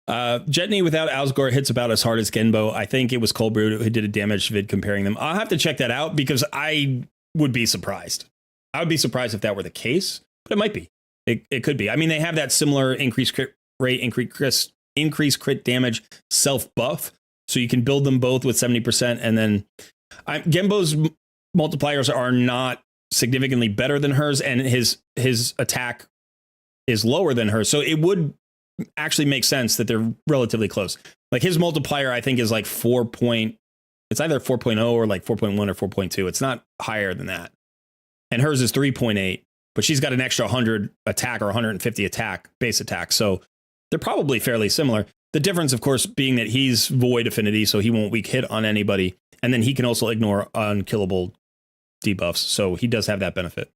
Jetney without Alsgore hits about as hard as Genbo. I think it was Cold Brew who did a damage vid comparing them. I'll have to check that out because I would be surprised. I would be surprised if that were the case, but it might be. It could be. I mean, they have that similar increased crit rate, increased crit damage self buff. So you can build them both with 70%. And then Genbo's multipliers are not significantly better than hers, and his attack is lower than hers. So it would actually make sense that they're relatively close. Like his multiplier, I think, is like it's either 4.0 or like 4.1 or 4.2. It's not higher than that. And hers is 3.8, but she's got an extra 100 attack or 150 base attack. So they're probably fairly similar. The difference, of course, being that he's void affinity, so he won't weak hit on anybody. And then he can also ignore unkillable debuffs. So he does have that benefit.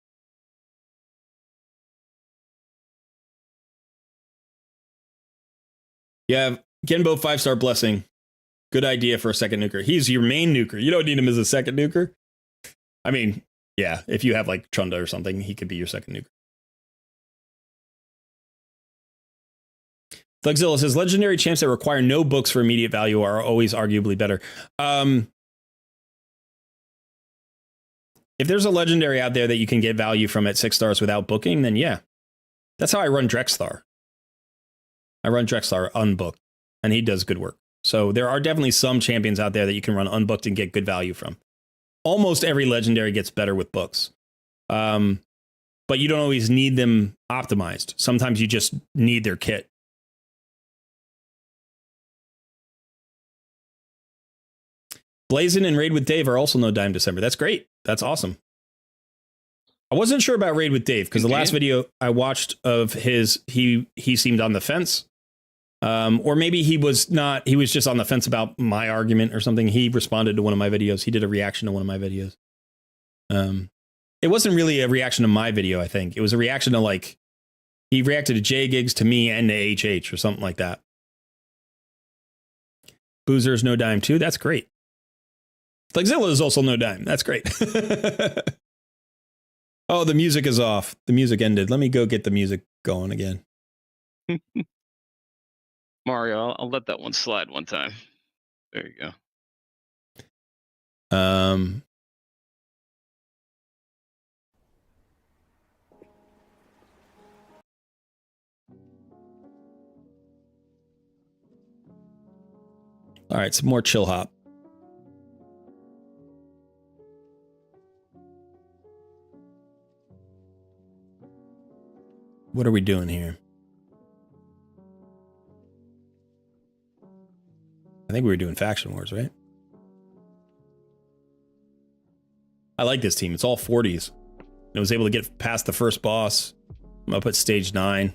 Yeah, Genbo 5-star blessing. Good idea for a second nuker. He's your main nuker. You don't need him as a second nuker. I mean, yeah, if you have like Trunda or something, he could be your second nuker. Thugzilla says, legendary champs that require no books for immediate value are always arguably better. If there's a legendary out there that you can get value from at 6 stars without booking, then yeah. That's how I run Drexthar. I run Drexthar unbooked, and he does good work. So there are definitely some champions out there that you can run unbooked and get good value from. Almost every legendary gets better with books. But you don't always need them optimized. Sometimes you just need their kit. Blazin and Raid with Dave are also no dime December. That's great. That's awesome. I wasn't sure about Raid with Dave because the last video I watched of his, he seemed on the fence. Or maybe he was not. He was just on the fence about my argument or something. He responded to one of my videos. He did a reaction to one of my videos. It wasn't really a reaction to my video, I think. It was a reaction to, like, he reacted to J-Gigs, to me, and to HH or something like that. Boozer's no dime too. That's great. Flexzilla is also no dime. That's great. Oh, the music is off. The music ended. Let me go get the music going again. Mario, I'll let that one slide one time. There you go. All right, some more chill hop. What are we doing here? I think we were doing faction wars, right? I like this team. It's all 40s. I was able to get past the first boss. I'm up at stage 9.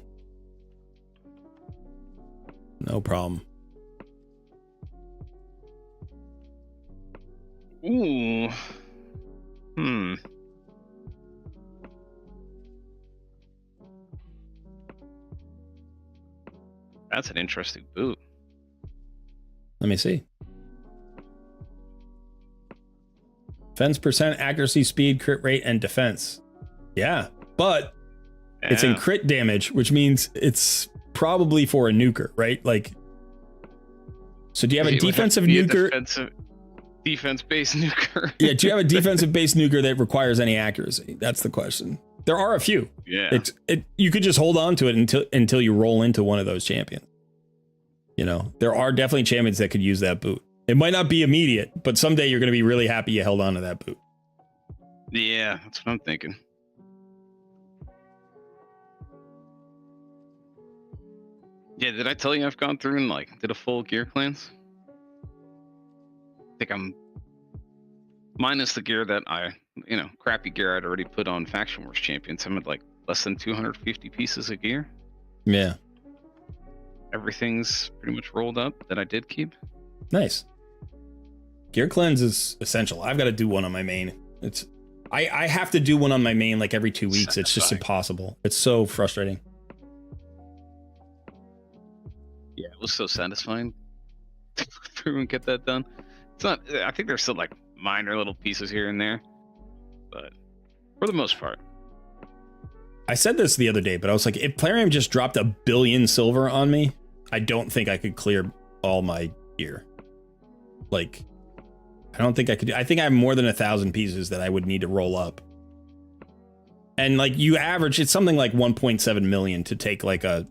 No problem. Ooh. That's an interesting boot. Let me see. Defense percent, accuracy, speed, crit rate, and defense. Yeah, but it's in crit damage, which means it's probably for a nuker, right? Like, so do you have a defensive nuker? Defense-based nuker. Yeah, do you have a defensive-based nuker that requires any accuracy? That's the question. There are a few. Yeah. You could just hold on to it until you roll into one of those champions. You know, there are definitely champions that could use that boot. It might not be immediate, but someday you're going to be really happy you held on to that boot. Yeah, that's what I'm thinking. Yeah, did I tell you I've gone through and like did a full gear cleanse? I think I'm minus the gear that crappy gear I'd already put on Faction Wars Champions. I'm at like less than 250 pieces of gear. Yeah. Everything's pretty much rolled up that I did keep. Nice. Gear cleanse is essential. I've got to do one on my main. I have to do one on my main like every 2 weeks. It's just impossible. It's so frustrating. Yeah, it was so satisfying to get that done. It's not. I think there's still like minor little pieces here and there, but for the most part. I said this the other day, but I was like, if Plarium just dropped 1 billion silver on me, I don't think I could clear all my gear. Like, I don't think I could. I think I have more than 1,000 pieces that I would need to roll up. And like you average, it's something like 1.7 million to take like a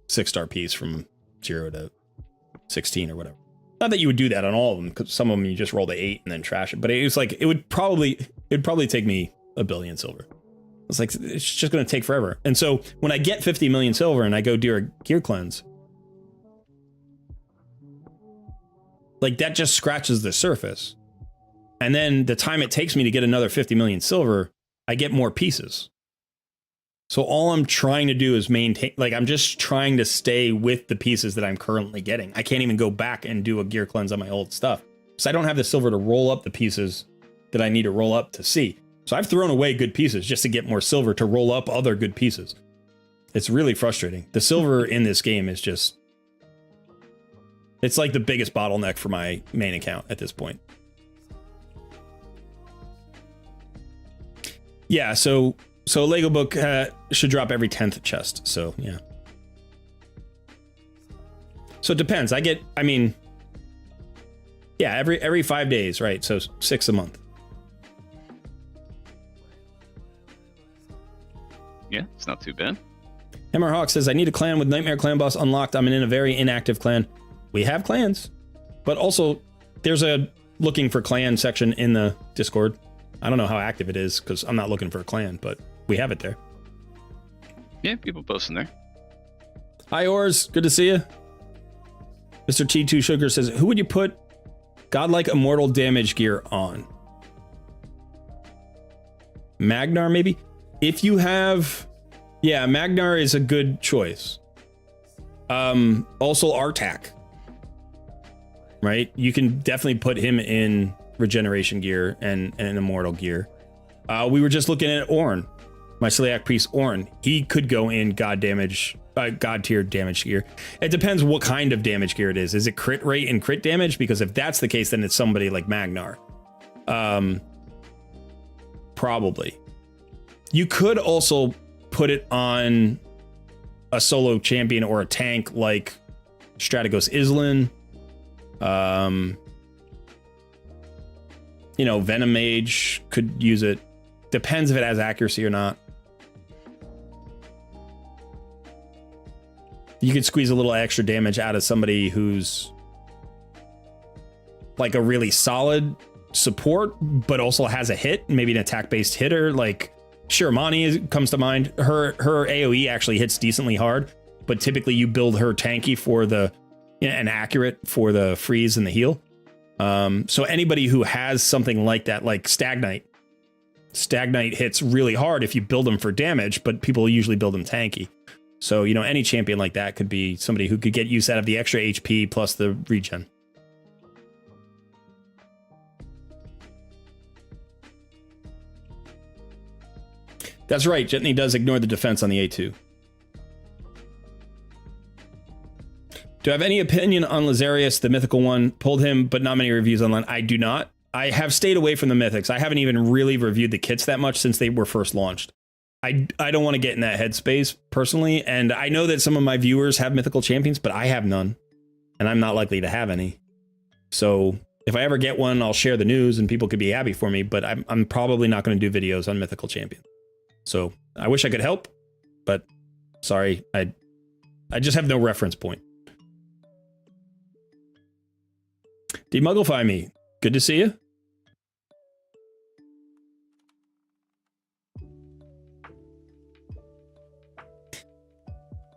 6-star piece from 0 to 16 or whatever. Not that you would do that on all of them, because some of them you just roll the 8 and then trash it. But it was like it'd probably take me 1 billion silver. It's like it's just going to take forever. And so when I get 50 million silver and I go do a gear cleanse, like that just scratches the surface. And then the time it takes me to get another 50 million silver, I get more pieces. So all I'm trying to do is maintain, like I'm just trying to stay with the pieces that I'm currently getting. I can't even go back and do a gear cleanse on my old stuff. So I don't have the silver to roll up the pieces that I need to roll up to see. So I've thrown away good pieces just to get more silver to roll up other good pieces. It's really frustrating. The silver in this game is just, it's like the biggest bottleneck for my main account at this point. Yeah, so Lego book should drop every 10th chest. So yeah. So it depends. Yeah, every 5 days, right? So 6 a month. Yeah, it's not too bad. Hammerhawk says, I need a clan with Nightmare Clan Boss unlocked. I'm in a very inactive clan. We have clans, but also there's a looking for clan section in the Discord. I don't know how active it is because I'm not looking for a clan, but we have it there. Yeah, people posting there. Hi, Ors. Good to see you. Mr. T2 Sugar says, who would you put godlike immortal damage gear on? Magnar, maybe? If you have... Yeah, Magnar is a good choice. Also Artak. Right? You can definitely put him in regeneration gear and immortal gear. We were just looking at Ornn. My Celiac Priest Ornn. He could go in god tier damage gear. It depends what kind of damage gear it is. Is it crit rate and crit damage? Because if that's the case, then it's somebody like Magnar. Probably. You could also put it on a solo champion or a tank like Strategos Islin. You know, Venom Mage could use it. Depends if it has accuracy or not. You could squeeze a little extra damage out of somebody who's like a really solid support, but also has a hit, maybe an attack-based hitter. Like Shiramani comes to mind. Her AoE actually hits decently hard, but typically you build her tanky for the and accurate for the freeze and the heal. So anybody who has something like that, like Stagnite hits really hard if you build them for damage, but people usually build them tanky. So, you know, any champion like that could be somebody who could get use out of the extra HP plus the regen. That's right. Jitney does ignore the defense on the A2. Do I have any opinion on Lazarius, the mythical one? Pulled him, but not many reviews online. I do not. I have stayed away from the mythics. I haven't even really reviewed the kits that much since they were first launched. I don't want to get in that headspace personally, and I know that some of my viewers have mythical champions, but I have none, and I'm not likely to have any. So if I ever get one, I'll share the news and people could be happy for me, but I'm probably not going to do videos on mythical champions. So I wish I could help, but sorry, I just have no reference point. Demuggleify me. Good to see you.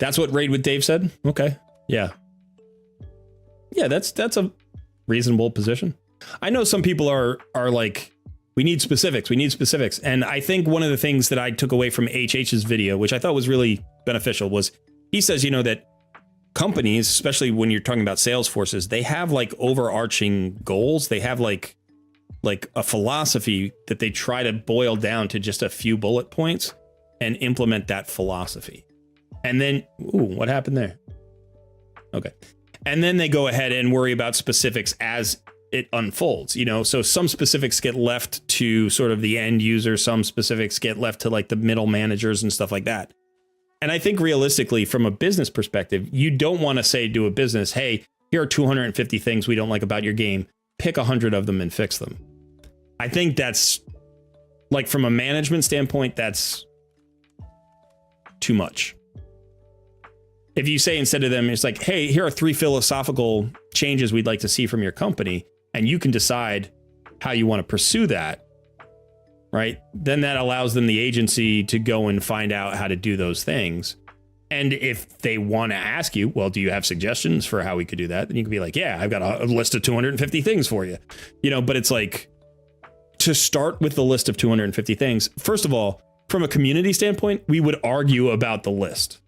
That's what Raid with Dave said? Okay. Yeah. Yeah, that's a reasonable position. I know some people are like, we need specifics. We need specifics. And I think one of the things that I took away from HH's video, which I thought was really beneficial, was he says, you know, that companies, especially when you're talking about sales forces, they have like overarching goals. They have like a philosophy that they try to boil down to just a few bullet points and implement that philosophy. And then, ooh, what happened there? Okay. And then they go ahead and worry about specifics as it unfolds, you know, so some specifics get left to sort of the end user, some specifics get left to like the middle managers and stuff like that. And I think realistically, from a business perspective, you don't want to say to a business, hey, here are 250 things we don't like about your game. Pick 100 of them and fix them. I think that's like, from a management standpoint, that's too much. If you say instead of them, it's like, hey, here are 3 philosophical changes we'd like to see from your company, and you can decide how you want to pursue that, right? Then that allows them, the agency, to go and find out how to do those things. And if they want to ask you, well, do you have suggestions for how we could do that? Then you can be like, yeah, I've got a list of 250 things for you, you know, but it's like, to start with the list of 250 things, first of all, from a community standpoint, we would argue about the list.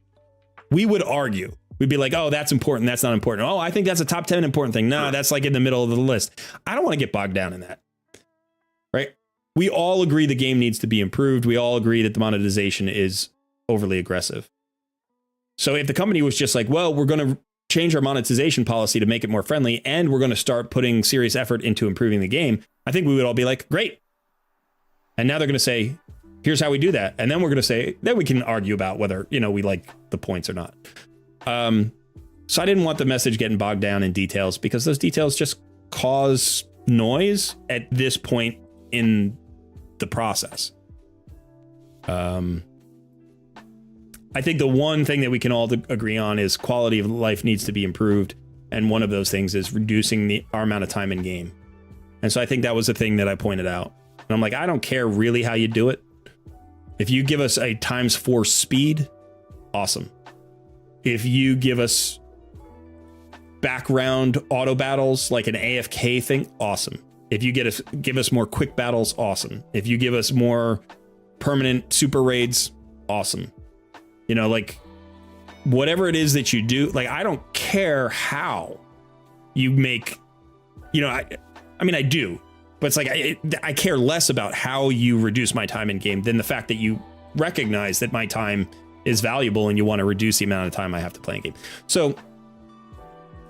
We would argue. We'd be like, oh, that's important. That's not important. Oh, I think that's a top 10 important thing. No, that's like in the middle of the list. I don't want to get bogged down in that. Right? We all agree the game needs to be improved. We all agree that the monetization is overly aggressive. So if the company was just like, well, we're going to change our monetization policy to make it more friendly, and we're going to start putting serious effort into improving the game, I think we would all be like, great. And now they're going to say, here's how we do that. And then we're going to say, then we can argue about whether, you know, we like the points or not. So I didn't want the message getting bogged down in details, because those details just cause noise at this point in the process. I think the one thing that we can all agree on is quality of life needs to be improved. And one of those things is reducing our amount of time in game. And so I think that was the thing that I pointed out. And I'm like, I don't care really how you do it. If you give us a ×4 speed, awesome. If you give us background auto battles like an AFK thing, awesome. If you give us more quick battles, awesome. If you give us more permanent super raids, awesome. You know, like, whatever it is that you do, like, I don't care how you make, you know, I mean, I do. But it's like, I care less about how you reduce my time in game than the fact that you recognize that my time is valuable and you want to reduce the amount of time I have to play in game. So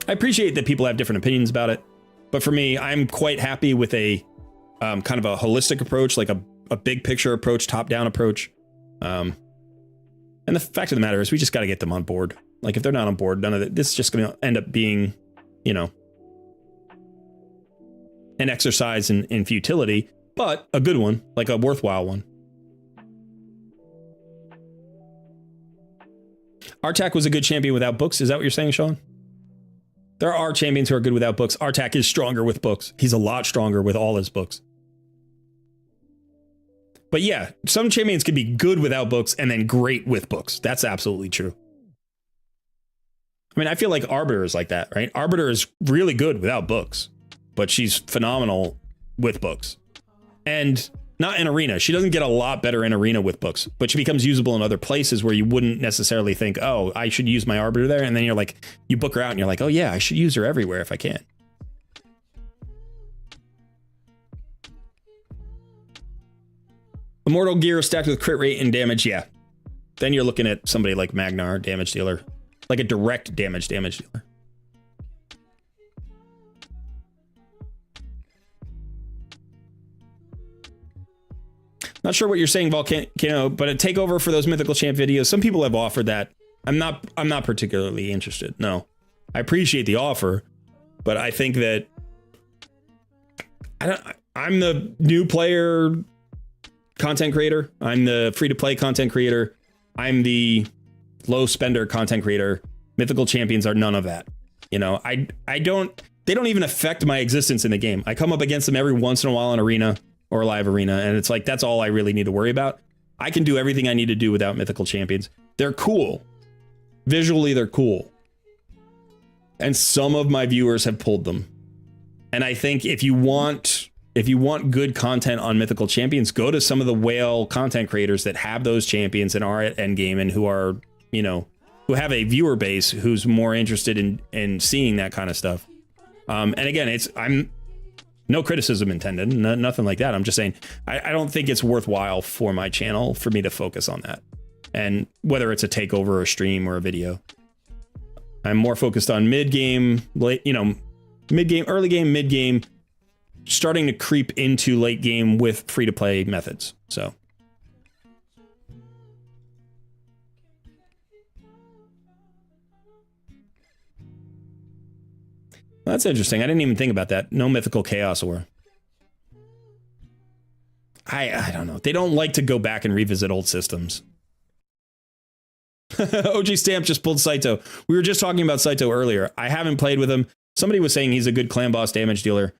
I appreciate that people have different opinions about it. But for me, I'm quite happy with a kind of a holistic approach, like a big picture approach, top down approach. And the fact of the matter is, we just got to get them on board. Like, if they're not on board, none of it, this is just going to end up being, you know, an exercise in futility, but a good one, like a worthwhile one. Artak was a good champion without books. Is that what you're saying, Sean? There are champions who are good without books. Artak is stronger with books. He's a lot stronger with all his books. But yeah, some champions can be good without books and then great with books. That's absolutely true. I mean, I feel like Arbiter is like that, right? Arbiter is really good without books, but she's phenomenal with books. And not in Arena. She doesn't get a lot better in Arena with books, but she becomes usable in other places where you wouldn't necessarily think, oh, I should use my Arbiter there. And then you're like, you book her out and you're like, oh yeah, I should use her everywhere if I can. Immortal gear stacked with crit rate and damage, yeah. Then you're looking at somebody like Magnar, damage dealer. Like a direct damage dealer. Not sure what you're saying, Volcano, but a takeover for those Mythical Champ videos. Some people have offered that. I'm not particularly interested. No, I appreciate the offer, but I think that I'm the new player content creator. I'm the free to play content creator. I'm the low spender content creator. Mythical champions are none of that. You know, they don't even affect my existence in the game. I come up against them every once in a while in arena or live arena, and it's like, that's all I really need to worry about. I can do everything I need to do without mythical champions. They're cool. Visually, they're cool. And some of my viewers have pulled them. And I think if you want good content on mythical champions, go to some of the whale content creators that have those champions and are at endgame and who are, you know, who have a viewer base who's more interested in seeing that kind of stuff. And again, I'm no criticism intended, nothing like that. I'm just saying, I don't think it's worthwhile for my channel for me to focus on that. And whether it's a takeover or a stream or a video, I'm more focused on mid game, late, you know, mid game, early game, mid game, starting to creep into late game with free to play methods. So. That's interesting. I didn't even think about that. No mythical chaos or I don't know. They don't like to go back and revisit old systems. OG Stamp just pulled Saito. We were just talking about Saito earlier. I haven't played with him. Somebody was saying he's a good clan boss damage dealer.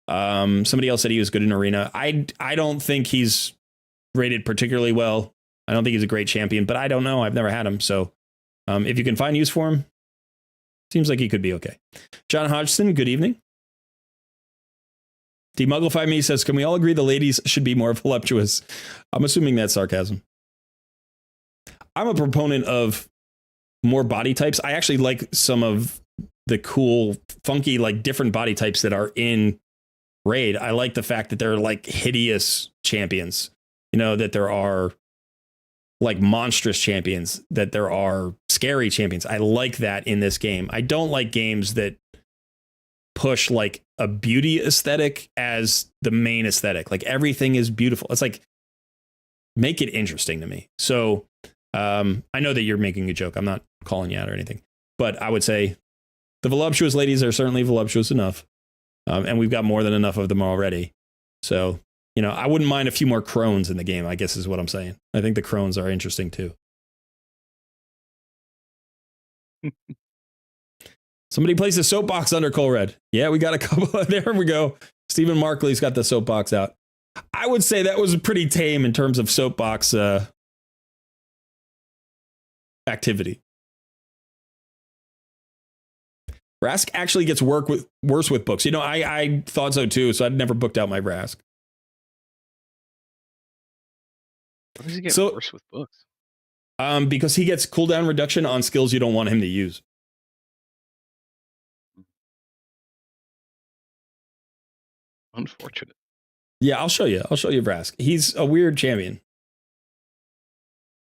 Somebody else said he was good in arena. I don't think he's rated particularly well. I don't think he's a great champion, but I don't know. I've never had him. So if you can find use for him, seems like he could be okay. John Hodgson, good evening. Demugglify Me says, can we all agree the ladies should be more voluptuous? I'm assuming that's sarcasm. I'm a proponent of more body types. I actually like some of the cool, funky, like different body types that are in Raid. I like the fact that they're like hideous champions, you know, that there are like monstrous champions, that there are scary champions. I like that in this game. I don't like games that push like a beauty aesthetic as the main aesthetic. Like everything is beautiful. It's like, make it interesting to me. So I know that you're making a joke. I'm not calling you out or anything, but I would say the voluptuous ladies are certainly voluptuous enough. And we've got more than enough of them already. So, you know, I wouldn't mind a few more crones in the game, I guess is what I'm saying. I think the crones are interesting too. Somebody placed a soapbox under Colred. Yeah, we got a couple. There we go. Stephen Markley's got the soapbox out. I would say that was pretty tame in terms of soapbox activity. Rask actually gets worse with books. You know, I thought so too, so I'd never booked out my Rask. Why does he get worse with books? Because he gets cooldown reduction on skills you don't want him to use. Unfortunate. Yeah, I'll show you. I'll show you Vrask. He's a weird champion.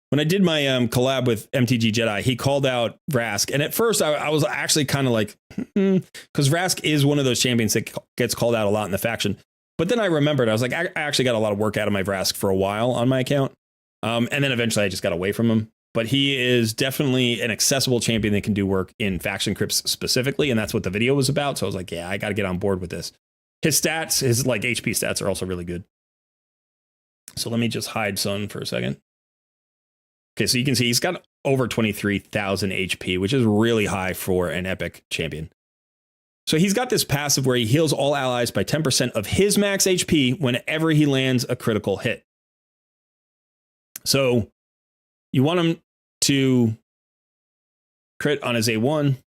When I did my collab with MTG Jedi, he called out Vrask. And at first, I was actually kind of like, because Vrask is one of those champions that gets called out a lot in the faction. But then I remembered, I was like, I actually got a lot of work out of my Vrask for a while on my account. And then eventually I just got away from him. But he is definitely an accessible champion that can do work in faction crypts specifically. And that's what the video was about. So I was like, yeah, I got to get on board with this. His stats, his like HP stats are also really good. So let me just hide Sun for a second. Okay, so you can see he's got over 23,000 HP, which is really high for an epic champion. So he's got this passive where he heals all allies by 10% of his max HP whenever he lands a critical hit. So you want him to crit on his A1,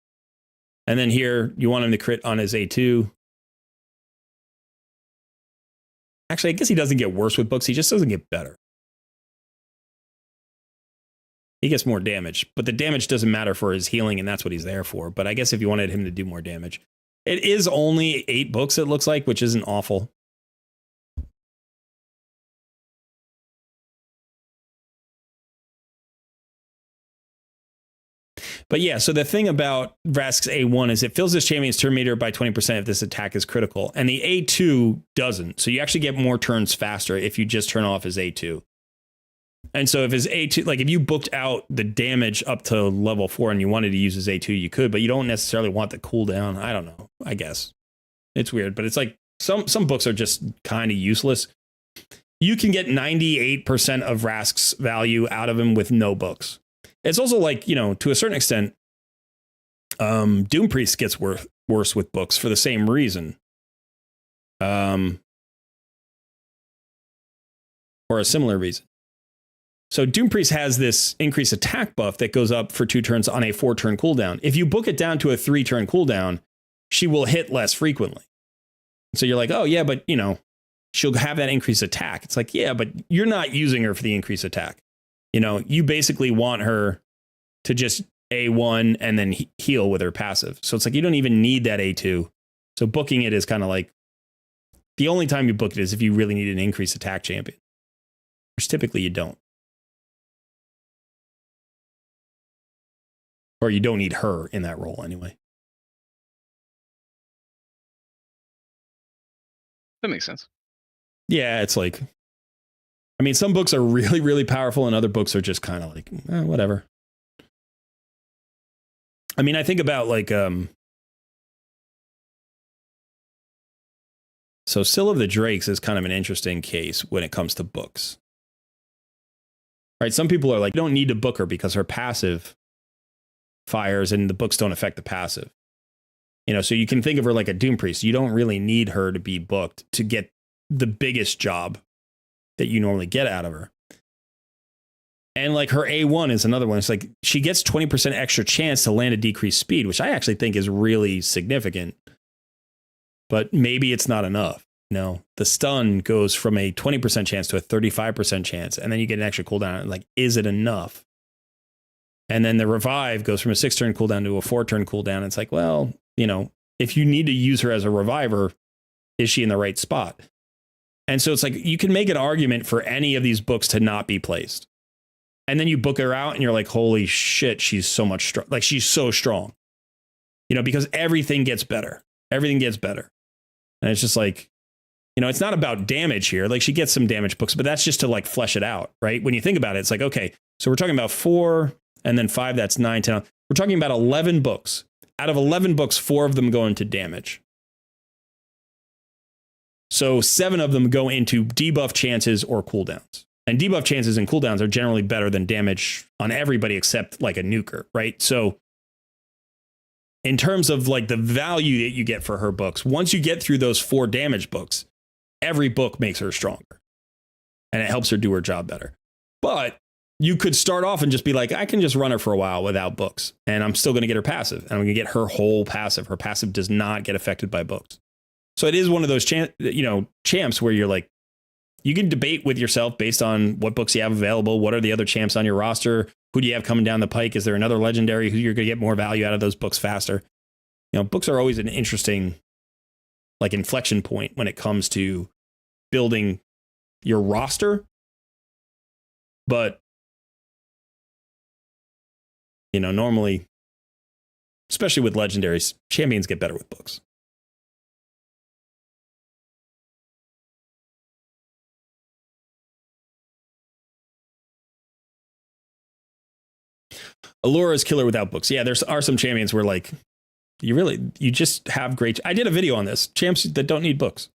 and then here you want him to crit on his A2. Actually, I guess he doesn't get worse with books. He just doesn't get better. He gets more damage, but the damage doesn't matter for his healing, and that's what he's there for. But I guess if you wanted him to do more damage. It is only 8 books, it looks like, which isn't awful. But yeah, so the thing about Vrask's A1 is it fills this champion's turn meter by 20% if this attack is critical. And the A2 doesn't. So you actually get more turns faster if you just turn off his A2. And so if his A2, like if you booked out the damage up to level 4 and you wanted to use his A2, you could, but you don't necessarily want the cooldown. I don't know. I guess it's weird, but it's like some books are just kind of useless. You can get 98% of Vrask's value out of him with no books. It's also like, you know, to a certain extent, Doom Priest gets worse with books for the same reason. Or a similar reason. So Doom Priest has this increased attack buff that goes up for 2 turns on a 4-turn cooldown. If you book it down to a 3-turn cooldown, she will hit less frequently. So you're like, oh yeah, but you know, she'll have that increased attack. It's like, yeah, but you're not using her for the increased attack. You know, you basically want her to just A1 and then heal with her passive. So it's like, you don't even need that A2. So booking it is kind of like, the only time you book it is if you really need an increased attack champion, which typically you don't. Or you don't need her in that role anyway. That makes sense. Yeah, it's like, I mean, some books are really, really powerful and other books are just kind of like, whatever. I mean, I think about like, so Scylla of the Drakes is kind of an interesting case when it comes to books. Right? Some people are like, you don't need to book her because her passive fires and the books don't affect the passive. You know, so you can think of her like a Doom Priest. You don't really need her to be booked to get the biggest job that you normally get out of her. And like her A1 is another one. It's like she gets 20% extra chance to land a decreased speed, which I actually think is really significant. But maybe it's not enough. No, the stun goes from a 20% chance to a 35% chance, and then you get an extra cooldown. Like, is it enough? And then the revive goes from a 6-turn cooldown to a 4-turn cooldown. It's like, well, you know, if you need to use her as a reviver, is she in the right spot? And so it's like, you can make an argument for any of these books to not be placed. And then you book her out and you're like, holy shit, she's so much strong. Like, she's so strong, you know, because everything gets better. Everything gets better. And it's just like, you know, it's not about damage here. Like, she gets some damage books, but that's just to like flesh it out, right? When you think about it, it's like, okay, so we're talking about 4 and then 5, that's 9, 10. We're talking about 11 books. Out of 11 books, 4 of them go into damage. So 7 of them go into debuff chances or cooldowns. And debuff chances and cooldowns are generally better than damage on everybody except like a nuker, right? So in terms of like the value that you get for her books, once you get through those 4 damage books, every book makes her stronger. And it helps her do her job better. But you could start off and just be like, I can just run her for a while without books, and I'm still going to get her passive, and I'm going to get her whole passive. Her passive does not get affected by books. So it is one of those champs where you're like, you can debate with yourself based on what books you have available. What are the other champs on your roster? Who do you have coming down the pike? Is there another legendary who you're going to get more value out of those books faster? You know, books are always an interesting like inflection point when it comes to building your roster. But you know, normally, especially with legendaries, champions get better with books. Allura is killer without books. Yeah, there are some champions where like, you just have great. I did a video on this. Champs that don't need books.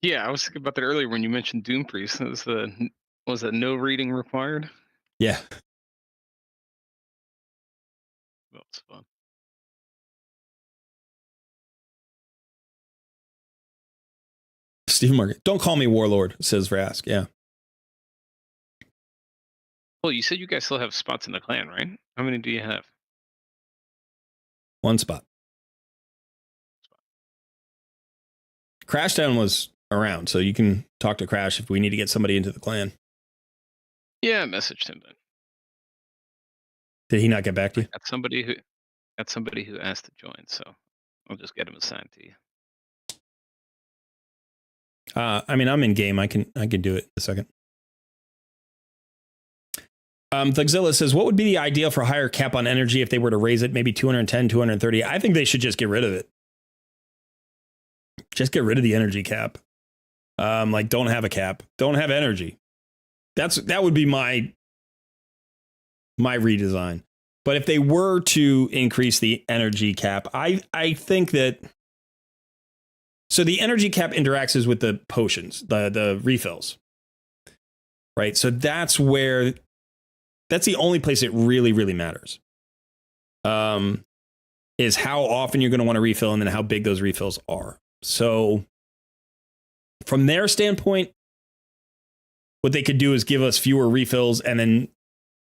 Yeah, I was thinking about that earlier when you mentioned Doom Priest. Was that no reading required? Yeah. That was fun. Stephen Market. Don't call me Warlord, says Vrask. Yeah. Well, you said you guys still have spots in the clan, right? How many do you have? 1 spot. Crashdown was around, so you can talk to Crash if we need to get somebody into the clan. Yeah, I messaged him then. Did he not get back to you? Got somebody who asked to join, so I'll just get him assigned to you. I mean, I'm in game. I can do it in a second. Thugzilla says, what would be the ideal for higher cap on energy if they were to raise it? Maybe 210, 230. I think they should just get rid of it. Just get rid of the energy cap. Like, don't have a cap. Don't have energy. That would be my redesign. But if they were to increase the energy cap, I think that... So the energy cap interacts with the potions, the refills. Right? So that's where... That's the only place it really, really matters. Is how often you're going to want to refill and then how big those refills are. So from their standpoint, what they could do is give us fewer refills and then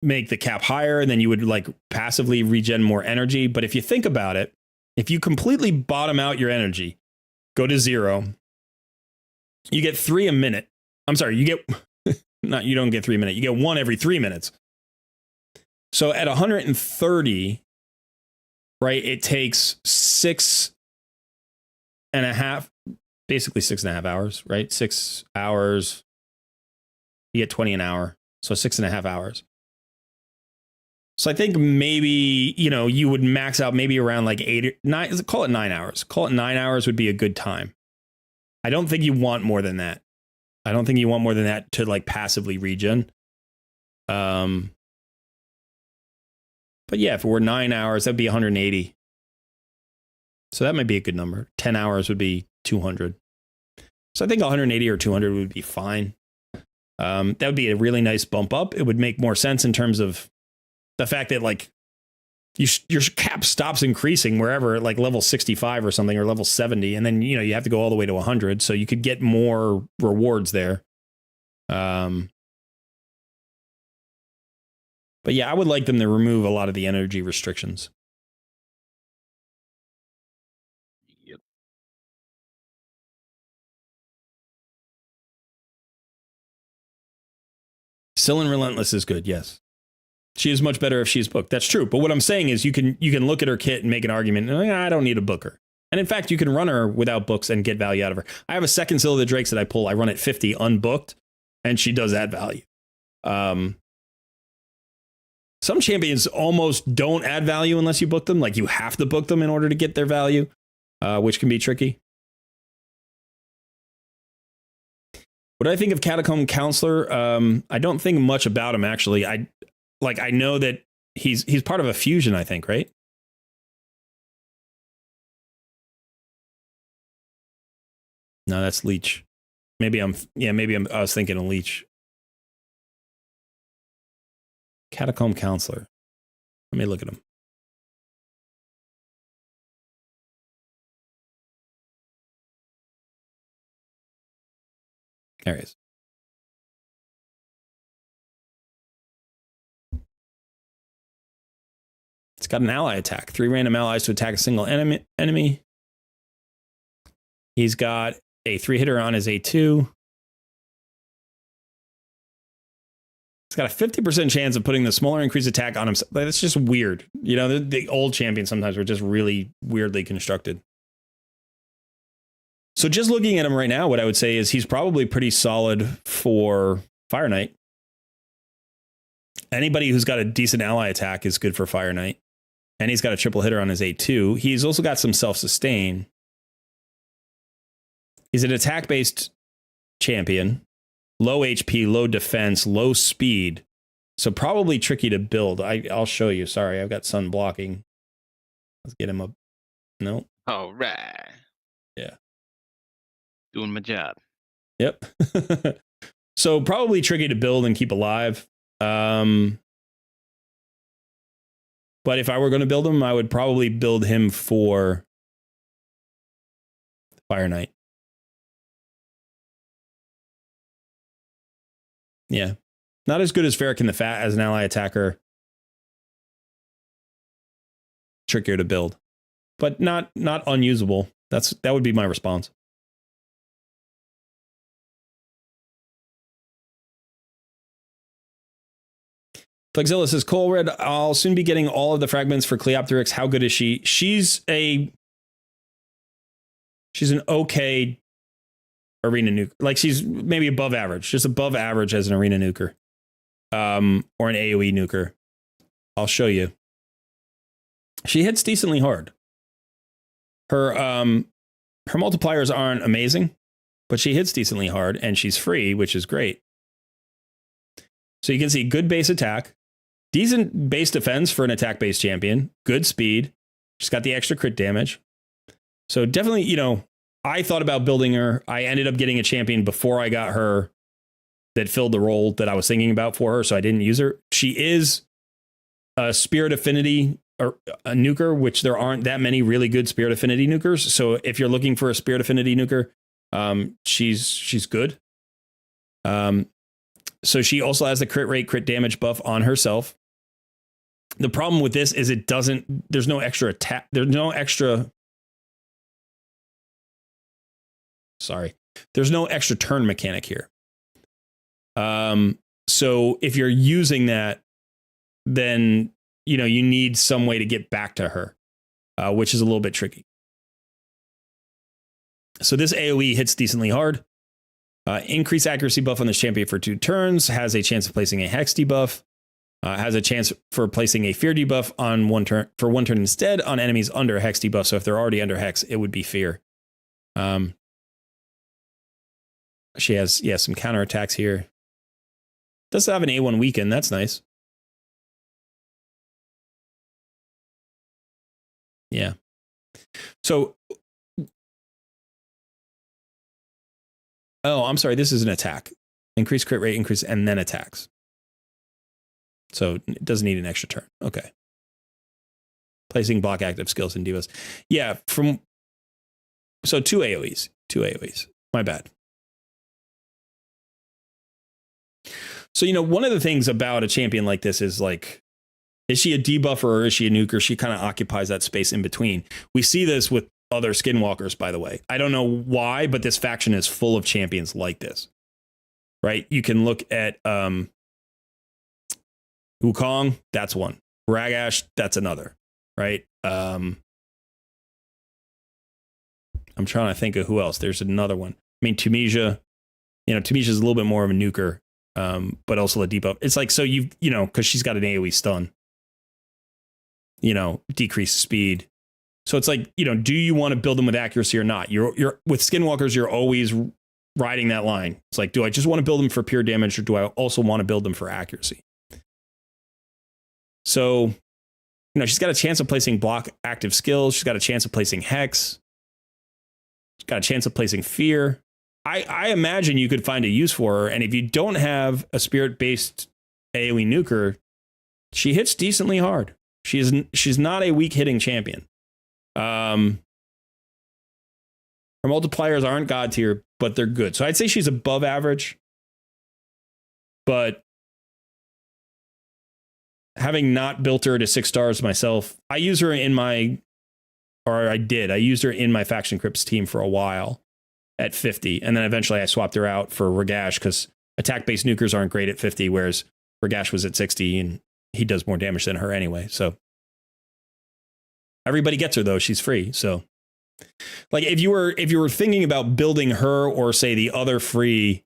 make the cap higher, and then you would like passively regen more energy. But if you think about it, if you completely bottom out your energy, go to 0, you get 3 a minute. I'm sorry, you get you don't get 3 a minute. You get 1 every 3 minutes. So at 130, right, it takes 6.5, basically 6.5 hours, right? 6 hours. You get 20 an hour. So 6.5 hours. So I think maybe, you would max out maybe around like 8 or 9, call it 9 hours. Call it 9 hours would be a good time. I don't think you want more than that. I don't think you want more than that to like passively regen. But yeah, if it were 9 hours, that'd be 180. So that might be a good number. 10 hours would be 200. So I think 180 or 200 would be fine. That would be a really nice bump up. It would make more sense in terms of the fact that like your cap stops increasing wherever, like level 65 or something, or level 70. And then, you have to go all the way to 100. So you could get more rewards there. But yeah, I would like them to remove a lot of the energy restrictions. Yep. Scylla Relentless is good, yes. She is much better if she's booked. That's true. But what I'm saying is you can look at her kit and make an argument. I don't need a booker. And in fact, you can run her without books and get value out of her. I have a second Scylla the Drakes that I pull. I run at 50 unbooked, and she does add value. Some champions almost don't add value unless you book them. Like you have to book them in order to get their value, which can be tricky. What do I think of Catacomb Counselor? I don't think much about him, actually. I know that he's part of a fusion, I think, right? No, that's Leech. I was thinking of Leech. Catacomb Counselor. Let me look at him. There he is. It's got an ally attack. 3 random allies to attack a single enemy. He's got a 3-hitter on his A2. It's got a 50% chance of putting the smaller increased attack on him. That's just weird. The old champions sometimes were just really weirdly constructed. So just looking at him right now, what I would say is he's probably pretty solid for Fire Knight. Anybody who's got a decent ally attack is good for Fire Knight. And he's got a triple hitter on his A2. He's also got some self-sustain. He's an attack-based champion. Low HP, low defense, low speed. So probably tricky to build. I'll show you. Sorry, I've got sun blocking. Let's get him up. No. All right. Yeah. Doing my job. Yep. So probably tricky to build and keep alive. But if I were going to build him, I would probably build him for Fire Knight. Yeah. Not as good as Farrakhan the Fat as an ally attacker. Trickier to build. But not unusable. That would be my response. Flexilla says, Colred, I'll soon be getting all of the fragments for Cleopteryx. How good is she? She's an okay arena nuke. Like she's maybe above average, just above average as an arena nuker. or an AoE nuker. I'll show you. She hits decently hard. Her multipliers aren't amazing, but she hits decently hard, and she's free, which is great. So you can see good base attack, decent base defense for an attack-based champion, good speed. She's got the extra crit damage. So definitely, you know, I thought about building her. I ended up getting a champion before I got her that filled the role that I was thinking about for her, so I didn't use her. She is a Spirit Affinity or a nuker, which there aren't that many really good Spirit Affinity nukers. So if you're looking for a Spirit Affinity nuker, she's good. So she also has the crit rate, crit damage buff on herself. The problem with this is there's no extra attack. There's no extra turn mechanic here. So if you're using that, then, you know, you need some way to get back to her, which is a little bit tricky. So this AoE hits decently hard. Increased accuracy buff on this champion for 2 turns, has a chance of placing a hex debuff, has a chance for placing a fear debuff on 1 turn for 1 turn instead on enemies under a hex debuff. So if they're already under hex, it would be fear. She has, some counterattacks here. Does have an A1 weaken. That's nice. Yeah. So, oh, I'm sorry. This is an attack. Increase crit rate, increase, and then attacks. So it doesn't need an extra turn. Okay. Placing block active skills in divas. Yeah. So 2 AoEs. 2 AoEs. My bad. So, you know, one of the things about a champion like this is like, is she a debuffer or is she a nuker? She kind of occupies that space in between. We see this with other skinwalkers, by the way. I don't know why, but this faction is full of champions like this, right? You can look at Wukong, that's one. Ragash, that's another, right? I'm trying to think of who else. There's another one. I mean, Tunisia, Tunisia is a little bit more of a nuker, but also a debuff. It's like, so because she's got an AoE stun, decreased speed. So it's like, do you want to build them with accuracy or not? You're with skinwalkers, you're always riding that line. It's like, do I just want to build them for pure damage or do I also want to build them for accuracy? So, she's got a chance of placing block active skills. She's got a chance of placing hex. She's got a chance of placing fear. I imagine you could find a use for her. And if you don't have a spirit-based AoE nuker, she hits decently hard. She's not a weak hitting champion. Her multipliers aren't god tier, but they're good. So I'd say she's above average. But having not built her to 6 stars myself, I used her in my faction crypts team for a while at 50. And then eventually I swapped her out for Ragash because attack-based nukers aren't great at 50, whereas Ragash was at 60 and he does more damage than her anyway. So everybody gets her though. She's free. So like if you were thinking about building her or say the other free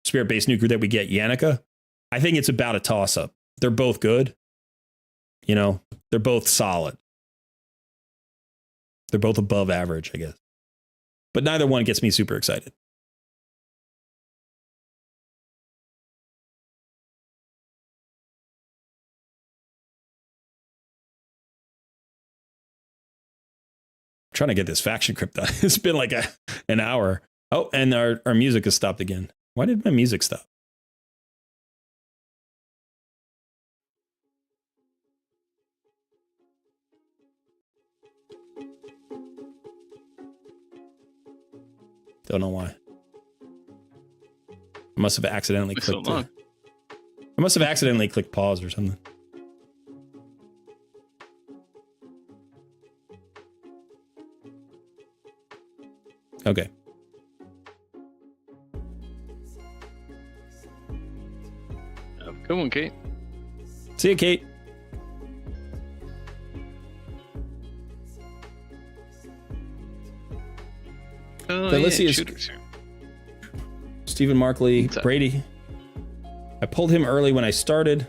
spirit-based nuker that we get, Yannicka, I think it's about a toss-up. They're both good. They're both solid. They're both above average, I guess. But neither one gets me super excited. I'm trying to get this faction crypt done. It's been like an hour. Oh, and our music has stopped again. Why did my music stop? Don't know why. I must have accidentally clicked. I must have accidentally clicked pause or something. Okay. Come on, Kate. See you, Kate. Let's see Stephen Markley, Brady. I pulled him early when I started.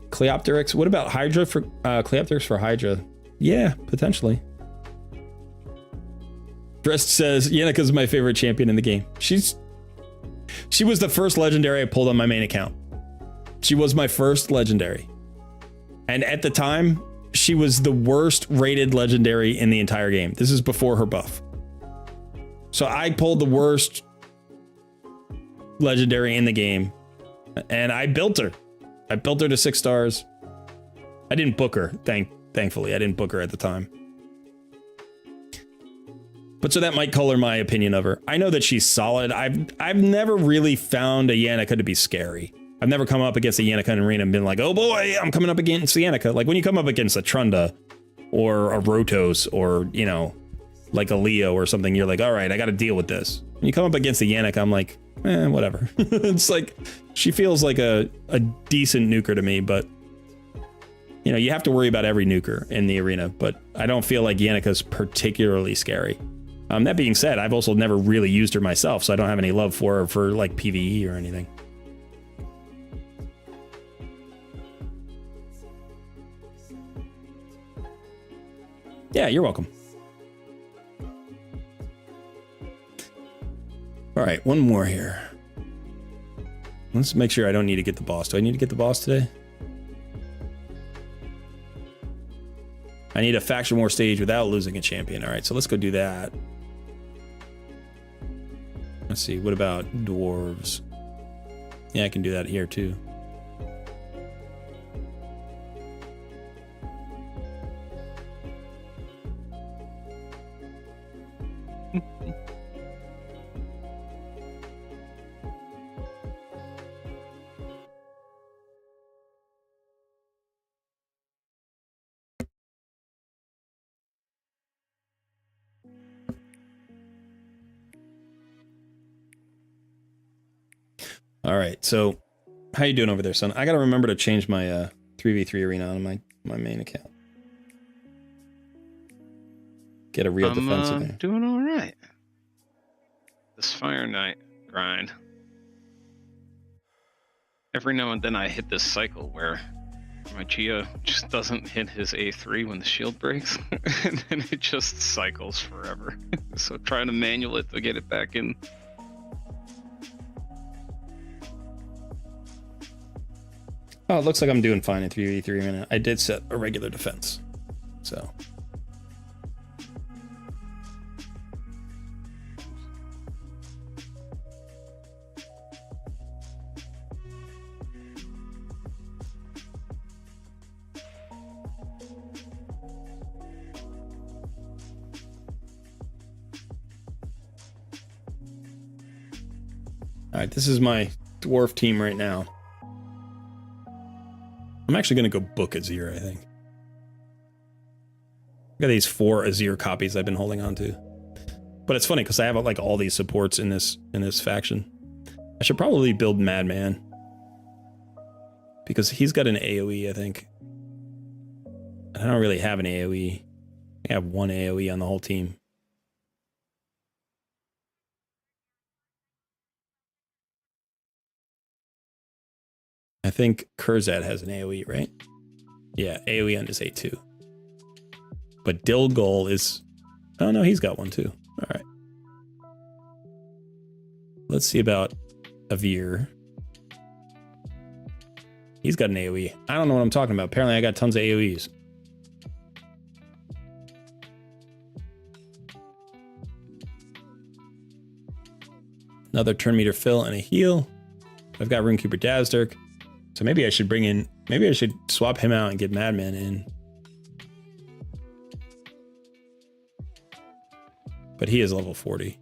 Cleopteryx. What about Hydra for Cleopteryx for Hydra? Yeah, potentially. Drest says Yannika's my favorite champion in the game. She was the first legendary I pulled on my main account. She was my first legendary. And at the time, she was the worst rated legendary in the entire game. This is before her buff. So I pulled the worst legendary in the game and I built her. I built her to 6 stars. I didn't book her, thankfully. I didn't book her at the time. But so that might color my opinion of her. I know that she's solid. I've never really found a Yannika to be scary. I've never come up against a Yannika in arena and been like, oh boy, I'm coming up against Yannika. Like when you come up against a Trunda or a Rotos or, you know, like a Leo or something, you're like, all right, I got to deal with this. When you come up against a Yannika, I'm like, whatever. It's like, she feels like a decent nuker to me, but you know, you have to worry about every nuker in the arena, but I don't feel like Yannika's particularly scary. That being said, I've also never really used her myself, so I don't have any love for her for like PvE or anything. Yeah, you're welcome. All right, one more here. Let's make sure I don't need to get the boss. Do I need to get the boss today? I need a faction war stage without losing a champion. All right, so let's go do that. Let's see, what about dwarves? Yeah, I can do that here too. All right, so how you doing over there, son? I gotta remember to change my 3v3 arena on my main account. Get a real defensive there. Doing all right. This Fire Knight grind. Every now and then I hit this cycle where my Chia just doesn't hit his A3 when the shield breaks, and then it just cycles forever. So trying to manual it to get it back in. Oh, it looks like I'm doing fine in 3v3 arena. I did set a regular defense, so. All right, this is my dwarf team right now. I'm actually going to go book Azir, I think. I got these 4 Azir copies I've been holding on to. But it's funny because I have like all these supports in this faction. I should probably build Madman. Because he's got an AoE, I think. I don't really have an AoE. I have 1 AoE on the whole team. I think Kurzad has an AoE, right? Yeah, AoE on his A2. But Dilgol is... Oh, no, he's got one too. All right. Let's see about Avir. He's got an AoE. I don't know what I'm talking about. Apparently I got tons of AoEs. Another turn meter fill and a heal. I've got Runekeeper Dazzdirk. So maybe I should bring in, maybe I should swap him out and get Madman in. But he is level 40.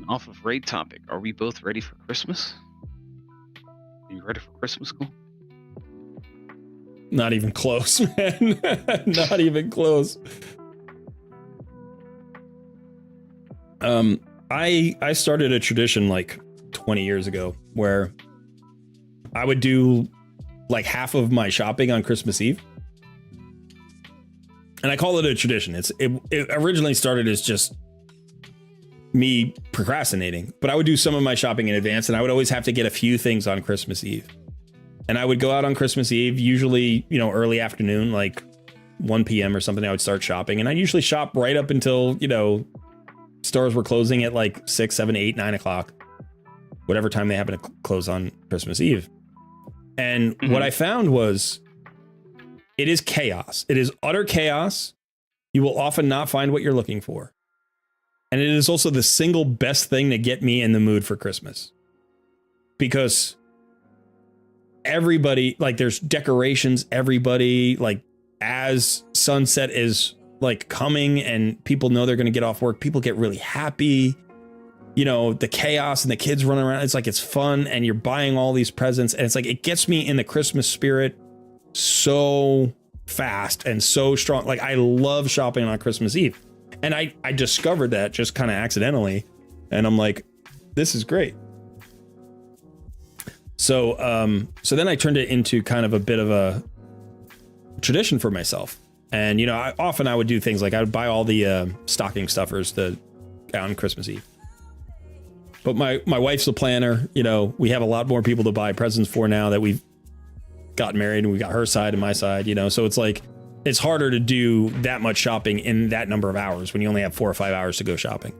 Off of raid topic, are we both ready for Christmas? You ready for Christmas school? Not even close, man. Not even close. I started a tradition like 20 years ago where I would do like half of my shopping on Christmas Eve. And I call it a tradition. It originally started as just me procrastinating, but I would do some of my shopping in advance, and I would always have to get a few things on Christmas Eve. And I would go out on Christmas Eve, usually, you know, early afternoon, like 1 p.m. or something. I would start shopping, and I usually shop right up until, you know, stores were closing at like 6, 7, 8, 9 o'clock, whatever time they happen to close on Christmas Eve. And what I found was it is chaos. It is utter chaos. You will often not find what you're looking for. And it is also the single best thing to get me in the mood for Christmas. Because everybody, like, there's decorations, everybody, like, as sunset is like coming and people know they're going to get off work, people get really happy. You know, the chaos and the kids running around, it's like, it's fun, and you're buying all these presents, and it's like, it gets me in the Christmas spirit so fast and so strong. Like, I love shopping on Christmas Eve, and I discovered that just kind of accidentally, and I'm like, this is great. So then I turned it into kind of a bit of a tradition for myself. And, you know, I would do things like I would buy all the stocking stuffers on Christmas Eve. But my wife's a planner. You know, we have a lot more people to buy presents for now that we've gotten married, and we got her side and my side, you know, so it's like, it's harder to do that much shopping in that number of hours when you only have 4 or 5 hours to go shopping.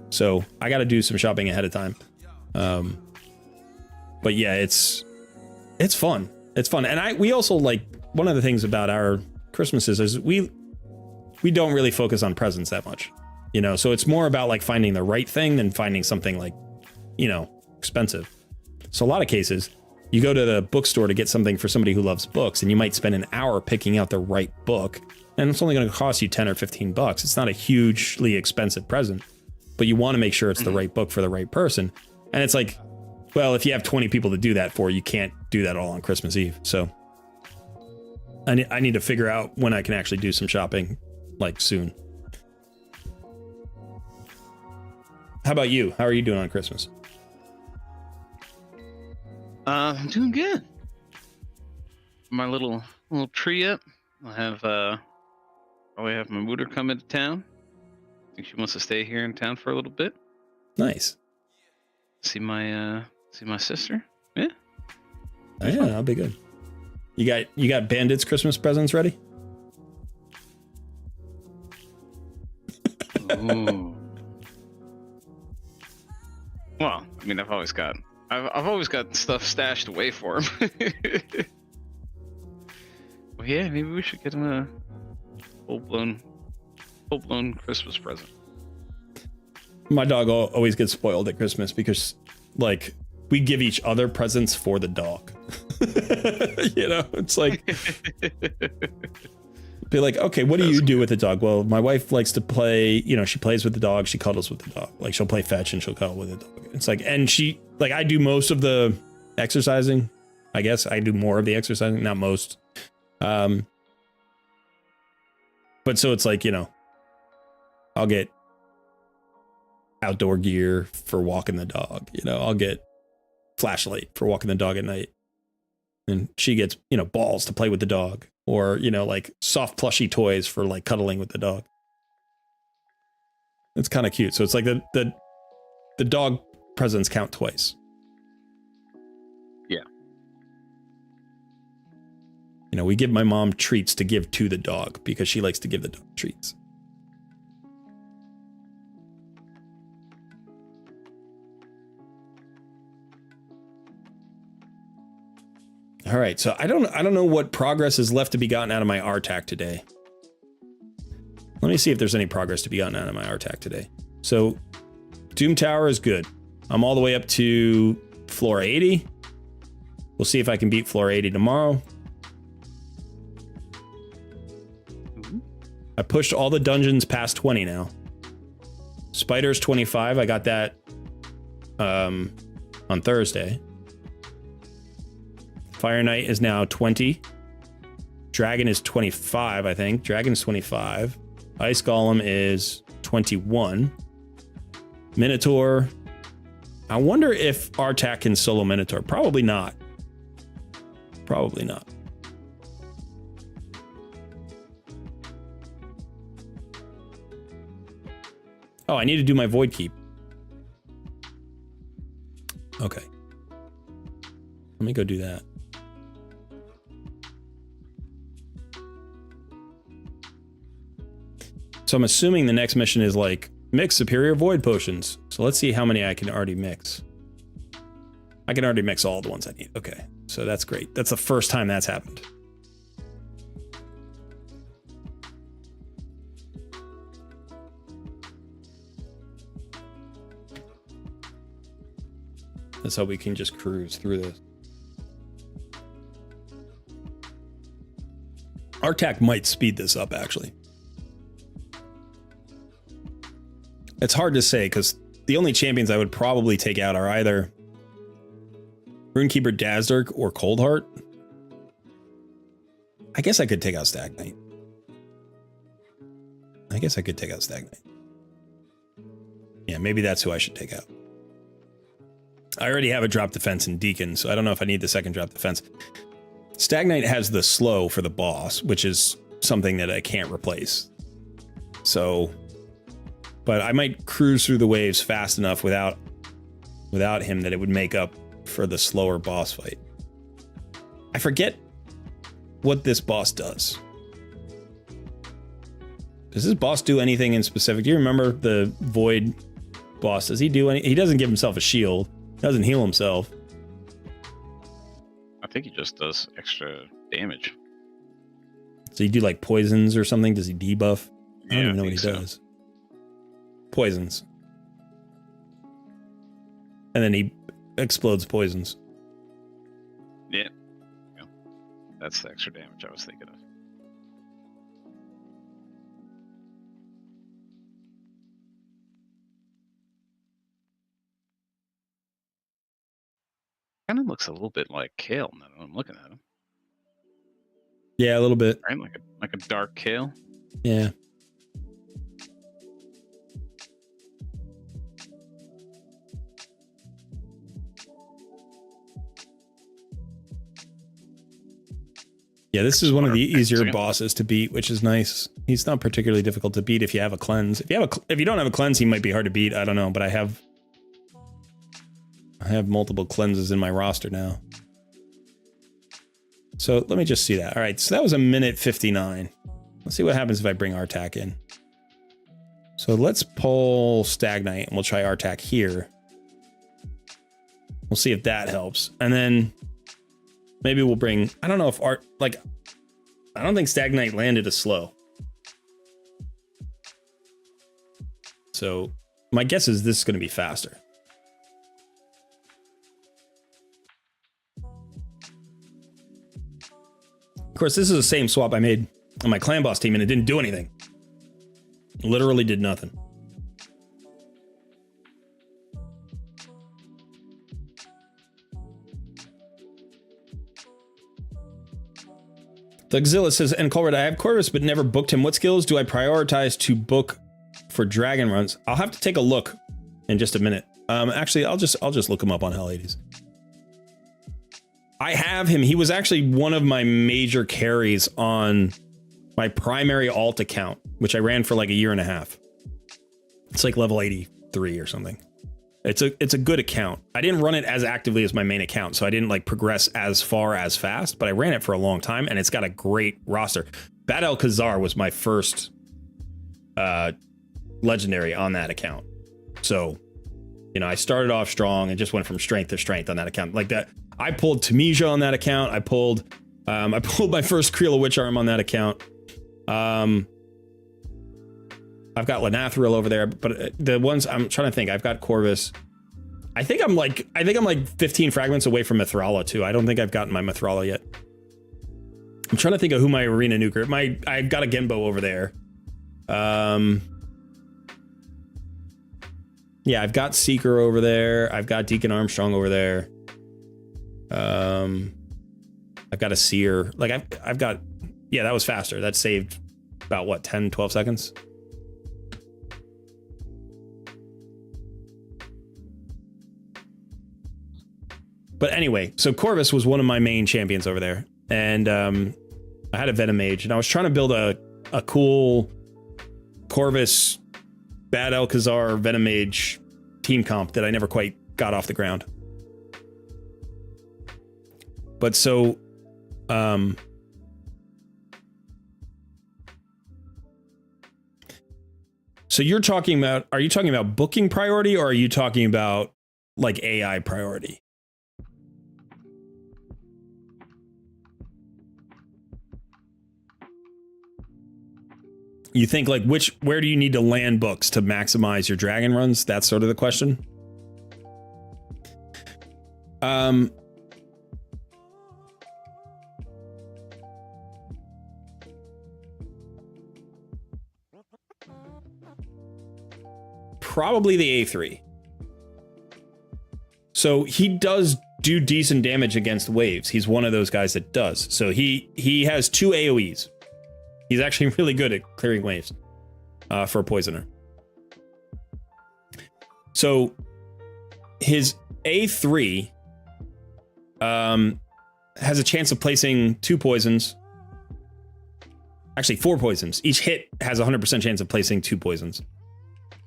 So I got to do some shopping ahead of time. But yeah, it's fun. It's fun. And we also, like, one of the things about our Christmases is we don't really focus on presents that much, you know, so it's more about like finding the right thing than finding something like, you know, expensive. So a lot of cases you go to the bookstore to get something for somebody who loves books, and you might spend an hour picking out the right book, and it's only going to cost you 10 or 15 bucks. It's not a hugely expensive present, but you want to make sure it's the right book for the right person. And it's like, well, if you have 20 people to do that for, you can't do that all on Christmas Eve. So I need to figure out when I can actually do some shopping, like, soon. How about you? How are you doing on Christmas? I'm doing good. My little tree up. I have probably have my mooter come into town. I think she wants to stay here in town for a little bit. Nice. See my sister. Yeah. Oh, yeah, that'll be good. You got Bandit's Christmas presents ready? Ooh. Well, I mean, I've always got stuff stashed away for him. Well, yeah, maybe we should get him a full-blown Christmas present. My dog always gets spoiled at Christmas because, like, we give each other presents for the dog. You know, it's like, be like, okay, what do you do with the dog? Well, my wife likes to play, you know, she plays with the dog, she cuddles with the dog. Like, she'll play fetch and she'll cuddle with the dog. It's like, and I do most of the exercising. I guess I do more of the exercising, not most. But so it's like, you know, I'll get outdoor gear for walking the dog. You know, I'll get flashlight for walking the dog at night. And she gets, you know, balls to play with the dog, or, you know, like soft plushy toys for like cuddling with the dog. It's kind of cute. So it's like the dog presents count twice. Yeah. You know, we give my mom treats to give to the dog because she likes to give the dog treats. All right, so I don't know what progress is left to be gotten out of my RTAC today. Let me see if there's any progress to be gotten out of my RTAC today. So Doom Tower is good. I'm all the way up to floor 80. We'll see if I can beat floor 80 tomorrow. I pushed all the dungeons past 20 now. Spider's 25. I got that on Thursday. Fire Knight is now 20. Dragon is 25, I think. Dragon is 25. Ice Golem is 21. Minotaur. I wonder if Artak can solo Minotaur. Probably not. Probably not. Oh, I need to do my Void Keep. Okay. Let me go do that. So I'm assuming the next mission is like mix superior void potions. So let's see how many I can already mix. I can already mix all the ones I need. Okay, so that's great. That's the first time that's happened. That's how we can just cruise through this. Artak might speed this up, actually. It's hard to say, because the only champions I would probably take out are either Runekeeper Dazzdirk or Coldheart. I guess I could take out Stagnite. Yeah, maybe that's who I should take out. I already have a drop defense in Deacon, so I don't know if I need the second drop defense. Stagnite has the slow for the boss, which is something that I can't replace. So, but I might cruise through the waves fast enough without him that it would make up for the slower boss fight. I forget what this boss does. Does this boss do anything in specific? Do you remember the Void boss? Does he do any? He doesn't give himself a shield. Doesn't heal himself. I think he just does extra damage. So he do like poisons or something? Does he debuff? I don't even know what he so. does. Poisons. And then he explodes poisons. Yeah. That's the extra damage I was thinking of. Kind of looks a little bit like Kale now that I'm looking at him. Yeah, a little bit. Right? Like a dark Kale. Yeah. Yeah, this is one of the easier bosses to beat, which is nice. He's not particularly difficult to beat if you have a cleanse. If you don't have a cleanse, he might be hard to beat. I don't know, but I have multiple cleanses in my roster now. So let me just see that. All right, so that was a minute 59. Let's see what happens if I bring Artak in. So let's pull Stagnite and we'll try Artak here. We'll see if that helps. And then maybe we'll bring, I don't know if I don't think Stagnite landed a slow. So my guess is this is going to be faster. Of course, this is the same swap I made on my clan boss team and it didn't do anything. Literally did nothing. Thugzilla says, and Colbert, I have Corvus but never booked him. What skills do I prioritize to book for dragon runs? I'll have to take a look in just a minute. Actually, I'll just look him up on Hell80s. I have him. He was actually one of my major carries on my primary alt account, which I ran for like a year and a half. It's like level 83 or something. It's a good account. I didn't run it as actively as my main account, so I didn't like progress as far as fast, but I ran it for a long time and it's got a great roster. Bad El Khazar was my first legendary on that account. So, you know, I started off strong and just went from strength to strength on that account. Like that, I pulled Tamija on that account. I pulled my first Creela Witch Arm on that account. I've got Lanathril over there, but the ones I'm trying to think, I've got Corvus. I think I'm like 15 fragments away from Mithrala too. I don't think I've gotten my Mithrala yet. I'm trying to think of who my arena nuker. I've got a Genbo over there. Yeah, I've got Seeker over there. I've got Deacon Armstrong over there. got a seer. Like I've got, yeah, that was faster. That saved about what, 10, 12 seconds? But anyway, so Corvus was one of my main champions over there. And I had a Venom Mage, and I was trying to build a cool Corvus Bad Alcazar Venom Mage team comp that I never quite got off the ground. But so so you're talking about, are you talking about booking priority, or are you talking about like AI priority? You think like where do you need to land books to maximize your dragon runs? That's sort of the question. Probably the A3. So he does do decent damage against waves. He's one of those guys that does. So he has 2 AoEs. He's actually really good at clearing waves for a poisoner. So his A3 has a chance of placing 2 poisons. Actually, 4 poisons. Each hit has a 100% chance of placing 2 poisons.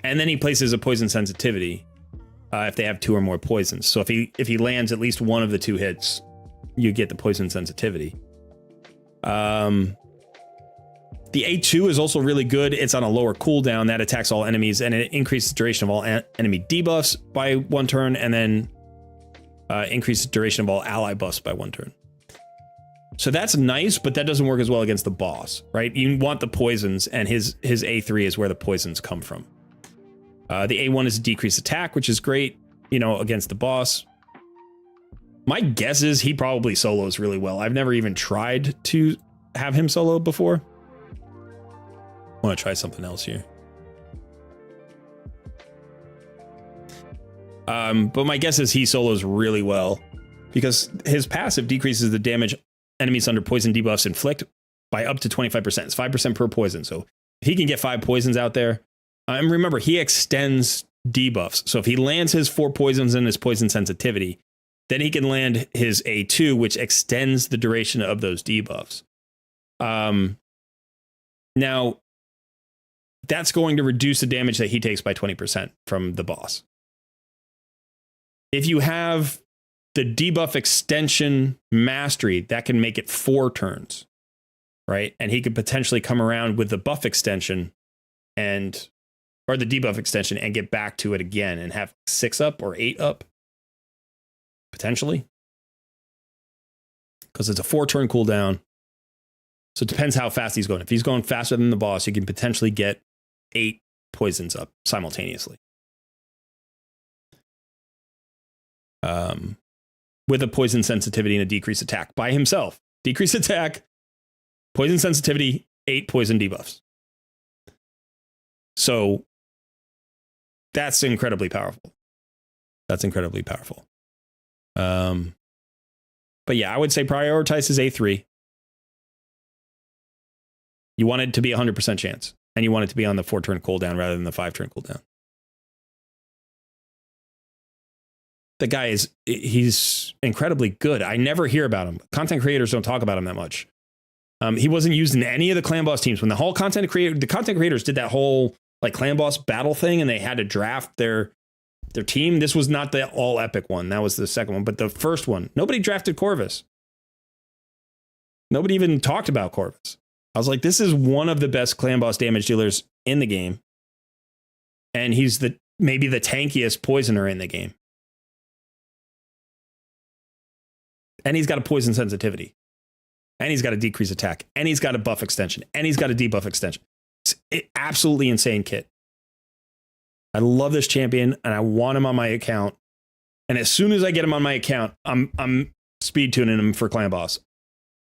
And then he places a poison sensitivity if they have 2 or more poisons. So if he lands at least one of the 2 hits, you get the poison sensitivity. The A2 is also really good. It's on a lower cooldown that attacks all enemies, and it increases the duration of all enemy debuffs by 1 turn, and then increases the duration of all ally buffs by 1 turn. So that's nice, but that doesn't work as well against the boss, right? You want the poisons, and his A3 is where the poisons come from. The A1 is a decreased attack, which is great, you know, against the boss. My guess is he probably solos really well. I've never even tried to have him solo before. I want to try something else here. But my guess is he solos really well because his passive decreases the damage enemies under poison debuffs inflict by up to 25%. It's 5% per poison. So if he can get 5 poisons out there, and remember, he extends debuffs. So if he lands his 4 poisons and his poison sensitivity, then he can land his A2, which extends the duration of those debuffs. Now, that's going to reduce the damage that he takes by 20% from the boss. If you have the debuff extension mastery, that can make it 4 turns, right? And he could potentially come around with the buff extension or the debuff extension and get back to it again and have 6 up or 8 up, potentially. Because it's a 4-turn cooldown. So it depends how fast he's going. If he's going faster than the boss, you can potentially get 8 poisons up simultaneously. With a poison sensitivity and a decreased attack by himself. Decreased attack, poison sensitivity, 8 poison debuffs. So that's incredibly powerful. That's incredibly powerful. But yeah, I would say prioritize his A3. You want it to be a 100% chance. And you want it to be on the 4-turn cooldown rather than the 5-turn cooldown. The guy he's incredibly good. I never hear about him. Content creators don't talk about him that much. He wasn't used in any of the clan boss teams. When the content creators did that whole like clan boss battle thing and they had to draft their team. This was not the all epic one. That was the second one. But the first one, nobody drafted Corvus. Nobody even talked about Corvus. I was like, this is one of the best clan boss damage dealers in the game. And he's maybe the tankiest poisoner in the game. And he's got a poison sensitivity. And he's got a decreased attack. And he's got a buff extension. And he's got a debuff extension. It's an absolutely insane kit. I love this champion and I want him on my account. And as soon as I get him on my account, I'm speed tuning him for clan boss.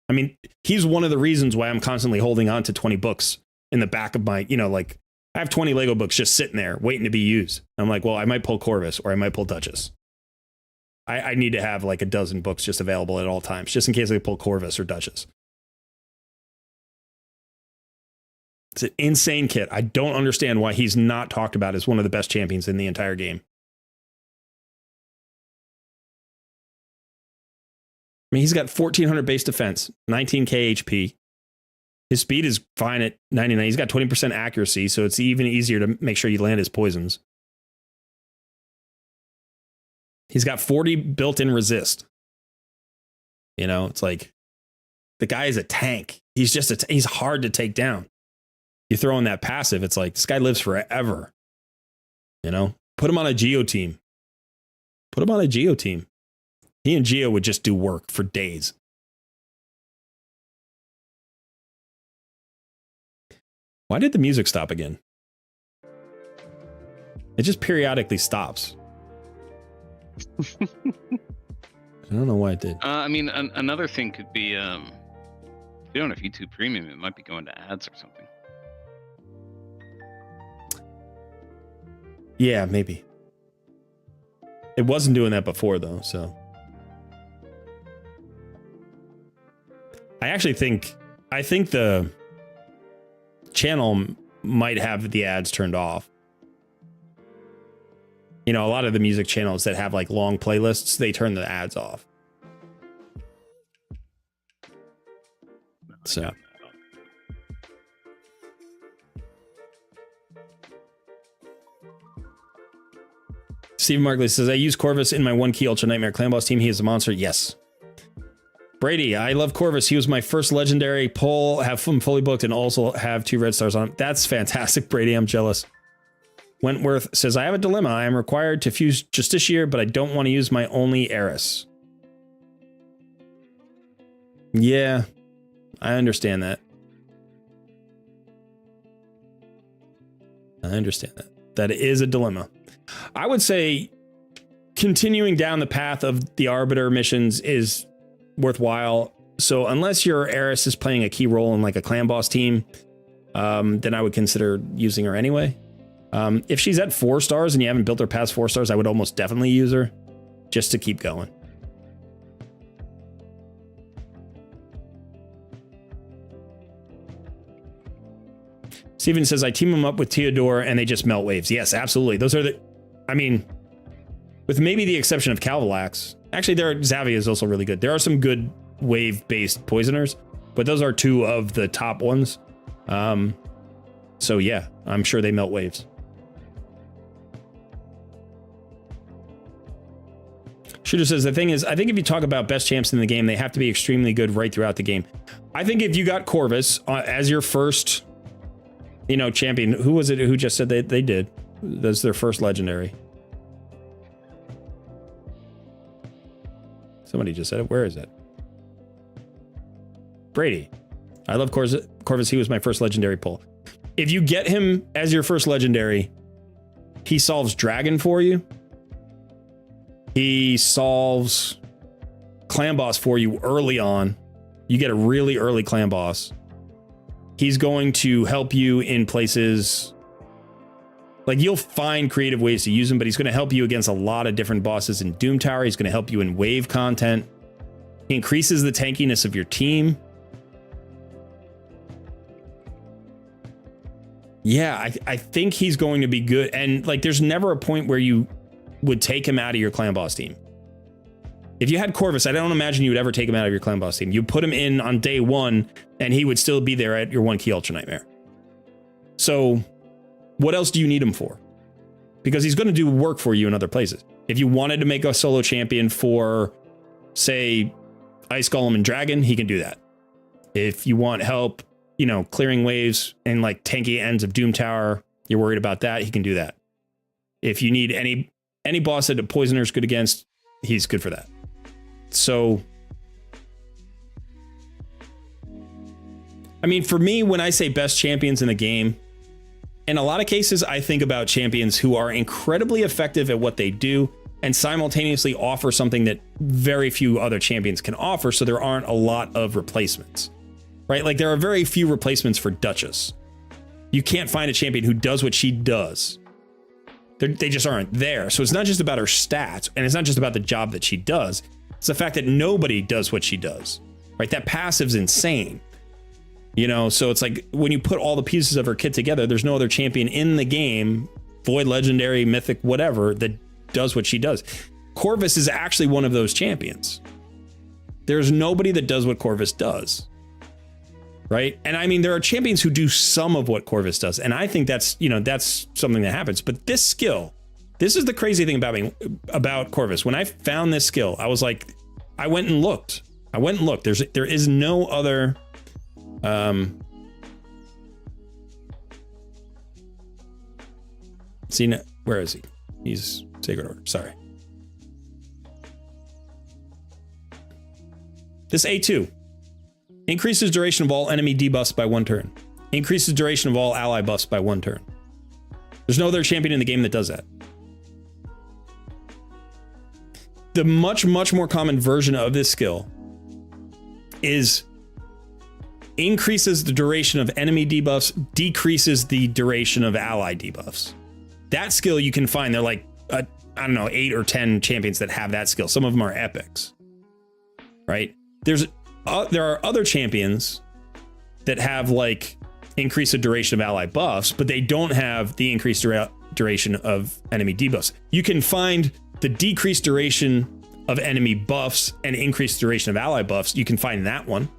I mean, he's one of the reasons why I'm constantly holding on to 20 books in the back of my, like I have 20 Lego books just sitting there waiting to be used. I'm like, well, I might pull Corvus or I might pull Duchess. I need to have like a dozen books just available at all times, just in case I pull Corvus or Duchess. It's an insane kit. I don't understand why he's not talked about as one of the best champions in the entire game. I mean, he's got 1400 base defense, 19k HP. His speed is fine at 99. He's got 20% accuracy, so it's even easier to make sure you land his poisons. He's got 40 built-in resist. You know, it's like the guy is a tank. He's just he's hard to take down. You throw in that passive, it's like this guy lives forever. You know, put him on a Geo team. Put him on a Geo team. He and Geo would just do work for days. Why did the music stop again? It just periodically stops. I don't know why it did. I mean, another thing could be, if you don't have YouTube Premium, it might be going to ads or something. Yeah, maybe. It wasn't doing that before, though, so. I think the channel might have the ads turned off. You know, a lot of the music channels that have like long playlists, they turn the ads off. So. Stephen Markley says, I use Corvus in my 1-key Ultra Nightmare Clan Boss team. He is a monster. Yes. Brady, I love Corvus. He was my first legendary pull, have him fully booked, and also have 2 red stars on him. That's fantastic, Brady. I'm jealous. Wentworth says, I have a dilemma. I am required to fuse Justiciar, but I don't want to use my only heiress. Yeah, I understand that. I understand that. That is a dilemma. I would say continuing down the path of the Arbiter missions is worthwhile. So unless your heiress is playing a key role in like a clan boss team, then I would consider using her anyway. If she's at 4 stars and you haven't built her past 4 stars, I would almost definitely use her just to keep going. Steven says, I team them up with Theodore and they just melt waves. Yes, absolutely. Those are the, I mean, with maybe the exception of Calvalax. Actually, Xavier is also really good. There are some good wave-based poisoners, but those are 2 of the top ones. So yeah, I'm sure they melt waves. Shooter says, the thing is, I think if you talk about best champs in the game, they have to be extremely good right throughout the game. I think if you got Corvus as your first, you know, champion, who was it who just said they did? That's their first legendary. Somebody just said it. Where is it? Brady. I love Corvus. He was my first legendary pull. If you get him as your first legendary, he solves Dragon for you. He solves Clan Boss for you early on. You get a really early Clan Boss. He's going to help you in places like you'll find creative ways to use him, but he's going to help you against a lot of different bosses in Doom Tower. He's going to help you in wave content. He increases the tankiness of your team. Yeah, I think he's going to be good. And like, there's never a point where you would take him out of your Clan Boss team. If you had Corvus, I don't imagine you would ever take him out of your Clan Boss team. You put him in on day 1 and he would still be there at your 1-key Ultra Nightmare. So what else do you need him for? Because he's going to do work for you in other places. If you wanted to make a solo champion for, say, Ice Golem and Dragon, he can do that. If you want help, you know, clearing waves and like tanky ends of Doom Tower, you're worried about that, he can do that. If you need any boss that a Poisoner's good against, he's good for that. So, I mean, for me, when I say best champions in the game, in a lot of cases, I think about champions who are incredibly effective at what they do and simultaneously offer something that very few other champions can offer, so there aren't a lot of replacements, right? Like, there are very few replacements for Duchess. You can't find a champion who does what she does. They just aren't there. So it's not just about her stats, and it's not just about the job that she does. It's the fact that nobody does what she does, right? That passive's insane. You know, so it's like when you put all the pieces of her kit together, there's no other champion in the game, Void, Legendary, Mythic, whatever, that does what she does. Corvus is actually one of those champions. There's nobody that does what Corvus does, right? And I mean, there are champions who do some of what Corvus does, and I think that's, you know, that's something that happens. But this skill, this is the crazy thing about Corvus. When I found this skill, I was like, I went and looked. There is no other. See, where is he? He's Sacred Order. Sorry. This A2 increases duration of all enemy debuffs by 1 turn. Increases duration of all ally buffs by 1 turn. There's no other champion in the game that does that. The much more common version of this skill is increases the duration of enemy debuffs, decreases the duration of ally debuffs. That skill you can find, they're like, I don't know, 8 or 10 champions that have that skill. Some of them are epics, right? There are other champions that have like increase the duration of ally buffs, but they don't have the increased duration of enemy debuffs. You can find the decreased duration of enemy buffs and increased duration of ally buffs. You can find that one.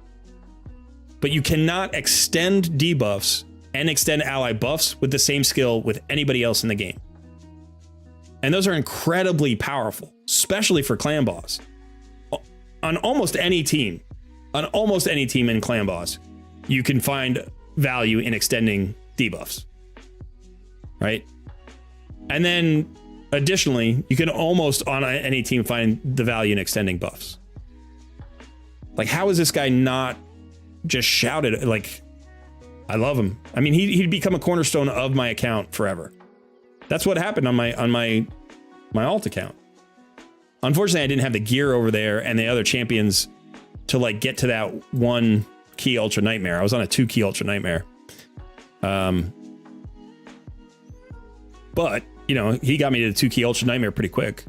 But you cannot extend debuffs and extend ally buffs with the same skill with anybody else in the game. And those are incredibly powerful, especially for clan boss. On almost any team in clan boss, you can find value in extending debuffs, right? And then additionally, you can almost on any team find the value in extending buffs. Like, how is this guy not just shouted? Like, I love him. I mean, he'd become a cornerstone of my account forever. That's what happened on my alt account. Unfortunately, I didn't have the gear over there and the other champions to like get to that 1 key Ultra Nightmare. I was on a 2 key Ultra Nightmare. But, you know, he got me to the 2 key Ultra Nightmare pretty quick.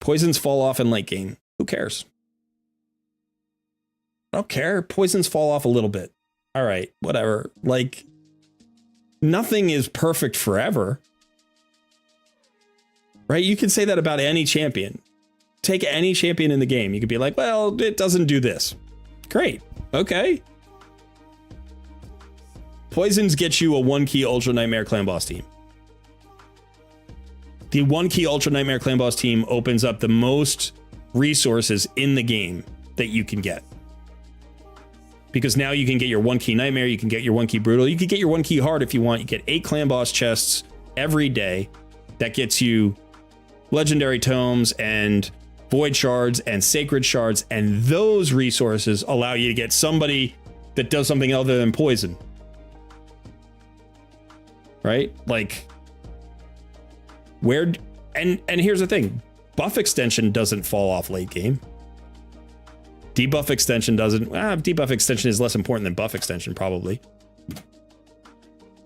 Poisons fall off in late game. Who cares? I don't care. Poisons fall off a little bit. All right, whatever. Like, nothing is perfect forever. Right? You can say that about any champion. Take any champion in the game. You could be like, well, it doesn't do this. Great. Okay. Poisons get you a 1 key Ultra Nightmare Clan Boss team. The 1 key Ultra Nightmare Clan Boss team opens up the most resources in the game that you can get. Because now you can get your 1 key Nightmare, you can get your 1 key Brutal, you can get your 1 key Hard if you want. You get 8 Clan Boss chests every day. That gets you Legendary Tomes and Void Shards and Sacred Shards, and those resources allow you to get somebody that does something other than poison. Right? Like, where, and here's the thing, buff extension doesn't fall off late game. Debuff extension doesn't. Debuff extension is less important than buff extension, probably.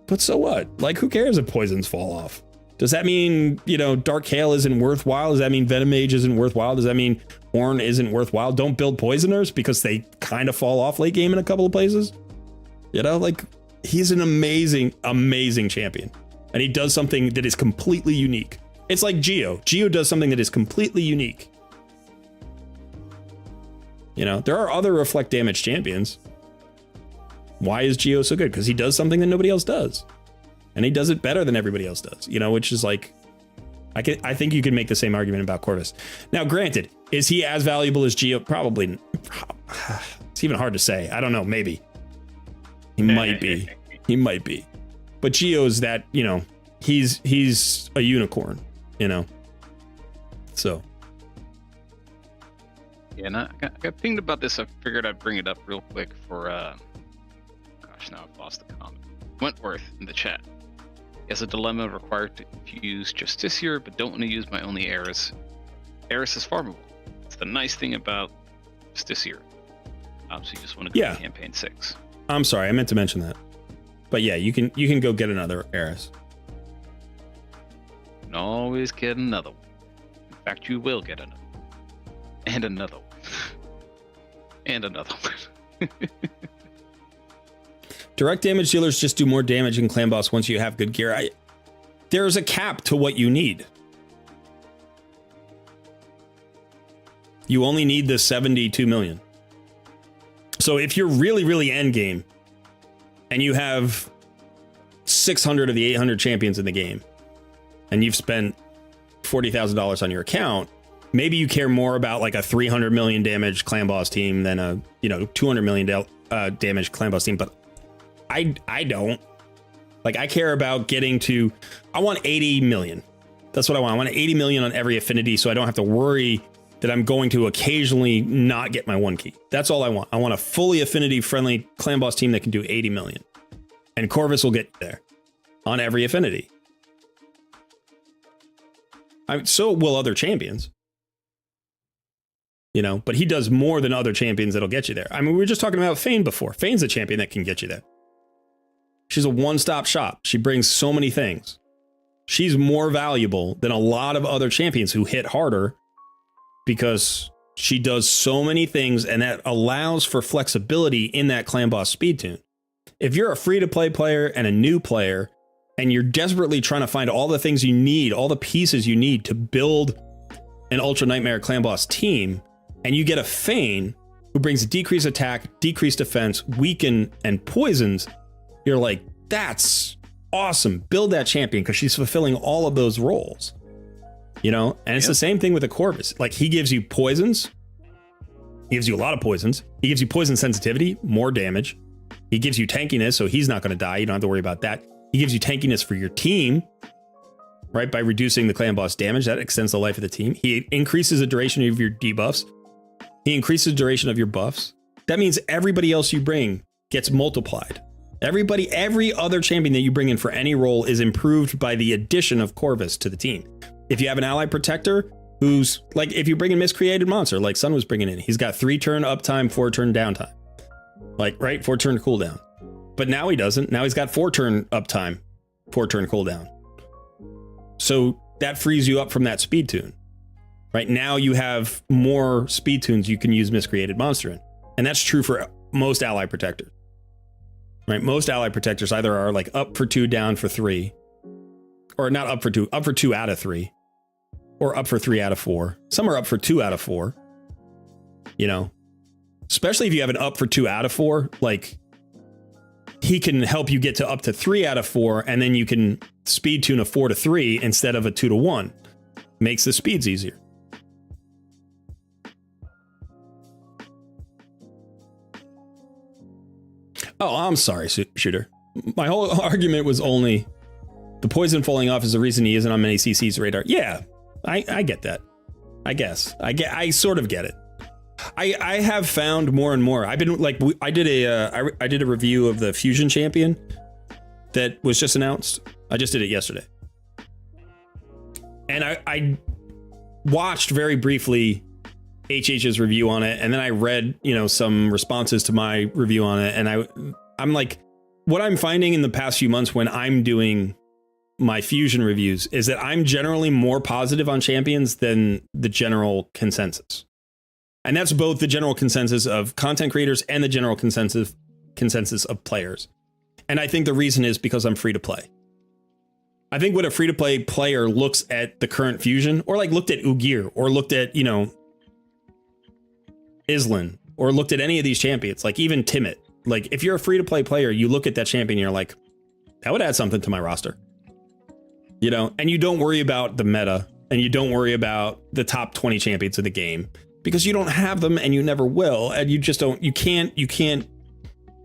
But so what? Like, who cares if poisons fall off? Does that mean, you know, Dark Hail isn't worthwhile? Does that mean Venom Mage isn't worthwhile? Does that mean Horn isn't worthwhile? Don't build poisoners because they kind of fall off late game in a couple of places. You know, like, he's an amazing, amazing champion. And he does something that is completely unique. It's like Geo. Geo does something that is completely unique. You know, there are other reflect damage champions. Why is Geo so good? Because he does something that nobody else does. And he does it better than everybody else does, you know, which is like, I think you can make the same argument about Corvus. Now, granted, is he as valuable as Geo? Probably. It's even hard to say. I don't know. Maybe. He might be. He might be. But Geo's that, you know, he's a unicorn, you know. So. Yeah, and I got pinged about this. I figured I'd bring it up real quick for, gosh, now I've lost the comment. Wentworth in the chat. He has a dilemma required to use Justiciar, but don't want to use my only Eris. Eris is farmable. It's the nice thing about this year. So you just want to go to campaign 6. I'm sorry, I meant to mention that. But yeah, you can go get another Eris. You can always get another one. In fact, you will get another one. And another one. And another one. Direct damage dealers just do more damage in Clan Boss once you have good gear. There's a cap to what you need. You only need the 72 million. So if you're really, really end game and you have 600 of the 800 champions in the game and you've spent $40,000 on your account, maybe you care more about like a 300 million damage Clan Boss team than a, 200 million damage Clan Boss team. But I don't. Like, I care about getting to, I want 80 million. That's what I want. I want 80 million on every affinity so I don't have to worry that I'm going to occasionally not get my 1 key. That's all I want. I want a fully affinity friendly Clan Boss team that can do 80 million. And Corvus will get there on every affinity. So will other champions. But he does more than other champions that'll get you there. I mean, we were just talking about Fane before. Fane's a champion that can get you there. She's a one-stop shop. She brings so many things. She's more valuable than a lot of other champions who hit harder because she does so many things, and that allows for flexibility in that Clan Boss speed tune. If you're a free-to-play player and a new player, and you're desperately trying to find all the things you need, all the pieces you need to build an Ultra Nightmare Clan Boss team, and you get a Fane who brings decreased attack, decreased defense, weaken, and poisons, you're like, that's awesome. Build that champion because she's fulfilling all of those roles. And it's the same thing with the Corvus. Like, he gives you poisons. He gives you a lot of poisons. He gives you poison sensitivity, more damage. He gives you tankiness, so he's not going to die. You don't have to worry about that. He gives you tankiness for your team, right? By reducing the Clan Boss damage. That extends the life of the team. He increases the duration of your debuffs. He increases the duration of your buffs. That means everybody else you bring gets multiplied. Every other champion that you bring in for any role is improved by the addition of Corvus to the team. If you have an ally protector who's like, if you bring in Miscreated Monster, like Sun was bringing in, he's got 3-turn uptime, 4-turn downtime. Like, right? 4-turn cooldown. But now he doesn't. Now he's got 4-turn uptime, 4-turn cooldown. So that frees you up from that speed tune. Right now you have more speed tunes you can use Miscreated Monster in. And that's true for most ally protectors. Right? Most ally protectors either are like up for 2, down for 3. Or not up for 2, up for 2 out of 3. Or up for 3 out of 4. Some are up for 2 out of 4. Especially if you have an up for 2 out of 4, like, he can help you get to up to 3 out of 4, and then you can speed tune a 4 to 3 instead of a 2 to 1. Makes the speeds easier. Oh, I'm sorry, Shooter. My whole argument was only the poison falling off is the reason he isn't on many CC's radar. Yeah, I get that. I guess. I sort of get it. I have found more and more. I've been like, I did a review of the Fusion Champion that was just announced. I just did it yesterday. And I watched very briefly HH's review on it, and then I read, some responses to my review on it, and I'm like, what I'm finding in the past few months when I'm doing my Fusion reviews is that I'm generally more positive on champions than the general consensus. And that's both the general consensus of content creators and the general consensus of players. And I think the reason is because I'm free to play. I think when a free to play player looks at the current Fusion, or like looked at Ugir, or looked at, Islan, or looked at any of these champions, like even Timid, like if you're a free to play player, you look at that champion and you're like, that would add something to my roster. And you don't worry about the meta, and you don't worry about the top 20 champions of the game, because you don't have them and you never will. And you just don't, you can't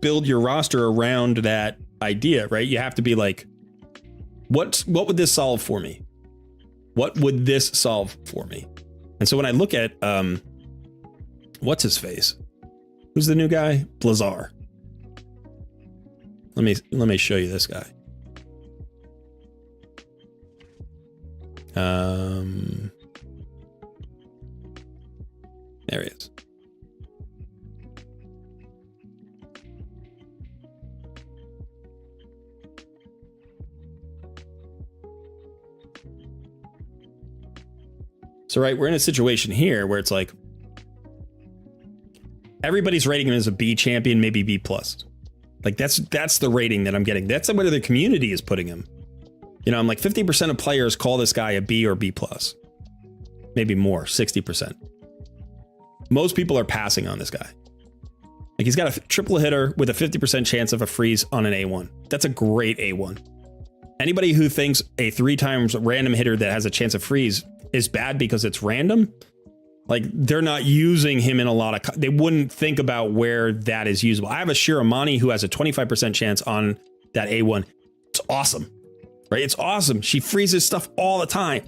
build your roster around that idea, right? You have to be like, what would this solve for me? What would this solve for me? And so when I look at, what's his face? Who's the new guy? Blazar. Let me show you this guy. So, right, we're in a situation here where it's like everybody's rating him as a B champion, maybe B plus. Like that's the rating that I'm getting. That's where the community is putting him. You know, I'm like 50% of players call this guy a B or B plus, maybe more, 60%. Most people are passing on this guy. Like he's got a triple hitter with a 50% chance of a freeze on an A1. That's a great A1. Anybody who thinks a 3 times random hitter that has a chance of freeze is bad because it's random, like they're not using him in a lot of, they wouldn't think about where that is usable. I have a Shiramani who has a 25% chance on that A1. It's awesome, right? It's awesome. She freezes stuff all the time.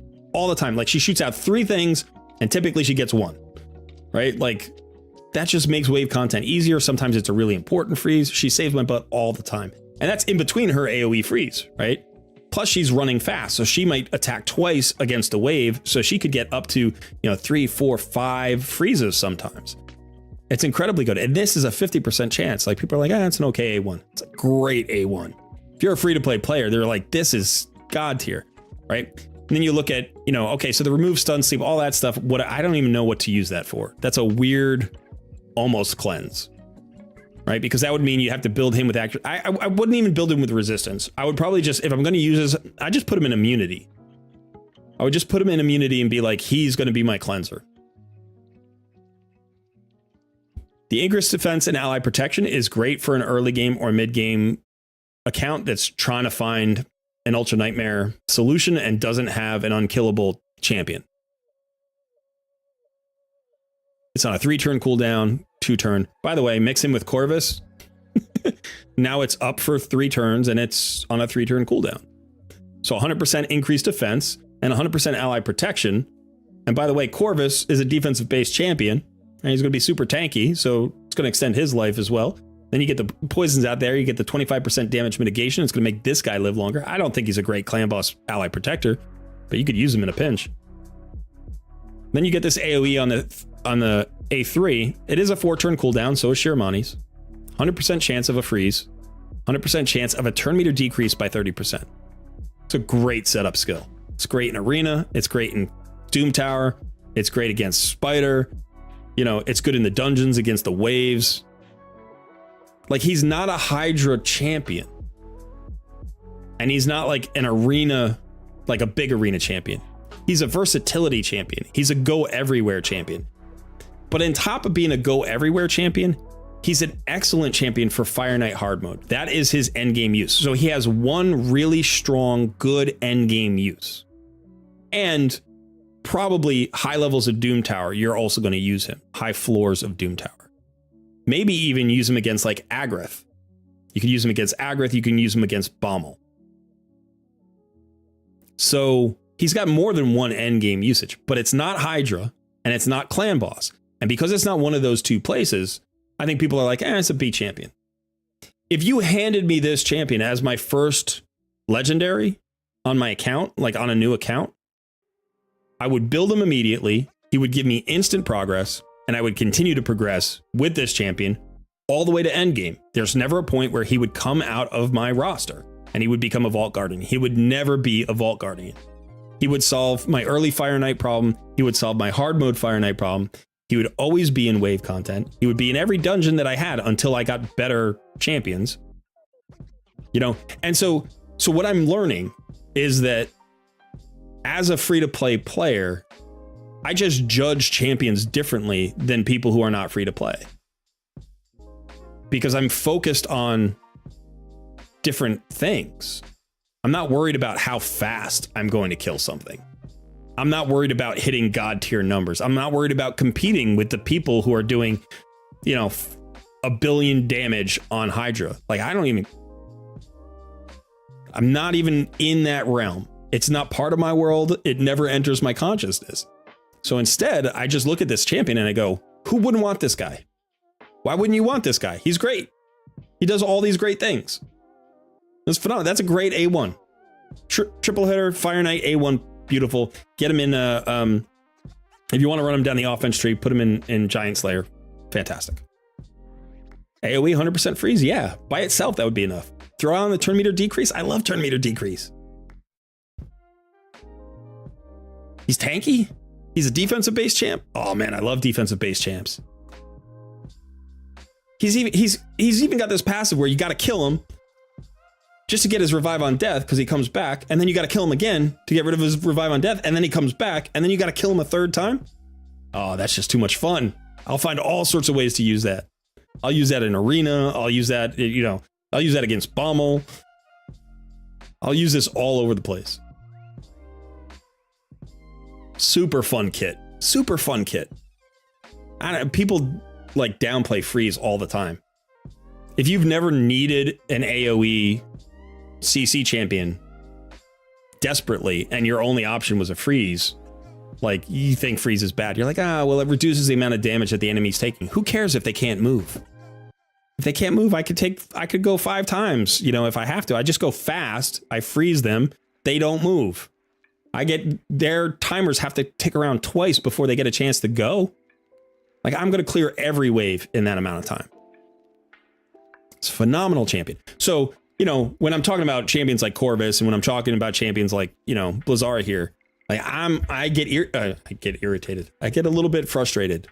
Like she shoots out 3 things and typically she gets 1, right? Like that just makes wave content easier. Sometimes it's a really important freeze. She saves my butt all the time. And that's in between her AoE freeze, right? Plus she's running fast. So she might attack twice against a wave. So she could get up to, 3, 4, 5 freezes sometimes. It's incredibly good. And this is a 50% chance. Like people are like, it's an okay A1. It's a great A1. If you're a free to play player, they're like, this is God tier, right? And then you look at, okay, so the remove stun sleep, all that stuff. I don't even know what to use that for. That's a weird almost cleanse, right? Because that would mean you have to build him with accuracy. I wouldn't even build him with resistance. I would probably just, if I'm going to use this, I just put him in immunity. I would just put him in immunity and be like, he's going to be my cleanser. The increased defense and ally protection is great for an early game or mid game account that's trying to find an Ultra Nightmare solution and doesn't have an unkillable champion. It's on a 3-turn cooldown, 2-turn. By the way, mix him with Corvus. Now it's up for 3 turns and it's on a 3-turn cooldown. So 100% increased defense and 100% ally protection. And by the way, Corvus is a defensive based champion and he's going to be super tanky. So it's going to extend his life as well. Then you get the poisons out there. You get the 25% damage mitigation. It's going to make this guy live longer. I don't think he's a great clan boss ally protector, but you could use him in a pinch. Then you get this AoE on the A3. It is a 4-turn cooldown, so is Shiramani's. 100% chance of a freeze. 100% chance of a turn meter decrease by 30%. It's a great setup skill. It's great in Arena. It's great in Doom Tower. It's great against Spider. It's good in the dungeons against the waves. Like, he's not a Hydra champion. And he's not like an arena, like a big arena champion. He's a versatility champion. He's a go everywhere champion. But on top of being a go everywhere champion, he's an excellent champion for Fire Knight hard mode. That is his end game use. So he has one really strong, good end game use. And probably high levels of Doom Tower, you're also going to use him. High floors of Doom Tower. Maybe even use him against like Agrith. You can use him against Agrith. You can use him against Bommel. So he's got more than one end game usage, but it's not Hydra and it's not Clan Boss. And because it's not one of those two places, I think people are like, it's a B champion. If you handed me this champion as my first legendary on my account, like on a new account, I would build him immediately. He would give me instant progress and I would continue to progress with this champion all the way to end game. There's never a point where he would come out of my roster and he would become a Vault Guardian. He would never be a Vault Guardian. He would solve my early Fire Knight problem. He would solve my hard mode Fire Knight problem. He would always be in wave content. He would be in every dungeon that I had until I got better champions. And so what I'm learning is that as a free-to-play player, I just judge champions differently than people who are not free-to-play. Because I'm focused on different things. I'm not worried about how fast I'm going to kill something. I'm not worried about hitting God tier numbers. I'm not worried about competing with the people who are doing, 1 billion damage on Hydra. Like, I'm not even in that realm. It's not part of my world. It never enters my consciousness. So instead, I just look at this champion and I go, who wouldn't want this guy? Why wouldn't you want this guy? He's great. He does all these great things. That's phenomenal. That's a great A1. Triple hitter, Fire Knight, A1, beautiful. Get him in, if you want to run him down the offense tree, put him in Giant Slayer. Fantastic. AoE 100% freeze, yeah. By itself, that would be enough. Throw on the turn meter decrease. I love turn meter decrease. He's tanky. He's a defensive base champ. Oh man, I love defensive base champs. He's even got this passive where you got to kill him just to get his revive on death because he comes back, and then you got to kill him again to get rid of his revive on death, and then he comes back, and then you got to kill him a third time. Oh, that's just too much fun. I'll find all sorts of ways to use that. I'll use that in arena. I'll use that, I'll use that against Bommel. I'll use this all over the place. Super fun kit. Super fun kit. People like downplay freeze all the time. If you've never needed an AoE CC champion desperately and your only option was a freeze, like you think freeze is bad, you're like, well, it reduces the amount of damage that the enemy's taking. Who cares if they can't move? If they can't move, I could go 5 times, if I have to. I just go fast, I freeze them, they don't move. Their timers have to tick around twice before they get a chance to go. Like, I'm going to clear every wave in that amount of time. It's a phenomenal champion. So, when I'm talking about champions like Corvus, and when I'm talking about champions like, Blizzara here, like I get irritated. I get a little bit frustrated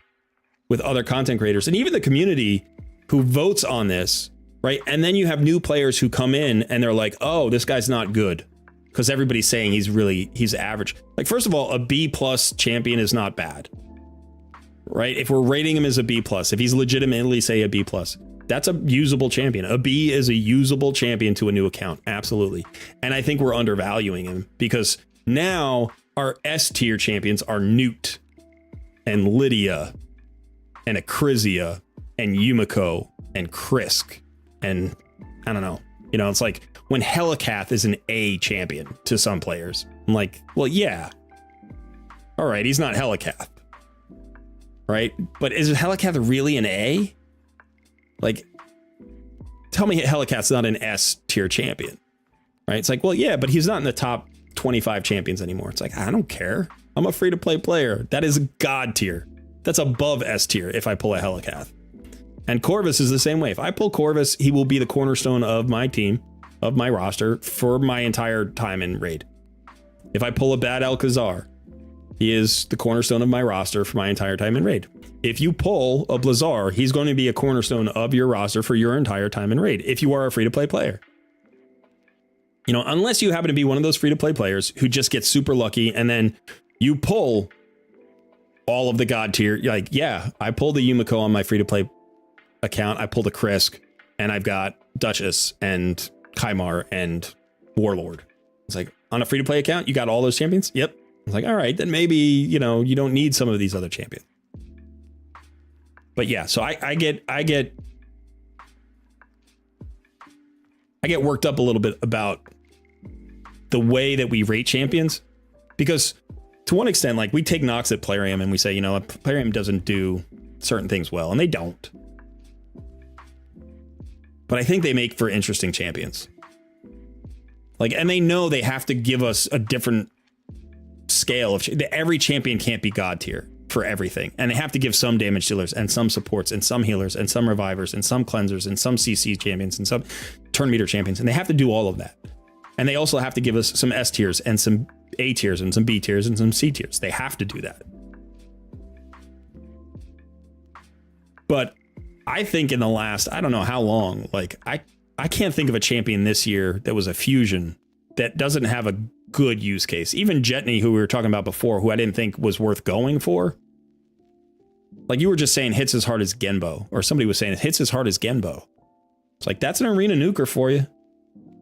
with other content creators and even the community who votes on this, right? And then you have new players who come in and they're like, oh, this guy's not good because everybody's saying he's average. Like, first of all, a B+ champion is not bad, right? If we're rating him as a B+, if he's legitimately, say, a B+, that's a usable champion. A B is a usable champion to a new account. Absolutely. And I think we're undervaluing him because now our S tier champions are Newt and Lydia and Acrisia and Yumiko and Krisk. And I don't know, it's like when Helicath is an A champion to some players. I'm like, well, yeah. All right. He's not Helicath. Right. But is Helicath really an A? Like, tell me Helicath's not an S tier champion, right? It's like, well, yeah, but he's not in the top 25 champions anymore. It's like, I don't care. I'm a free to play player. That is God tier. That's above S tier if I pull a Helicath. And Corvus is the same way. If I pull Corvus, he will be the cornerstone of my team, of my roster for my entire time in raid. If I pull a bad Alcazar, he is the cornerstone of my roster for my entire time in raid. If you pull a Blizzar, he's going to be a cornerstone of your roster for your entire time in raid, if you are a free-to-play player. Unless you happen to be one of those free-to-play players who just gets super lucky and then you pull all of the God tier. You're like, yeah, I pulled the Yumiko on my free-to-play account. I pulled a Krisk, and I've got Duchess and Kymar and Warlord. It's like, on a free-to-play account, you got all those champions? Yep. It's like, all right, then maybe, you don't need some of these other champions. But yeah, so I get worked up a little bit about the way that we rate champions, because to one extent, like, we take knocks at Plarium and we say, Plarium doesn't do certain things well, and they don't. But I think they make for interesting champions. Like, and they know they have to give us a different scale of every champion can't be God tier for everything, and they have to give some damage dealers and some supports and some healers and some revivers and some cleansers and some CC champions and some turn meter champions, and they have to do all of that. And they also have to give us some S tiers and some A tiers and some B tiers and some C tiers. They have to do that. But I think in the last, I don't know how long, like I can't think of a champion this year that was a fusion that doesn't have a good use case. Even Jetney, who we were talking about before, who I didn't think was worth going for. Like, you were just saying hits as hard as Genbo, or somebody was saying it hits as hard as Genbo. It's like, that's an arena nuker for you.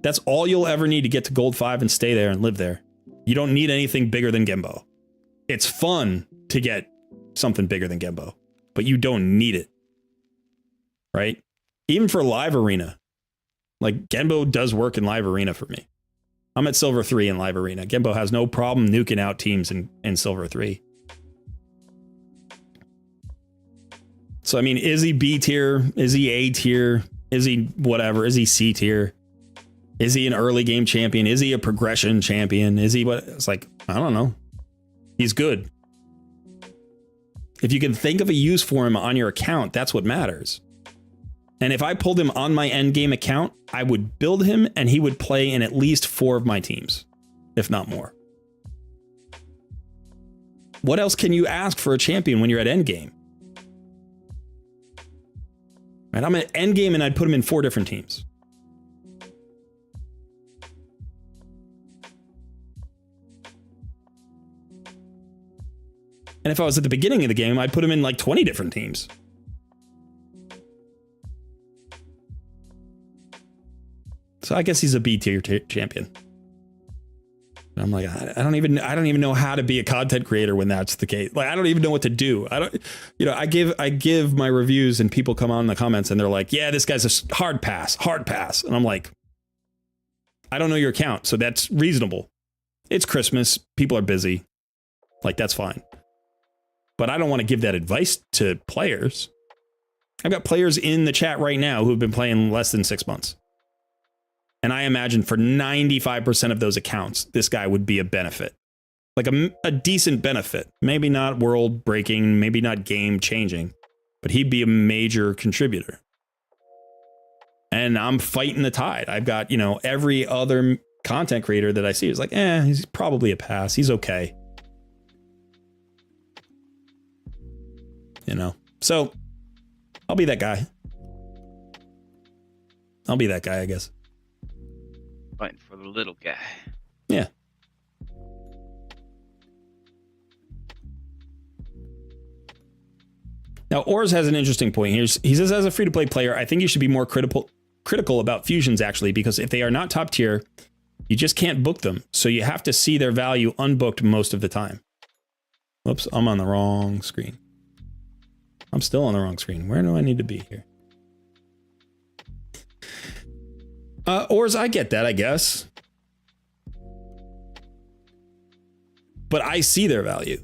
That's all you'll ever need to get to gold 5 and stay there and live there. You don't need anything bigger than Genbo. It's fun to get something bigger than Genbo, but you don't need it. Right? Even for live arena. Like, Genbo does work in live arena for me. I'm at Silver 3 in live arena. Genbo has no problem nuking out teams in Silver 3. So, I mean, is he B tier? Is he A tier? Is he whatever? Is he C tier? Is he an early game champion? Is he a progression champion? Is he what? It's like, I don't know. He's good. If you can think of a use for him on your account, that's what matters. And if I pulled him on my end game account, I would build him and he would play in at least 4 of my teams, if not more. What else can you ask for a champion when you're at endgame? Right, I'm at endgame and I'd put him in 4 different teams. And if I was at the beginning of the game, I'd put him in like 20 different teams. So I guess he's a B tier champion. And I'm like, I don't even know how to be a content creator when that's the case. Like, I don't even know what to do. I give my reviews and people come on in the comments and they're like, yeah, this guy's a hard pass. And I'm like, I don't know your account, so that's reasonable. It's Christmas. People are busy. Like, that's fine. But I don't want to give that advice to players. I've got players in the chat right now who've been playing less than 6 months. And I imagine for 95% of those accounts, this guy would be a benefit. Like a decent benefit. Maybe not world breaking, maybe not game changing, but he'd be a major contributor. And I'm fighting the tide. I've got, every other content creator that I see is like, he's probably a pass. He's okay. So I'll be that guy. I guess. Fighting for the little guy. Yeah. Now, Ors has an interesting point here. He says, as a free-to-play player, I think you should be more critical about fusions, actually, because if they are not top tier, you just can't book them. So you have to see their value unbooked most of the time. Whoops, I'm on the wrong screen. I'm still on the wrong screen. Where do I need to be here? Ors, I get that, I guess. But I see their value.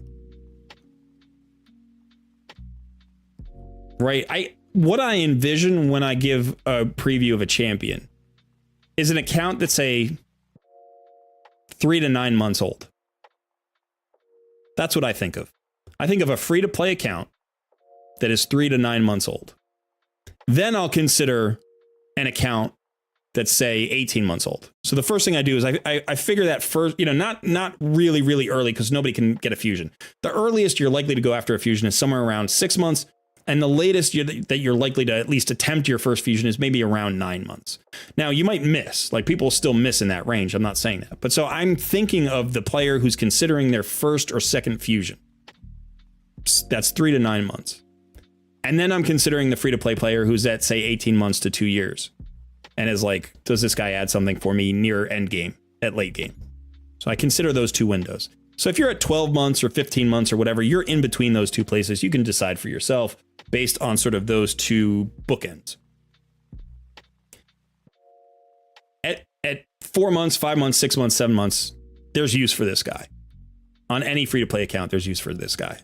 Right? What I envision when I give a preview of a champion is an account that's, say, 3 to 9 months old. That's what I think of. I think of a free-to-play account that is 3 to 9 months old. Then I'll consider an account that's, say, 18 months old. So the first thing I do is I figure that first, not really, really early, because nobody can get a fusion. The earliest you're likely to go after a fusion is somewhere around 6 months. And the latest that you're likely to at least attempt your first fusion is maybe around 9 months. Now, you might miss, like people still miss in that range. I'm not saying that. But so I'm thinking of the player who's considering their first or second fusion. That's 3 to 9 months. And then I'm considering the free-to-play player who's at, say, 18 months to 2 years. And is like, does this guy add something for me near end game, at late game? So I consider those 2 windows. So if you're at 12 months or 15 months or whatever, you're in between those 2 places. You can decide for yourself based on sort of those 2 bookends. At 4 months, 5 months, 6 months, 7 months, there's use for this guy. On any free-to-play account, there's use for this guy.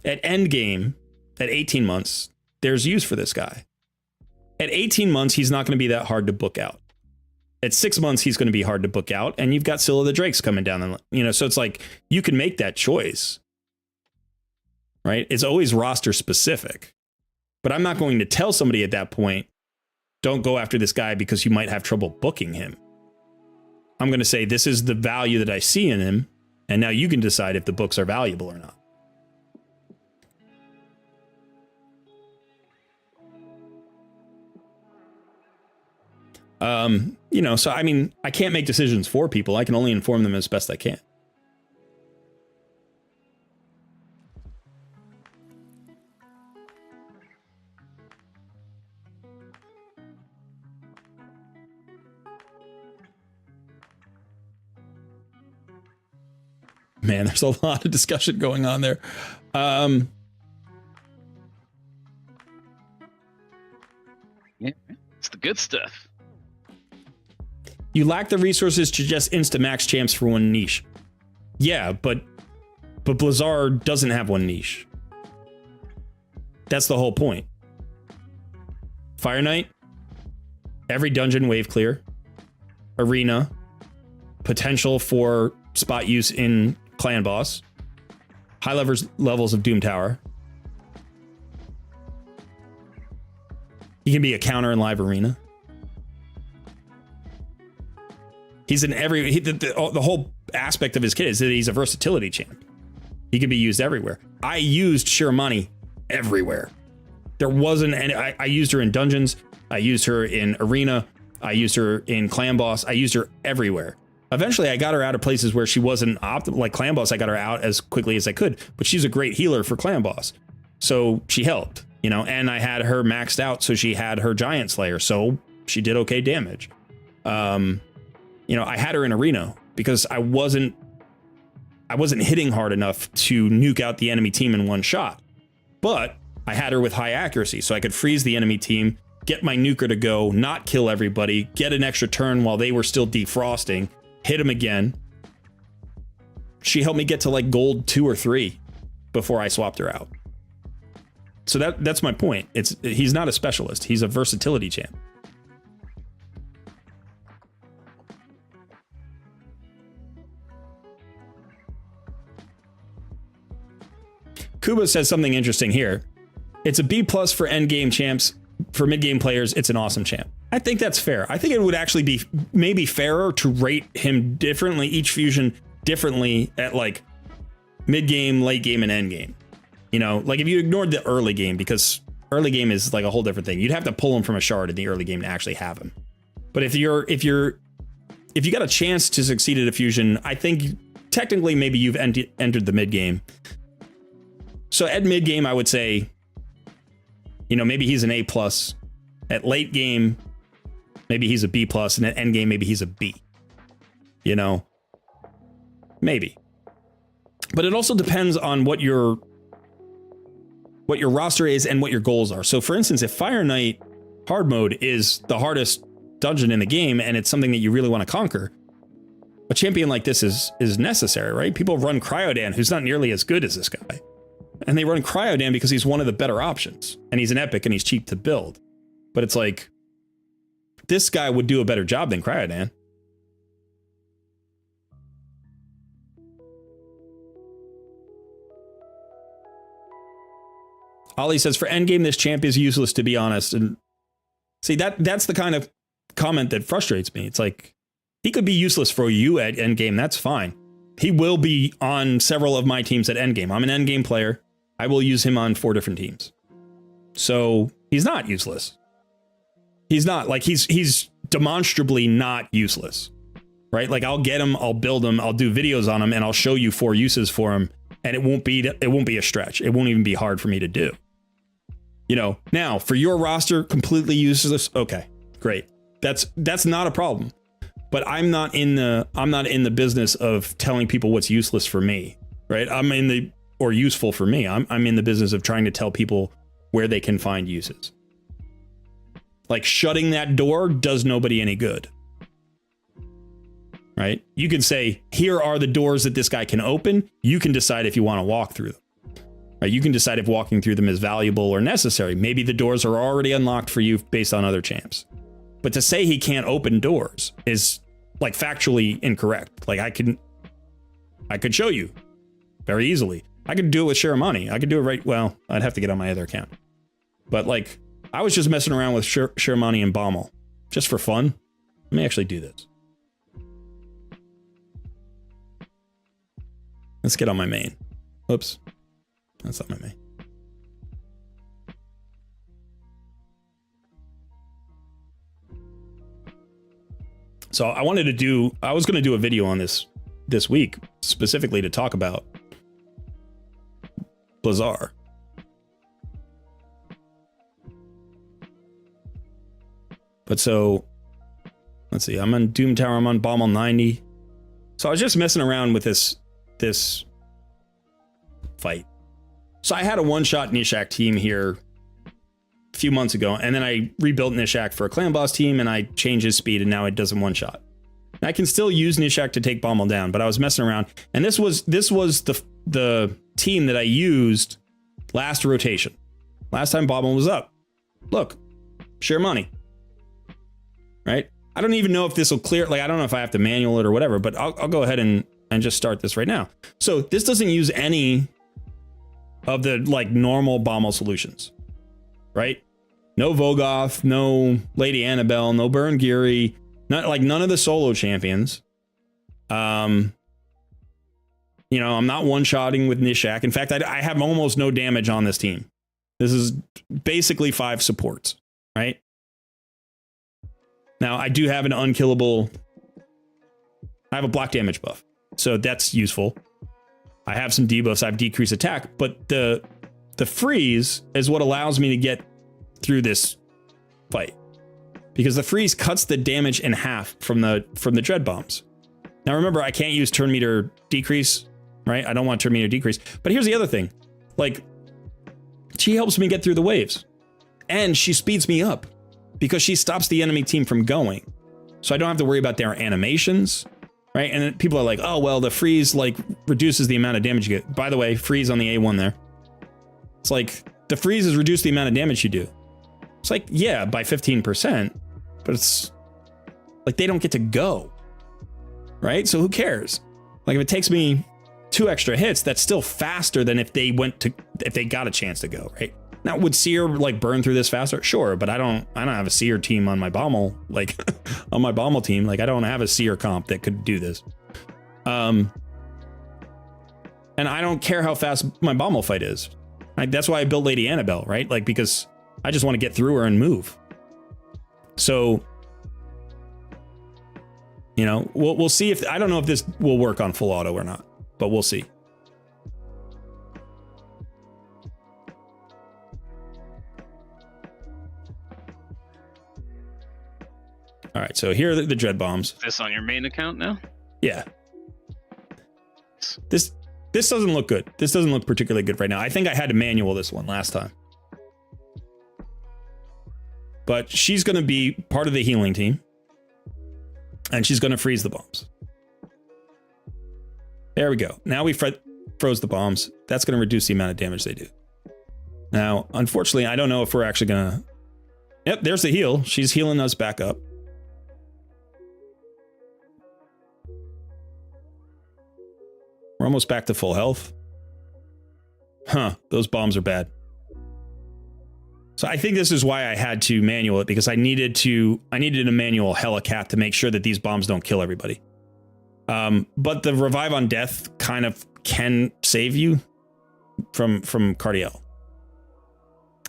At end game, at 18 months, there's use for this guy. At 18 months, he's not going to be that hard to book out. At 6 months, he's going to be hard to book out, and you've got Scylla the Drakes coming down. So it's like, you can make that choice. Right? It's always roster specific. But I'm not going to tell somebody at that point, don't go after this guy because you might have trouble booking him. I'm going to say, this is the value that I see in him, and now you can decide if the books are valuable or not. So I mean, I can't make decisions for people. I can only inform them as best I can. Man, there's a lot of discussion going on there. Yeah, it's the good stuff. You lack the resources to just insta-max champs for one niche. Yeah, but Blizzard doesn't have one niche. That's the whole point. Fire Knight, every dungeon wave clear, arena, potential for spot use in clan boss, high levels of Doom Tower. He can be a counter in live arena. He's in every the whole aspect of his kit is that he's a versatility champ. He can be used everywhere. I used Shiramani everywhere. There wasn't any. I used her in dungeons. I used her in arena. I used her in clan boss. I used her everywhere. Eventually, I got her out of places where she wasn't optimal. Like clan boss, I got her out as quickly as I could. But she's a great healer for clan boss, so she helped. You know, and I had her maxed out, so she had her giant slayer, so she did okay damage. You know, I had her in arena because I wasn't hitting hard enough to nuke out the enemy team in one shot. But I had her with high accuracy, so I could freeze the enemy team, get my nuker to go, not kill everybody, get an extra turn while they were still defrosting, hit them again. She helped me get to like gold 2 or 3 before I swapped her out. So that's my point. He's not a specialist. He's a versatility champ. Kuba says something interesting here. It's a B+ for endgame champs. For mid-game players, it's an awesome champ. I think that's fair. I think it would actually be maybe fairer to rate him differently, each fusion differently at like mid-game, late game, and endgame. You know, like if you ignored the early game, because early game is like a whole different thing. You'd have to pull him from a shard in the early game to actually have him. But if you got a chance to succeed at a fusion, I think technically maybe you've entered the mid-game. So at mid-game, I would say, you know, maybe he's an A+. At late game, maybe he's a B+, and at end game, maybe he's a B. You know, maybe. But it also depends on what your roster is and what your goals are. So for instance, if Fire Knight hard mode is the hardest dungeon in the game and it's something that you really want to conquer, a champion like this is necessary, right? People run Cryodan, who's not nearly as good as this guy. And they run Cryodan because he's one of the better options. And he's an epic and he's cheap to build. But it's like, this guy would do a better job than Cryodan. Ollie says, for endgame, this champ is useless, to be honest. And see, that's the kind of comment that frustrates me. It's like, he could be useless for you at endgame. That's fine. He will be on several of my teams at endgame. I'm an endgame player. I will use him on 4 different teams. So he's not useless. He's not like he's demonstrably not useless, right? Like I'll get him, I'll build him, I'll do videos on him, and I'll show you 4 uses for him. And it won't be a stretch. It won't even be hard for me to do. You know, now for your roster, completely useless. Okay, great. That's not a problem. But I'm not in the business of telling people what's useless for me, right? Or useful for me. I'm in the business of trying to tell people where they can find uses. Like shutting that door does nobody any good. Right? You can say, here are the doors that this guy can open. You can decide if you want to walk through them. Right? You can decide if walking through them is valuable or necessary. Maybe the doors are already unlocked for you based on other champs. But to say he can't open doors is like factually incorrect. Like I could show you very easily. I could do it with Shiramani. I could do it right. Well, I'd have to get on my other account. But like, I was just messing around with Shiramani and Bommel just for fun. Let me actually do this. Let's get on my main. Oops. That's not my main. So I was going to do a video on this week, specifically to talk about Blazar. But so, let's see, I'm on Doom Tower, I'm on Bommel 90. So I was just messing around with this fight. So I had a one-shot Nishak team here a few months ago, and then I rebuilt Nishak for a clan boss team, and I changed his speed, and now it does him one-shot. I can still use Nishak to take Bommel down, but I was messing around, and this was the team that I used last rotation. Last time Bommel was up. Look, share money. Right? I don't even know if this will clear, like I don't know if I have to manual it or whatever, but I'll go ahead and just start this right now. So this doesn't use any of the like normal Bommel solutions, right? No Vogoth, no Lady Annabelle, no Burn Geary, none of the solo champions. You know, I'm not one-shotting with Nishak. In fact, I have almost no damage on this team. This is basically 5 supports, right? Now, I do have an unkillable... I have a block damage buff, so that's useful. I have some debuffs. I have decreased attack, but the freeze is what allows me to get through this fight, because the freeze cuts the damage in half from the dread bombs. Now, remember, I can't use turn meter decrease, right? I don't want turn meter decrease. But here's the other thing. Like, she helps me get through the waves, and she speeds me up because she stops the enemy team from going. So I don't have to worry about their animations, right? And then people are like, oh, well, the freeze like reduces the amount of damage you get. By the way, freeze on the A1 there. It's like the freeze has reduced the amount of damage you do. It's like, yeah, by 15%, but it's like they don't get to go, right? So who cares? Like if it takes me 2 extra hits, that's still faster than if they got a chance to go, right? Now, would Seer like burn through this faster? Sure, but I don't have a Seer team on my Bommel, like on my Bommel team. Like I don't have a Seer comp that could do this. And I don't care how fast my Bommel fight is. That's why I built Lady Annabelle, right? Like because I just want to get through her and move. So, you know, we'll see if I don't know if this will work on full auto or not, but we'll see. All right, so here are the dread bombs. This on your main account now? Yeah. This doesn't look good. This doesn't look particularly good right now. I think I had to manual this one last time. But she's going to be part of the healing team. And she's going to freeze the bombs. There we go. Now we froze the bombs. That's going to reduce the amount of damage they do. Now, unfortunately, I don't know if we're actually going to... Yep, there's the heal. She's healing us back up. We're almost back to full health. Huh, those bombs are bad. So I think this is why I had to manual it, because I needed a manual Helicat to make sure that these bombs don't kill everybody. But the revive on death kind of can save you from Cardiel.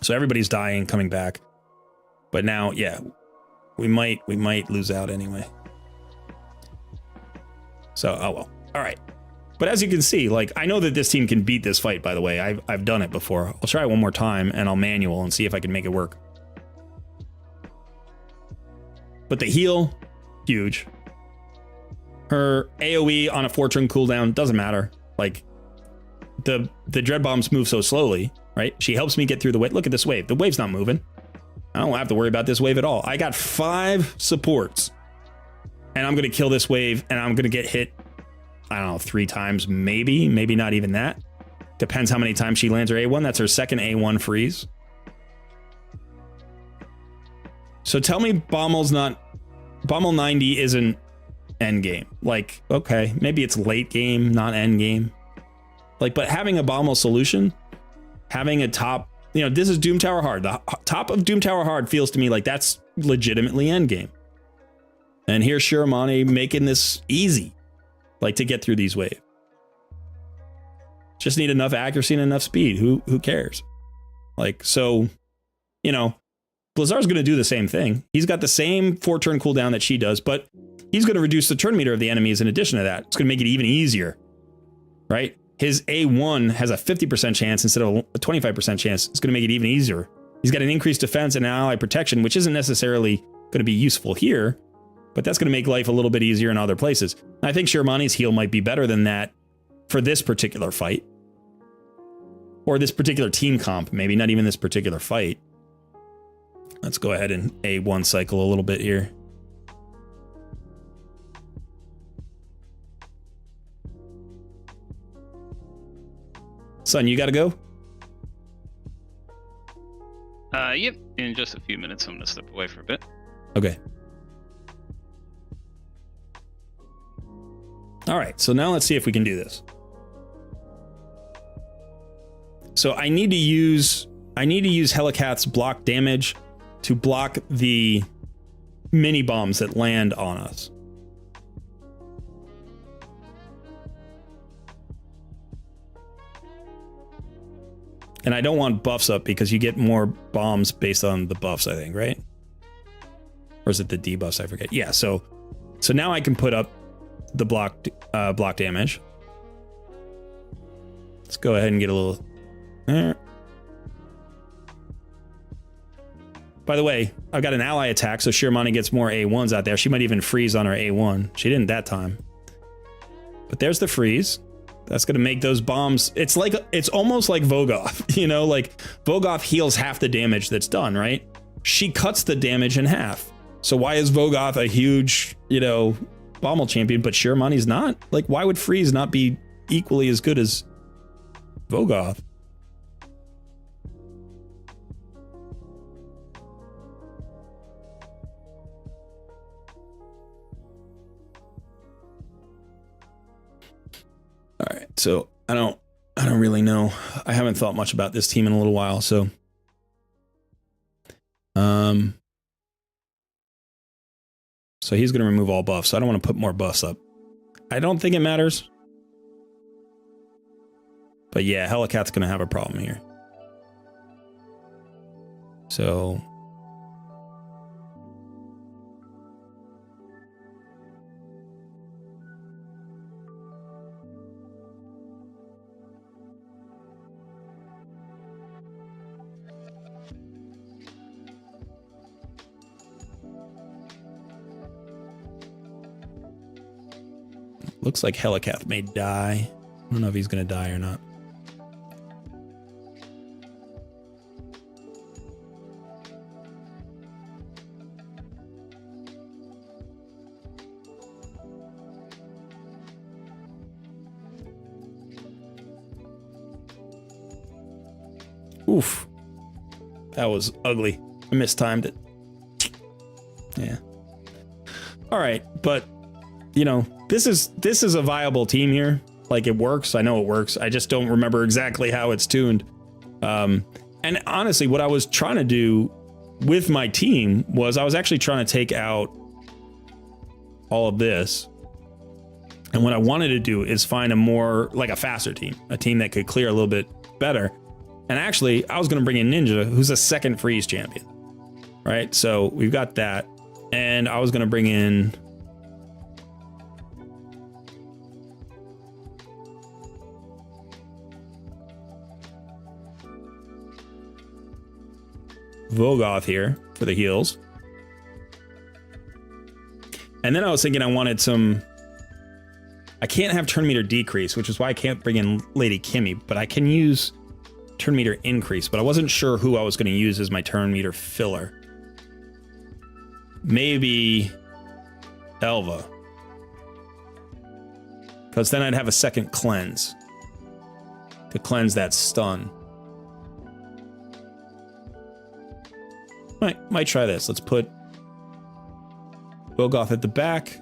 So everybody's dying, coming back. But now, yeah, we might lose out anyway. So, oh well. All right. But as you can see, like, I know that this team can beat this fight, by the way. I've done it before. I'll try it one more time, and I'll manual and see if I can make it work. But the heal, huge. Her AoE on a 4-turn cooldown, doesn't matter. Like, the dread bombs move so slowly, right? She helps me get through the wave. Look at this wave. The wave's not moving. I don't have to worry about this wave at all. I got 5 supports, and I'm going to kill this wave, and I'm going to get hit, I don't know, 3 times, maybe not even that. Depends how many times she lands her A1. That's her second A1 freeze. So tell me Bommel 90 isn't end game. Like, okay, maybe it's late game, not end game. Like, but having a Bommel solution, having a top, you know, this is Doom Tower Hard. The top of Doom Tower Hard feels to me like that's legitimately end game. And here's Shiramani making this easy. Like to get through these waves. Just need enough accuracy and enough speed. Who cares? Like, so, you know, Blizzard's going to do the same thing. He's got the same 4-turn cooldown that she does, but he's going to reduce the turn meter of the enemies in addition to that. It's going to make it even easier, right? His A1 has a 50% chance instead of a 25% chance. It's going to make it even easier. He's got an increased defense and ally protection, which isn't necessarily going to be useful here, but that's going to make life a little bit easier in other places. I think Shiramani's heal might be better than that for this particular fight. Or this particular team comp, maybe not even this particular fight. Let's go ahead and A1 cycle a little bit here. Son, you got to go? Yep. In just a few minutes, I'm going to step away for a bit. Okay. All right, so now let's see if we can do this. So I need to use Helicat's block damage to block the mini bombs that land on us. And I don't want buffs up because you get more bombs based on the buffs, I think, right? Or is it the debuffs? I forget. Yeah, so now I can put up the block damage. Let's go ahead and get a little... By the way, I've got an ally attack, so Shirmani gets more A1s out there. She might even freeze on her A1. She didn't that time. But there's the freeze. That's going to make those bombs... It's almost like Vogoth, you know? Like, Vogoth heals half the damage that's done, right? She cuts the damage in half. So why is Vogoth a huge, you know, Bommel champion, but Shirmani's not? Like, why would freeze not be equally as good as Vogoth? All right, so I don't really know. I haven't thought much about this team in a little while, so so he's going to remove all buffs. So I don't want to put more buffs up. I don't think it matters. But yeah, Hellcat's going to have a problem here. So looks like Hellcat may die. I don't know if he's going to die or not. Oof. That was ugly. I mistimed it. Yeah. All right, but you know, this is a viable team here. Like, it works. I know it works. I just don't remember exactly how it's tuned. And honestly, what I was trying to do with my team was I was actually trying to take out all of this. And what I wanted to do is find a more, like, a faster team, a team that could clear a little bit better. And actually, I was going to bring in Ninja, who's a second freeze champion, right? So we've got that. And I was going to bring in... Vogoth here for the heals. And then I was thinking I wanted some... I can't have turn meter decrease, which is why I can't bring in Lady Kimmy, but I can use turn meter increase, but I wasn't sure who I was going to use as my turn meter filler. Maybe Elva. Because then I'd have a second cleanse to cleanse that stun. Might try this. Let's put Vogoth at the back.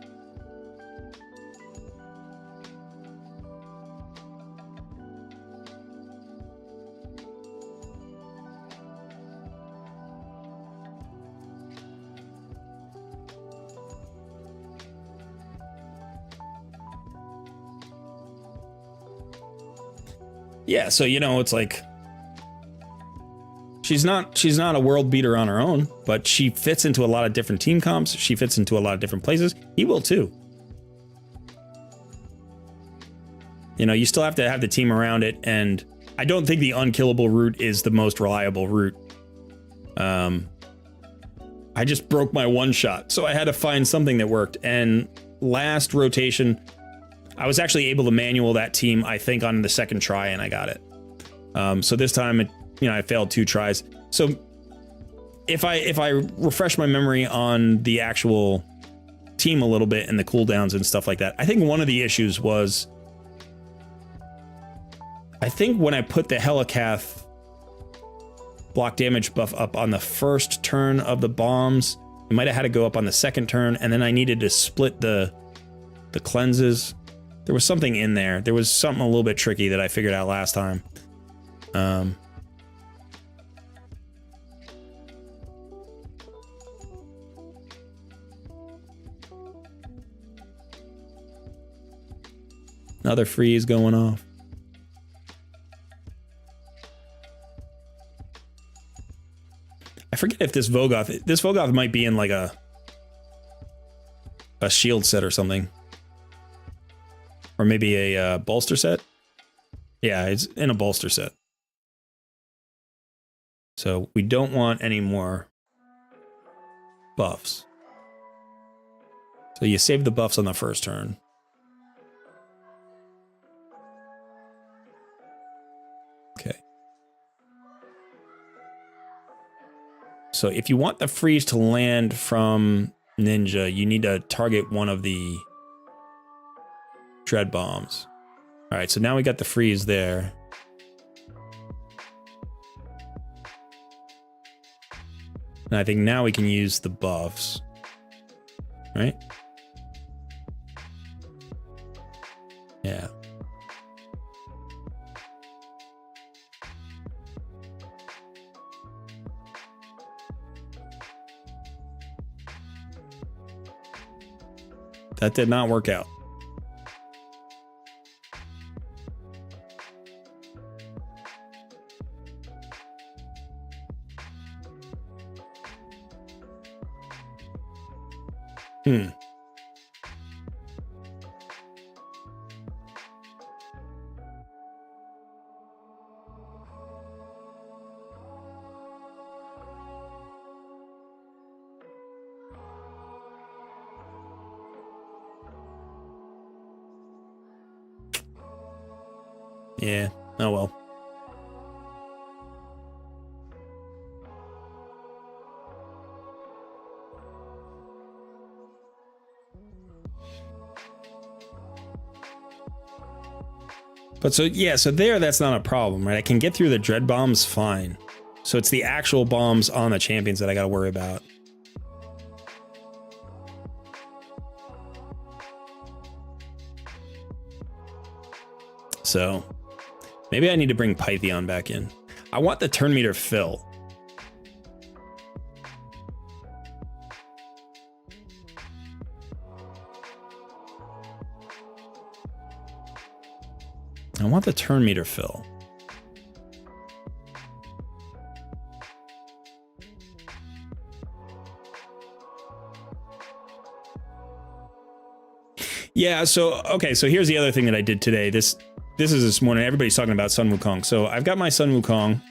Yeah, so you know, it's like she's not a world beater on her own, but she fits into a lot of different team comps. She fits into a lot of different places. He will too. You know, you still have to have the team around it, and I don't think the unkillable route is the most reliable route. I just broke my one shot, so I had to find something that worked. And last rotation, I was actually able to manual that team, I think, on the second try, and I got it. So this time, I failed 2 tries. So if I refresh my memory on the actual team a little bit and the cooldowns and stuff like that, I think one of the issues was, I think when I put the Helicath block damage buff up on the first turn of the bombs, it might have had to go up on the second turn, and then I needed to split the cleanses. There was something in there. There was something a little bit tricky that I figured out last time. Another freeze going off. forget if this Vogoth might be in like a shield set or something. Or maybe a bolster set. Yeah, it's in a bolster set. So we don't want any more buffs. So you save the buffs on the first turn. Okay. So if you want the freeze to land from Ninja, you need to target one of the dread bombs. All right, so now we got the freeze there. And I think now we can use the buffs, right? Yeah. That did not work out. Yeah, oh well. But so, yeah, so there, that's not a problem, right? I can get through the dread bombs fine. So it's the actual bombs on the champions that I got to worry about. So maybe I need to bring Pythion back in. I want the turn meter fill. I want the turn meter fill. Yeah, so, okay, so here's the other thing that I did today. This is this morning. Everybody's talking about Sun Wukong. So I've got my Sun Wukong.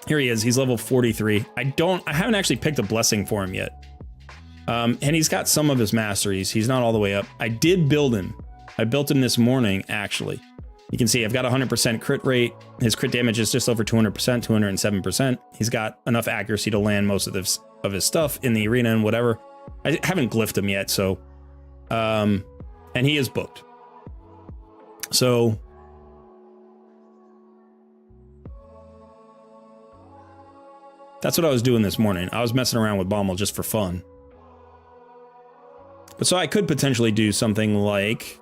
Here he is. He's level 43. I haven't actually picked a blessing for him yet. And he's got some of his masteries. He's not all the way up. I did build him. I built him this morning, actually. You can see I've got 100% crit rate. His crit damage is just over 200%, 207%. He's got enough accuracy to land most of his stuff in the arena and whatever. I haven't glyphed him yet, so... and he is booked. So... that's what I was doing this morning. I was messing around with Bommel just for fun. But so I could potentially do something like...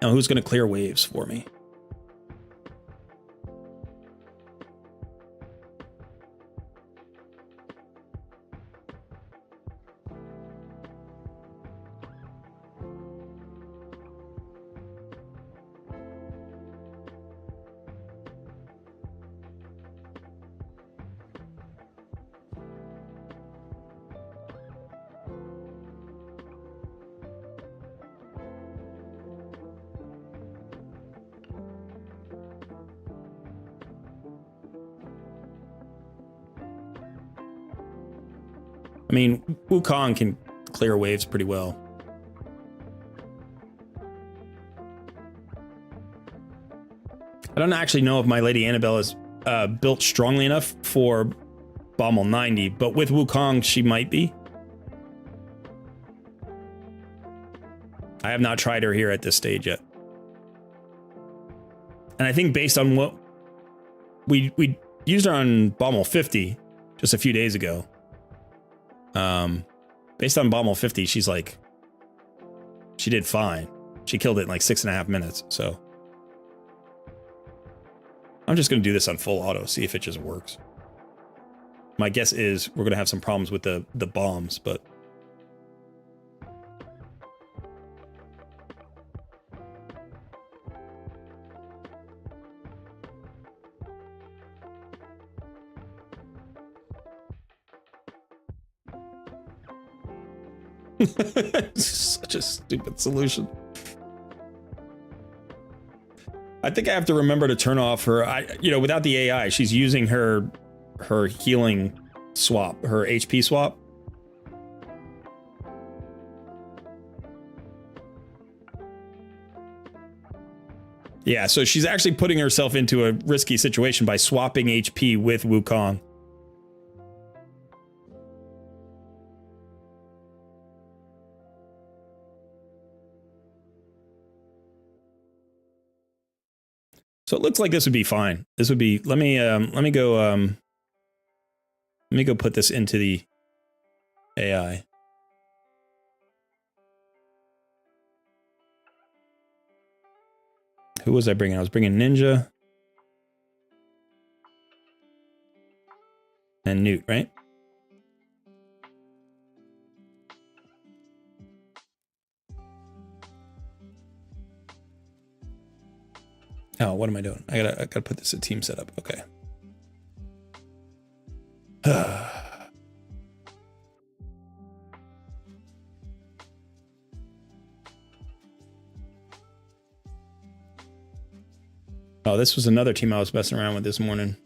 now, who's going to clear waves for me? I mean, Wukong can clear waves pretty well. I don't actually know if my Lady Annabelle is built strongly enough for Bommel 90, but with Wukong, she might be. I have not tried her here at this stage yet. And I think based on what we used her on Bommel 50 just a few days ago. Based on Bommel 50, she's like, she did fine. She killed it in like 6.5 minutes. So I'm just going to do this on full auto, see if it just works. My guess is we're going to have some problems with the bombs, but such a stupid solution. I think I have to remember to turn off her, without the AI, she's using her healing swap, her HP swap. Yeah, so she's actually putting herself into a risky situation by swapping HP with Wukong. So it looks like this would be fine. This would be, let me go put this into the AI. Who was I bringing? I was bringing Ninja and Newt, right? Oh, what am I doing? I gotta put this in team setup. Okay. Oh, this was another team I was messing around with this morning.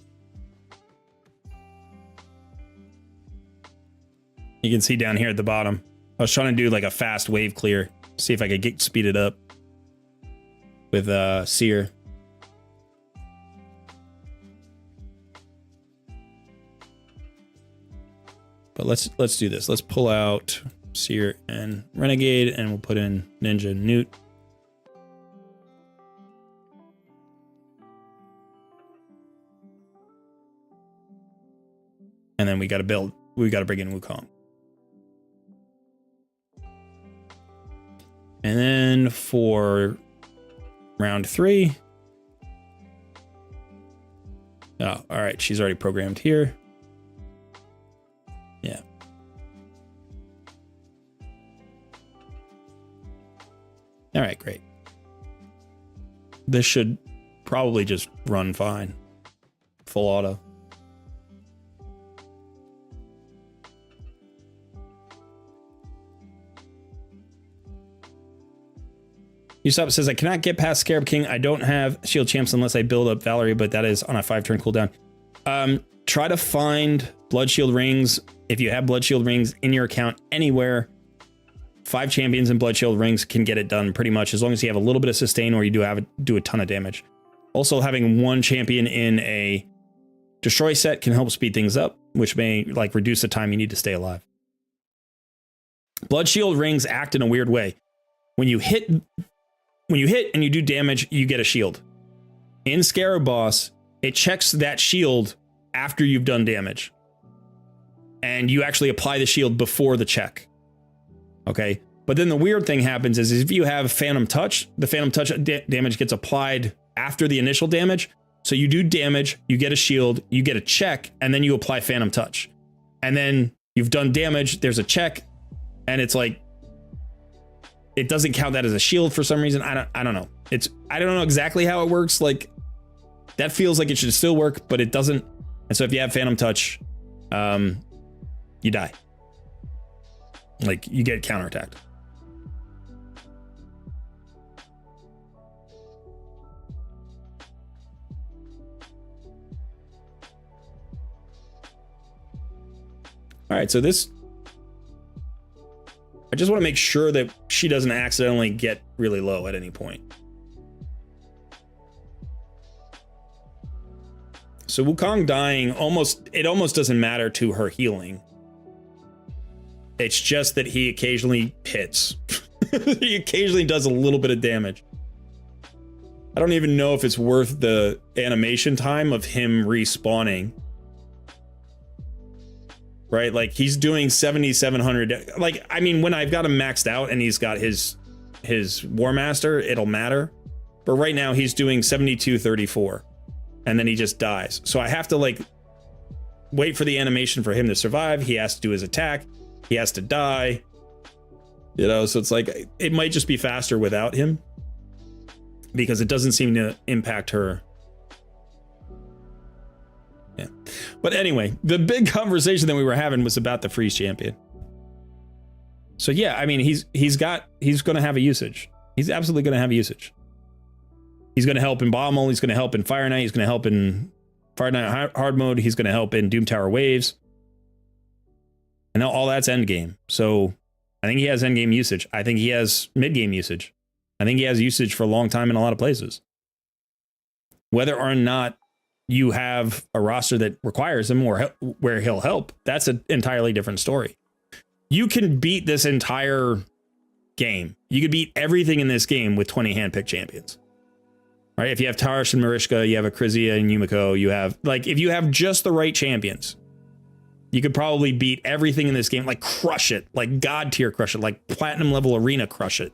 You can see down here at the bottom. I was trying to do like a fast wave clear. See if I could speed it up with Seer. But let's do this. Let's pull out Seer and Renegade, and we'll put in Ninja and Newt. And then we got to build. We got to bring in Wukong. And then for round 3. Oh, all right. She's already programmed here. Yeah. All right, great. This should probably just run fine. Full auto. Usopp says, I cannot get past Scarab King. I don't have shield champs unless I build up Valerie, but that is on a 5-turn cooldown. Try to find Blood Shield rings. If you have Blood Shield rings in your account anywhere, 5 champions and Blood Shield rings can get it done pretty much, as long as you have a little bit of sustain or you do a ton of damage. Also, having 1 champion in a destroy set can help speed things up, which may like reduce the time you need to stay alive. Blood Shield rings act in a weird way. When you hit and you do damage, you get a shield. In Scarab Boss, it checks that shield after you've done damage. And you actually apply the shield before the check. Okay? But then the weird thing happens is if you have Phantom Touch, the Phantom Touch damage gets applied after the initial damage. So you do damage, you get a shield, you get a check, and then you apply Phantom Touch. And then you've done damage, there's a check, and it's like, it doesn't count that as a shield for some reason. I don't know. I don't know exactly how it works. Like, that feels like it should still work, but it doesn't. And so if you have Phantom Touch, you die. Like, you get counterattacked. All right, so this, I just want to make sure that she doesn't accidentally get really low at any point. So Wukong dying, it almost doesn't matter to her healing. It's just that he occasionally hits. He occasionally does a little bit of damage. I don't even know if it's worth the animation time of him respawning. Right? Like, he's doing 7,700. Like, I mean, when I've got him maxed out and he's got his his War Master, it'll matter. But right now he's doing 72-34, and then he just dies. So I have to like wait for the animation for him to survive. He has to do his attack. He has to die. You know, so it's like it might just be faster without him because it doesn't seem to impact her. Yeah. But anyway, the big conversation that we were having was about the freeze champion. So yeah, I mean, he's going to have a usage. He's absolutely going to have a usage. He's going to help in Bommel. He's going to help in Fire Knight. He's going to help in Fire Knight hard mode. He's going to help in Doom Tower waves. And all that's end game. So I think he has end game usage. I think he has mid game usage. I think he has usage for a long time in a lot of places. Whether or not you have a roster that requires him or where he'll help, that's an entirely different story. You can beat this entire game. You could beat everything in this game with 20 handpicked champions. Right? If you have Tarish and Marishka, you have a Krizia and Yumiko, you have, like, if you have just the right champions, you could probably beat everything in this game, like crush it, like God tier crush it, like platinum level arena crush it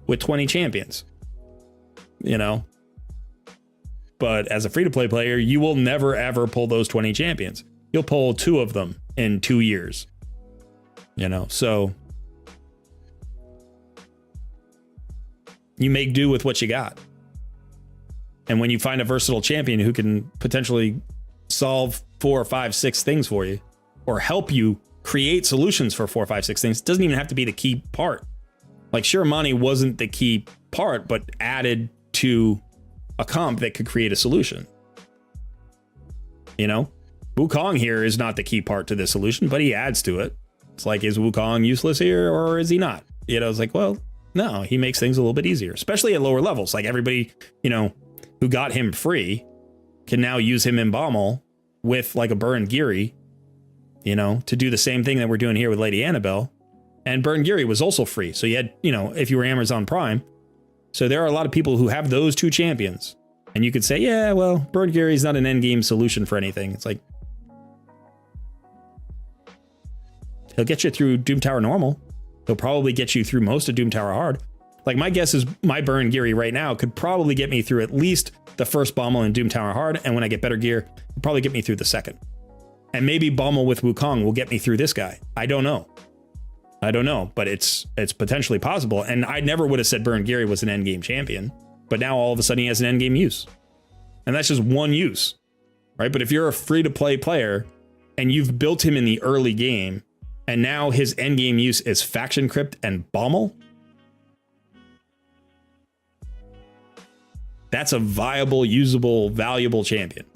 with 20 champions, you know? But as a free-to-play player, you will never, ever pull those 20 champions. You'll pull 2 of them in 2 years. You know, so you make do with what you got. And when you find a versatile champion who can potentially solve 4 or 5, 6 things for you, or help you create solutions for 4, 5, 6 things, it doesn't even have to be the key part. Like Shiramani wasn't the key part, but added to a comp that could create a solution. You know, Wukong here is not the key part to this solution, but he adds to it. It's like, is Wukong useless here or is he not? You know, it's like, well, no, he makes things a little bit easier, especially at lower levels. Like everybody, you know, who got him free can now use him in Bommel with like a Burn Giri, you know, to do the same thing that we're doing here with Lady Annabelle. And Burn Giri was also free. So you had, you know, if you were Amazon Prime. So there are a lot of people who have those 2 champions. And you could say, yeah, well, Burn Giri is not an end game solution for anything. It's like, he'll get you through Doom Tower normal. He'll probably get you through most of Doom Tower hard. Like my guess is my Burn Giri right now could probably get me through at least the first Bommel in Doom Tower hard. And when I get better gear, it'll probably get me through the second. And maybe Bommel with Wukong will get me through this guy. I don't know. But it's potentially possible. And I never would have said Burn Giri was an end game champion, but now all of a sudden he has an end game use. And that's just one use, right? But if you're a free to play player and you've built him in the early game, and now his end game use is Faction Crypt and Bommel, that's a viable, usable, valuable champion.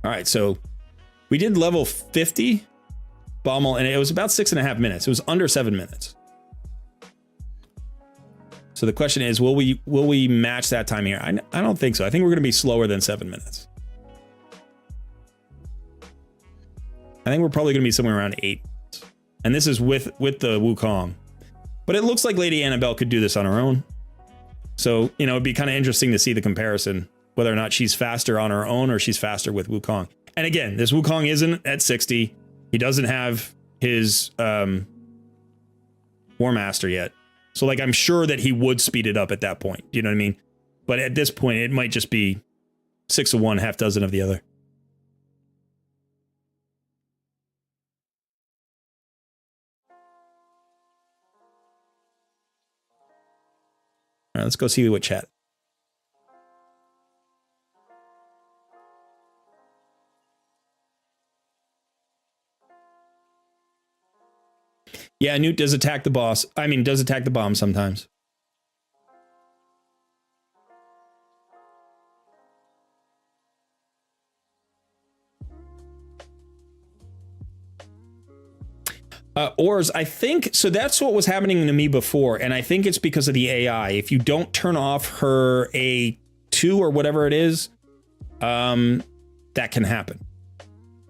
All right, so we did level 50 Bommel, and it was about 6.5 minutes. It was under 7 minutes. So the question is, will we match that time here? I don't think so. I think we're going to be slower than 7 minutes. I think we're probably going to be somewhere around 8. And this is with the Wukong. But it looks like Lady Annabelle could do this on her own. So, you know, it'd be kind of interesting to see the comparison, whether or not she's faster on her own or she's faster with Wukong. And again, this Wukong isn't at 60. He doesn't have his War Master yet. So, like, I'm sure that he would speed it up at that point. You know what I mean? But at this point, it might just be 6 of one, half dozen of the other. All right, let's go see what chat. Yeah, Newt does attack the boss. I mean, does attack the bomb sometimes. Ors, I think, so that's what was happening to me before, and I think it's because of the AI. If you don't turn off her A2 or whatever it is, that can happen.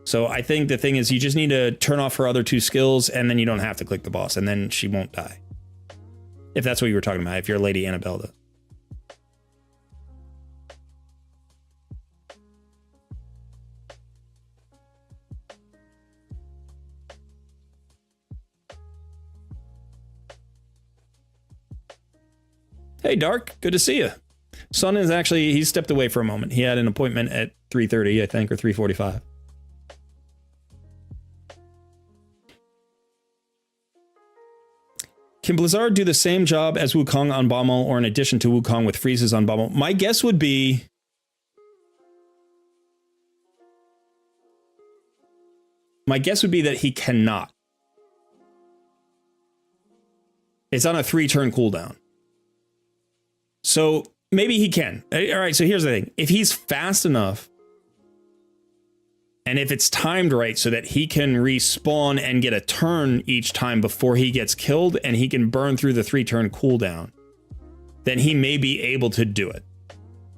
So I think the thing is you just need to turn off her other 2 skills, and then you don't have to click the boss, and then she won't die. If that's what you were talking about, if you're Lady Annabelle. Hey, Dark. Good to see you. Sun is actually, he stepped away for a moment. He had an appointment at 3:30, I think, or 3:45. Can Blizzard do the same job as Wukong on Bommel, or in addition to Wukong with freezes on Bommel? My guess would be... that he cannot. It's on a 3-turn cooldown. So maybe he can. All right, so here's the thing. If he's fast enough, and if it's timed right so that he can respawn and get a turn each time before he gets killed, and he can burn through the 3-turn cooldown, then he may be able to do it.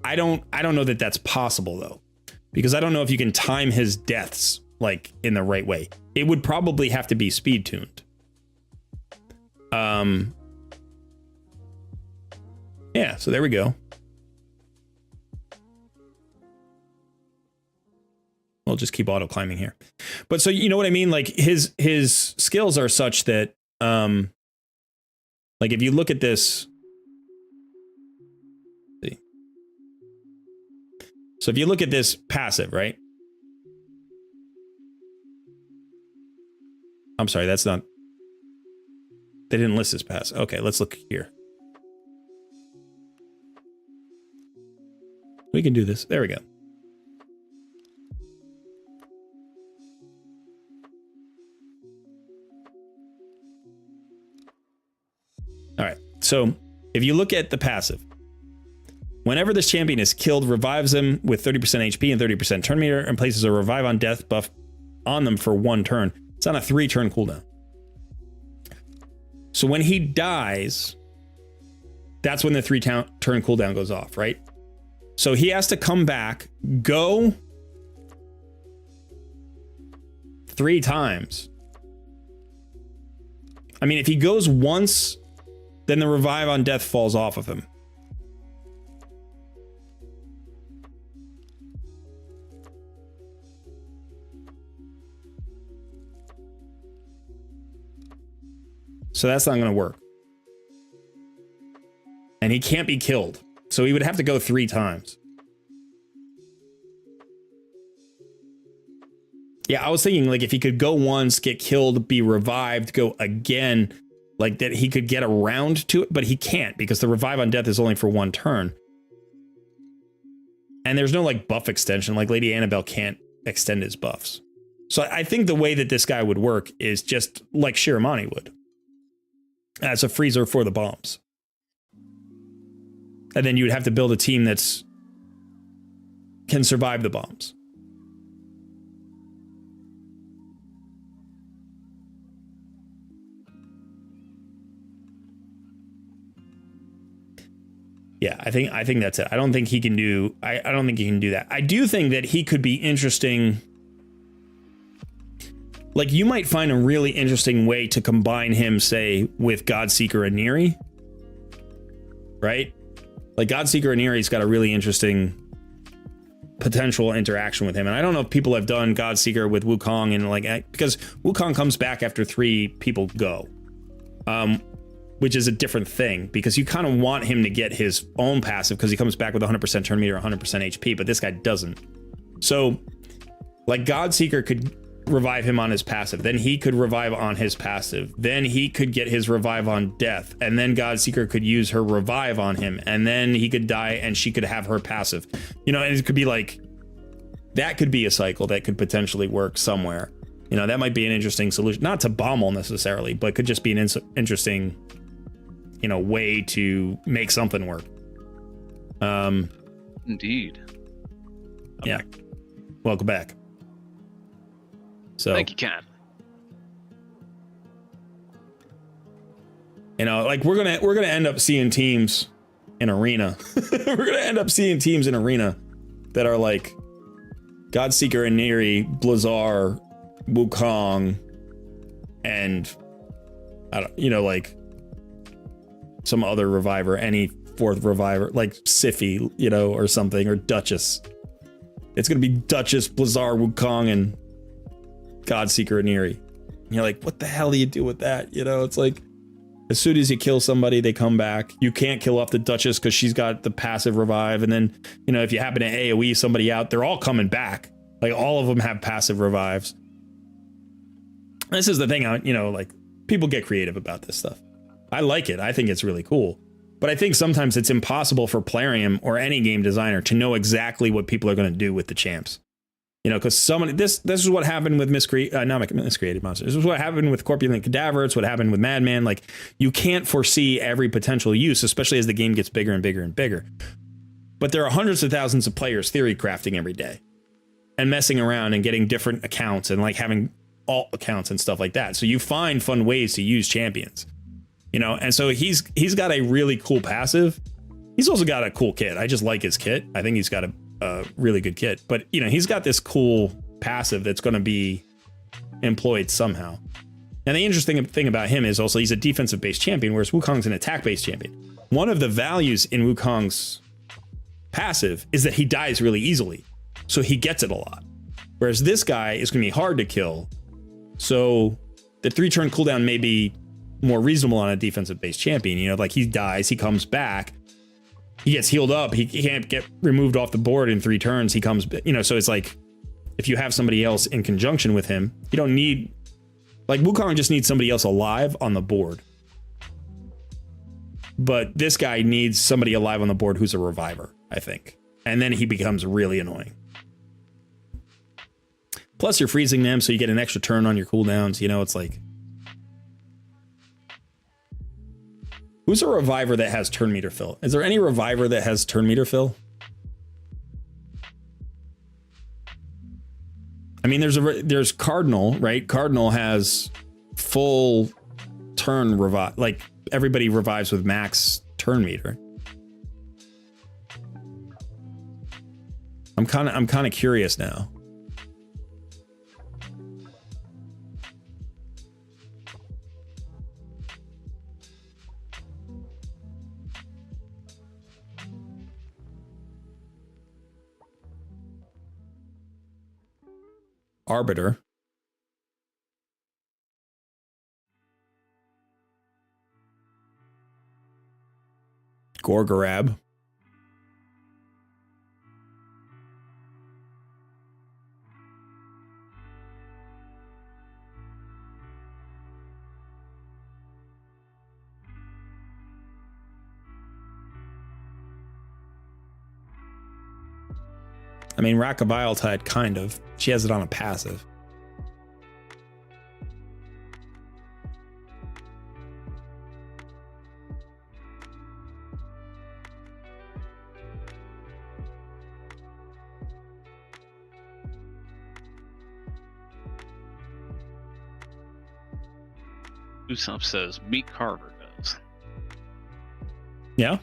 I don't know that that's possible, though, because I don't know if you can time his deaths like in the right way. It would probably have to be speed tuned. Yeah, so there we go. We'll just keep auto climbing here. But so you know what I mean? Like his skills are such that like if you look at this, see. So if you look at this passive, right? I'm sorry, that's not, they didn't list this pass. Okay, let's look here. We can do this. There we go. All right, so if you look at the passive, whenever this champion is killed, revives them with 30% HP and 30% turn meter, and places a revive on death buff on them for 1 turn. It's on a 3-turn cooldown. So when he dies, that's when the 3-turn cooldown goes off, right? So he has to come back, go 3 times. I mean, if he goes once, then the revive on death falls off of him. So that's not going to work. And he can't be killed. So he would have to go 3 times. Yeah, I was thinking like if he could go once, get killed, be revived, go again, like that he could get around to it, but he can't because the revive on death is only for 1 turn. And there's no like buff extension, like Lady Annabelle can't extend his buffs. So I think the way that this guy would work is just like Shiramani would. As a freezer for the bombs. And then you would have to build a team that's can survive the bombs. Yeah, I think that's it. I don't think he can do I don't think he can do that. I do think that he could be interesting. Like, you might find a really interesting way to combine him, say, with Godseeker and Neri. Right? Like, Godseeker and Neri's got a really interesting potential interaction with him. And I don't know if people have done Godseeker with Wukong and, like, because Wukong comes back after 3 people go. Which is a different thing, because you kind of want him to get his own passive, because he comes back with 100% turn meter, 100% HP, but this guy doesn't. So, like, Godseeker could revive him on his passive, then he could revive on his passive, then he could get his revive on death, and then Godseeker could use her revive on him, and then he could die and she could have her passive. You know, and it could be like, that could be a cycle that could potentially work somewhere. You know, that might be an interesting solution, not to Bommel necessarily, but could just be an interesting, you know, way to make something work. Indeed. Yeah. Welcome back. So, thank you, Ken. You know, like we're gonna end up seeing teams in Arena. We're gonna end up seeing teams in Arena that are like Godseeker and Neri, Blizzard, Wukong, and I don't, you know, like some other reviver, any 4th reviver, like Sify, you know, or something, or Duchess. It's gonna be Duchess, Blizzard, Wukong, and Godseeker and Neri. And you're like, what the hell do you do with that? You know, it's like As soon as you kill somebody, they come back. You can't kill off the Duchess because she's got the passive revive. And then, you know, if you happen to AoE somebody out, they're all coming back. Like, all of them have passive revives. This is the thing, you know, like, people get creative about this stuff. I like it. I think it's really cool. But I think sometimes it's impossible for Plarium or any game designer to know exactly what people are going to do with the champs. You know, because this is what happened with miscreated monsters. This is what happened with Corpulent Cadaver. It's what happened with Madman. Like, you can't foresee every potential use, especially as the game gets bigger and bigger and bigger. But there are hundreds of thousands of players theory crafting every day and messing around and getting different accounts and like having alt accounts and stuff like that. So you find fun ways to use champions, you know. And so he's got a really cool passive. He's also got a cool kit. I just like his kit. I think he's got a really good kit, but you know, he's got this cool passive that's going to be employed somehow. And the interesting thing about him is also he's a defensive based champion, whereas Wukong's an attack based champion. One of the values in Wukong's passive is that he dies really easily, so he gets it a lot, whereas this guy is going to be hard to kill, so the 3-turn cooldown may be more reasonable on a defensive based champion. You know, like, he dies, he comes back, he gets healed up, he can't get removed off the board in 3 turns, he comes, you know. So it's like, if you have somebody else in conjunction with him, you don't need, like, Wukong just needs somebody else alive on the board. But this guy needs somebody alive on the board who's a reviver, I think. And then he becomes really annoying. Plus you're freezing them, so you get an extra turn on your cooldowns, you know. It's like, who's a reviver that has turn meter fill? Is there any reviver that has turn meter fill? I mean, there's Cardinal, right? Cardinal has full turn revive. Like, everybody revives with max turn meter. I'm kind of curious now. Arbiter. Gorgorab. I mean, Rakabiletide, kind of. She has it on a passive. Usopp says, Meat Carver does. Yeah?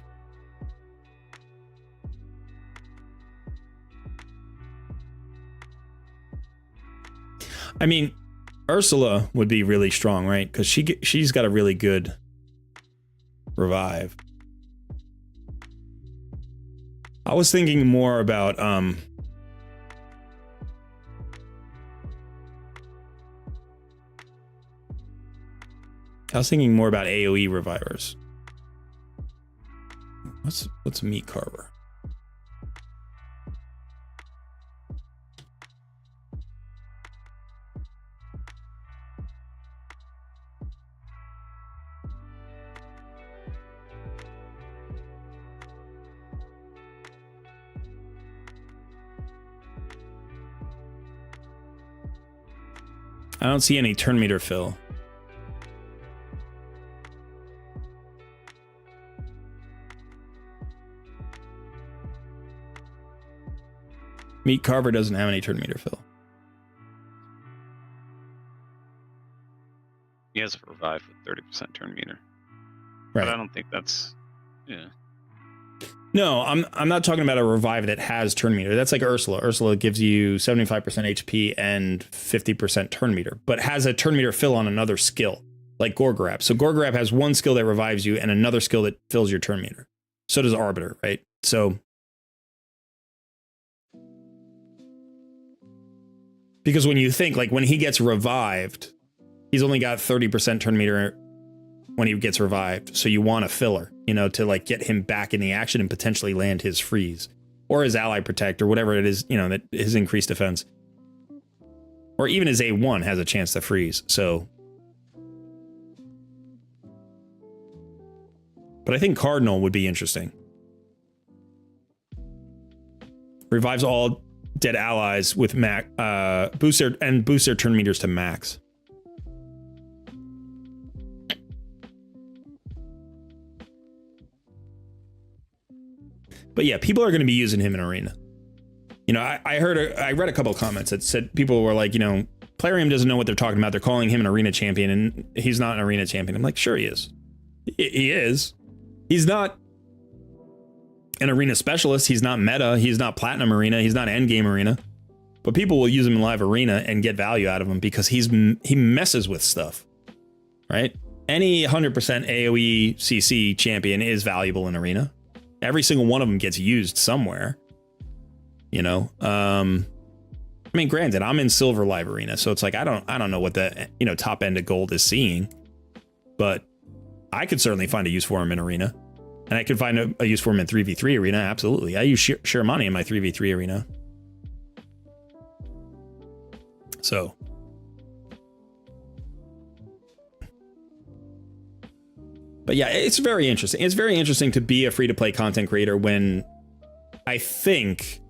I mean, Ursula would be really strong, right? Because she's got a really good revive. I was thinking more about I was thinking more about AoE revivers. What's Meat Carver? I don't see any turn meter fill. Meat Carver doesn't have any turn meter fill. He has a revive with 30% turn meter. Right. But I don't think that's, yeah. No, I'm not talking about a revive that has turn meter. That's like Ursula. Ursula gives you 75% HP and 50% turn meter, but has a turn meter fill on another skill, like Gorgorab. So Gorgorab has one skill that revives you and another skill that fills your turn meter. So does Arbiter, right? So because when you think, like, when he gets revived, he's only got 30% turn meter when he gets revived. So you want a filler, you know, to like get him back in the action and potentially land his freeze or his ally protect or whatever it is, you know, that his increased defense. Or even his A1 has a chance to freeze. So, but I think Cardinal would be interesting. Revives all dead allies with max, boost their turn meters to max. But yeah, people are going to be using him in arena. You know, I read a couple of comments that said people were like, you know, Plarium doesn't know what they're talking about. They're calling him an arena champion and he's not an arena champion. I'm like, sure he is. He is. He's not an arena specialist. He's not meta. He's not platinum arena. He's not endgame arena. But people will use him in live arena and get value out of him because he messes with stuff, right? Any 100% AoE CC champion is valuable in arena. Every single one of them gets used somewhere. You know, I mean, granted, I'm in silver live arena, so it's like I don't know what the, you know, top end of gold is seeing, but I could certainly find a use for him in arena, and I could find a use for him in 3v3 arena. Absolutely, I use share money in my 3v3 arena. So, but yeah, it's very interesting. It's very interesting to be a free to play content creator when I think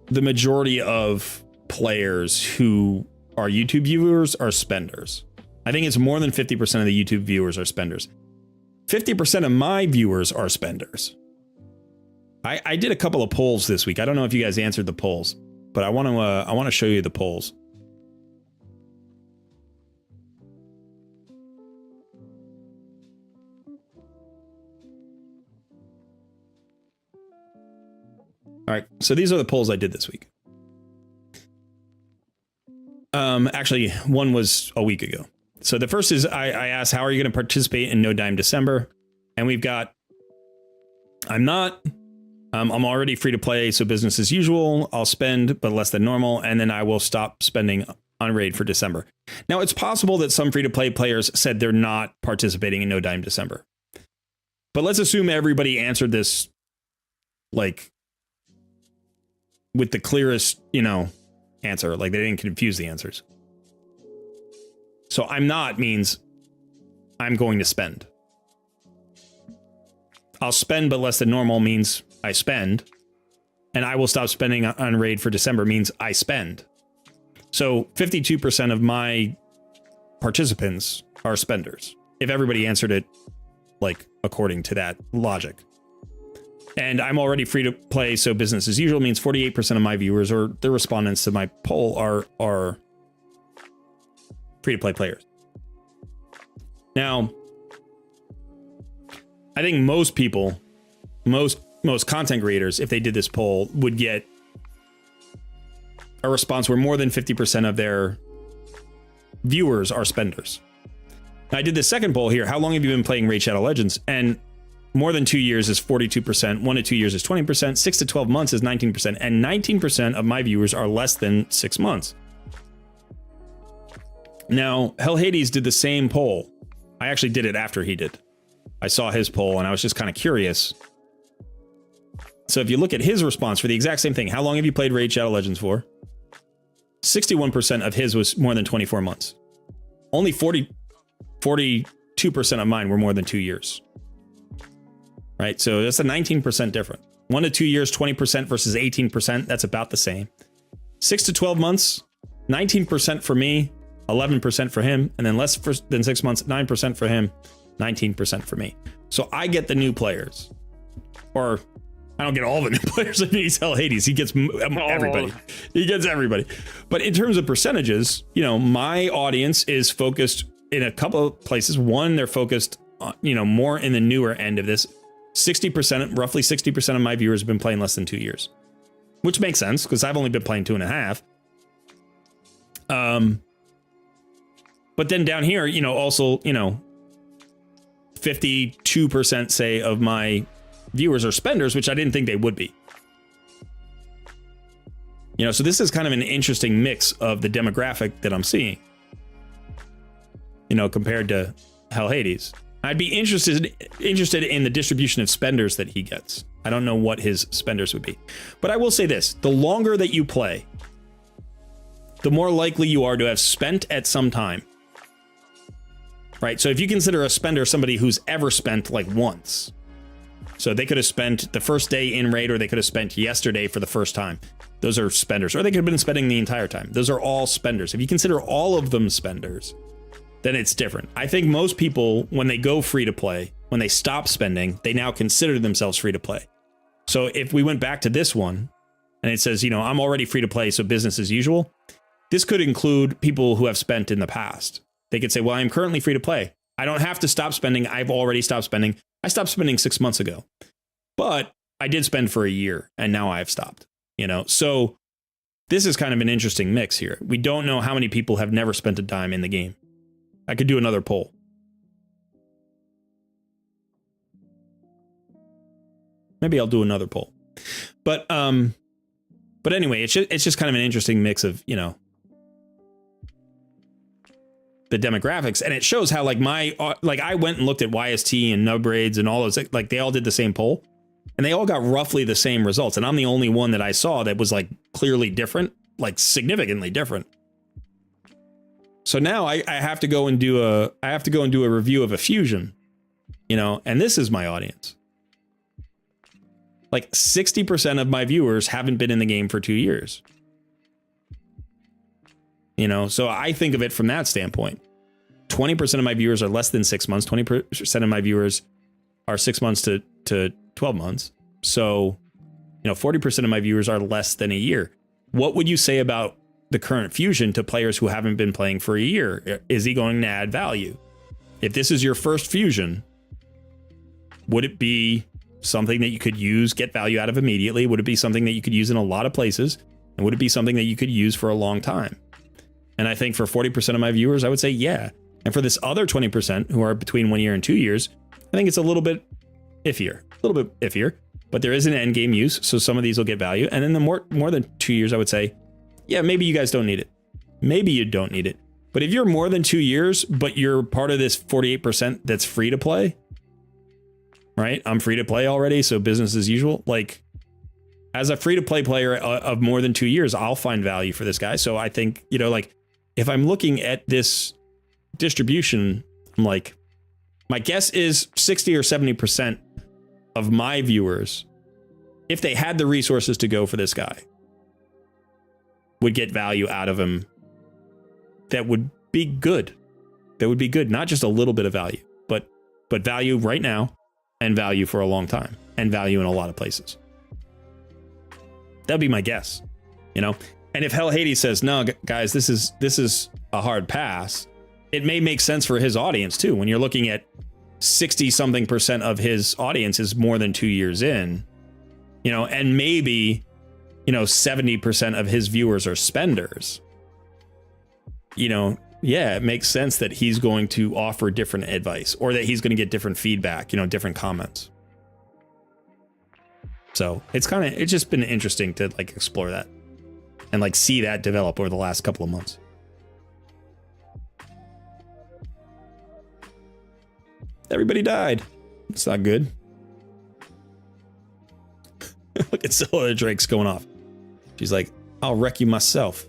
the majority of players who are YouTube viewers are spenders. I think it's more than 50% of the YouTube viewers are spenders. 50% of my viewers are spenders. I did a couple of polls this week. I don't know if you guys answered the polls, but I want to show you the polls. All right, so these are the polls I did this week. Actually, one was a week ago. So the first is I asked, how are you going to participate in No Dime December? And we've got, I'm not, I'm already free to play, so business as usual. I'll spend, but less than normal, and then I will stop spending on raid for December. Now, it's possible that some free to play players said they're not participating in No Dime December. But let's assume everybody answered this, like, with the clearest, you know, answer. Like, they didn't confuse the answers. So I'm not means I'm going to spend. I'll spend, but less than normal means I spend. And I will stop spending on raid for December means I spend. So 52% of my participants are spenders. If everybody answered it, like, according to that logic. And I'm already free to play, so business as usual means 48% of my viewers or the respondents to my poll are free to play players. Now, I think most people, most content creators, if they did this poll, would get a response where more than 50% of their viewers are spenders. Now, I did the second poll here. How long have you been playing Raid Shadow Legends? And more than 2 years is 42%, 1 to 2 years is 20%, 6 to 12 months is 19%, and 19% of my viewers are less than 6 months. Now, Hell Hades did the same poll. I actually did it after he did. I saw his poll and I was just kind of curious. So if you look at his response for the exact same thing, how long have you played Raid Shadow Legends for? 61% of his was more than 24 months. Only 42% of mine were more than 2 years. Right, so that's a 19% difference. 1 to 2 years, 20% versus 18%. That's about the same. 6 to 12 months, 19% for me, 11% for him, and then less than 6 months, 9% for him, 19% for me. So I get the new players, or I don't get all the new players. He's Hell Hades. He gets everybody. He gets everybody. But in terms of percentages, you know, my audience is focused in a couple of places. One, they're focused, you know, more in the newer end of this. 60%, roughly 60% of my viewers have been playing less than 2 years, which makes sense because I've only been playing 2.5. But then down here, you know, also, you know, 52% say of my viewers are spenders, which I didn't think they would be. You know, so this is kind of an interesting mix of the demographic that I'm seeing. you know, compared to Hell Hades. I'd be interested in the distribution of spenders that he gets. I don't know what his spenders would be, but I will say this: the longer that you play, the more likely you are to have spent at some time. Right? So if you consider a spender somebody who's ever spent like once, so they could have spent the first day in raid, or they could have spent yesterday for the first time. Those are spenders, or they could have been spending the entire time. Those are all spenders. If you consider all of them spenders, then it's different. I think most people, when they go free to play, when they stop spending, they now consider themselves free to play. So if we went back to this one and it says, you know, I'm already free to play, so business as usual, this could include people who have spent in the past. They could say, well, I'm currently free to play. I don't have to stop spending. I've already stopped spending. I stopped spending 6 months ago, but I did spend for a year and now I've stopped, you know? So this is kind of an interesting mix here. We don't know how many people have never spent a dime in the game. I could do another poll. Maybe I'll do another poll. But anyway, it's just kind of an interesting mix of, you know, the demographics, and it shows how like I went and looked at YST and Nub Raids and all those, like they all did the same poll and they all got roughly the same results, and I'm the only one that I saw that was like clearly different, like significantly different. So now I have to go and do a review of a fusion, you know, and this is my audience. Like 60% of my viewers haven't been in the game for 2 years. You know, so I think of it from that standpoint. 20% of my viewers are less than 6 months. 20% of my viewers are 6 months to 12 months. So, you know, 40% of my viewers are less than a year. What would you say about the current fusion to players who haven't been playing for a year? Is he going to add value? If this is your first fusion, would it be something that you could use, get value out of immediately? Would it be something that you could use in a lot of places? And would it be something that you could use for a long time? And I think for 40% of my viewers, I would say yeah. And for this other 20% who are between 1 year and 2 years, I think it's a little bit iffier, but there is an end game use. So some of these will get value. And then the more than 2 years, I would say, yeah, maybe you guys don't need it. Maybe you don't need it. But if you're more than 2 years, but you're part of this 48% that's free to play, right? I'm free to play already, so business as usual. Like, as a free to play player of more than 2 years, I'll find value for this guy. So I think, you know, like, if I'm looking at this distribution, I'm like, my guess is 60 or 70% of my viewers, if they had the resources to go for this guy, would get value out of him that would be good. That would be good. Not just a little bit of value, but value right now and value for a long time and value in a lot of places. That'd be my guess, you know? And if Hell Hades says, no, guys, this is a hard pass, it may make sense for his audience too. When you're looking at 60-something% of his audience is more than 2 years in, you know, and maybe, you know, 70% of his viewers are spenders, you know, yeah, it makes sense that he's going to offer different advice, or that he's going to get different feedback, you know, different comments. So it's just been interesting to like explore that and like see that develop over the last couple of months. Everybody died. It's not good. Look at Scylla Drake's going off. She's like, I'll wreck you myself.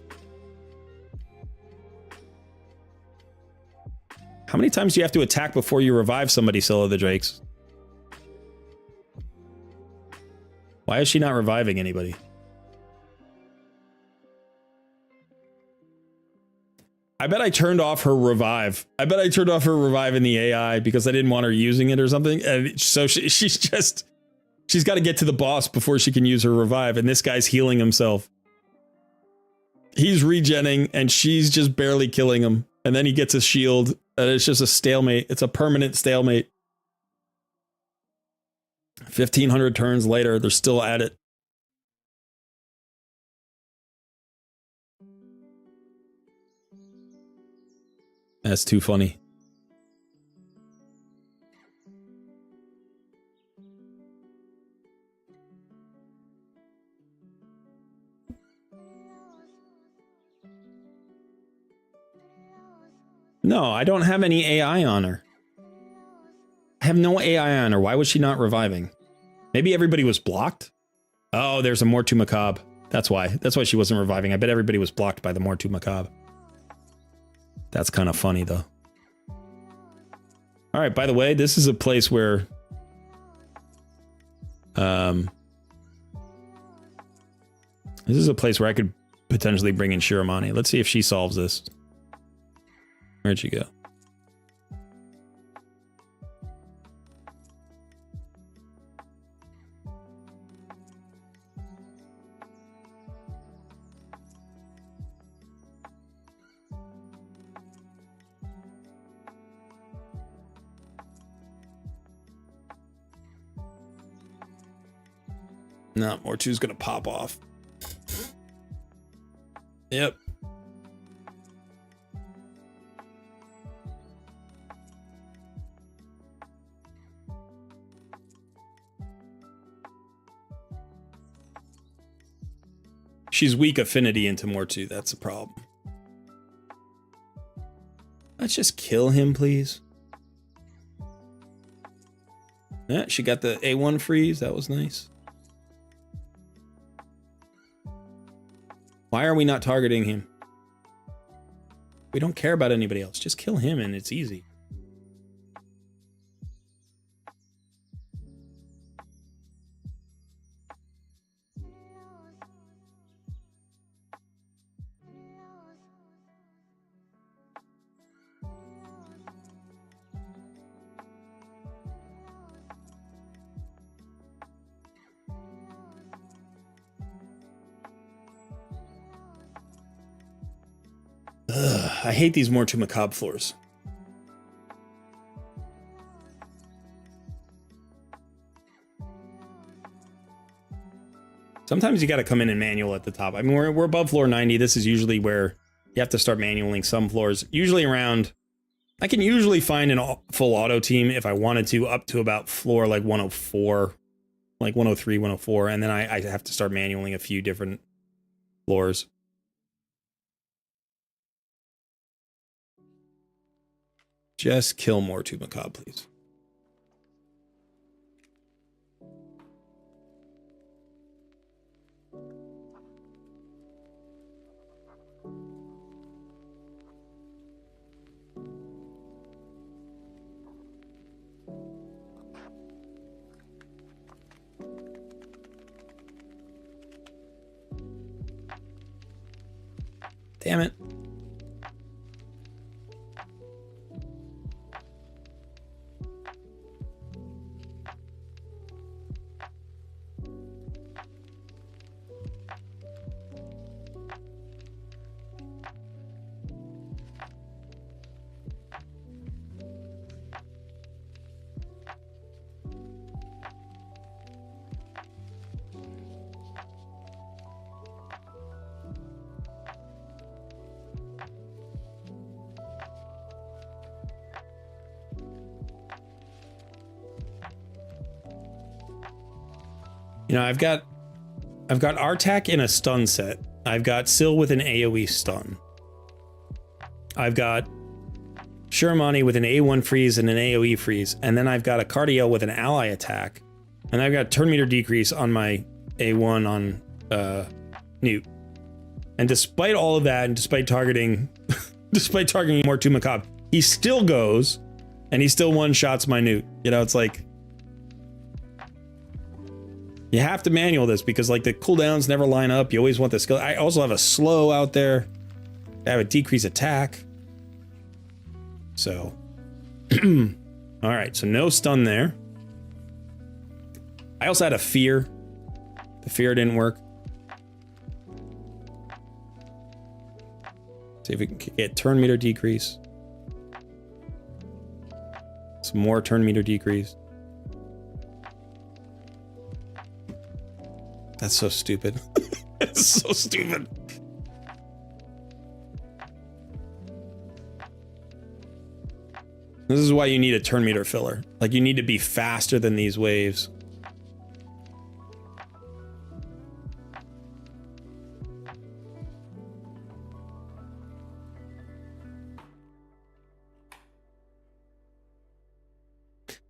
How many times do you have to attack before you revive somebody, Scylla the Drakes? Why is she not reviving anybody? I bet I turned off her revive. I bet I turned off her revive in the AI because I didn't want her using it or something. And so she's got to get to the boss before she can use her revive. And this guy's healing himself. He's regenning and she's just barely killing him. And then he gets a shield and it's just a stalemate. It's a permanent stalemate. 1,500 turns later, they're still at it. That's too funny. No, I don't have any AI on her. I have no AI on her. Why was she not reviving? Maybe everybody was blocked? Oh, there's a Mortu Macabre. That's why. That's why she wasn't reviving. I bet everybody was blocked by the Mortu Macabre. That's kind of funny, though. All right, by the way, this is a place where... this is a place where I could potentially bring in Shiramani. Let's see if she solves this. Where'd she go? No, Mortu's gonna pop off. Yep. She's weak affinity into Mortu, that's the problem. Let's just kill him, please. Yeah, she got the A1 freeze, that was nice. Why are we not targeting him? We don't care about anybody else. Just kill him and it's easy. Ugh, I hate these Mortu Macabre floors. Sometimes you got to come in and manual at the top. I mean, we're above floor 90. This is usually where you have to start manualing some floors. Usually around, I can usually find a full auto team if I wanted to, up to about floor like 104, like 103, 104. And then I have to start manualing a few different floors. Just kill Mortu Macabre, please. Damn it. You know, I've got Artak in a stun set. I've got Syl with an AoE stun. I've got Shiramani with an A1 freeze and an AoE freeze. And then I've got a Cardiel with an ally attack. And I've got turn meter decrease on my A1 on Newt. And despite all of that, and despite targeting Mortu Macabre, he still goes and he still one-shots my Newt. You know, it's like, you have to manual this because like the cooldowns never line up. You always want the skill. I also have a slow out there. I have a decrease attack. So, all right. So no stun there. I also had a fear. The fear didn't work. See if we can get turn meter decrease. Some more turn meter decrease. That's so stupid. It's so stupid. This is why you need a turn meter filler. Like, you need to be faster than these waves.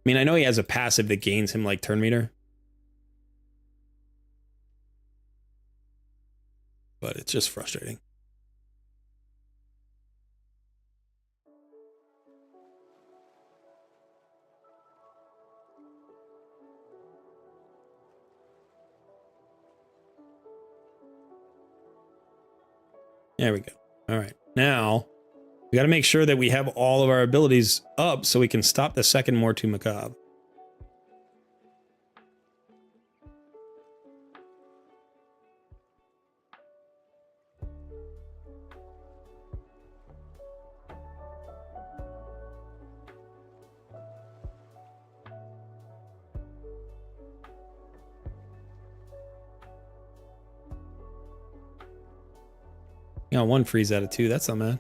mean, I know he has a passive that gains him like turn meter. But it's just frustrating. There we go. All right. Now, we got to make sure that we have all of our abilities up so we can stop the second Mortu Macabre. You got 1 freeze out of 2. That's not bad.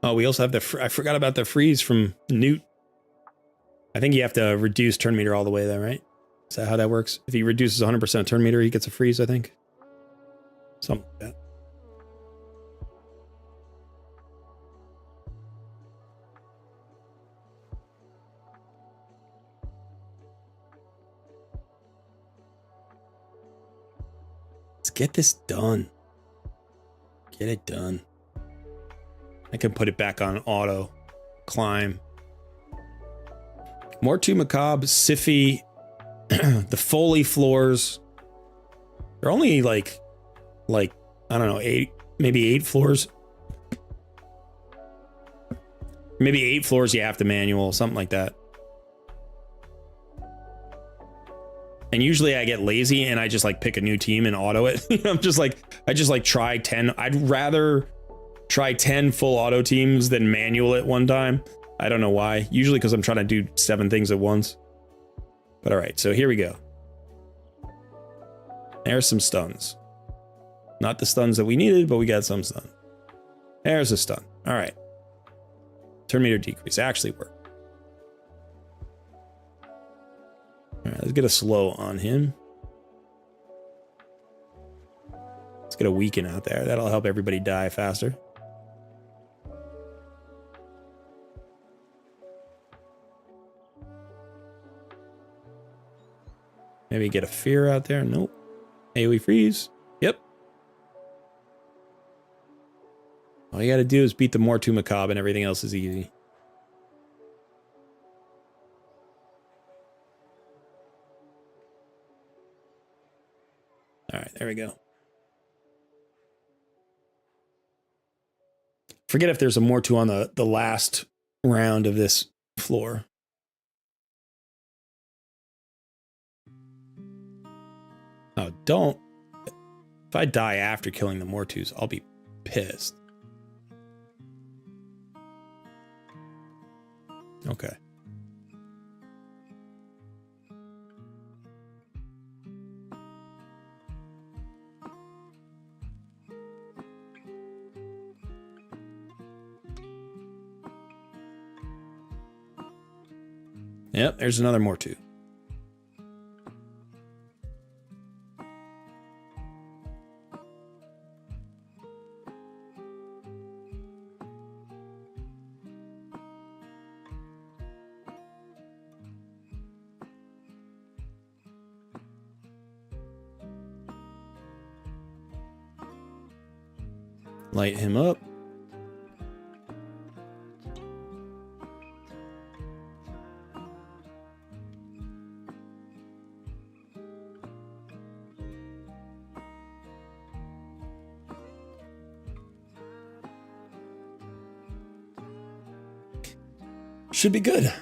Oh, we also have the... I forgot about the freeze from Newt. I think you have to reduce turn meter all the way there, right? Is that how that works? If he reduces 100% turn meter, he gets a freeze, I think. Something like that. Let's get this done. Get it done. I can put it back on auto. Climb. Mortu Macabre, Siffy, the Foley floors. They're only like, I don't know, 8, maybe 8 floors. Maybe 8 floors you have to manual, something like that. And usually I get lazy and I just like pick a new team and auto it. I'm just like, I just like try 10. I'd rather try 10 full auto teams than manual it one time. I don't know why. Usually because I'm trying to do 7 things at once. But all right, so here we go. There's some stuns. Not the stuns that we needed, but we got some stun. There's a stun. All right. Turn meter decrease actually worked. All right, let's get a slow on him. Let's get a weaken out there. That'll help everybody die faster. Maybe get a fear out there. Nope. AoE freeze. Yep. All you got to do is beat the Mortu Macabre and everything else is easy. All right, there we go. Forget if there's a Mortu on the last round of this floor. Oh, don't. If I die after killing the Mortus, I'll be pissed. Okay. Yep, there's another Mortu. Light him up. Should be good.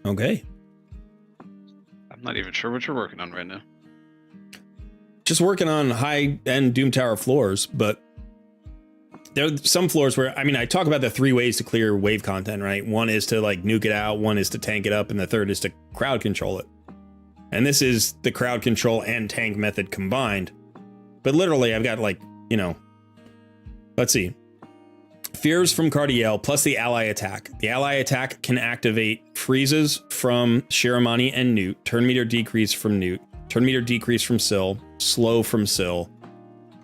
Okay. I'm not even sure what you're working on right now. Just working on high-end Doom Tower floors, but there are some floors where, I mean, I talk about the 3 ways to clear wave content, right? One is to like nuke it out, one is to tank it up, and the third is to crowd control it. And this is the crowd control and tank method combined. But literally, I've got like, you know, let's see. Fears from Cardiel plus the ally attack. The ally attack can activate freezes from Shiramani and Newt, turn meter decrease from Newt, turn meter decrease from Syl, slow from Syl,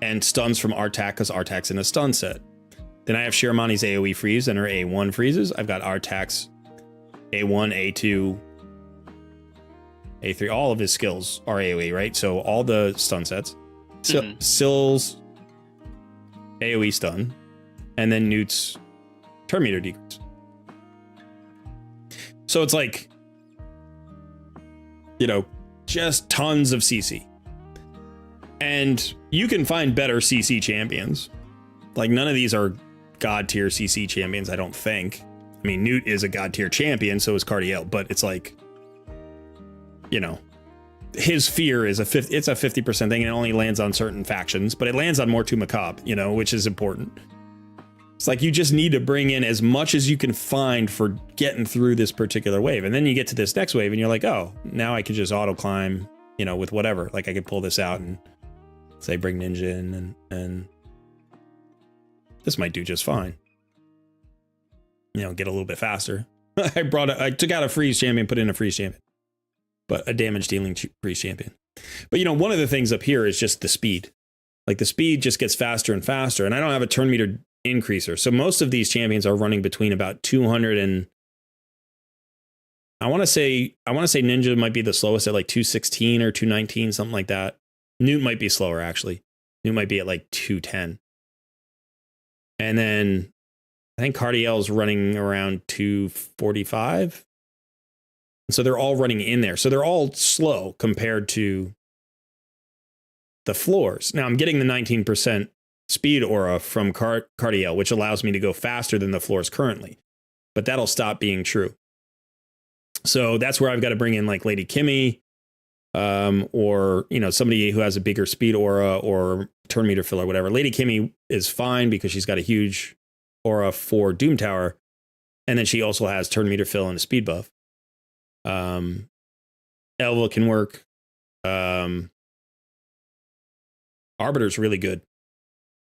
and stuns from Artak because Artak's in a stun set. Then I have Shiramani's AoE freeze and her A1 freezes. I've got Artak's A1, A2, A3. All of his skills are AoE, right? So all the stun sets. Syl's AoE stun. And then Newt's turn meter decrease. So it's like, you know, just tons of CC. And you can find better CC champions. Like none of these are god tier CC champions, I don't think. I mean, Newt is a god tier champion, so is Cardiel, but it's like, you know, his fear is it's a 50% thing and it only lands on certain factions, but it lands on more to Macabre, you know, which is important. It's like you just need to bring in as much as you can find for getting through this particular wave. And then you get to this next wave and you're like, oh, now I could just auto climb, you know, with whatever. Like I could pull this out and say bring Ninja in and this might do just fine. You know, get a little bit faster. I took out a freeze champion, put in a freeze champion, but a damage dealing freeze champion. But you know, one of the things up here is just the speed. Like the speed just gets faster and faster. And I don't have a turn meter increaser. So most of these champions are running between about 200 and I want to say Ninja might be the slowest at like 216 or 219, something like that. Newt might be slower actually. Newt might be at like 210. And then I think Cardiel's running around 245. So they're all running in there. So they're all slow compared to the floors. Now I'm getting the 19% speed aura from Cardiel, which allows me to go faster than the floors currently, but that'll stop being true. So that's where I've got to bring in like Lady Kimmy, or, you know, somebody who has a bigger speed aura or turn meter fill or whatever. Lady Kimmy is fine because she's got a huge aura for Doom Tower. And then she also has turn meter fill and a speed buff. Elva can work. Arbiter's really good.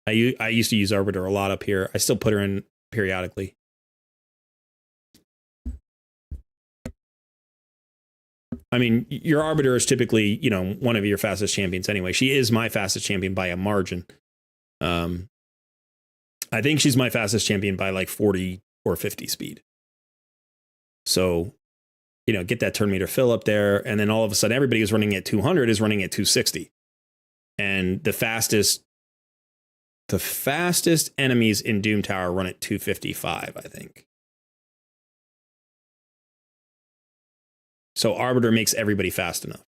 I used to use Arbiter a lot up here. I still put her in periodically. I mean, your Arbiter is typically, you know, one of your fastest champions anyway. She is my fastest champion by a margin. I think she's my fastest champion by like 40 or 50 speed. So, you know, get that turn meter fill up there. And then all of a sudden, everybody who's running at 200 is running at 260. And the fastest enemies in Doom Tower run at 255, I think. So Arbiter makes everybody fast enough.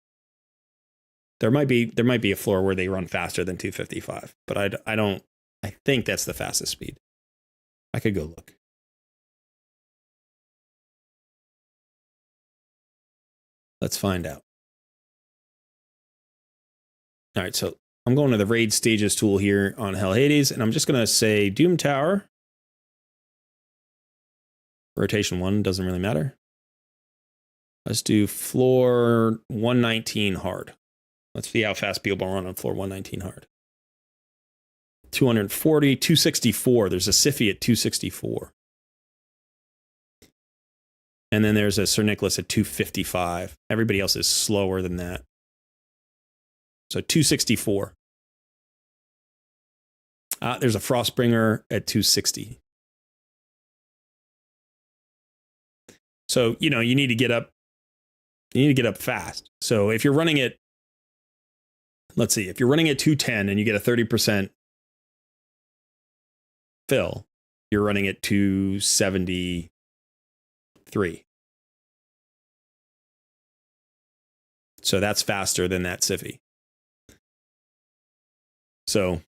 There might be a floor where they run faster than 255, but I think that's the fastest speed. I could go look. Let's find out. All right, so I'm going to the raid stages tool here on Hell Hades, and I'm just going to say Doom Tower. Rotation 1 doesn't really matter. Let's do floor 119 hard. Let's see how fast people run on floor 119 hard. 240, 264. There's a Siffy at 264. And then there's a Sir Nicholas at 255. Everybody else is slower than that. So 264. There's a Frostbringer at 260. So, you know, you need to get up fast. So if you're running at, let's see, if you're running at 210 and you get a 30% fill, you're running at 273. So that's faster than that Siffy. So,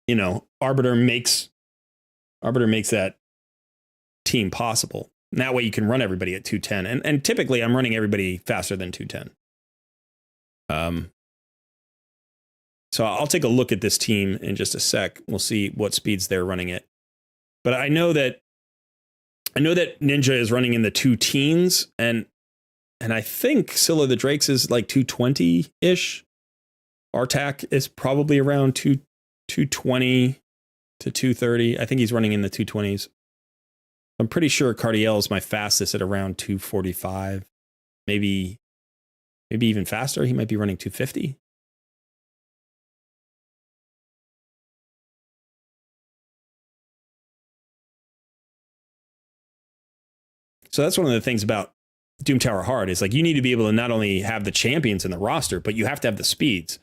you know, Arbiter makes that team possible. And that way you can run everybody at 210. And typically I'm running everybody faster than 210. So I'll take a look at this team in just a sec. We'll see what speeds they're running at. But I know that Ninja is running in the 2 teens, and I think Scylla the Drakes is like 220-ish. Artak is probably around 220 to 230. I think he's running in the 220s. I'm pretty sure Cardiel is my fastest at around 245. Maybe even faster. He might be running 250. So that's one of the things about Doom Tower Hard is like you need to be able to not only have the champions in the roster, but you have to have the speeds.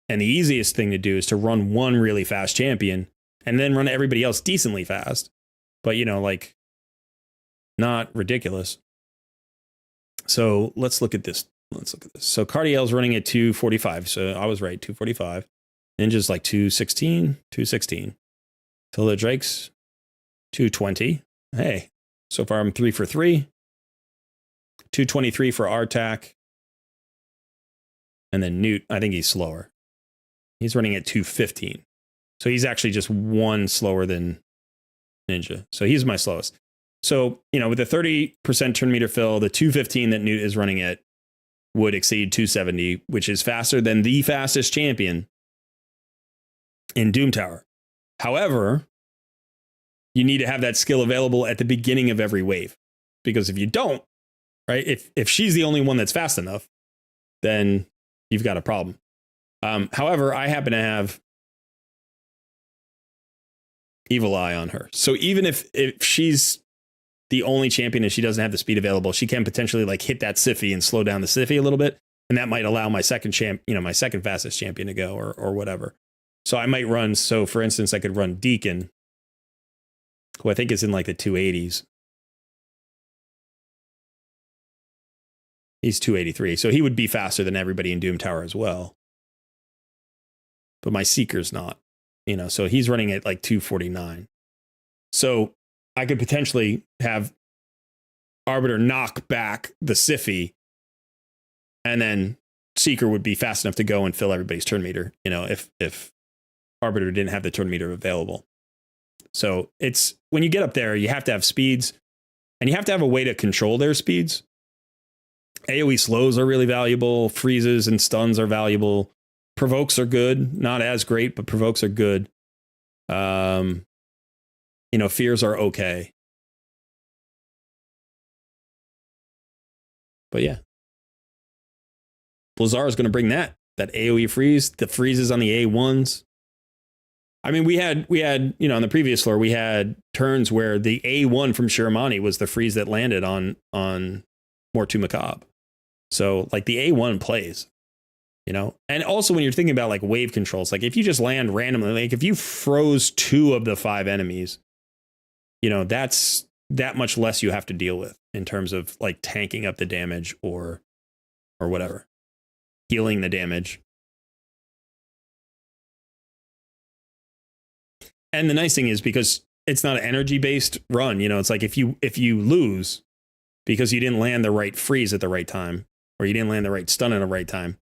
And the easiest thing to do is to run one really fast champion and then run everybody else decently fast. But, you know, like not ridiculous. So let's look at this. So Cardiel's running at 245. So I was right, 245. Ninja's like 216. Scylla Drake's 220. Hey. So far, I'm 3 for 3. 223 for Artak. And then Newt, I think he's slower. He's running at 215. So he's actually just 1 slower than Ninja. So he's my slowest. So, you know, with the 30% turn meter fill, the 215 that Newt is running at would exceed 270, which is faster than the fastest champion in Doom Tower. However, you need to have that skill available at the beginning of every wave. Because if you don't, right, if she's the only one that's fast enough, then you've got a problem. However, I happen to have Evil Eye on her. So even if she's the only champion and she doesn't have the speed available, she can potentially like hit that Siffy and slow down the Siffy a little bit. And that might allow my second my second fastest champion to go or whatever. So I might run. So for instance, I could run Deacon, who I think is in like the 280s. He's 283. So he would be faster than everybody in Doom Tower as well. But my Seeker's not, you know, so he's running at like 249. So I could potentially have Arbiter knock back the Siffy, and then Seeker would be fast enough to go and fill everybody's turn meter, you know, if Arbiter didn't have the turn meter available. So it's when you get up there, you have to have speeds and you have to have a way to control their speeds. AoE slows are really valuable. Freezes and stuns are valuable. Provokes are good. Not as great, but provokes are good. You know, fears are okay. But yeah. Blizzard is going to bring that AoE freeze, the freezes on the A1s. I mean, we had, you know, on the previous floor, we had turns where the A1 from Shiramani was the freeze that landed on Mortu Macabre. So like the A1 plays, you know, and also when you're thinking about like wave controls, like if you just land randomly, like if you froze 2 of the 5 enemies, you know, that's that much less you have to deal with in terms of like tanking up the damage or whatever, healing the damage. And the nice thing is because it's not an energy based run, you know, it's like if you lose because you didn't land the right freeze at the right time, or you didn't land the right stun at the right time,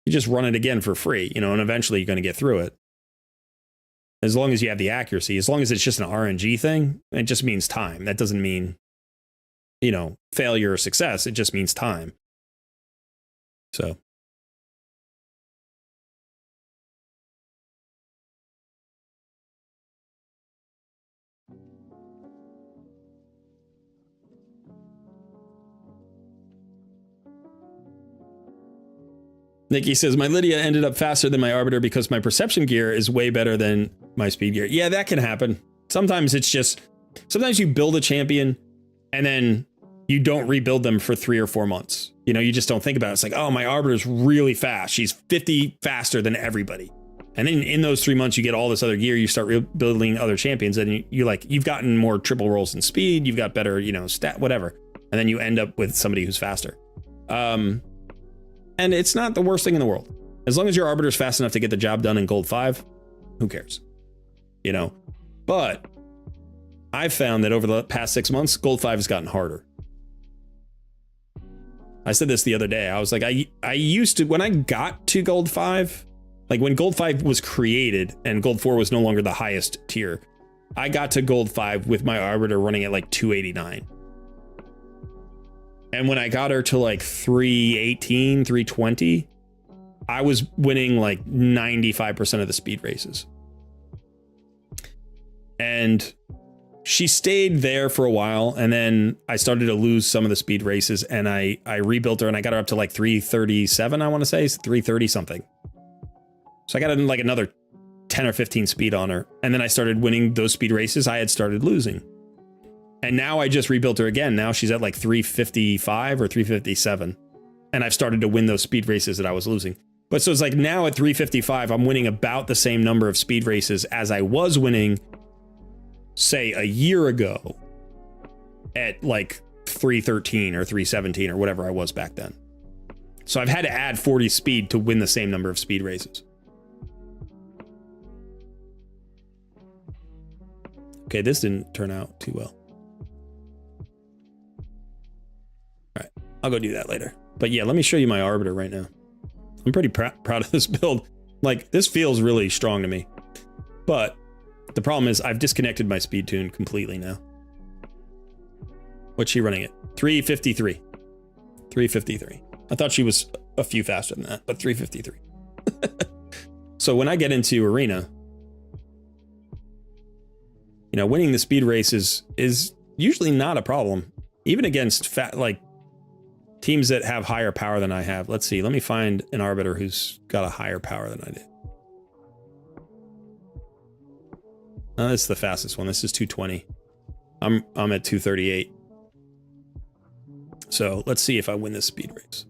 you just run it again for free, you know, and eventually you're going to get through it. As long as you have the accuracy, as long as it's just an RNG thing, it just means time. That doesn't mean, you know, failure or success. It just means time. So. Nikki says, my Lydia ended up faster than my Arbiter because my perception gear is way better than my speed gear. Yeah, that can happen. Sometimes it's just, sometimes you build a champion and then you don't rebuild them for 3 or 4 months. You know, you just don't think about it. It's like, oh, my Arbiter is really fast. She's 50 faster than everybody. And then in those 3 months, you get all this other gear. You start building other champions and you've gotten more triple rolls in speed. You've got better, you know, stat, whatever. And then you end up with somebody who's faster. And it's not the worst thing in the world. As long as your Arbiter is fast enough to get the job done in Gold 5, who cares? You know? But I've found that over the past 6 months, Gold 5 has gotten harder. I said this the other day. I was like, I used to, when I got to Gold 5, Like when Gold 5 was created and Gold 4 was no longer the highest tier, I got to Gold 5 with my Arbiter running at like 289. And when I got her to like 318, 320, I was winning like 95% of the speed races. And she stayed there for a while, and then I started to lose some of the speed races, and I rebuilt her, and I got her up to like 337, I want to say, 330 something. So I got like another 10 or 15 speed on her, and then I started winning those speed races I had started losing. And now I just rebuilt her again. Now she's at like 355 or 357, and I've started to win those speed races that I was losing. But so it's like now at 355, I'm winning about the same number of speed races as I was winning, say, a year ago at like 313 or 317 or whatever I was back then. So I've had to add 40 speed to win the same number of speed races. Okay, this didn't turn out too well. All right, I'll go do that later. But yeah, let me show you my Arbiter right now. I'm pretty proud of this build. Like, this feels really strong to me. But the problem is I've disconnected my speed tune completely now. What's she running at? 353. 353. I thought she was a few faster than that, but 353. So when I get into arena, you know, winning the speed races is usually not a problem, even against teams that have higher power than I have. Let's see. Let me find an Arbiter who's got a higher power than I do. Oh, this is the fastest one. This is 220. I'm at 238. So let's see if I win this speed race.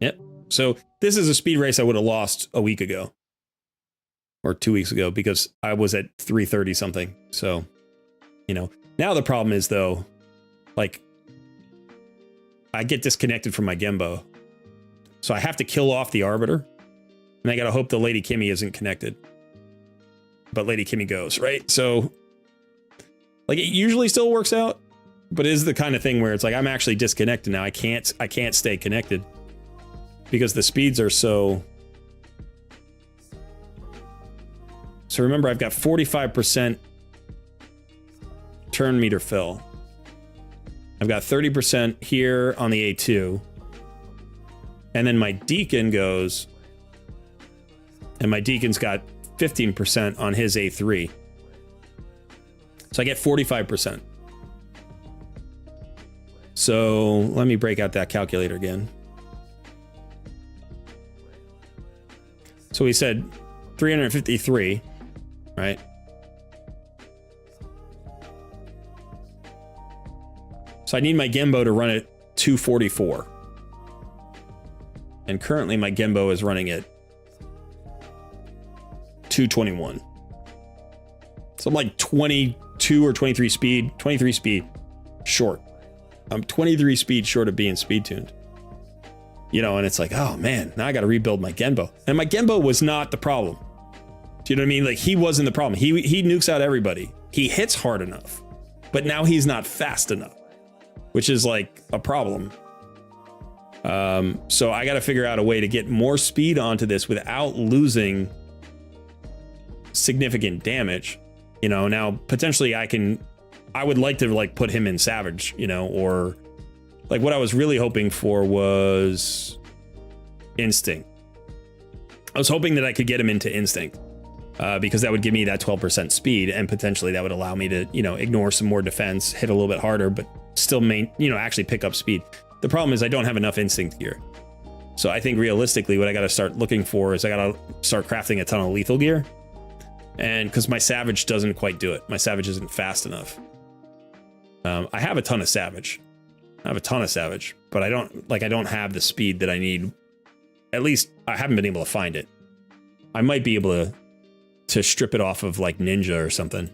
Yep. So this is a speed race I would have lost a week ago. Or 2 weeks ago, because I was at 330 something. So, you know, now the problem is though, like, I get disconnected from my Gembo. So I have to kill off the Arbiter. And I gotta hope the Lady Kimmy isn't connected. But Lady Kimmy goes, right? So, like, it usually still works out, but it is the kind of thing where it's like, I'm actually disconnected now. I can't stay connected because the speeds are so. So remember, I've got 45% turn meter fill. I've got 30% here on the A2. And then my Deacon goes, and my Deacon's got 15% on his A3. So I get 45%. So let me break out that calculator again. So we said 353, right? So I need my Gembo to run at 244. And currently my Gembo is running at 221. So I'm like 22 or 23 speed short. I'm 23 speed short of being speed tuned. You know, and it's like, oh man, now I got to rebuild my Genbo. And my Genbo was not the problem. Do you know what I mean? Like, he wasn't the problem. He nukes out everybody. He hits hard enough, but now he's not fast enough, which is like a problem. So I got to figure out a way to get more speed onto this without losing significant damage. You know, now potentially I would like to like put him in Savage, you know, or like what I was really hoping for was Instinct. I was hoping that I could get him into Instinct because that would give me that 12% speed, and potentially that would allow me to, you know, ignore some more defense, hit a little bit harder, but still actually pick up speed. The problem is I don't have enough Instinct gear. So I think realistically what I got to start looking for is I got to start crafting a ton of lethal gear. And because my Savage doesn't quite do it. My Savage isn't fast enough. I have a ton of Savage. But I don't have the speed that I need. At least I haven't been able to find it. I might be able to strip it off of like Ninja or something.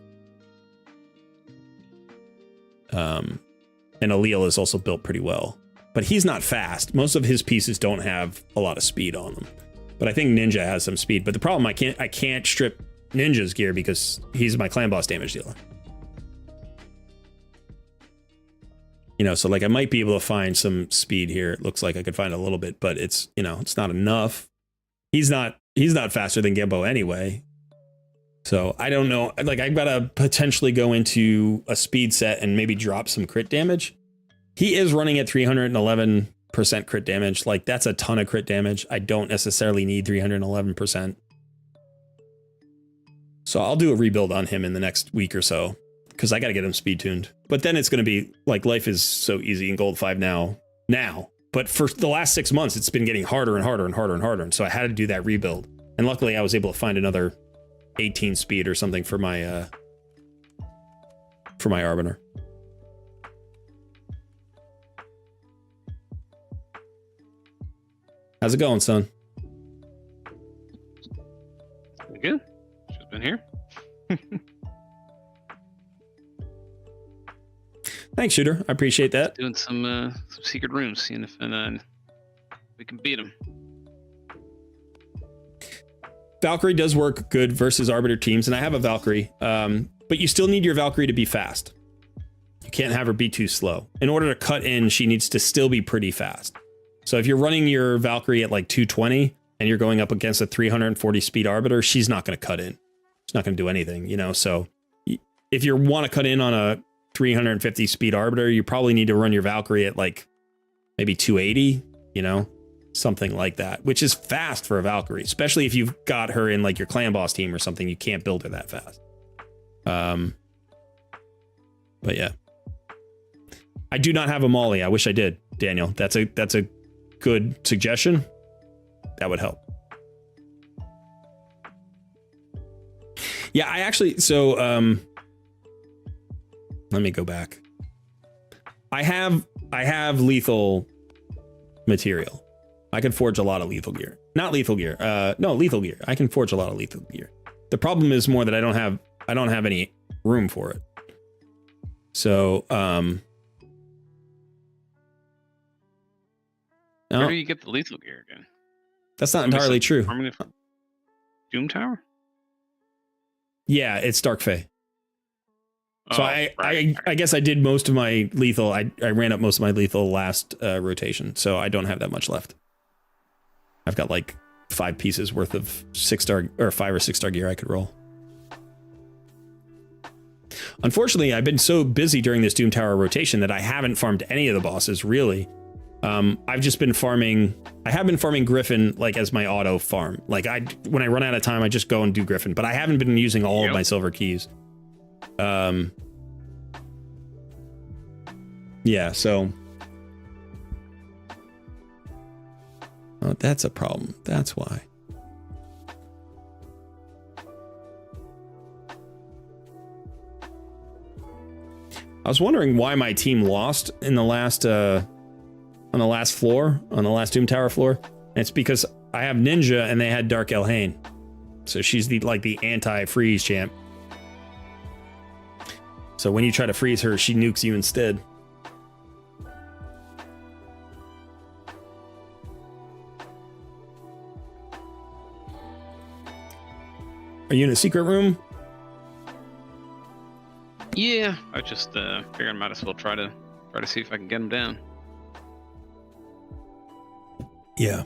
And Allele is also built pretty well, but he's not fast. Most of his pieces don't have a lot of speed on them, but I think Ninja has some speed. But the problem, I can't strip Ninja's gear because he's my clan boss damage dealer. You know, so like I might be able to find some speed here. It looks like I could find a little bit, but it's, you know, it's not enough. He's not faster than Gembo anyway. So I don't know. Like I've got to potentially go into a speed set and maybe drop some crit damage. He is running at 311% crit damage. Like that's a ton of crit damage. I don't necessarily need 311%. So I'll do a rebuild on him in the next week or so because I got to get him speed tuned. But then it's going to be like life is so easy in Gold 5 now. But for the last 6 months, it's been getting harder and harder and harder and harder. And so I had to do that rebuild. And luckily I was able to find another 18 speed or something for my Arbiter. How's it going, son? Good. She's been here. Thanks, Shooter. I appreciate that. Doing some secret rooms, seeing if we can beat him. Valkyrie does work good versus Arbiter teams, and I have a Valkyrie, but you still need your Valkyrie to be fast. You can't have her be too slow. In order to cut in, she needs to still be pretty fast. So if you're running your Valkyrie at like 220 and you're going up against a 340 speed Arbiter, she's not going to cut in. She's not going to do anything, you know? So if you want to cut in on a 350 speed Arbiter, you probably need to run your Valkyrie at like maybe 280, you know? Something like that, which is fast for a Valkyrie, especially if you've got her in like your clan boss team or something. You can't build her that fast. But yeah, I do not have a Molly. I wish I did, Daniel. That's a good suggestion. That would help. Yeah, I actually, so let me go back. I have lethal material. I can forge a lot of lethal gear. Not lethal gear. No, lethal gear. I can forge a lot of lethal gear. The problem is more that I don't have any room for it. So, where do you get the lethal gear again? That's not entirely true. Doom Tower? Yeah, it's Dark Fae. So right. I guess I did most of my lethal. I ran up most of my lethal last rotation, so I don't have that much left. I've got like 5 pieces worth of 6-star or 5 or 6-star gear I could roll. Unfortunately, I've been so busy during this Doom Tower rotation that I haven't farmed any of the bosses really. I've just been farming. I have been farming Griffin like as my auto farm. Like when I run out of time, I just go and do Griffin. But I haven't been using all of my silver keys. Yeah. So. Oh, that's a problem. That's why. I was wondering why my team lost in the last on the last floor, on the last Doom Tower floor. And it's because I have Ninja and they had Dark Elhain. So she's the anti-freeze champ. So when you try to freeze her, she nukes you instead. Are you in a secret room? Yeah, I just figured I might as well try to see if I can get him down. Yeah.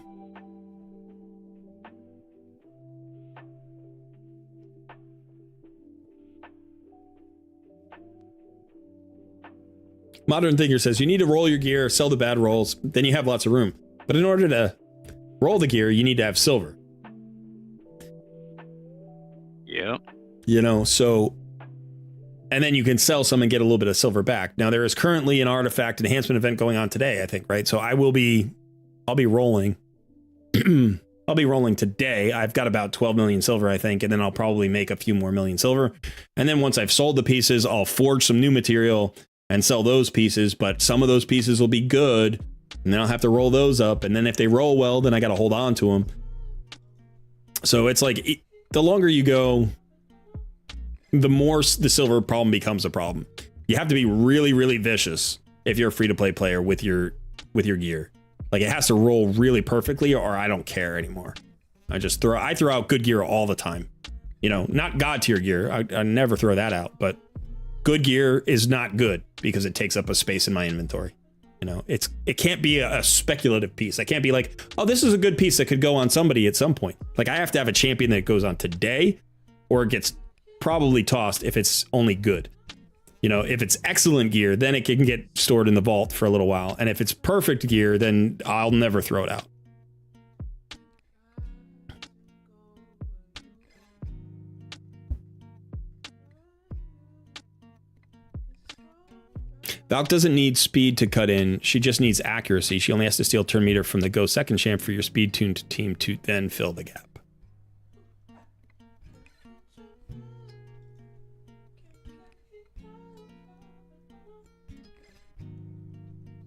Modern Thinker says you need to roll your gear, sell the bad rolls, then you have lots of room. But in order to roll the gear, you need to have silver. Yeah. You know, so, and then you can sell some and get a little bit of silver back. Now there is currently an artifact enhancement event going on today, I think, right? So I'll be rolling. I'll be rolling today. I've got about 12 million silver, I think, and then I'll probably make a few more million silver. And then once I've sold the pieces, I'll forge some new material and sell those pieces, but some of those pieces will be good, and then I'll have to roll those up, and then if they roll well, then I got to hold on to them. So it's like, the longer you go, the more the silver problem becomes a problem. You have to be really, really vicious if you're a free-to-play player with your gear. Like, it has to roll really perfectly, or I don't care anymore. I throw out good gear all the time. You know, not god tier gear. I never throw that out, but good gear is not good because it takes up a space in my inventory. You know, it can't be a speculative piece. I can't be like, oh, this is a good piece that could go on somebody at some point. Like, I have to have a champion that goes on today, or it gets probably tossed if it's only good. You know, if it's excellent gear, then it can get stored in the vault for a little while. And if it's perfect gear, then I'll never throw it out. Valk doesn't need speed to cut in. She just needs accuracy. She only has to steal turn meter from the Go second champ for your speed tuned team to then fill the gap.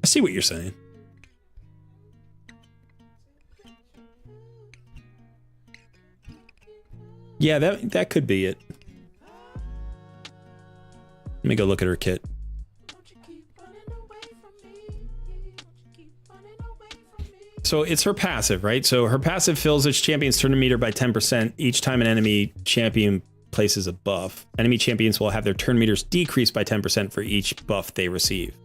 I see what you're saying. Yeah, that could be it. Let me go look at her kit. So it's her passive, right? So her passive fills its champion's turn meter by 10% each time an enemy champion places a buff. Enemy champions will have their turn meters decreased by 10% for each buff they receive.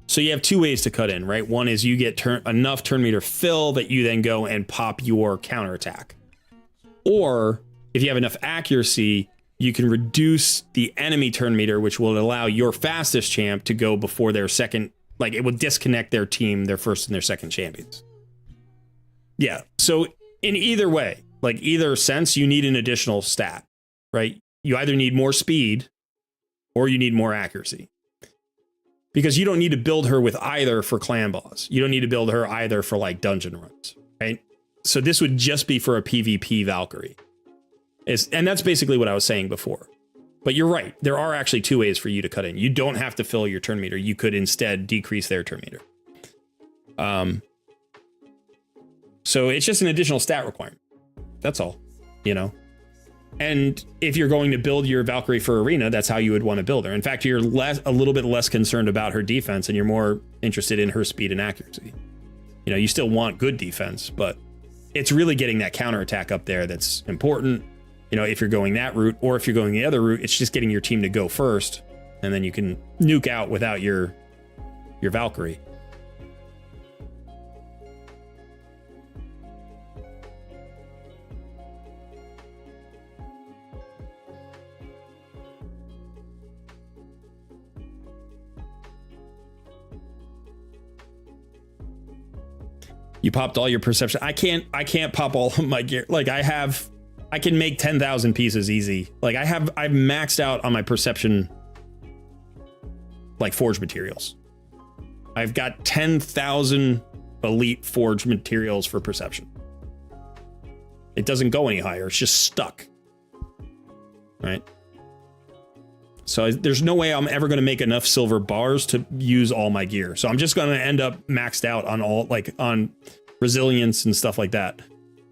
So you have two ways to cut in, right? One is you get enough turn meter fill that you then go and pop your counterattack. Or if you have enough accuracy, you can reduce the enemy turn meter, which will allow your fastest champ to go before their second, like it will disconnect their team, their first and their second champions. Yeah, so in either way, like either sense, you need an additional stat, right? You either need more speed or you need more accuracy. Because you don't need to build her with either for clan boss. You don't need to build her either for like dungeon runs, right? So this would just be for a PvP Valkyrie. And that's basically what I was saying before. But you're right, there are actually two ways for you to cut in. You don't have to fill your turn meter. You could instead decrease their turn meter. So it's just an additional stat requirement. That's all, you know? And if you're going to build your Valkyrie for Arena, that's how you would want to build her. In fact, you're a little bit less concerned about her defense and you're more interested in her speed and accuracy. You know, you still want good defense, but it's really getting that counterattack up there that's important. You know, if you're going that route, or if you're going the other route, it's just getting your team to go first, and then you can nuke out without your Valkyrie. You popped all your perception. I can't pop all of my gear. Like I can make 10,000 pieces easy. Like I've maxed out on my perception, like forged materials. I've got 10,000 elite forged materials for perception. It doesn't go any higher. It's just stuck. Right? So there's no way I'm ever going to make enough silver bars to use all my gear. So I'm just going to end up maxed out on all, like on resilience and stuff like that.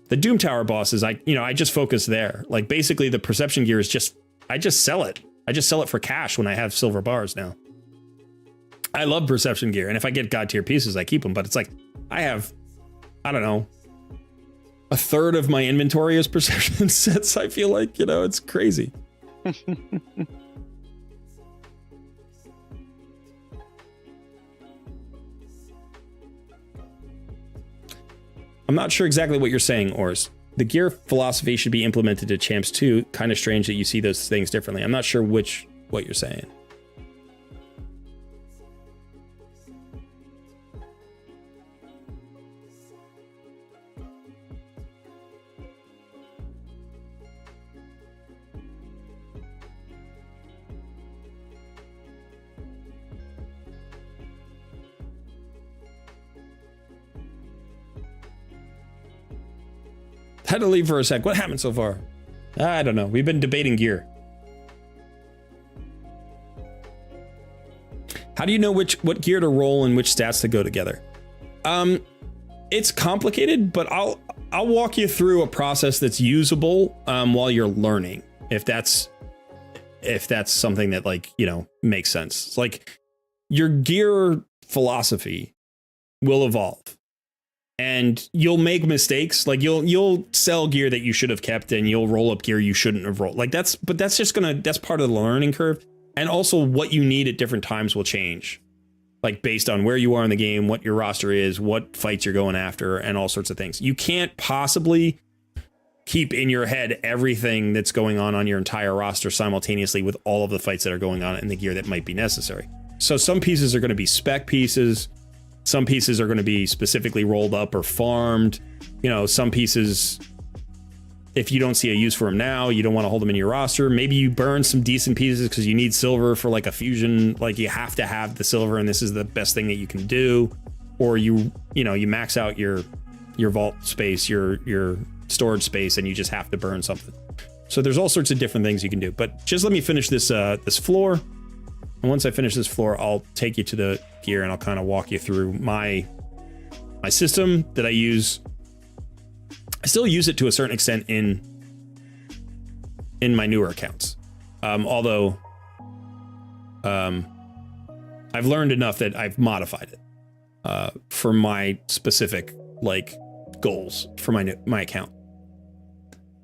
The Doom Tower bosses, I just focus there. Like basically the perception gear is just, I just sell it. I just sell it for cash when I have silver bars now. I love perception gear. And if I get god tier pieces, I keep them. But it's like, I have, I don't know, a third of my inventory is perception sets. I feel like, you know, it's crazy. I'm not sure exactly what you're saying, Ors. The gear philosophy should be implemented to champs too. Kind of strange that you see those things differently. I'm not sure what you're saying. Had to leave for a sec. What happened so far? I don't know. We've been debating gear. How do you know what gear to roll and which stats to go together? It's complicated, but I'll walk you through a process that's usable while you're learning. If that's something that, like, you know, makes sense. It's like your gear philosophy will evolve. And you'll make mistakes. Like you'll sell gear that you should have kept, and you'll roll up gear you shouldn't have rolled. Like that's part of the learning curve. And also what you need at different times will change, like based on where you are in the game, what your roster is, what fights you're going after, and all sorts of things. You can't possibly keep in your head everything that's going on your entire roster simultaneously with all of the fights that are going on in the gear that might be necessary. So some pieces are going to be spec pieces. Some pieces are going to be specifically rolled up or farmed. You know, some pieces, if you don't see a use for them now, you don't want to hold them in your roster. Maybe you burn some decent pieces because you need silver for like a fusion. Like you have to have the silver and this is the best thing that you can do. Or you max out your vault space, your storage space, and you just have to burn something. So there's all sorts of different things you can do. But just let me finish this this floor. And once I finish this floor, I'll take you to the gear and I'll kind of walk you through my system that I use. I still use it to a certain extent in my newer accounts. Although I've learned enough that I've modified it for my specific like goals for my account.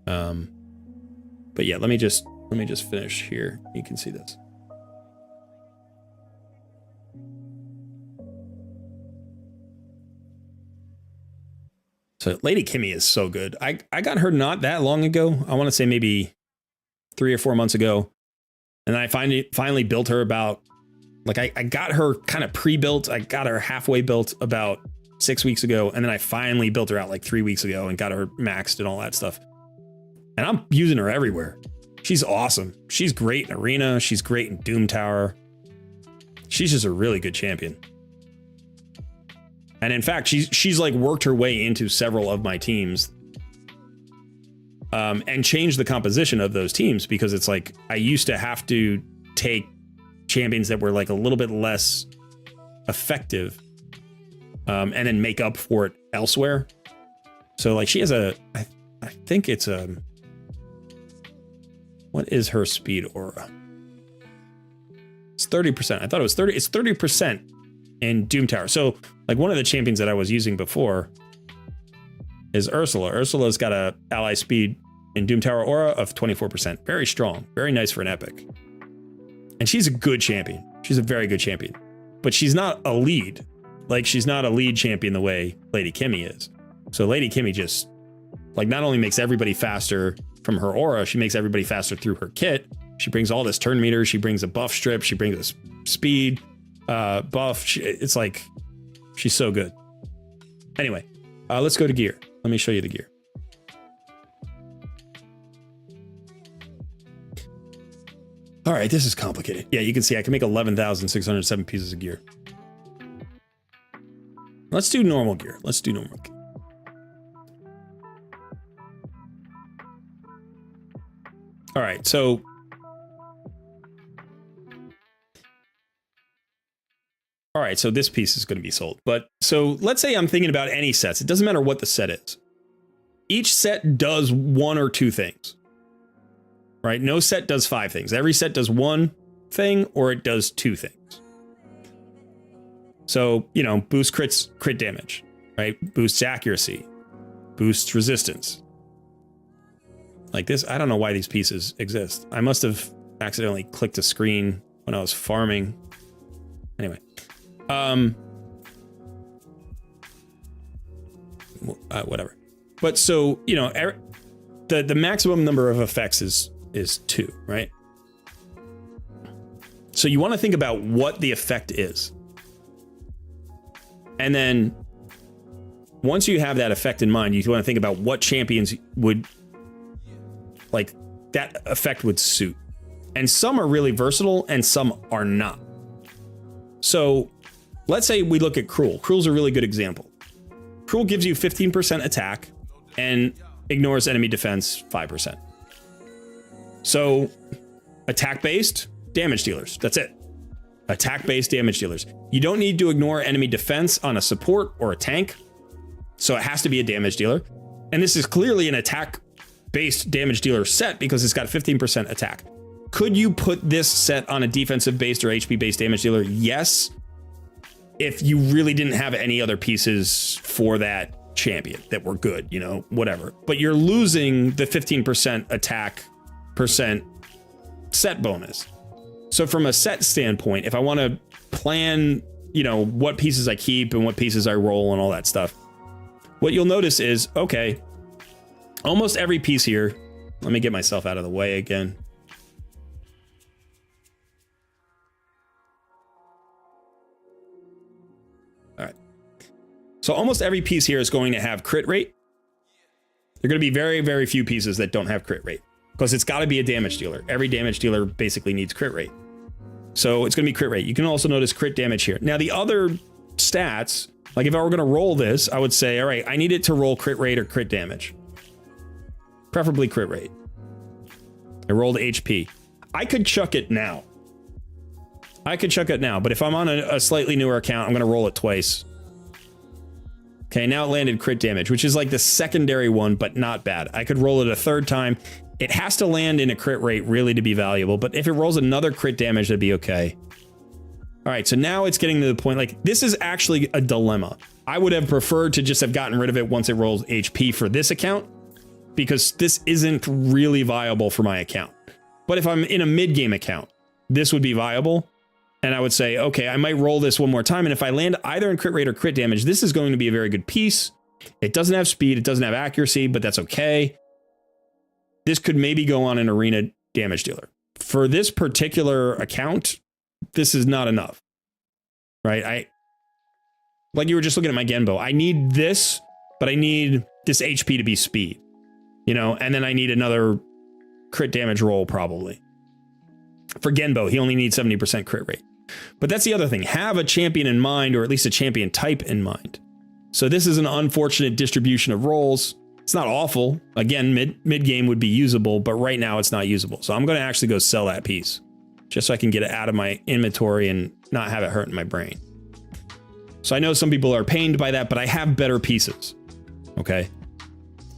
But yeah, let me just finish here. You can see this. So Lady Kimmy is so good. I got her not that long ago. I want to say maybe 3 or 4 months ago. And I finally built her about, like I got her kind of pre-built. I got her halfway built about 6 weeks ago. And then I finally built her out like 3 weeks ago and got her maxed and all that stuff. And I'm using her everywhere. She's awesome. She's great in Arena. She's great in Doom Tower. She's just a really good champion. And in fact, she's like worked her way into several of my teams and changed the composition of those teams, because it's like I used to have to take champions that were like a little bit less effective and then make up for it elsewhere. So like she has I think it's what is her speed aura? It's 30%. I thought it was 30. It's 30% in Doom Tower. So like one of the champions that I was using before is Ursula. Ursula's got a ally speed in Doom Tower aura of 24%. Very strong, very nice for an epic. And she's a good champion. She's a very good champion, but she's not a lead. Like she's not a lead champion the way Lady Kimmy is. So Lady Kimmy just like not only makes everybody faster from her aura, she makes everybody faster through her kit. She brings all this turn meter. She brings a buff strip. She brings a speed buff. It's like, she's so good. Anyway, let's go to gear. Let me show you the gear. All right, this is complicated. Yeah, you can see I can make 11,607 pieces of gear. Let's do normal gear. Let's do normal gear. All right, so this piece is going to be sold. But so let's say I'm thinking about any sets. It doesn't matter what the set is. Each set does one or two things, right? No set does 5 things. Every set does one thing or it does 2 things. So, you know, boost crit damage, right? Boosts accuracy, boosts resistance. Like this, I don't know why these pieces exist. I must have accidentally clicked a screen when I was farming. Anyway. Whatever. But so, you know, the maximum number of effects is 2, right? So you want to think about what the effect is. And then once you have that effect in mind, you want to think about what champions would, like, that effect would suit. And some are really versatile and some are not. So let's say we look at Cruel. Cruel's a really good example. Cruel gives you 15% attack and ignores enemy defense 5%. So attack-based damage dealers, that's it. Attack-based damage dealers. You don't need to ignore enemy defense on a support or a tank, so it has to be a damage dealer. And this is clearly an attack-based damage dealer set because it's got 15% attack. Could you put this set on a defensive-based or HP-based damage dealer? Yes, if you really didn't have any other pieces for that champion that were good, you know, whatever. But you're losing the 15% attack % set bonus. So from a set standpoint, if I want to plan, you know, what pieces I keep and what pieces I roll and all that stuff, what you'll notice is, okay, almost every piece here, let me get myself out of the way again. All right. So almost every piece here is going to have crit rate. There are going to be very, very few pieces that don't have crit rate because it's got to be a damage dealer. Every damage dealer basically needs crit rate. So it's going to be crit rate. You can also notice crit damage here. Now the other stats, like if I were going to roll this, I would say, all right, I need it to roll crit rate or crit damage. Preferably crit rate. I rolled HP. I could chuck it now. I could chuck it now, but if I'm on a slightly newer account, I'm going to roll it twice. Okay, now it landed crit damage, which is like the secondary one, but not bad. I could roll it a third time. It has to land in a crit rate really to be valuable, but if it rolls another crit damage, that'd be okay. All right, so now it's getting to the point, like this is actually a dilemma. I would have preferred to just have gotten rid of it once it rolls HP for this account, because this isn't really viable for my account. But if I'm in a mid-game account, this would be viable. And I would say, okay, I might roll this one more time. And if I land either in crit rate or crit damage, this is going to be a very good piece. It doesn't have speed, it doesn't have accuracy, but that's okay. This could maybe go on an arena damage dealer. For this particular account, this is not enough, right? Like you were just looking at my Genbo. I need this, but I need this HP to be speed, you know, and then I need another crit damage roll probably. For Genbo, he only needs 70% crit rate. But that's the other thing. Have a champion in mind, or at least a champion type in mind. So this is an unfortunate distribution of rolls. It's not awful. Again, mid game would be usable, but right now it's not usable. So I'm going to actually go sell that piece just so I can get it out of my inventory and not have it hurt in my brain. So I know some people are pained by that, but I have better pieces. Okay.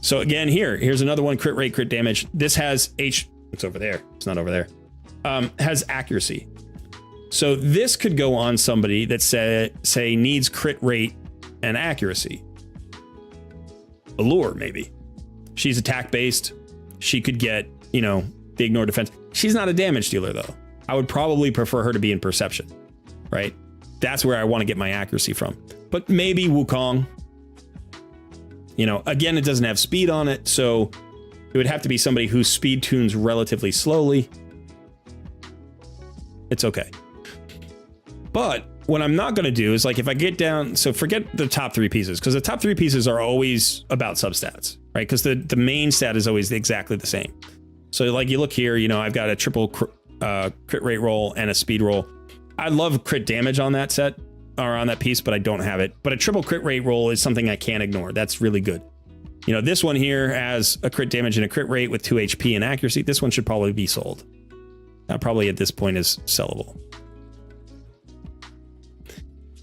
So again, here's another one, crit rate, crit damage. This has it's over there. It's not over there. Has accuracy. So this could go on somebody that say needs crit rate and accuracy. Allure, maybe. She's attack based. She could get, you know, the ignore defense. She's not a damage dealer though. I would probably prefer her to be in perception, right? That's where I want to get my accuracy from. But maybe Wukong. You know, again, it doesn't have speed on it, so it would have to be somebody who speed tunes relatively slowly. It's okay. But what I'm not going to do is, like, if I get down, so forget the top three pieces, because the top three pieces are always about substats, right? Because the main stat is always exactly the same. So like you look here, you know, I've got a triple crit rate roll and a speed roll. I love crit damage on that set, or on that piece, but I don't have it. But a triple crit rate roll is something I can't ignore. That's really good. You know, this one here has a crit damage and a crit rate with 2 HP and accuracy. This one should probably be sold. Probably at this point is sellable.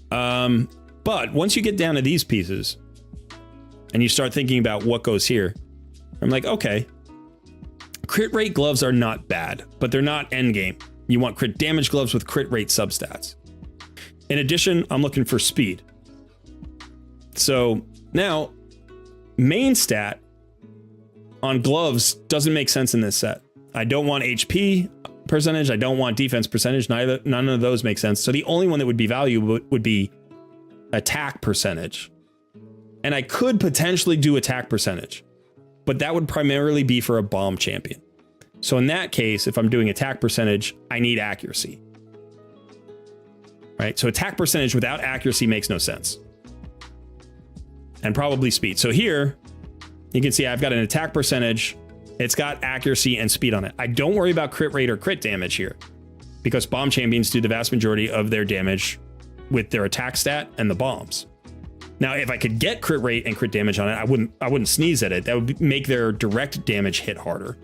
But once you get down to these pieces and you start thinking about what goes here, I'm like, okay, crit rate gloves are not bad, but they're not endgame. You want crit damage gloves with crit rate substats. In addition, I'm looking for speed. So now main stat on gloves doesn't make sense in this set. I don't want HP percentage. I don't want defense percentage. None of those make sense. So the only one that would be valuable would be attack percentage. And I could potentially do attack percentage, but that would primarily be for a bomb champion. So in that case, if I'm doing attack percentage, I need accuracy. Right? So attack percentage without accuracy makes no sense. And probably speed. So here, you can see I've got an attack percentage. It's got accuracy and speed on it. I don't worry about crit rate or crit damage here, because bomb champions do the vast majority of their damage with their attack stat and the bombs. Now, if I could get crit rate and crit damage on it, I wouldn't sneeze at it. That would make their direct damage hit harder.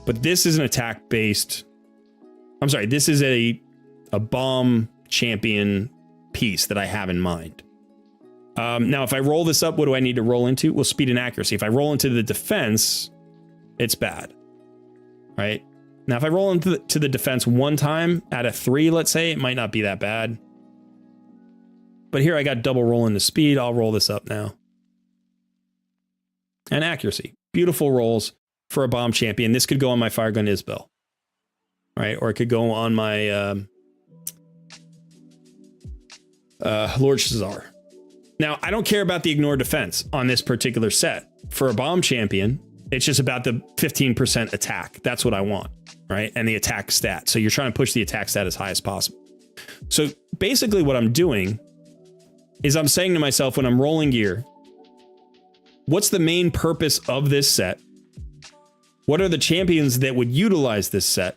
But this is an attack based. I'm sorry, this is a bomb champion piece that I have in mind. Now, if I roll this up, what do I need to roll into? Well, speed and accuracy. If I roll into the defense, it's bad, right? Now, if I roll into the defense one time out of 3, let's say, it might not be that bad. But here I got double roll into speed. I'll roll this up now. And accuracy. Beautiful rolls for a bomb champion. This could go on my Fire Gun Isbel. right? Or it could go on my Lord Shazar. Now, I don't care about the ignore defense on this particular set. For a bomb champion, it's just about the 15% attack. That's what I want, right? And the attack stat. So you're trying to push the attack stat as high as possible. So basically what I'm doing is I'm saying to myself when I'm rolling gear, what's the main purpose of this set? What are the champions that would utilize this set?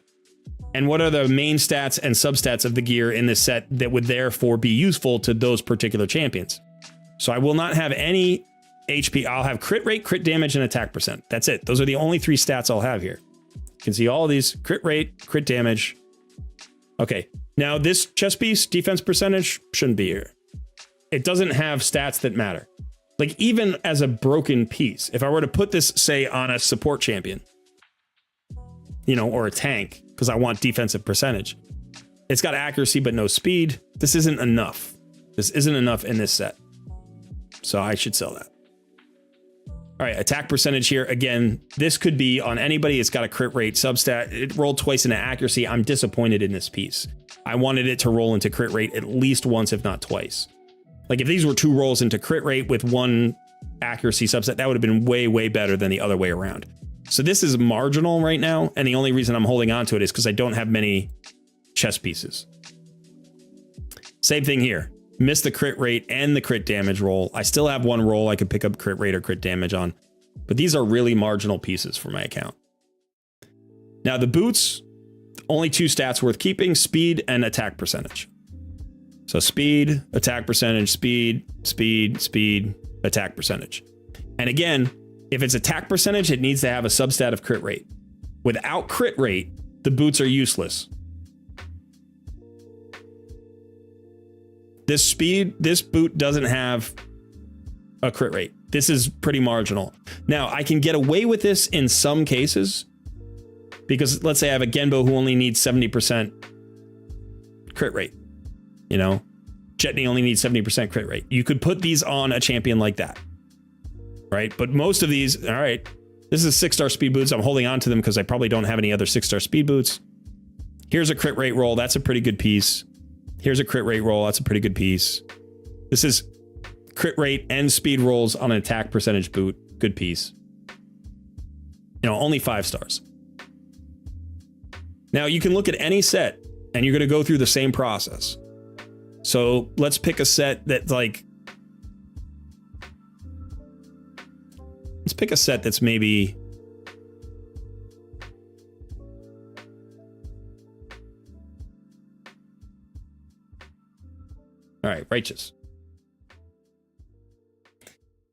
And what are the main stats and substats of the gear in this set that would therefore be useful to those particular champions? So I will not have any HP. I'll have crit rate, crit damage, and attack percent. That's it. Those are the only 3 stats I'll have here. You can see all of these: crit rate, crit damage. Okay. Now this chess piece, defense percentage, shouldn't be here. It doesn't have stats that matter. Like even as a broken piece, if I were to put this, say, on a support champion, you know, or a tank, because I want defensive percentage, it's got accuracy but no speed. This isn't enough. This isn't enough in this set. So I should sell that. All right, attack percentage here. Again, this could be on anybody. It's got a crit rate substat. It rolled twice into accuracy. I'm disappointed in this piece. I wanted it to roll into crit rate at least once, if not twice. Like if these were 2 rolls into crit rate with 1 accuracy subset, that would have been way, way better than the other way around. So this is marginal right now. And the only reason I'm holding on to it is because I don't have many chess pieces. Same thing here. Miss the crit rate and the crit damage roll. I still have 1 roll I could pick up crit rate or crit damage on, but these are really marginal pieces for my account. Now the boots, only 2 stats worth keeping: speed and attack percentage. So speed, attack percentage, speed, speed, speed, attack percentage. And again, if it's attack percentage, it needs to have a substat of crit rate. Without crit rate, the boots are useless. This boot doesn't have a crit rate. This is pretty marginal. Now, I can get away with this in some cases, because let's say I have a Genbo who only needs 70% crit rate. You know, Jetney only needs 70% crit rate. You could put these on a champion like that, right? But most of these, all right, this is 6-star speed boots. I'm holding on to them because I probably don't have any other 6-star speed boots. Here's a crit rate roll. That's a pretty good piece. Here's a crit rate roll. That's a pretty good piece. This is crit rate and speed rolls on an attack percentage boot. Good piece. You know, only 5 stars. Now you can look at any set and you're going to go through the same process. So let's pick a set that's like, let's pick a set that's maybe, all right, Righteous.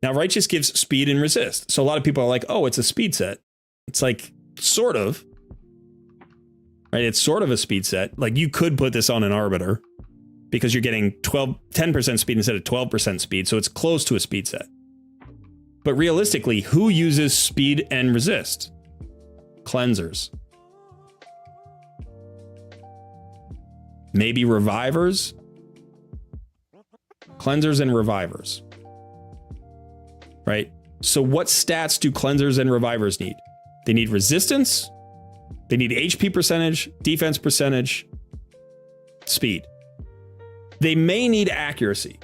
Now Righteous gives speed and resist. So a lot of people are like, oh, it's a speed set. It's like, sort of, right? It's sort of a speed set. Like you could put this on an Arbiter, because you're getting 10% speed instead of 12% speed. So it's close to a speed set. But realistically, who uses speed and resist? Cleansers. Maybe revivers? Cleansers and revivers. Right? So what stats do cleansers and revivers need? They need resistance. They need HP percentage, defense percentage, speed. They may need accuracy,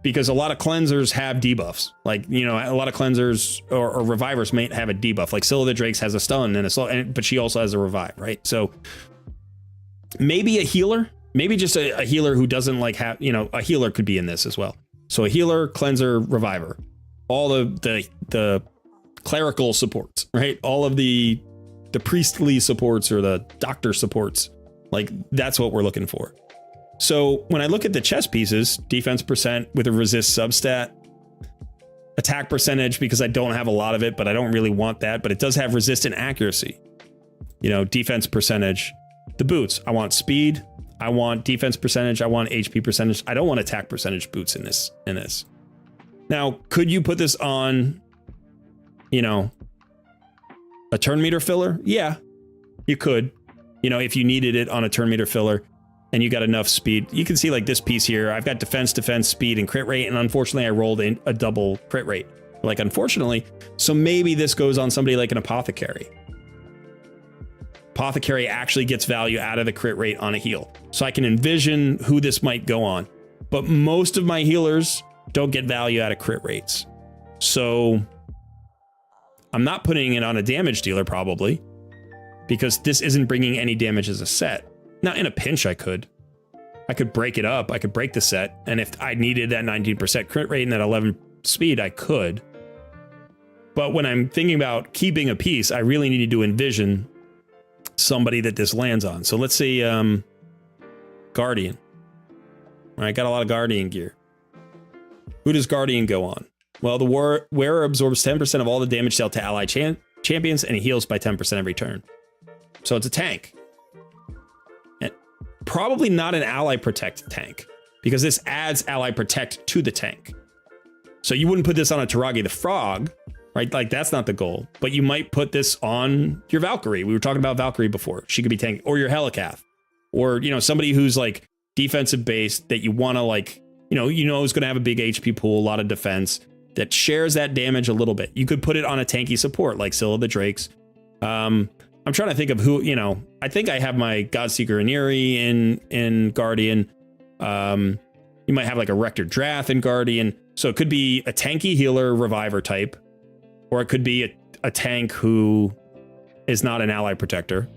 because a lot of cleansers have debuffs. Like, you know, a lot of cleansers or revivers may have a debuff. Like Scylla the Drakes has a stun and a slow, but she also has a revive, right? So maybe a healer, maybe just a healer who doesn't like have, you know, a healer could be in this as well. So a healer, cleanser, reviver, all the clerical supports, right? All of the priestly supports or the doctor supports, like that's what we're looking for. So when I look at the chess pieces, defense percent with a resist substat, attack percentage, because I don't have a lot of it, but I don't really want that, but it does have resist and accuracy. You know, defense percentage, the boots, I want speed, I want defense percentage, I want HP percentage. I don't want attack percentage boots in this. Now, could you put this on, you know, a turn meter filler? Yeah, you could, you know, if you needed it on a turn meter filler. And you got enough speed. You can see like this piece here, I've got defense, speed, and crit rate. And unfortunately, I rolled in a double crit rate. Like, unfortunately. So maybe this goes on somebody like an apothecary. Apothecary actually gets value out of the crit rate on a heal. So I can envision who this might go on. But most of my healers don't get value out of crit rates. So I'm not putting it on a damage dealer probably, because this isn't bringing any damage as a set. Now in a pinch I could break it up. I could break the set. And if I needed that 19% crit rate and that 11 speed, I could. But when I'm thinking about keeping a piece, I really needed to envision somebody that this lands on. So let's say Guardian. All right, got a lot of Guardian gear. Who does Guardian go on? Well, the wearer absorbs 10% of all the damage dealt to ally champions, and he heals by 10% every turn. So it's a tank. And probably not an ally protect tank, because this adds ally protect to the tank. So you wouldn't put this on a Taragi the Frog, right? Like that's not the goal. But you might put this on your Valkyrie. We were talking about Valkyrie before. She could be tank, or your Helicath, or somebody who's like defensive based that you want to like, is going to have a big HP pool, a lot of defense that shares that damage a little bit. You could put it on a tanky support like Scylla the Drakes. I'm trying to think of who, I think I have my Godseeker Aniri in Guardian. You might have like a Rector Drath in Guardian. So it could be a tanky healer reviver type, or it could be a tank who is not an ally protector.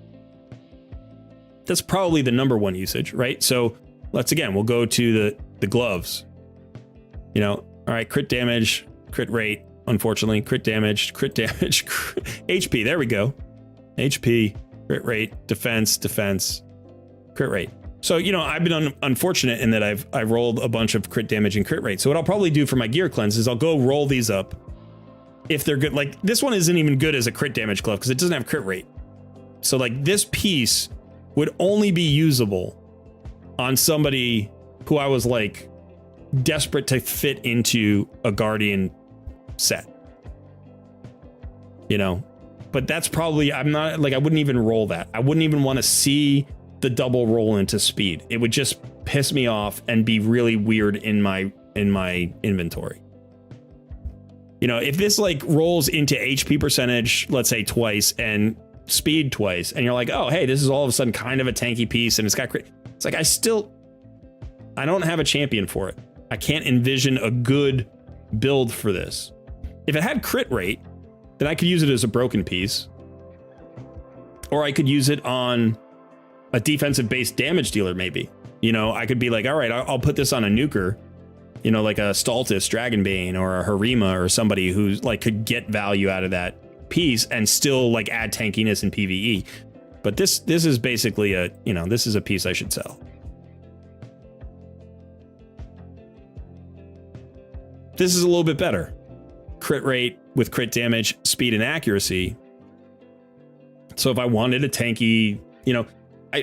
That's probably the number one usage, right? So we'll go to the gloves. All right, crit damage, crit rate, unfortunately, crit damage, HP, there we go. HP, crit rate, defense, crit rate. So, I've been unfortunate in that I've rolled a bunch of crit damage and crit rate. So what I'll probably do for my gear cleanse is I'll go roll these up if they're good. Like this one isn't even good as a crit damage glove because it doesn't have crit rate. So like this piece would only be usable on somebody who I was like desperate to fit into a Guardian set. But that's probably, I wouldn't even roll that. I wouldn't even want to see the double roll into speed. It would just piss me off and be really weird in my inventory. If this like rolls into HP percentage, let's say twice, and speed twice, and you're like, oh, hey, this is all of a sudden kind of a tanky piece and it's got crit. It's like, I don't have a champion for it. I can't envision a good build for this. If it had crit rate, then I could use it as a broken piece, or I could use it on a defensive based damage dealer. Maybe, I could be like, all right, I'll put this on a nuker, like a Stultus Dragonbane or a Harima or somebody who's like could get value out of that piece and still like add tankiness in PvE. But this is basically this is a piece I should sell. This is a little bit better. Crit rate with crit damage, speed, and accuracy. So if I wanted a tanky,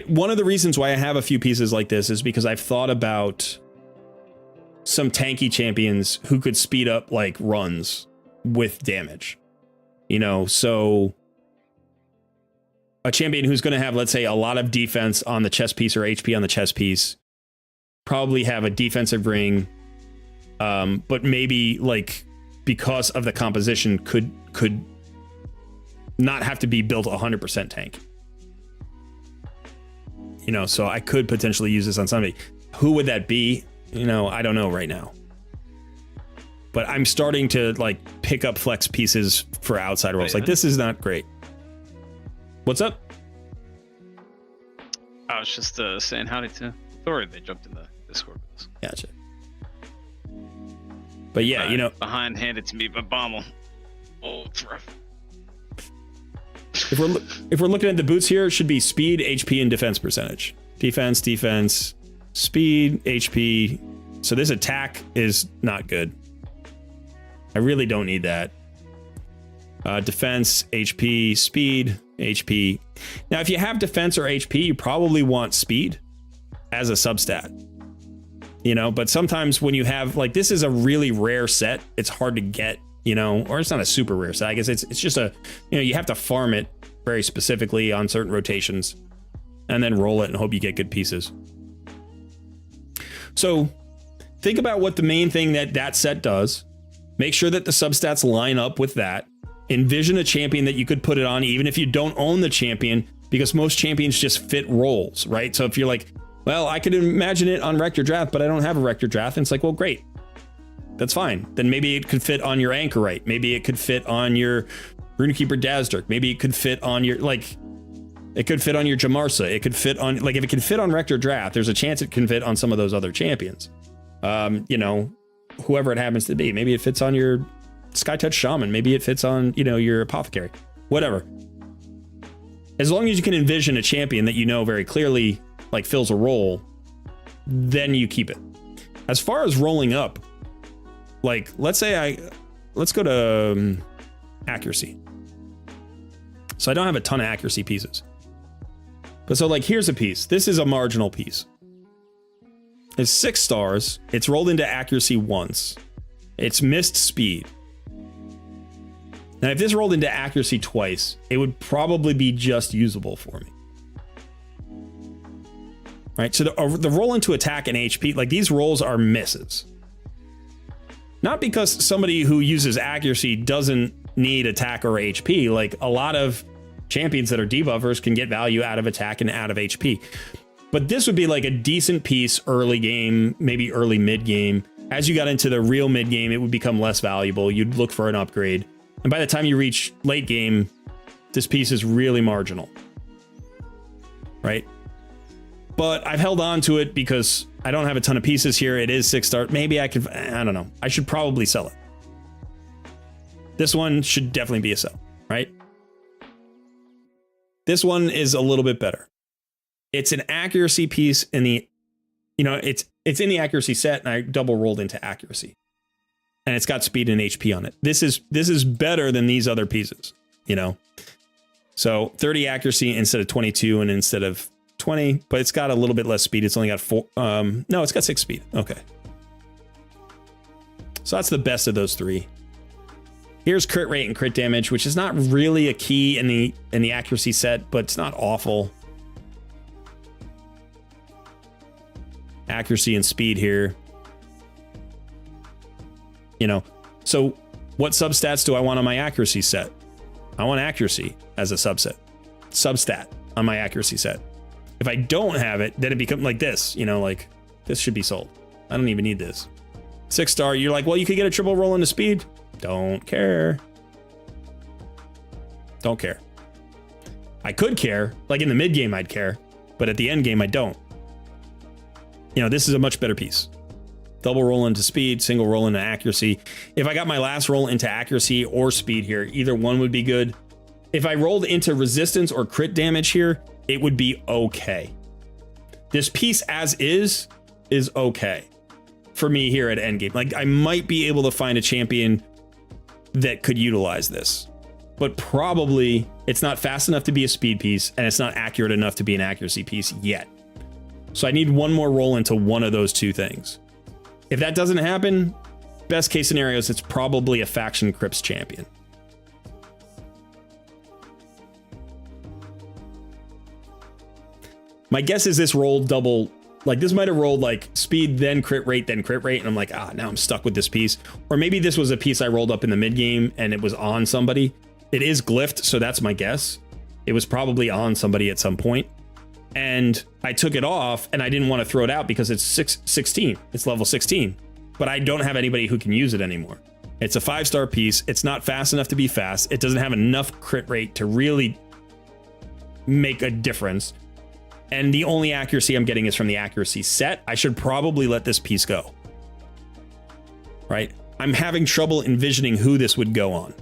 one of the reasons why I have a few pieces like this is because I've thought about some tanky champions who could speed up like runs with damage. So a champion who's going to have, let's say, a lot of defense on the chest piece or HP on the chest piece, probably have a defensive ring, but maybe like because of the composition could not have to be built 100% tank. So I could potentially use this on somebody. Who would that be? I don't know right now. But I'm starting to like pick up flex pieces for outside roles. Like this is not great. What's up? I was just saying howdy to Thor. They jumped in the Discord with us. Gotcha. But yeah, behind handed to me by Bommel. Oh, it's rough. If we're looking at the boots here, it should be speed, HP, and defense percentage. Defense, speed, HP. So this attack is not good. I really don't need that. Defense, HP, speed, HP. Now, if you have defense or HP, you probably want speed as a substat. But sometimes when you have, like, this is a really rare set, it's hard to get, or it's not a super rare set. I guess it's just you have to farm it very specifically on certain rotations and then roll it and hope you get good pieces. So think about what the main thing that set does. Make sure that the substats line up with that. Envision a champion that you could put it on, even if you don't own the champion, because most champions just fit roles, right? So if you're like, well, I could imagine it on Rector Draft, but I don't have a Rector Draft. And it's like, well, great. That's fine. Then maybe it could fit on your Anchorite. Maybe it could fit on your Runekeeper Dazzdirk. Maybe it could fit on your, like, it could fit on your Jamarsa. It could fit on, like, if it can fit on Rector Draft, there's a chance it can fit on some of those other champions. You know, whoever it happens to be. Maybe it fits on your Skytouch Shaman. Maybe it fits on, you know, your Apothecary. Whatever. As long as you can envision a champion that you know very clearly, like, fills a role, then you keep it. As far as rolling up, like, let's go to accuracy. So I don't have a ton of accuracy pieces. But so, like, here's a piece. This is a marginal piece. It's 6 stars. It's rolled into accuracy once. It's missed speed. Now, if this rolled into accuracy twice, it would probably be just usable for me. Right? So the roll into attack and HP, like, these rolls are misses. Not because somebody who uses accuracy doesn't need attack or HP. Like, a lot of champions that are debuffers can get value out of attack and out of HP. But this would be like a decent piece early game, maybe early mid game. As you got into the real mid game, it would become less valuable. You'd look for an upgrade. And by the time you reach late game, this piece is really marginal. Right? But I've held on to it because I don't have a ton of pieces here. It is 6 star. Maybe I could, I don't know. I should probably sell it. This one should definitely be a sell, right? This one is a little bit better. It's an accuracy piece in the, you know, it's in the accuracy set, and I double rolled into accuracy. And it's got speed and HP on it. This is better than these other pieces, you know? So 30 accuracy instead of 22 and instead of 20, but it's got a little bit less speed. It's only got 4. No, it's got 6 speed. Okay. So that's the best of those 3. Here's crit rate and crit damage, which is not really a key in the accuracy set, but it's not awful. Accuracy and speed here. You know, so what substats do I want on my accuracy set? I want accuracy as a substat on my accuracy set. If I don't have it, then it becomes like this, you know, like this should be sold. I don't even need this. 6 star, you're like, well, you could get a triple roll into speed. Don't care. Don't care. I could care, like in the mid game I'd care, but at the end game I don't. You know, this is a much better piece. Double roll into speed, single roll into accuracy. If I got my last roll into accuracy or speed here, either one would be good. If I rolled into resistance or crit damage here, it would be okay. This piece as is okay for me here at endgame. Like, I might be able to find a champion that could utilize this, but probably it's not fast enough to be a speed piece, and it's not accurate enough to be an accuracy piece yet. So I need one more roll into one of those 2 things. If that doesn't happen, best case scenario is it's probably a faction Crypts champion. My guess is this rolled double, like this might have rolled like speed, then crit rate, and I'm like, now I'm stuck with this piece. Or maybe this was a piece I rolled up in the mid game and it was on somebody. It is glyphed, so that's my guess. It was probably on somebody at some point. And I took it off and I didn't want to throw it out because it's 16. It's level 16, but I don't have anybody who can use it anymore. It's a 5-star piece. It's not fast enough to be fast. It doesn't have enough crit rate to really make a difference. And the only accuracy I'm getting is from the accuracy set. I should probably let this piece go. Right? I'm having trouble envisioning who this would go on.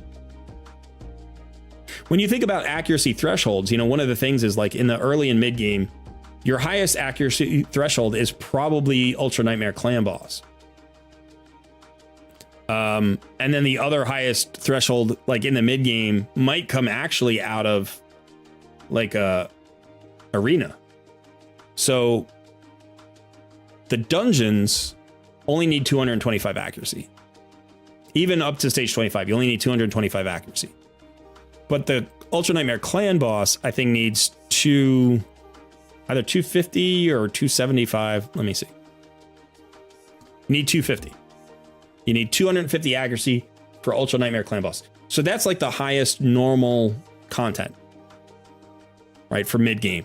When you think about accuracy thresholds, you know, one of the things is like in the early and mid game, your highest accuracy threshold is probably Ultra Nightmare Clan Boss. And then the other highest threshold, like in the mid game, might come actually out of like a arena. So the dungeons only need 225 accuracy. Even up to stage 25, you only need 225 accuracy. But the Ultra Nightmare Clan Boss, I think, needs either 250 or 275. Let me see. You need 250. You need 250 accuracy for Ultra Nightmare Clan Boss. So that's like the highest normal content. right? For mid game,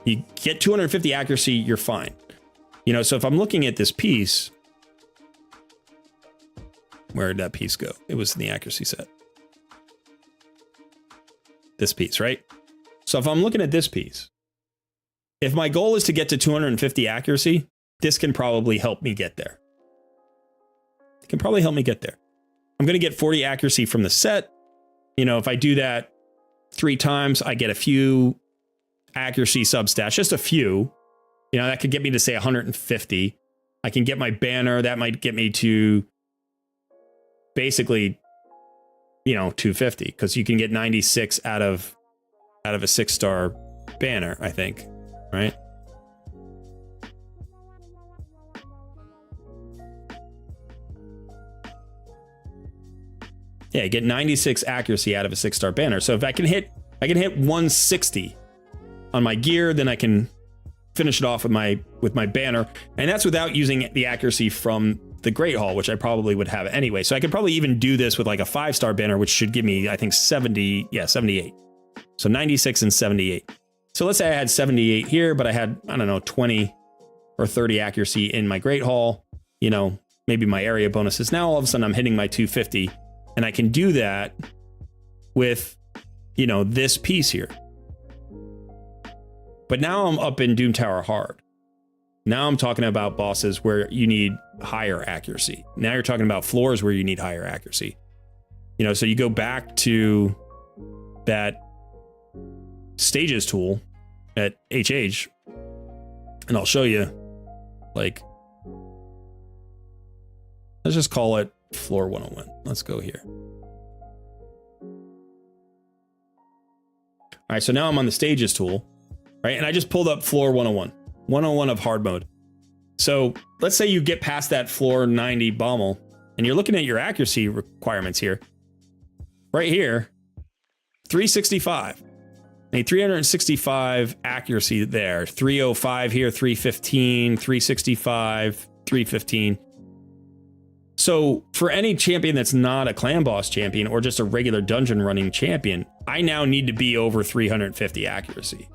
you get 250 accuracy, you're fine. You know, so if I'm looking at this piece, where did that piece go? It was in the accuracy set. This piece, right? So if I'm looking at this piece, if my goal is to get to 250 accuracy, this can probably help me get there. It can probably help me get there. I'm going to get 40 accuracy from the set. You know, if I do that 3 times, I get a few accuracy substats, just a few. You know, that could get me to say 150. I can get my banner. That might get me to basically, you know, 250, because you can get 96 out of a 6-star banner, I think, right? Yeah, get 96 accuracy out of a 6-star banner. So if I can hit 160 on my gear, then I can finish it off with my banner, and that's without using the accuracy from the Great Hall, which I probably would have anyway. So I could probably even do this with like a 5-star banner, which should give me, I think, 78. So 96 and 78. So let's say I had 78 here, but I had, I don't know, 20 or 30 accuracy in my Great Hall, you know, maybe my area bonuses. Now all of a sudden I'm hitting my 250, and I can do that with, you know, this piece here. But now I'm up in Doom Tower hard. Now I'm talking about bosses where you need higher accuracy. Now you're talking about floors where you need higher accuracy. You know, so you go back to that stages tool at HH, and I'll show you, like, let's just call it floor 101. Let's go here. All right, so now I'm on the stages tool, right? And I just pulled up floor 101 of hard mode. So let's say you get past that floor 90 bommel, and you're looking at your accuracy requirements here. Right here, 365. A 365 accuracy there. 305 here, 315, 365, 315. So for any champion that's not a clan boss champion or just a regular dungeon running champion, I now need to be over 350 accuracy.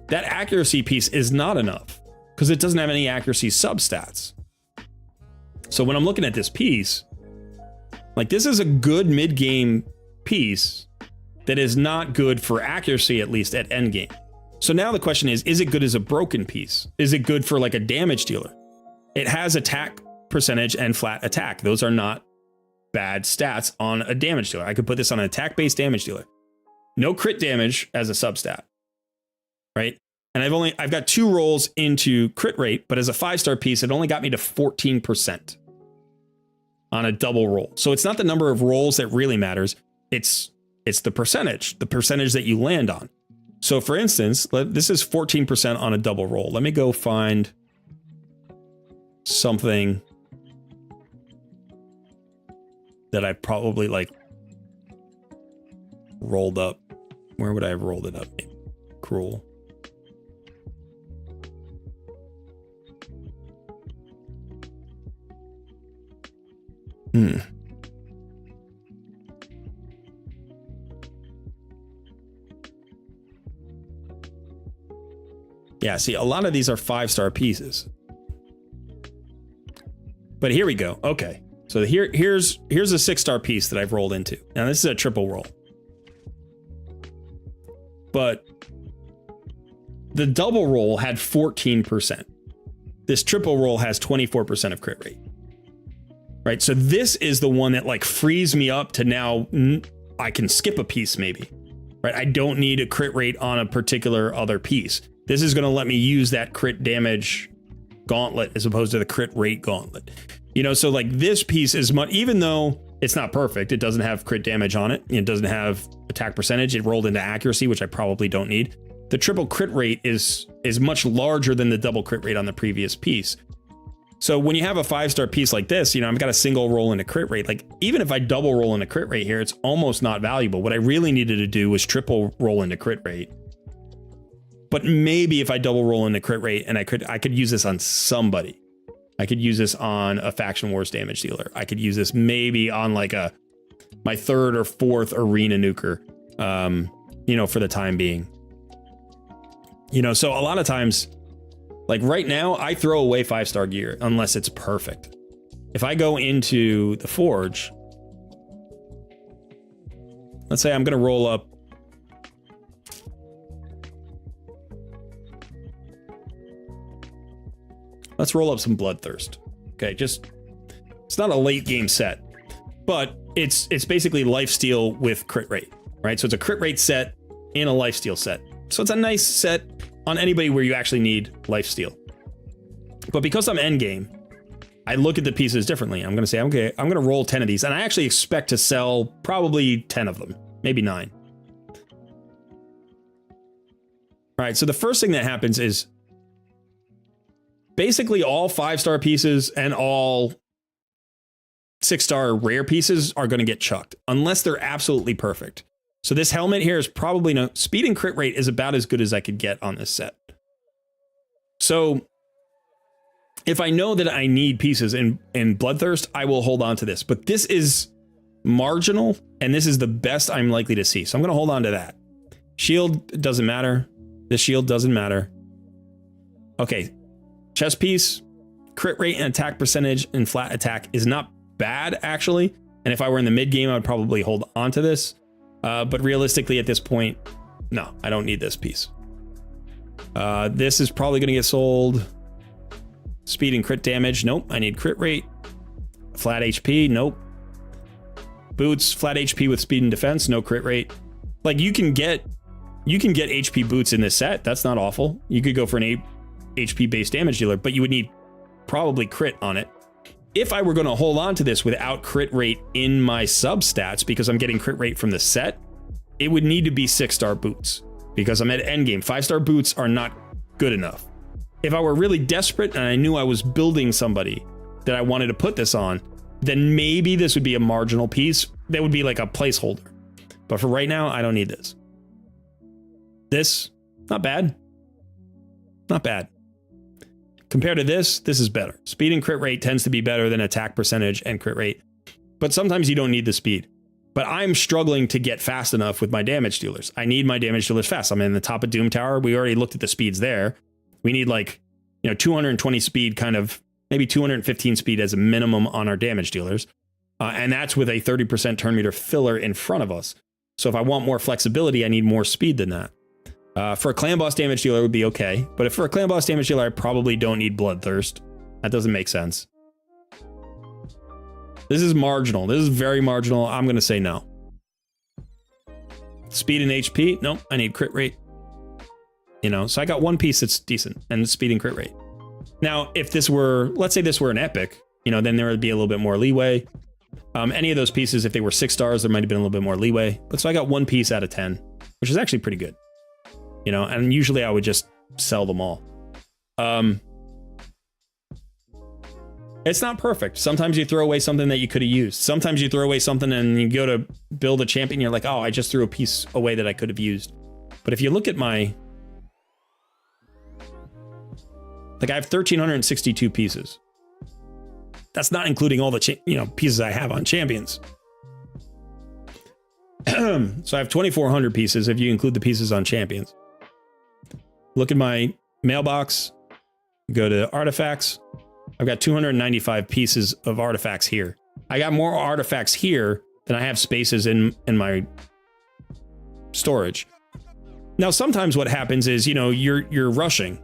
That accuracy piece is not enough because it doesn't have any accuracy substats. So when I'm looking at this piece, like, this is a good mid-game piece that is not good for accuracy, at least at endgame. So now the question is it good as a broken piece? Is it good for like a damage dealer? It has attack percentage and flat attack. Those are not bad stats on a damage dealer. I could put this on an attack-based damage dealer. No crit damage as a substat, right? And I've got 2 rolls into crit rate, but as a 5-star piece, it only got me to 14% on a double roll. So it's not the number of rolls that really matters. It's the percentage that you land on. So for instance, this is 14% on a double roll. Let me go find something that I probably like rolled up. Where would I have rolled it up? Cruel. Yeah, see, a lot of these are 5-star pieces. But here we go. Okay. So here's a 6-star piece that I've rolled into. Now this is a triple roll. But the double roll had 14%. This triple roll has 24% of crit rate. Right? So this is the one that like frees me up to now I can skip a piece maybe. Right? I don't need a crit rate on a particular other piece. This is going to let me use that crit damage gauntlet as opposed to the crit rate gauntlet. You know, so like this piece is much, even though it's not perfect, it doesn't have crit damage on it. It doesn't have attack percentage. It rolled into accuracy, which I probably don't need. The triple crit rate is much larger than the double crit rate on the previous piece. So when you have a 5-star piece like this, you know, I've got a single roll into crit rate. Like even if I double roll into crit rate here, it's almost not valuable. What I really needed to do was triple roll into crit rate. But maybe if I double roll into crit rate and I could use this on somebody. I could use this on a Faction Wars damage dealer. I could use this maybe on like my 3rd or 4th arena nuker, you know, for the time being. You know, so a lot of times, like right now, I throw away 5-star gear unless it's perfect. If I go into the Forge, let's say I'm going to roll up. Let's roll up some Bloodthirst. Okay, just, it's not a late game set, but it's basically lifesteal with crit rate, right? So it's a crit rate set in a lifesteal set. So it's a nice set on anybody where you actually need lifesteal. But because I'm endgame, I look at the pieces differently. I'm going to say, okay, I'm going to roll 10 of these, and I actually expect to sell probably 10 of them, maybe 9. All right, so the first thing that happens is basically all 5-star pieces and all 6-star rare pieces are going to get chucked unless they're absolutely perfect. So this helmet here is probably no speed and crit rate is about as good as I could get on this set. So if I know that I need pieces in Bloodthirst, I will hold on to this. But this is marginal, and this is the best I'm likely to see. So I'm going to hold on to that. Shield doesn't matter. The shield doesn't matter. Okay. Chest piece, crit rate and attack percentage and flat attack is not bad, actually. And if I were in the mid game, I would probably hold on to this. But realistically, at this point, no, I don't need this piece. This is probably going to get sold. Speed and crit damage. Nope. I need crit rate. Flat HP. Nope. Boots, flat HP with speed and defense. No crit rate. Like you can get HP boots in this set. That's not awful. You could go for an HP based damage dealer, but you would need probably crit on it. If I were going to hold on to this without crit rate in my substats, because I'm getting crit rate from the set, it would need to be 6-star boots because I'm at endgame. 5-star boots are not good enough. If I were really desperate and I knew I was building somebody that I wanted to put this on, then maybe this would be a marginal piece. That would be like a placeholder. But for right now, I don't need this. This, not bad. Not bad. Compared to this is better. Speed and crit rate tends to be better than attack percentage and crit rate. But sometimes you don't need the speed. But I'm struggling to get fast enough with my damage dealers. I need my damage dealers fast. I'm in the top of Doom Tower. We already looked at the speeds there. We need like, 220 speed, kind of maybe 215 speed as a minimum on our damage dealers. And that's with a 30% turn meter filler in front of us. So if I want more flexibility, I need more speed than that. For a clan boss damage dealer, it would be okay. But if for a clan boss damage dealer, I probably don't need Bloodthirst. That doesn't make sense. This is marginal. This is very marginal. I'm going to say no. Speed and HP. Nope. I need crit rate. So I got one piece that's decent and speed and crit rate. Now, if this were, let's say this were an epic, then there would be a little bit more leeway. Any of those pieces, if they were 6 stars, there might have been a little bit more leeway. But so I got one piece out of 10, which is actually pretty good. And usually I would just sell them all. It's not perfect. Sometimes you throw away something that you could have used. Sometimes you throw away something and you go to build a champion. You're like, oh, I just threw a piece away that I could have used. But if you look at my, I have 1,362 pieces. That's not including all the, pieces I have on champions. So I have 2,400 pieces if you include the pieces on champions. Look at my mailbox, go to artifacts. I've got 295 pieces of artifacts here. I got more artifacts here than I have spaces in my storage. Now, sometimes what happens is, you're rushing.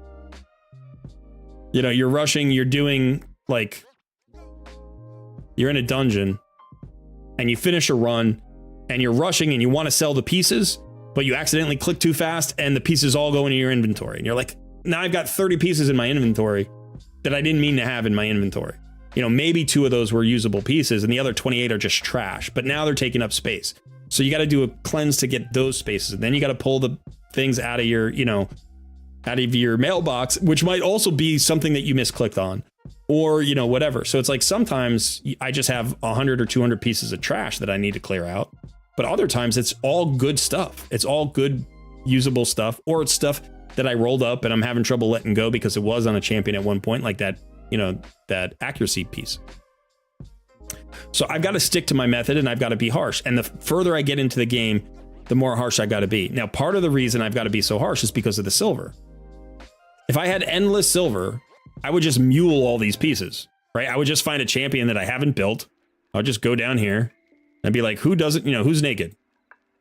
You're rushing, you're doing you're in a dungeon and you finish a run and you're rushing and you want to sell the pieces, but you accidentally click too fast and the pieces all go into your inventory. And you're like, now I've got 30 pieces in my inventory that I didn't mean to have in my inventory. Maybe 2 of those were usable pieces and the other 28 are just trash, but now they're taking up space. So you got to do a cleanse to get those spaces. And then you got to pull the things out of your, out of your mailbox, which might also be something that you misclicked on or, whatever. So it's like sometimes I just have 100 or 200 pieces of trash that I need to clear out. But other times it's all good stuff. It's all good usable stuff, or it's stuff that I rolled up and I'm having trouble letting go because it was on a champion at one point, like that, that accuracy piece. So I've got to stick to my method and I've got to be harsh. And the further I get into the game, the more harsh I got to be. Now, part of the reason I've got to be so harsh is because of the silver. If I had endless silver, I would just mule all these pieces, right? I would just find a champion that I haven't built. I'll just go down here and be like, who doesn't, you know, who's naked?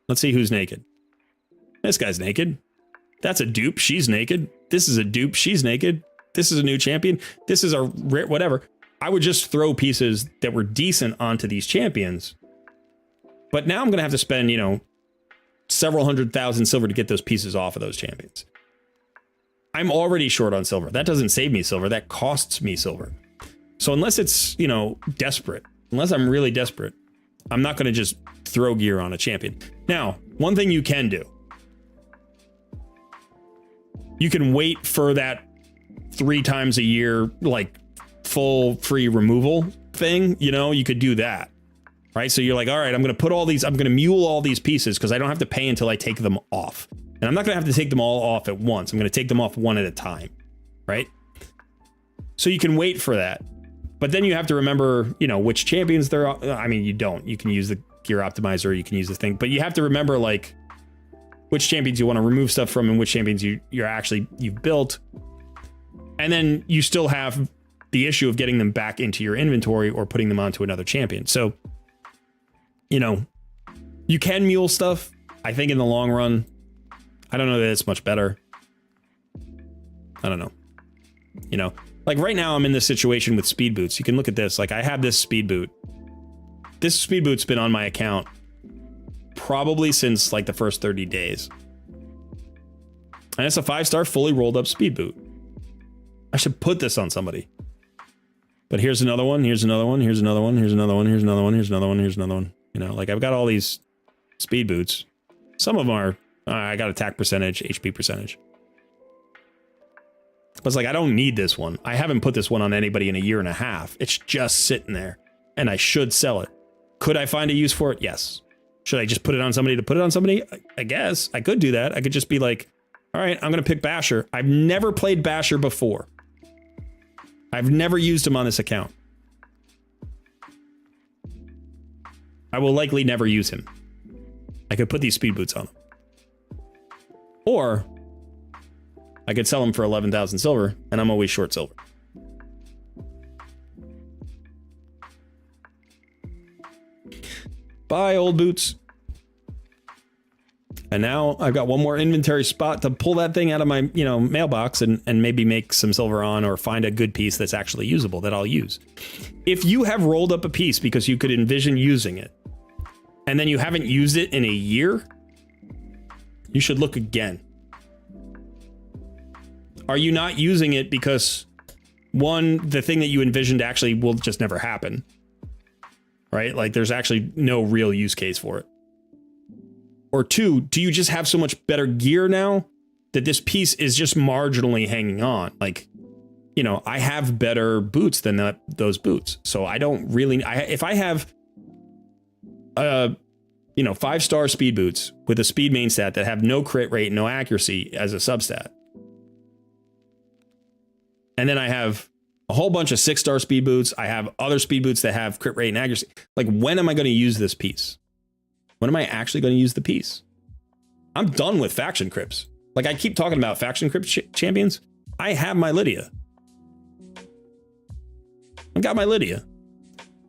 Let's see who's naked. This guy's naked. That's a dupe. She's naked. This is a dupe. She's naked. This is a new champion. This is a rare, whatever. I would just throw pieces that were decent onto these champions. But now I'm going to have to spend, you know, several 100,000 silver to get those pieces off of those champions. I'm already short on silver. That doesn't save me silver. That costs me silver. So unless it's, you know, desperate, unless I'm really desperate, I'm not going to just throw gear on a champion. Now, one thing you can do. You can wait for that 3 times a year, like full free removal thing. You know, you could do that. Right. So you're like, all right, I'm going to put all these, I'm going to mule all these pieces because I don't have to pay until I take them off. And I'm not going to have to take them all off at once. I'm going to take them off one at a time. Right. So you can wait for that. But then you have to remember, you know, which champions there are. I mean, you don't. You can use the gear optimizer. You can use the thing. But you have to remember, like, which champions you want to remove stuff from and which champions you've built. And then you still have the issue of getting them back into your inventory or putting them onto another champion. So, you know, you can mule stuff. I think in the long run, I don't know that it's much better. I don't know. You know, like right now I'm in this situation with speed boots. You can look at this. Like I have this speed boot. This speed boot's been on my account probably since like the first 30 days. And it's a 5-star fully rolled up speed boot. I should put this on somebody. But here's another one. Here's another one. Here's another one. Here's another one. Here's another one. Here's another one. Here's another one. You know, like I've got all these speed boots. Some of them are, I got attack percentage, HP percentage. But it's like, I don't need this one. I haven't put this one on anybody in a year and a half. It's just sitting there and I should sell it. Could I find a use for it? Yes. Should I just put it on somebody to put it on somebody? I guess I could do that. I could just be like, all right, I'm going to pick Basher. I've never played Basher before. I've never used him on this account. I will likely never use him. I could put these speed boots on him. Or I could sell him for 11,000 silver, and I'm always short silver. Bye, old boots. And now I've got one more inventory spot to pull that thing out of my, you know, mailbox and maybe make some silver on or find a good piece that's actually usable that I'll use. If you have rolled up a piece because you could envision using it, and then you haven't used it in a year, you should look again. Are you not using it because, one, the thing that you envisioned actually will just never happen, right? Like there's actually no real use case for it. Or two, do you just have so much better gear now that this piece is just marginally hanging on? Like, you know, I have better boots than those boots. So I don't really, if I have, you know, 5-star speed boots with a speed main stat that have no crit rate, no accuracy as a substat. And then I have a whole bunch of 6-star speed boots. I have other speed boots that have crit rate and accuracy. Like, when am I going to use this piece? When am I actually going to use the piece? I'm done with faction crypts. Like, I keep talking about faction crypt champions. I have my Lydia. I've got my Lydia.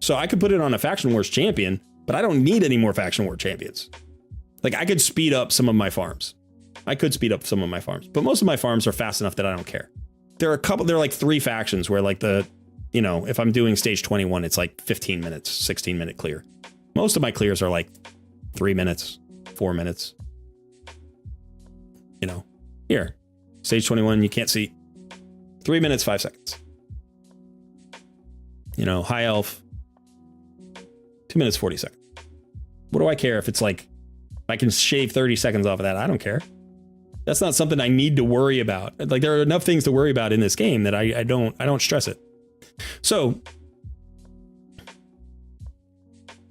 So I could put it on a faction wars champion, but I don't need any more faction war champions. Like, I could speed up some of my farms. I could speed up some of my farms, but most of my farms are fast enough that I don't care. There are like 3 factions where, like, the, you know, if I'm doing stage 21, it's like 15 minutes, 16-minute clear. Most of my clears are like 3 minutes, 4 minutes. You know, here, stage 21, you can't see. 3 minutes, 5 seconds. You know, high elf, 2 minutes, 40 seconds. What do I care if it's like, I can shave 30 seconds off of that? I don't care. That's not something I need to worry about. Like, there are enough things to worry about in this game that I don't stress it. So,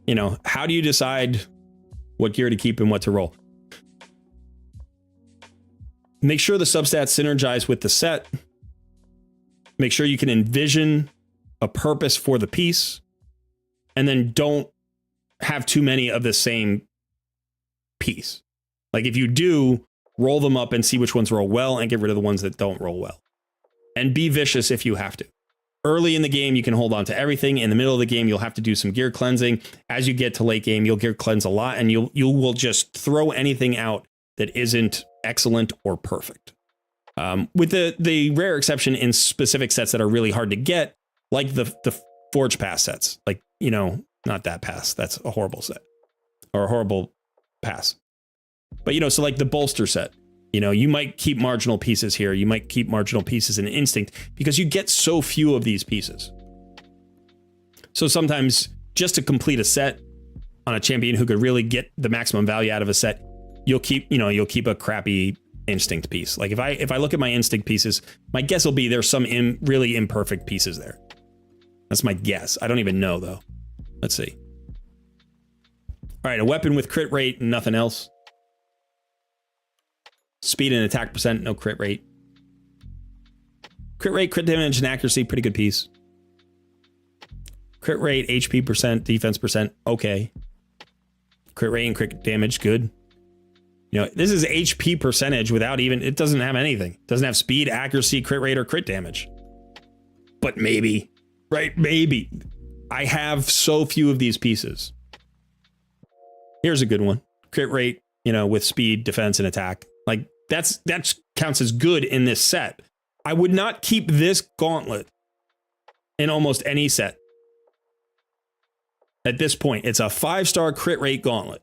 you know, how do you decide what gear to keep and what to roll? Make sure the substats synergize with the set. Make sure you can envision a purpose for the piece, and then don't have too many of the same piece. Like, if you do, roll them up and see which ones roll well and get rid of the ones that don't roll well. and be vicious if you have to. Early in the game, you can hold on to everything. In the middle of the game, you'll have to do some gear cleansing. As you get to late game, you'll gear cleanse a lot, and you will just throw anything out that isn't excellent or perfect. With the rare exception in specific sets that are really hard to get, like the Forge Pass sets. Like, you know, not that pass. That's a horrible set. Or a horrible pass. But, you know, so like the bolster set. You know, you might keep marginal pieces here. You might keep marginal pieces in Instinct because you get so few of these pieces. So sometimes just to complete a set on a champion who could really get the maximum value out of a set, you'll keep a crappy Instinct piece. Like if I look at my Instinct pieces, my guess will be there's some really imperfect pieces there. That's my guess. I don't even know though. Let's see. All right, a weapon with crit rate and nothing else. Speed and attack percent, no crit rate. Crit rate, crit damage, and accuracy, pretty good piece. Crit rate, HP percent, defense percent, okay. Crit rate and crit damage, good. You know, this is HP percentage without even, it doesn't have anything. It doesn't have speed, accuracy, crit rate, or crit damage. But maybe, right? Maybe. I have so few of these pieces. Here's a good one. Crit rate, you know, with speed, defense, and attack. Like that counts as good in this set. I would not keep this gauntlet in almost any set. At this point, it's a 5-star crit rate gauntlet.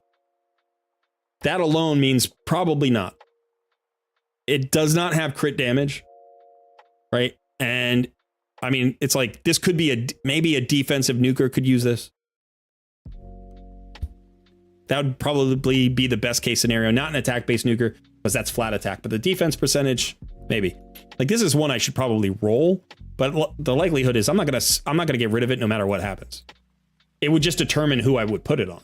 That alone means probably not. It does not have crit damage, right? And I mean, it's like this could be maybe a defensive nuker could use this. That would probably be the best case scenario. Not an attack-based nuker, because that's flat attack. But the defense percentage, maybe. Like this is one I should probably roll, but the likelihood is I'm not gonna get rid of it no matter what happens. It would just determine who I would put it on.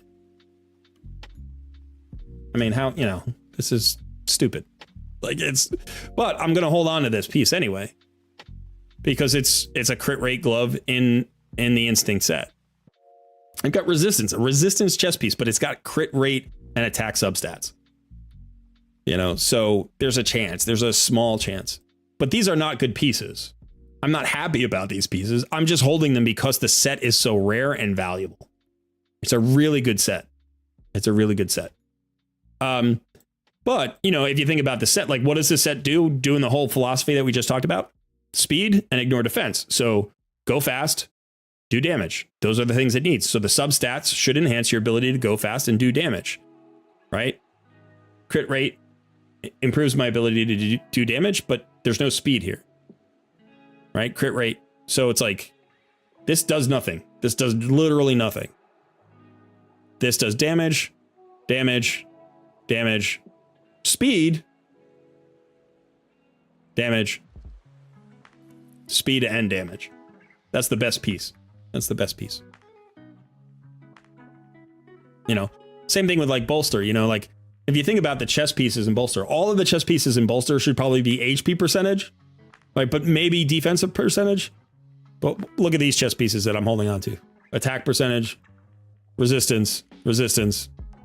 I mean, how, you know, this is stupid. Like but I'm gonna hold on to this piece anyway, because it's a crit rate glove in the Instinct set. I've got resistance, a resistance chest piece, but it's got crit rate and attack substats. You know, so there's a chance, there's a small chance, but these are not good pieces. I'm not happy about these pieces. I'm just holding them because the set is so rare and valuable. It's a really good set. It's a really good set. But, you know, if you think about the set, like what does this set do? Doing the whole philosophy that we just talked about? Speed and ignore defense. So go fast, do damage. Those are the things it needs. So the substats should enhance your ability to go fast and do damage, right? Crit rate improves my ability to do damage, but there's no speed here, right? Crit rate. So it's like, this does nothing. This does literally nothing. This does damage, damage, damage, speed, damage, speed and damage. That's the best piece. That's the best piece. You know, same thing with like bolster, you know, like if you think about the chest pieces in bolster, all of the chest pieces in bolster should probably be HP percentage, like, but maybe defensive percentage. But look at these chest pieces that I'm holding on to. Attack percentage, resistance,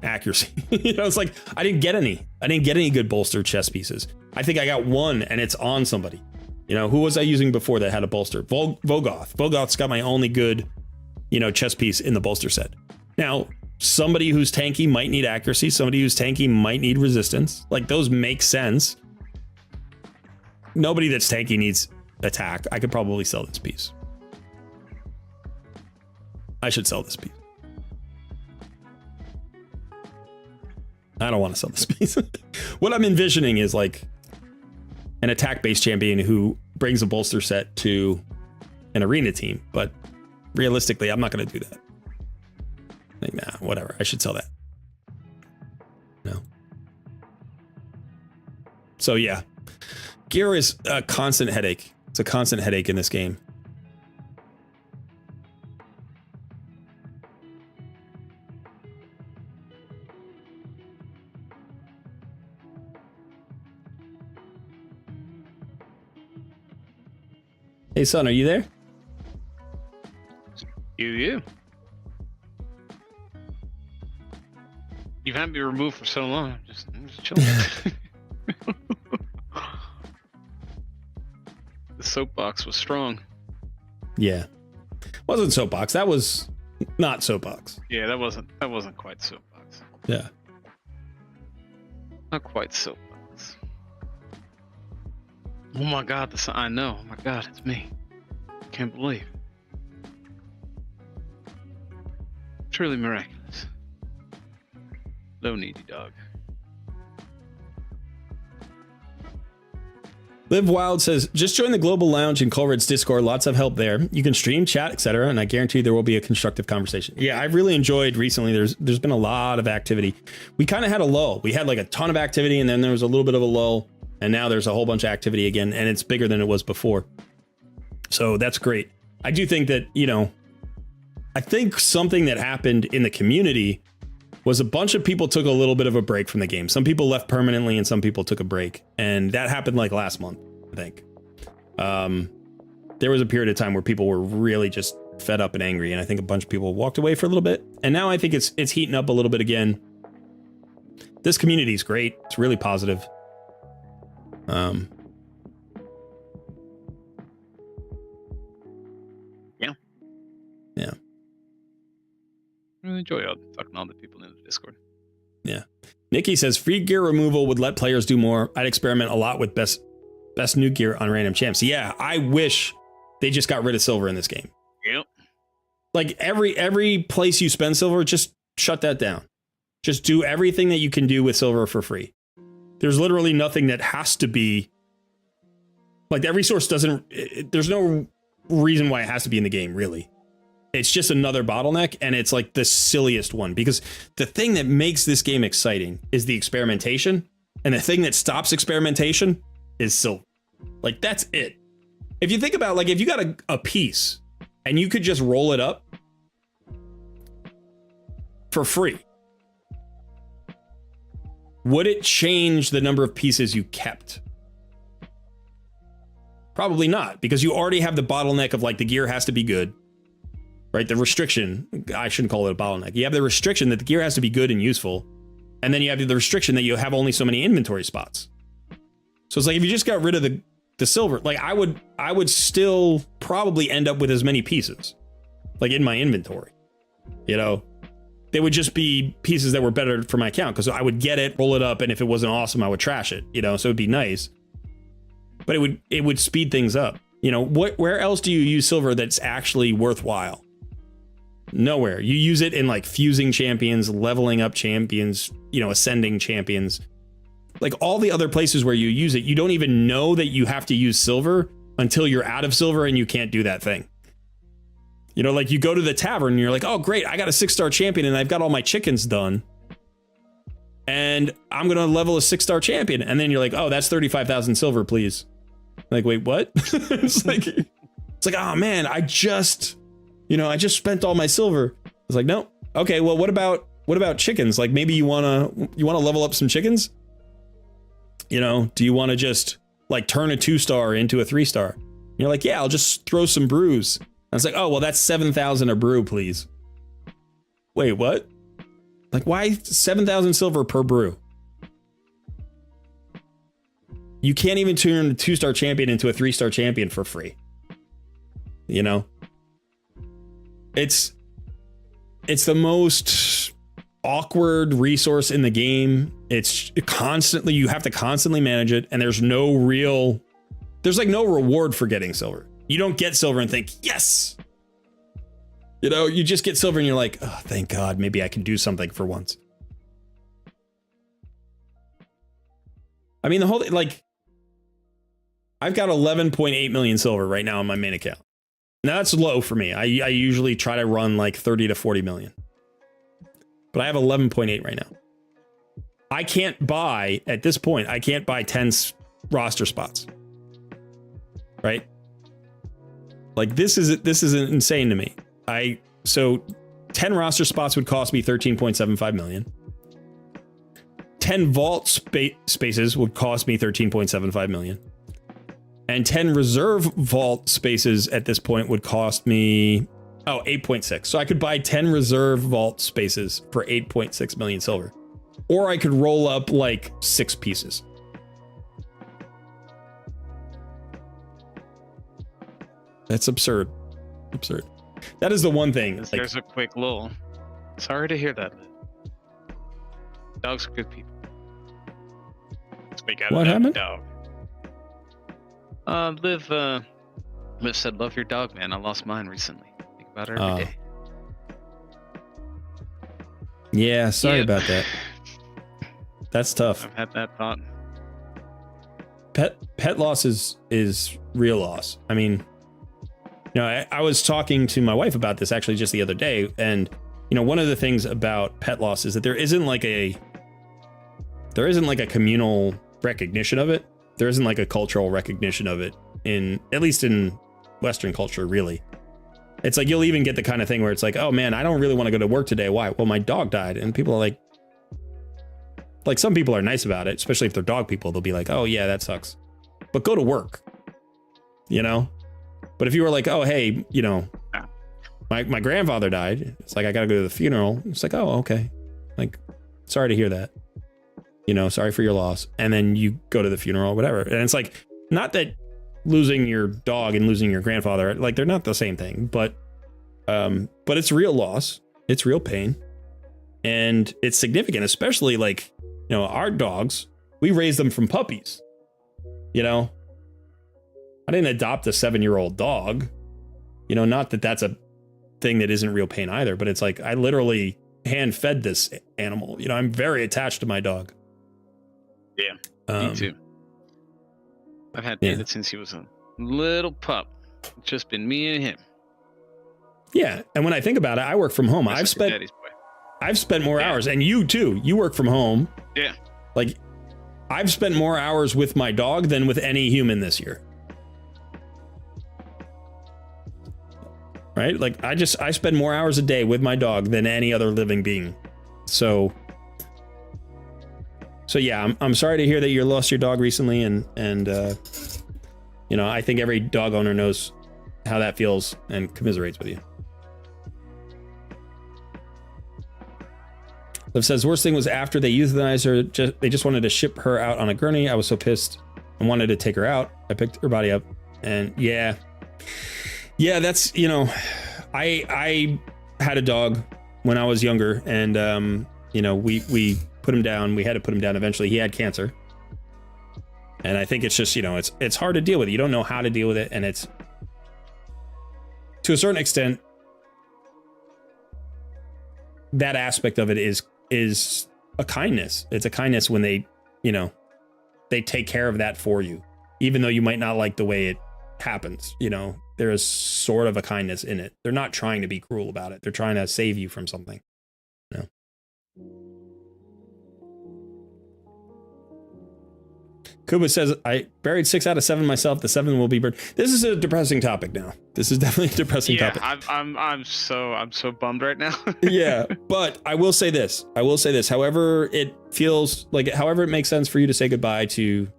accuracy. You know, it's like, I didn't get any good bolster chest pieces. I think I got one and it's on somebody. You know, who was I using before that had a bolster? Vogoth. Vogoth's got my only good, you know, chest piece in the bolster set. Now, somebody who's tanky might need accuracy. Somebody who's tanky might need resistance. Like, those make sense. Nobody that's tanky needs attack. I could probably sell this piece. I should sell this piece. I don't want to sell this piece. What I'm envisioning is like an attack-based champion who brings a bolster set to an arena team, but realistically, I'm not going to do that. Like, nah, whatever. I should sell that. No. So yeah, gear is a constant headache. It's a constant headache in this game. Hey, son, are you there? You. You've had me removed for so long. I'm just chilling. soapbox was strong. Yeah. Wasn't soapbox. That was not soapbox. Yeah, that wasn't quite soapbox. Yeah. Not quite soapbox. Oh my god, I know. Oh my god, it's me. Can't believe. Truly miraculous. Low needy dog. Live Wild says, just join the global lounge in Colred's Discord. Lots of help there. You can stream, chat, etc. And I guarantee there will be a constructive conversation. Yeah, I've really enjoyed recently. There's been a lot of activity. We kind of had a lull. We had like a ton of activity and then there was a little bit of a lull. And now there's a whole bunch of activity again. And it's bigger than it was before. So that's great. I do think that, you know, I think something that happened in the community was a bunch of people took a little bit of a break from the game. Some people left permanently and some people took a break. And that happened like last month, I think. There was a period of time where people were really just fed up and angry. And I think a bunch of people walked away for a little bit. And now I think it's heating up a little bit again. This community is great. It's really positive. Yeah. I really enjoy talking to all the people in the Discord. Yeah. Nikki says free gear removal would let players do more. I'd experiment a lot with best new gear on random champs. Yeah, I wish they just got rid of silver in this game. Yep. Like every place you spend silver, just shut that down. Just do everything that you can do with silver for free. There's literally nothing that has to be like that resource doesn't. There's no reason why it has to be in the game, really. It's just another bottleneck, and it's like the silliest one because the thing that makes this game exciting is the experimentation, and the thing that stops experimentation is silver. Like that's it. If you think about like if you got a piece and you could just roll it up for free, would it change the number of pieces you kept? Probably not, because you already have the bottleneck of like the gear has to be good. Right, the restriction, I shouldn't call it a bottleneck. You have the restriction that the gear has to be good and useful. And then you have the restriction that you have only so many inventory spots. So it's like if you just got rid of the silver, like I would still probably end up with as many pieces like in my inventory. You know, they would just be pieces that were better for my account because I would get it, roll it up, and if it wasn't awesome, I would trash it, you know, so it'd be nice. But it would speed things up. You know, where else do you use silver that's actually worthwhile? Nowhere. You use it in like fusing champions, leveling up champions, you know, ascending champions. Like all the other places where you use it, you don't even know that you have to use silver until you're out of silver and you can't do that thing. You know, like you go to the tavern and you're like, oh, great, I got a 6-star champion and I've got all my chickens done. And I'm going to level a 6-star champion. And then you're like, oh, that's 35,000 silver, please. Like, wait, what? it's like, oh man, I just spent all my silver. It's like, no. Okay, well, what about chickens? Like maybe you want to level up some chickens? You know, do you want to just like turn a 2-star into a 3-star? You're like, yeah, I'll just throw some brews. And it's like, oh, well, that's 7,000 a brew, please. Wait, what? Like, why 7,000 silver per brew? You can't even turn a 2-star champion into a 3-star champion for free. You know? It's the most awkward resource in the game. It's constantly, you have to constantly manage it, and there's like no reward for getting silver. You don't get silver and think, yes. You know, you just get silver and you're like, oh, thank God, maybe I can do something for once. I mean, the whole, like, I've got 11.8 million silver right now on my main account. Now that's low for me. I usually try to run like 30 to 40 million. But I have 11.8 right now. I can't buy, at this point, I can't buy 10 roster spots. Right? Like this is insane to me. So 10 roster spots would cost me 13.75 million. 10 vault spaces would cost me 13.75 million. And 10 reserve vault spaces at this point would cost me 8.6. So I could buy 10 reserve vault spaces for 8.6 million silver. Or I could roll up like 6 pieces. That's absurd. Absurd. That is the one thing. Like, There's a quick lull. Sorry to hear that. Dogs are good people. Speak out What of happened? Dog. Liv said, "Love your dog, man. I lost mine recently. Think about her every day." Yeah, sorry about that. That's tough. I've had that thought. Pet loss is real loss. I mean, you know, I was talking to my wife about this actually just the other day, and you know, one of the things about pet loss is that there isn't like a communal recognition of it. There isn't like a cultural recognition of it at least in Western culture, really. It's like you'll even get the kind of thing where it's like, oh man, I don't really want to go to work today. Why? Well, my dog died. And people are like some people are nice about it, especially if they're dog people. They'll be like, oh yeah, that sucks, but go to work, you know? But if you were like, oh, hey, you know, my grandfather died. It's like, I got to go to the funeral. It's like, oh, okay. Like, sorry to hear that. You know, sorry for your loss. And then you go to the funeral or whatever. And it's like, not that losing your dog and losing your grandfather, like they're not the same thing, but it's real loss. It's real pain. And it's significant, especially like, you know, our dogs, we raised them from puppies. You know, I didn't adopt a 7-year-old dog, you know, not that that's a thing that isn't real pain either, but it's like, I literally hand fed this animal. You know, I'm very attached to my dog. Yeah, me too. I've had David since he was a little pup. It's just been me and him. Yeah, and when I think about it, I work from home. I've spent more hours, and you too. You work from home. Yeah. Like, I've spent more hours with my dog than with any human this year. Right? Like, I spend more hours a day with my dog than any other living being. So yeah, I'm sorry to hear that you lost your dog recently, and you know, I think every dog owner knows how that feels and commiserates with you. Liv says, worst thing was after they euthanized her, they just wanted to ship her out on a gurney. I was so pissed and wanted to take her out. I picked her body up, and yeah, that's, you know, I had a dog when I was younger, and you know, we put him down. We had to put him down eventually. He had cancer. And I think it's just, you know, it's hard to deal with. You don't know how to deal with it. And it's, to a certain extent, that aspect of it is a kindness. It's a kindness when they, you know, they take care of that for you, even though you might not like the way it happens. You know, there is sort of a kindness in it. They're not trying to be cruel about it. They're trying to save you from something. You know? Kuba says, I buried 6 out of 7 myself. The 7th will be burned. This is a depressing topic now. This is definitely a depressing topic. I'm so bummed right now. Yeah, but I will say this. However it feels like, however it makes sense for you to say goodbye to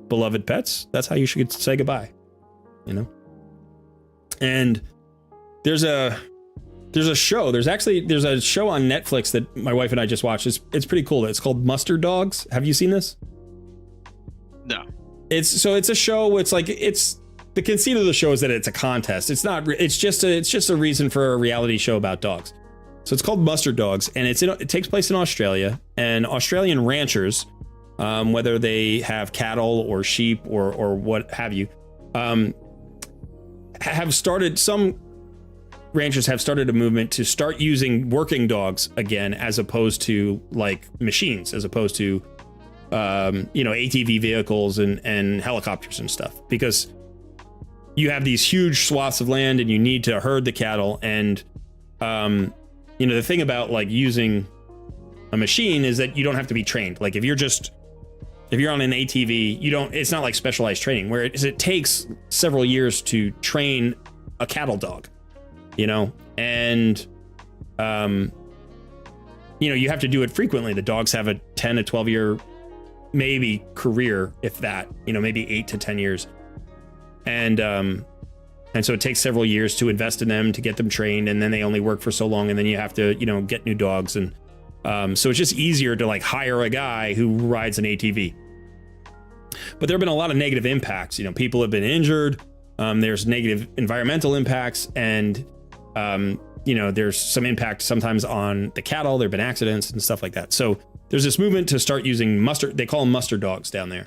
beloved pets, that's how you should say goodbye. You know? And there's a show. There's a show on Netflix that my wife and I just watched. It's pretty cool. It's called Mustard Dogs. Have you seen this? No. It's a show. It's the conceit of the show is that it's a contest. It's not. It's just a reason for a reality show about dogs. So it's called Mustard Dogs, and it takes place in Australia. And Australian ranchers, whether they have cattle or sheep or what have you, have started. Some ranchers have started a movement to start using working dogs again, as opposed to like machines, as opposed to you know, ATV vehicles and helicopters and stuff, because you have these huge swaths of land and you need to herd the cattle. And, you know, the thing about like using a machine is that you don't have to be trained. Like if you're on an ATV, it's not like specialized training, where it takes several years to train a cattle dog, you know, and, you know, you have to do it frequently. The dogs have a 10 to 12 year maybe career, if that, you know, maybe 8 to 10 years. And so it takes several years to invest in them, to get them trained, and then they only work for so long, and then you have to, you know, get new dogs. And so it's just easier to like hire a guy who rides an ATV. But there have been a lot of negative impacts. You know, people have been injured. There's negative environmental impacts, and you know, there's some impact sometimes on the cattle. There have been accidents and stuff like that. So there's this movement to start using mustard. They call them mustard dogs down there.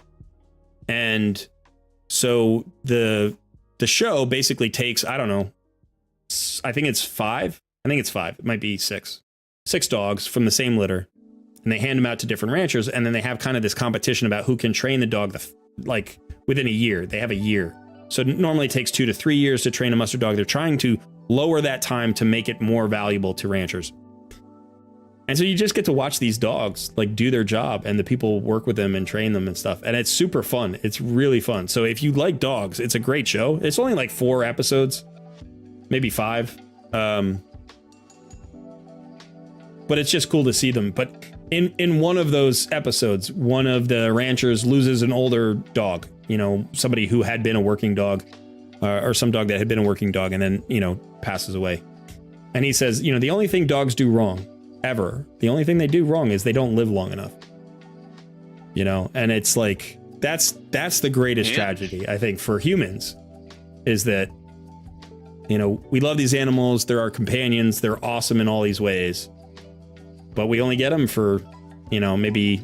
And so the show basically takes, I don't know, I think it's 5. I think it's 5. It might be 6. 6 dogs from the same litter, and they hand them out to different ranchers, and then they have kind of this competition about who can train the dog like within a year. They have a year. So it normally takes 2 to 3 years to train a mustard dog. They're trying to lower that time to make it more valuable to ranchers. And so you just get to watch these dogs like do their job, and the people work with them and train them and stuff. And it's super fun. It's really fun. So if you like dogs, it's a great show. It's only like 4 episodes, maybe 5. But it's just cool to see them. But in one of those episodes, one of the ranchers loses an older dog, you know, somebody who had been a working dog, or some dog that had been a working dog, and then, you know, passes away. And he says, you know, the only thing dogs do wrong, ever, the only thing they do wrong is they don't live long enough. You know, and it's like, that's the greatest tragedy, I think, for humans, is that, you know, we love these animals, they're our companions, they're awesome in all these ways, but we only get them for, you know, maybe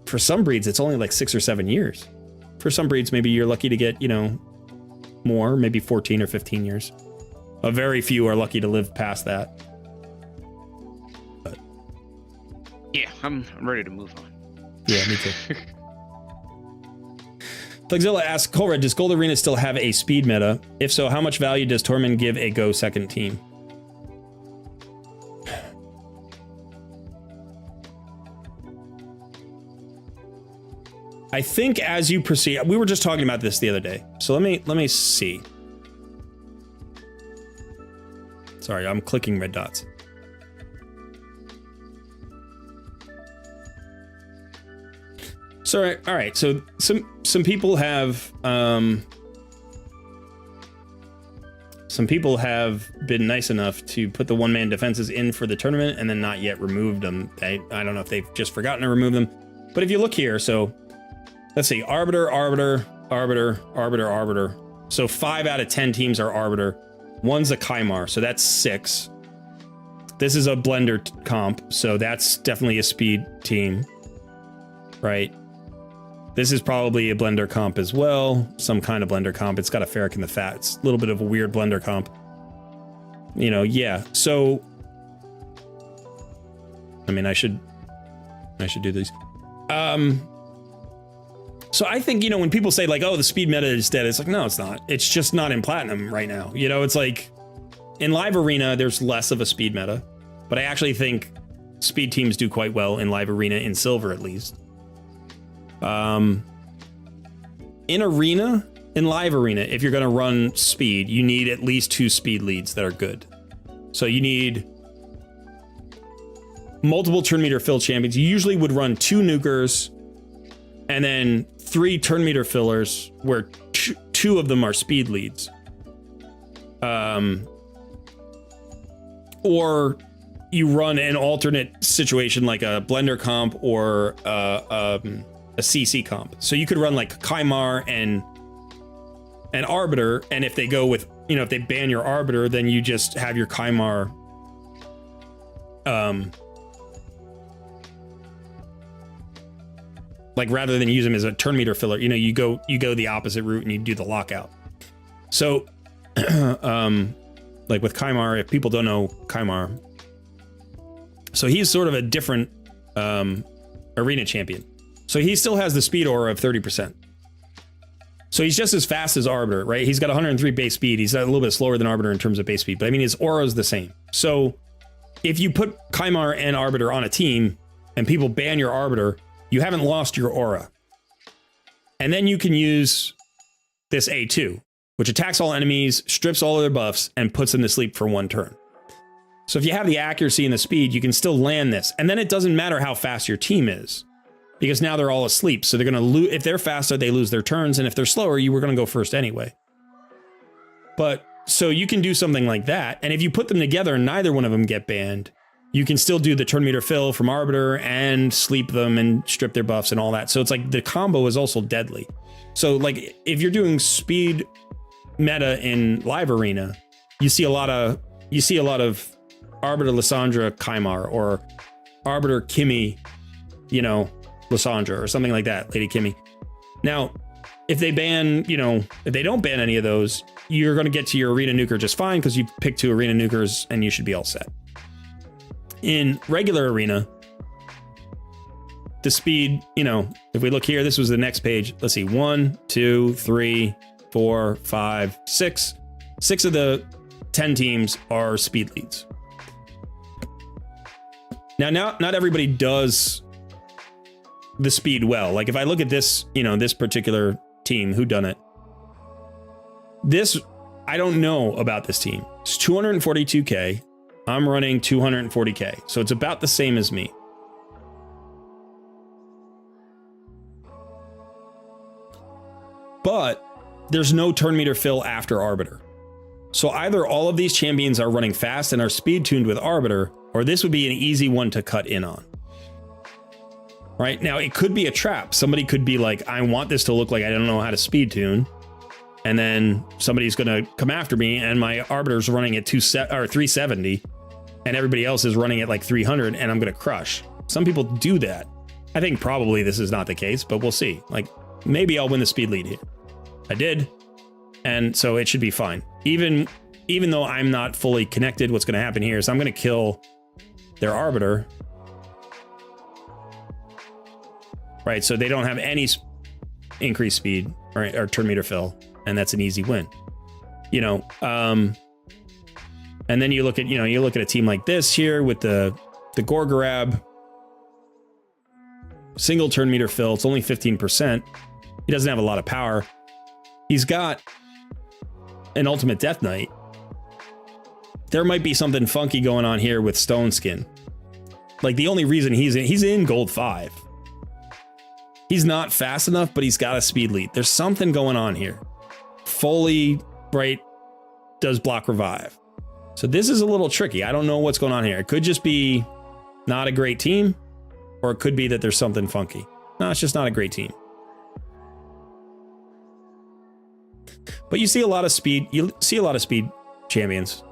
for some breeds, it's only like 6 or 7 years. For some breeds, maybe you're lucky to get, you know, more, maybe 14 or 15 years. A very few are lucky to live past that. But yeah, I'm ready to move on. Yeah, me too. Flexzilla asks, Colred, does Gold Arena still have a speed meta? If so, how much value does Tormund give a Go second team? I think as you proceed, we were just talking about this the other day. So let me see. Sorry, I'm clicking red dots. So all right, so some people have been nice enough to put the one-man defenses in for the tournament and then not yet removed them. I don't know if they've just forgotten to remove them, but if you look here, so let's see, Arbiter, Arbiter, Arbiter, Arbiter, Arbiter. So 5 out of 10 teams are Arbiter. 1's a Kymar, so that's 6. This is a blender comp, so that's definitely a speed team, right? This is probably a blender comp as well, some kind of blender comp. It's got a Ferric in the fat. It's a little bit of a weird blender comp. You know, yeah. So, I mean, I should do these. So I think, you know, when people say like, oh, the speed meta is dead, it's like, no, it's not. It's just not in Platinum right now. You know, it's like in Live Arena, there's less of a speed meta, but I actually think speed teams do quite well in Live Arena, in Silver at least. In Arena, in Live Arena, if you're going to run speed, you need at least 2 speed leads that are good. So you need multiple turn meter fill champions. You usually would run 2 nukers and then 3 turn meter fillers, where 2 of them are speed leads. Or you run an alternate situation like a blender comp or a CC comp. So you could run like Kymar and Arbiter, and if they go with, you know, if they ban your Arbiter, then you just have your Kymar like, rather than use them as a turn meter filler, you know, you go the opposite route and you do the lockout. So like with Kymar, if people don't know Kymar, so he's sort of a different arena champion. So he still has the speed aura of 30%. So he's just as fast as Arbiter, right? He's got 103 base speed. He's a little bit slower than Arbiter in terms of base speed, but I mean, his aura is the same. So if you put Kymar and Arbiter on a team and people ban your Arbiter, you haven't lost your aura. And then you can use this A2, which attacks all enemies, strips all of their buffs, and puts them to sleep for 1 turn. So if you have the accuracy and the speed, you can still land this. And then it doesn't matter how fast your team is, because now they're all asleep. So they're going to lose. If they're faster, they lose their turns. And if they're slower, you were going to go first anyway. But so you can do something like that. And if you put them together and neither one of them get banned, you can still do the turn meter fill from Arbiter and sleep them and strip their buffs and all that. So it's like the combo is also deadly. So like if you're doing speed meta in live arena, you see a lot of Arbiter Lissandra Kaimar or Arbiter Kimmy, you know, Lissandra or something like that, Lady Kimmy. Now, if they ban, you know, if they don't ban any of those, you're going to get to your arena nuker just fine because you pick 2 arena nukers and you should be all set. In regular arena, the speed, you know, if we look here, this was the next page. Let's see, 1, 2, 3, 4, 5, 6. 6 of the 10 teams are speed leads. Now, not everybody does the speed well. Like if I look at this, you know, this particular team, who done it? This, I don't know about this team. It's 242K. I'm running 240K. So it's about the same as me. But there's no turn meter fill after Arbiter. So either all of these champions are running fast and are speed tuned with Arbiter, or this would be an easy one to cut in on. Right now, it could be a trap. Somebody could be like, I want this to look like I don't know how to speed tune. And then somebody's going to come after me and my Arbiter's running at 370 and everybody else is running at like 300 and I'm going to crush. Some people do that. I think probably this is not the case, but we'll see. Like maybe I'll win the speed lead here. I did. And so it should be fine. Even though I'm not fully connected, what's going to happen here is I'm going to kill their Arbiter. Right, so they don't have any increased speed or turn meter fill, and that's an easy win. You know, and then you look at a team like this here with the Gorgorab, single turn meter fill. It's only 15%. He doesn't have a lot of power. He's got an ultimate Death Knight. There might be something funky going on here with Stone Skin. Like the only reason he's in gold 5. He's not fast enough, but he's got a speed lead. There's something going on here. Foley, right, does block revive. So this is a little tricky. I don't know what's going on here. It could just be not a great team, or it could be that there's something funky. No, it's just not a great team. But you see a lot of speed. You see a lot of speed champions,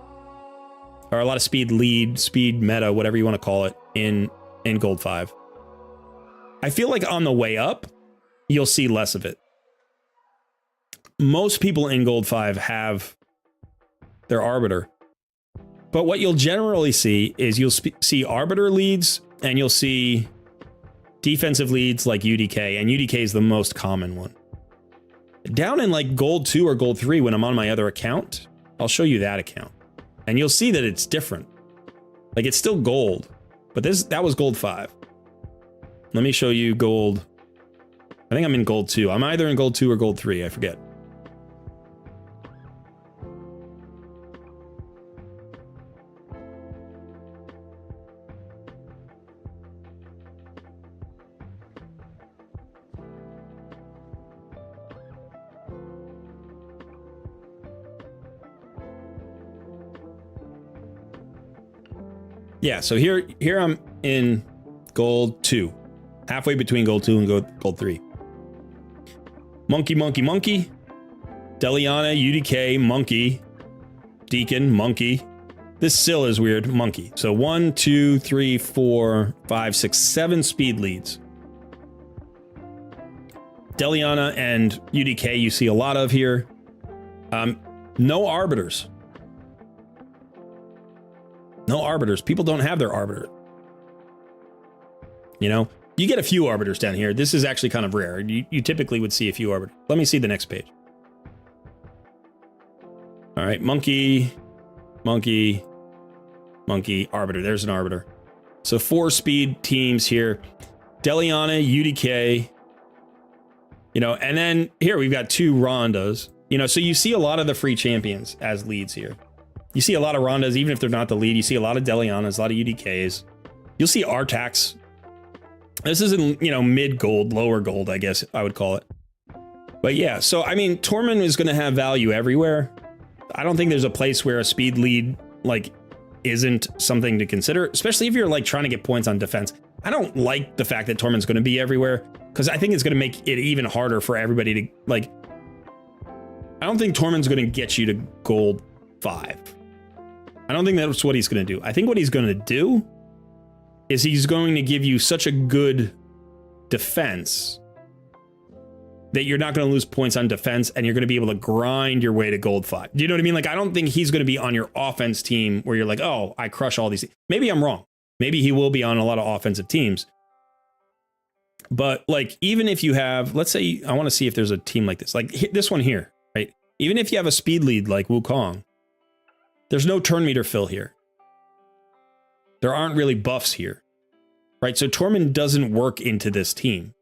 or a lot of speed lead, speed meta, whatever you want to call it, in gold 5. I feel like on the way up, you'll see less of it. Most people in gold 5 have their Arbiter. But what you'll generally see is you'll see Arbiter leads and you'll see defensive leads like UDK, and UDK is the most common one. Down in like gold 2 or gold 3 when I'm on my other account, I'll show you that account. And you'll see that it's different. Like it's still gold, but that was gold 5. Let me show you gold. I think I'm in gold 2. I'm either in gold 2 or gold 3. I forget. Yeah, so here I'm in gold 2. Halfway between gold 2 and gold 3. Monkey, monkey, monkey. Deliana, UDK, monkey. Deacon, monkey. This still is weird, monkey. So 1, 2, 3, 4, 5, 6, 7 speed leads. Deliana and UDK you see a lot of here. No arbiters. No arbiters. People don't have their arbiter. You know? You get a few arbiters down here. This is actually kind of rare. You typically would see a few arbiters. Let me see the next page. All right, monkey, monkey, monkey, arbiter. There's an arbiter. So 4 speed teams here. Deliana, UDK. You know, and then here we've got 2 Rondas. You know, so you see a lot of the free champions as leads here. You see a lot of Rondas, even if they're not the lead. You see a lot of Delianas, a lot of UDKs. You'll see Artax. This is in, you know, mid gold, lower gold, I guess I would call it. But yeah, so I mean, Tormund is going to have value everywhere. I don't think there's a place where a speed lead like isn't something to consider, especially if you're like trying to get points on defense. I don't like the fact that Tormund's going to be everywhere because I think it's going to make it even harder for everybody to like. I don't think Tormund's going to get you to gold 5. I don't think that's what he's going to do. I think what he's going to do is he's going to give you such a good defense that you're not going to lose points on defense and you're going to be able to grind your way to gold 5. Do you know what I mean? Like, I don't think he's going to be on your offense team where you're like, oh, I crush all these. Maybe I'm wrong. Maybe he will be on a lot of offensive teams. But like, even if you have, let's say, I want to see if there's a team like this, like this one here, right? Even if you have a speed lead like Wukong, there's no turn meter fill here. There aren't really buffs here, right? So Tormund doesn't work into this team.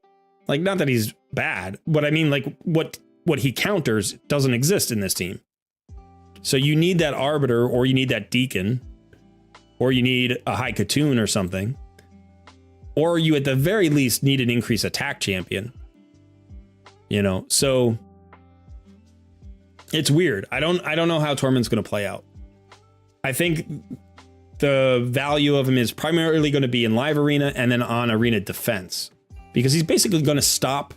Like, not that he's bad, but I mean, like, what he counters doesn't exist in this team. So you need that Arbiter, or you need that Deacon, or you need a High Katoon or something. Or you at the very least need an increased attack champion. You know, so it's weird. I don't know how Tormund's going to play out. I think the value of him is primarily going to be in live arena and then on arena defense. Because he's basically going to stop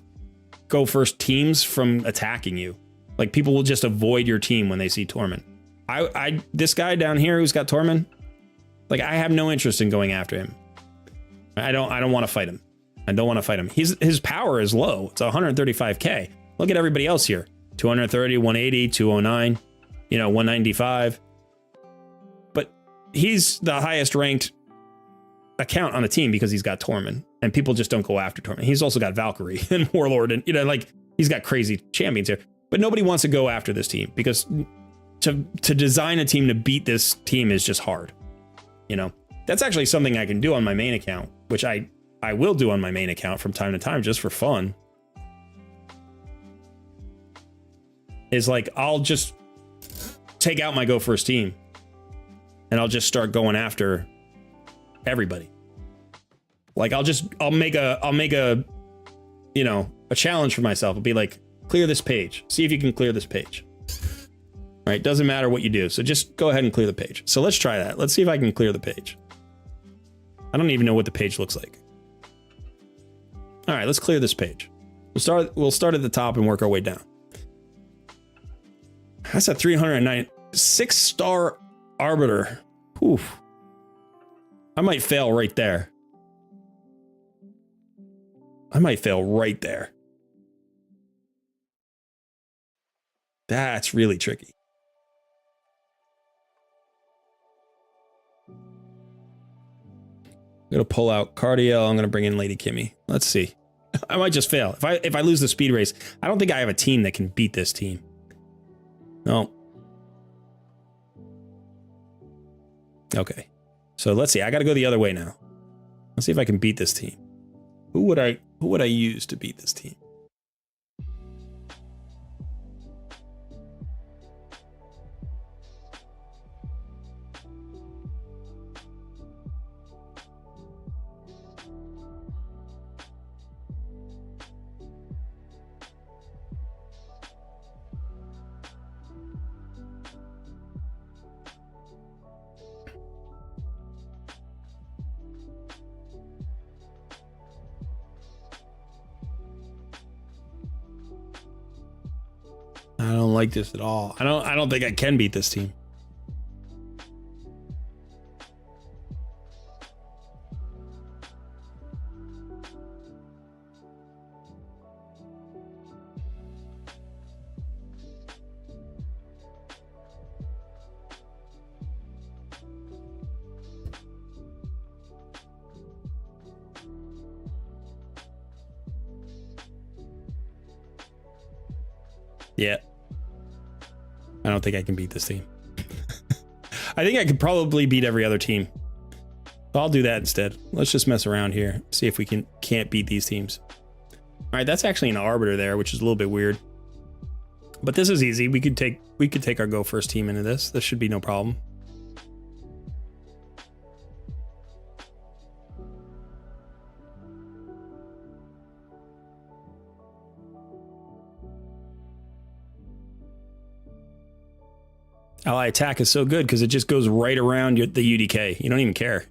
go first teams from attacking you. Like, people will just avoid your team when they see Tormund. This guy down here who's got Tormund, like, I have no interest in going after him. I don't want to fight him. I don't want to fight him. His power is low. It's 135k. Look at everybody else here. 230, 180, 209, you know, 195. But he's the highest ranked account on the team because he's got Tormund, and people just don't go after Tormund. He's also got Valkyrie and Warlord, and, you know, like, he's got crazy champions here, but nobody wants to go after this team because to design a team to beat this team is just hard. You know, that's actually something I can do on my main account, which I will do on my main account from time to time just for fun. Is like, I'll just take out my go first team and I'll just start going after everybody. Like, I'll make a, you know, a challenge for myself. I'll be like, clear this page. See if you can clear this page. All right. Doesn't matter what you do. So just go ahead and clear the page. So let's try that. Let's see if I can clear the page. I don't even know what the page looks like. All right, let's clear this page. We'll start at the top and work our way down. That's a 309 6-star Arbiter. Oof. I might fail right there. I might fail right there. That's really tricky. I'm gonna pull out Cardiel. I'm gonna bring in Lady Kimmy. Let's see. I might just fail. If I lose the speed race, I don't think I have a team that can beat this team. No. Okay. So let's see. I gotta go the other way now. Let's see if I can beat this team. Who would I use to beat this team? I don't like this at all. I don't think I can beat this team. Yeah. I don't think I can beat this team. I think I could probably beat every other team. But I'll do that instead. Let's just mess around here. See if we can't beat these teams. All right, that's actually an Arbiter there, which is a little bit weird. But this is easy. We could take our go first team into this. This should be no problem. Ally attack is so good because it just goes right around the UDK. You don't even care.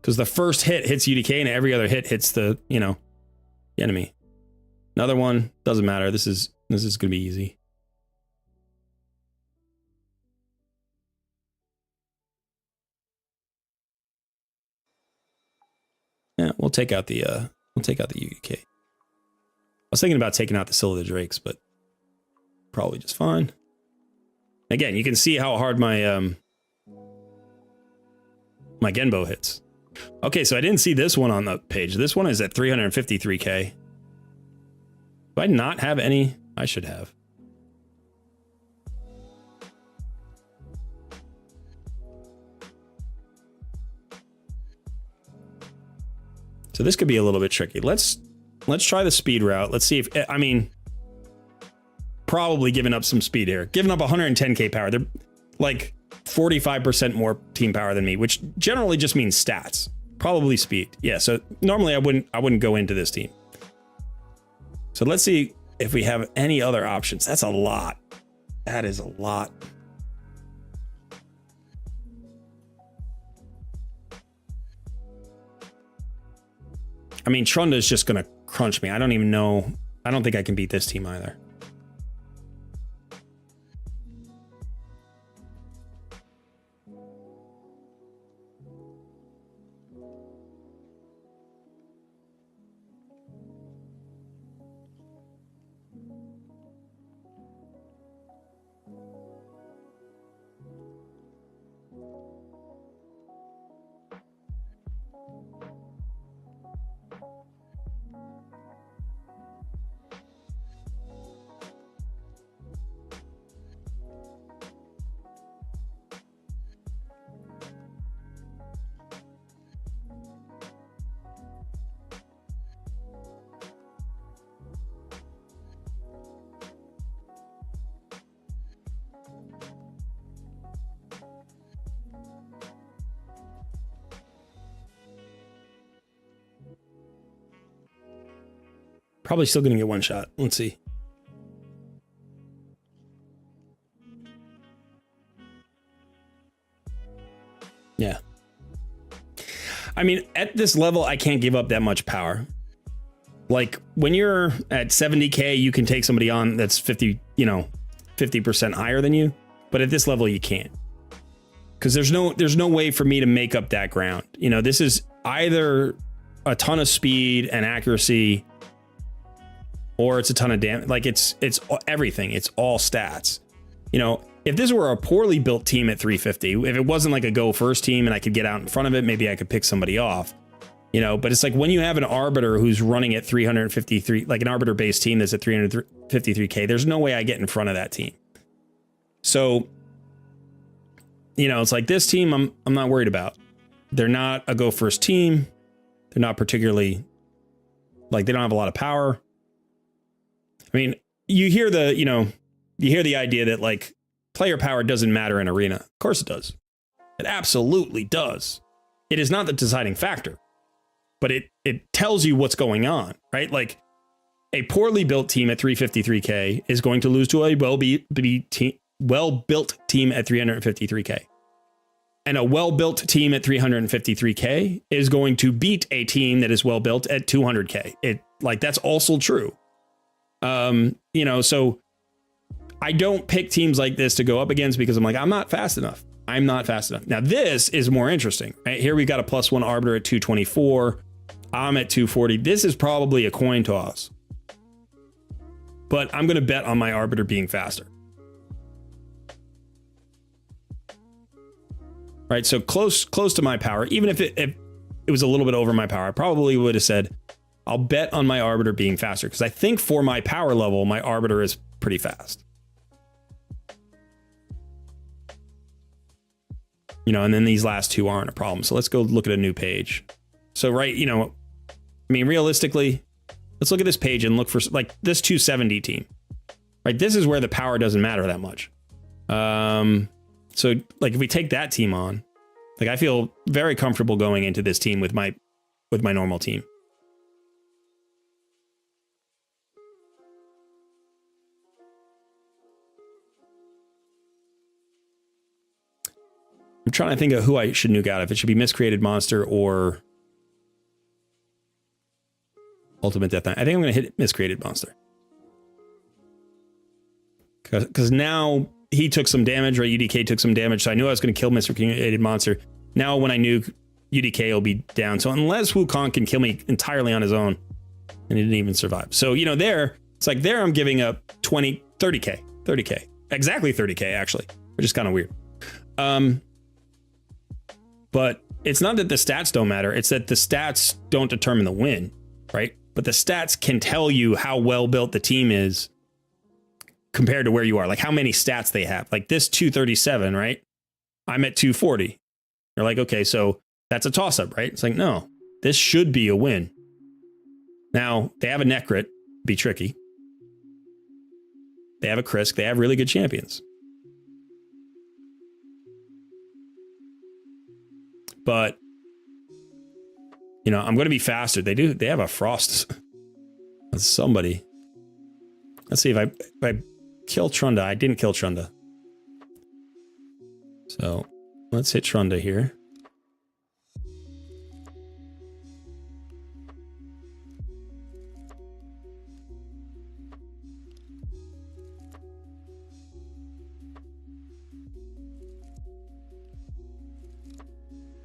Because the first hit hits UDK and every other hit hits the, you know, the enemy. Another one, doesn't matter. This is going to be easy. take out the UK. I was thinking about taking out the Scylla the Drakes, but probably just fine. Again, you can see how hard my my Genbo hits. Okay, so I didn't see this one on the page. This one is at 353k. Do I not have any? I should have. So this could be a little bit tricky. Let's try the speed route. Let's see if, I mean, probably giving up some speed here. Giving up 110k power. They're like 45% more team power than me, which generally just means stats. Probably speed. Yeah, so normally I wouldn't go into this team. So let's see if we have any other options. That's a lot. That is a lot. I mean, Trunda is just going to crunch me. I don't even know. I don't think I can beat this team either. Probably still going to get one shot. Let's see. Yeah. I mean, at this level, I can't give up that much power. Like when you're at 70k, you can take somebody on that's 50, you know, 50% higher than you. But at this level, you can't. Because there's no way for me to make up that ground. You know, this is either a ton of speed and accuracy, or it's a ton of damage. Like it's everything. It's all stats. You know, if this were a poorly built team at 350, if it wasn't like a go first team and I could get out in front of it, maybe I could pick somebody off, you know, but it's like when you have an Arbiter who's running at 353, like an Arbiter based team that's at 353k, there's no way I get in front of that team. So, you know, it's like this team I'm not worried about. They're not a go first team. They're not particularly, like, they don't have a lot of power. I mean, you hear the idea that like player power doesn't matter in arena. Of course it does. It absolutely does. It is not the deciding factor, but it tells you what's going on, right? Like a poorly built team at 353k is going to lose to a well-built team at 353k. And a well-built team at 353k is going to beat a team that is well-built at 200k. That's also true. You know, so I don't pick teams like this to go up against because I'm like, I'm not fast enough. I'm not fast enough. Now this is more interesting, right? Here we've got a +1 Arbiter at 224. I'm at 240. This is probably a coin toss, but I'm going to bet on my Arbiter being faster. Right. So close to my power, even if it was a little bit over my power, I probably would have said, I'll bet on my Arbiter being faster because I think for my power level, my Arbiter is pretty fast. You know, and then these last two aren't a problem. So let's go look at a new page. So, right, you know, I mean, realistically, let's look at this page and look for like this 270 team. Right, this is where the power doesn't matter that much. So like if we take that team on, like I feel very comfortable going into this team with my normal team. I'm trying to think of who I should nuke out, if it should be Miscreated Monster or Ultimate Death Knight. I think I'm going to hit Miscreated Monster. Because now he took some damage, right? UDK took some damage, so I knew I was going to kill Miscreated Monster. Now when I nuke UDK will be down. So unless Wukong can kill me entirely on his own, and he didn't even survive. So, you know, there, it's like there I'm giving up 30K, exactly 30K actually, which is kind of weird. But it's not that the stats don't matter. It's that the stats don't determine the win, right? But the stats can tell you how well built the team is compared to where you are, like how many stats they have. Like this 237, right? I'm at 240. You're like, okay, so that's a toss up, right? It's like, no, this should be a win. Now they have a Necrit, be tricky. They have a Krisk. They have really good champions. But, you know, I'm going to be faster. They have a Frost. That's somebody. Let's see if I kill Trunda. I didn't kill Trunda. So let's hit Trunda here.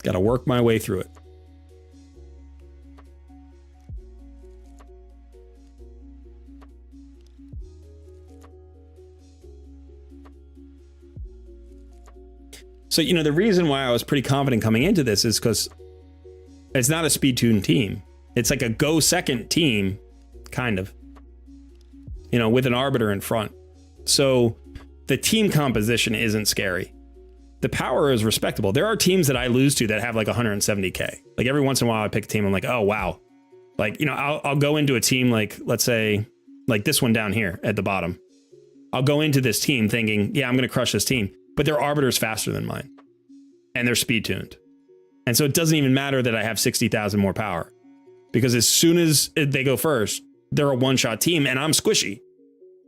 Got to work my way through it. So, you know, the reason why I was pretty confident coming into this is because it's not a speed tune team. It's like a go second team, kind of, you know, with an Arbiter in front. So the team composition isn't scary. The power is respectable. There are teams that I lose to that have like 170K. Like every once in a while I pick a team, I'm like, oh, wow. Like, you know, I'll go into a team like, let's say, like this one down here at the bottom. I'll go into this team thinking, yeah, I'm going to crush this team. But their Arbiter's faster than mine. And they're speed tuned. And so it doesn't even matter that I have 60,000 more power. Because as soon as they go first, they're a one-shot team and I'm squishy.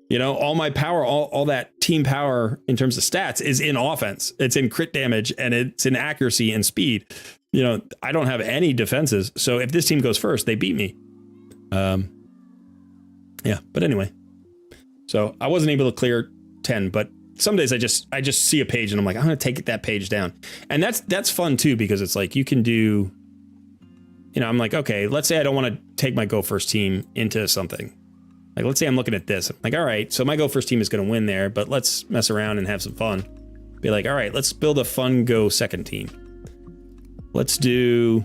You know, all my power, all that team power in terms of stats is in offense. It's in crit damage and it's in accuracy and speed. You know, I don't have any defenses. So if this team goes first, they beat me. Yeah, but anyway. So I wasn't able to clear 10, but some days I just see a page and I'm like, I'm going to take that page down. And that's fun too, because it's like you can do, you know, I'm like, okay, let's say I don't want to take my go first team into something. Like, let's say I'm looking at this. I'm like, all right, so my go first team is going to win there, but let's mess around and have some fun. Be like, all right, let's build a fun go second team. Let's do...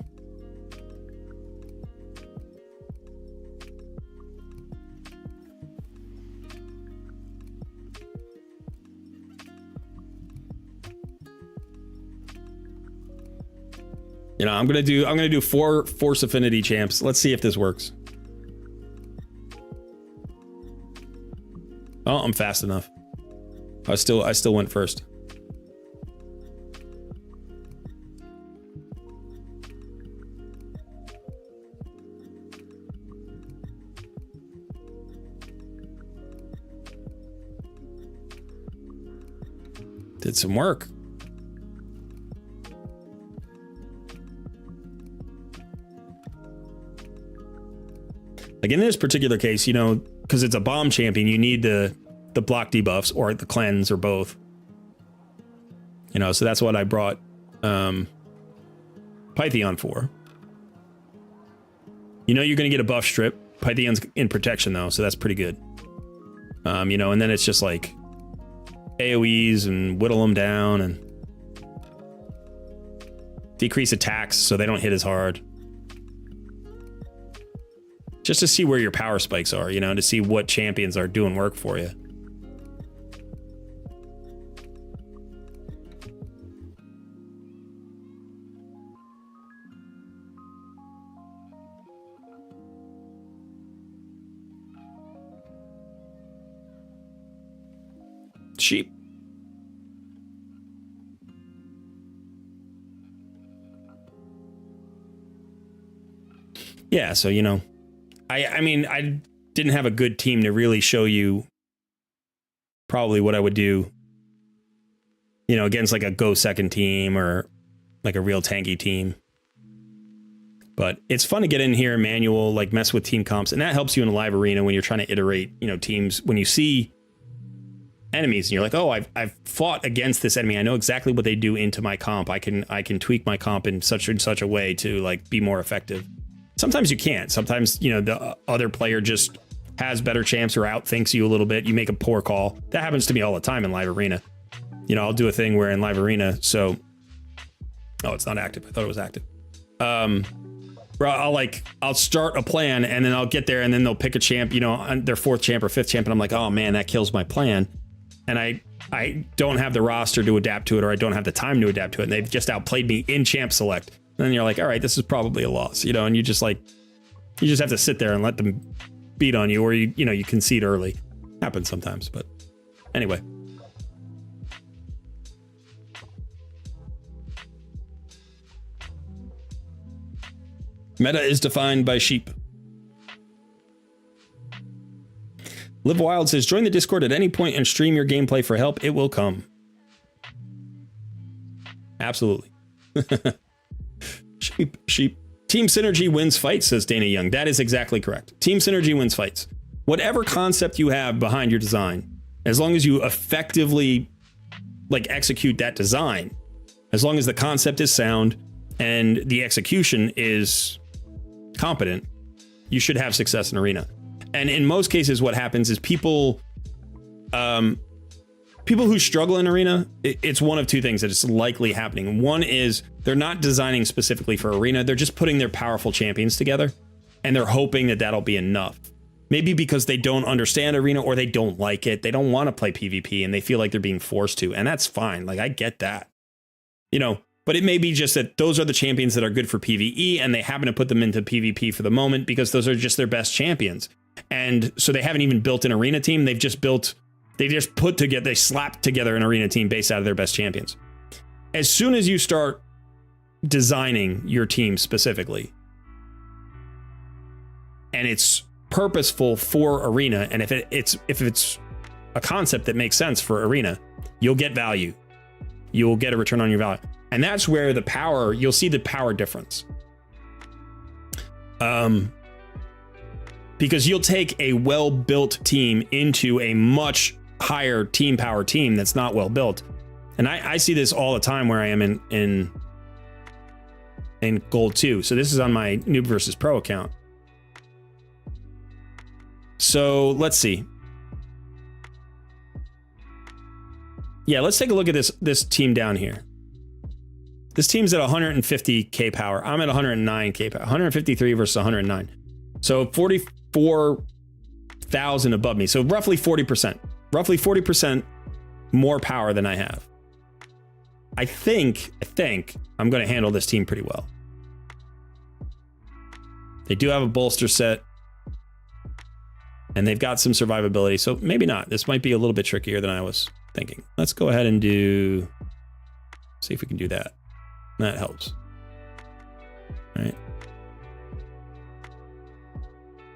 You know, I'm gonna do 4 Force Affinity champs. Let's see if this works. Oh, I'm fast enough. I still went first. Did some work. Like in this particular case, you know, because it's a bomb champion, you need the block debuffs or the cleanse or both. You know, so that's what I brought Pythion for. You know you're going to get a buff strip. Pythion's in protection though, so that's pretty good. You know, and then it's just like AoEs and whittle them down and decrease attacks so they don't hit as hard. Just to see where your power spikes are, you know, to see what champions are doing work for you. Sheep. Yeah, so, you know, I mean, I didn't have a good team to really show you probably what I would do, you know, against like a go second team or like a real tanky team. But it's fun to get in here, manual, like mess with team comps. And that helps you in a live arena when you're trying to iterate, you know, teams. When you see enemies, and you're like, oh, I've fought against this enemy. I know exactly what they do into my comp. I can tweak my comp in such and such a way to like be more effective. Sometimes you can't. Sometimes, you know, the other player just has better champs or outthinks you a little bit. You make a poor call. That happens to me all the time in live arena. You know, I'll do a thing where in live arena, so, oh, it's not active. I thought it was active. Bro, I'll start a plan and then I'll get there and then they'll pick a champ, you know, on their 4th champ or 5th champ, and I'm like, oh man, that kills my plan. And I don't have the roster to adapt to it, or I don't have the time to adapt to it, and they've just outplayed me in champ select. And then you're like, all right, this is probably a loss, you know, and you just have to sit there and let them beat on you, or you know, you concede early. Happens sometimes, but anyway. Meta is defined by sheep. Live Wild says, join the Discord at any point and stream your gameplay for help. It will come. Absolutely. Sheep. Team Synergy wins fights, says Dana Young. That is exactly correct. Team Synergy wins fights. Whatever concept you have behind your design, as long as you effectively like execute that design, as long as the concept is sound and the execution is competent, you should have success in arena. And in most cases, what happens is people who struggle in arena, it's one of two things that is likely happening. One is they're not designing specifically for arena. They're just putting their powerful champions together and they're hoping that that'll be enough. Maybe because they don't understand arena or they don't like it. They don't want to play PvP and they feel like they're being forced to. And that's fine. Like, I get that, you know, but it may be just that those are the champions that are good for PvE and they happen to put them into PvP for the moment because those are just their best champions. And so they haven't even built an arena team. They just slapped together an arena team based out of their best champions. As soon as you start designing your team specifically, and it's purposeful for arena, and if it's a concept that makes sense for arena, you'll get value. You'll get a return on your value. And that's where you'll see the power difference. Because you'll take a well-built team into a much higher team power team that's not well built. And I see this all the time where I am in Gold 2. So this is on my Noob versus Pro account. So let's see. Yeah, let's take a look at this team down here. This team's at 150k power. I'm at 109k power. 153 versus 109. So 44,000 above me. So roughly 40%. Roughly 40% more power than I have. I think I'm going to handle this team pretty well. They do have a bolster set. And they've got some survivability. So maybe not. This might be a little bit trickier than I was thinking. Let's go ahead and see if we can do that. That helps. All right.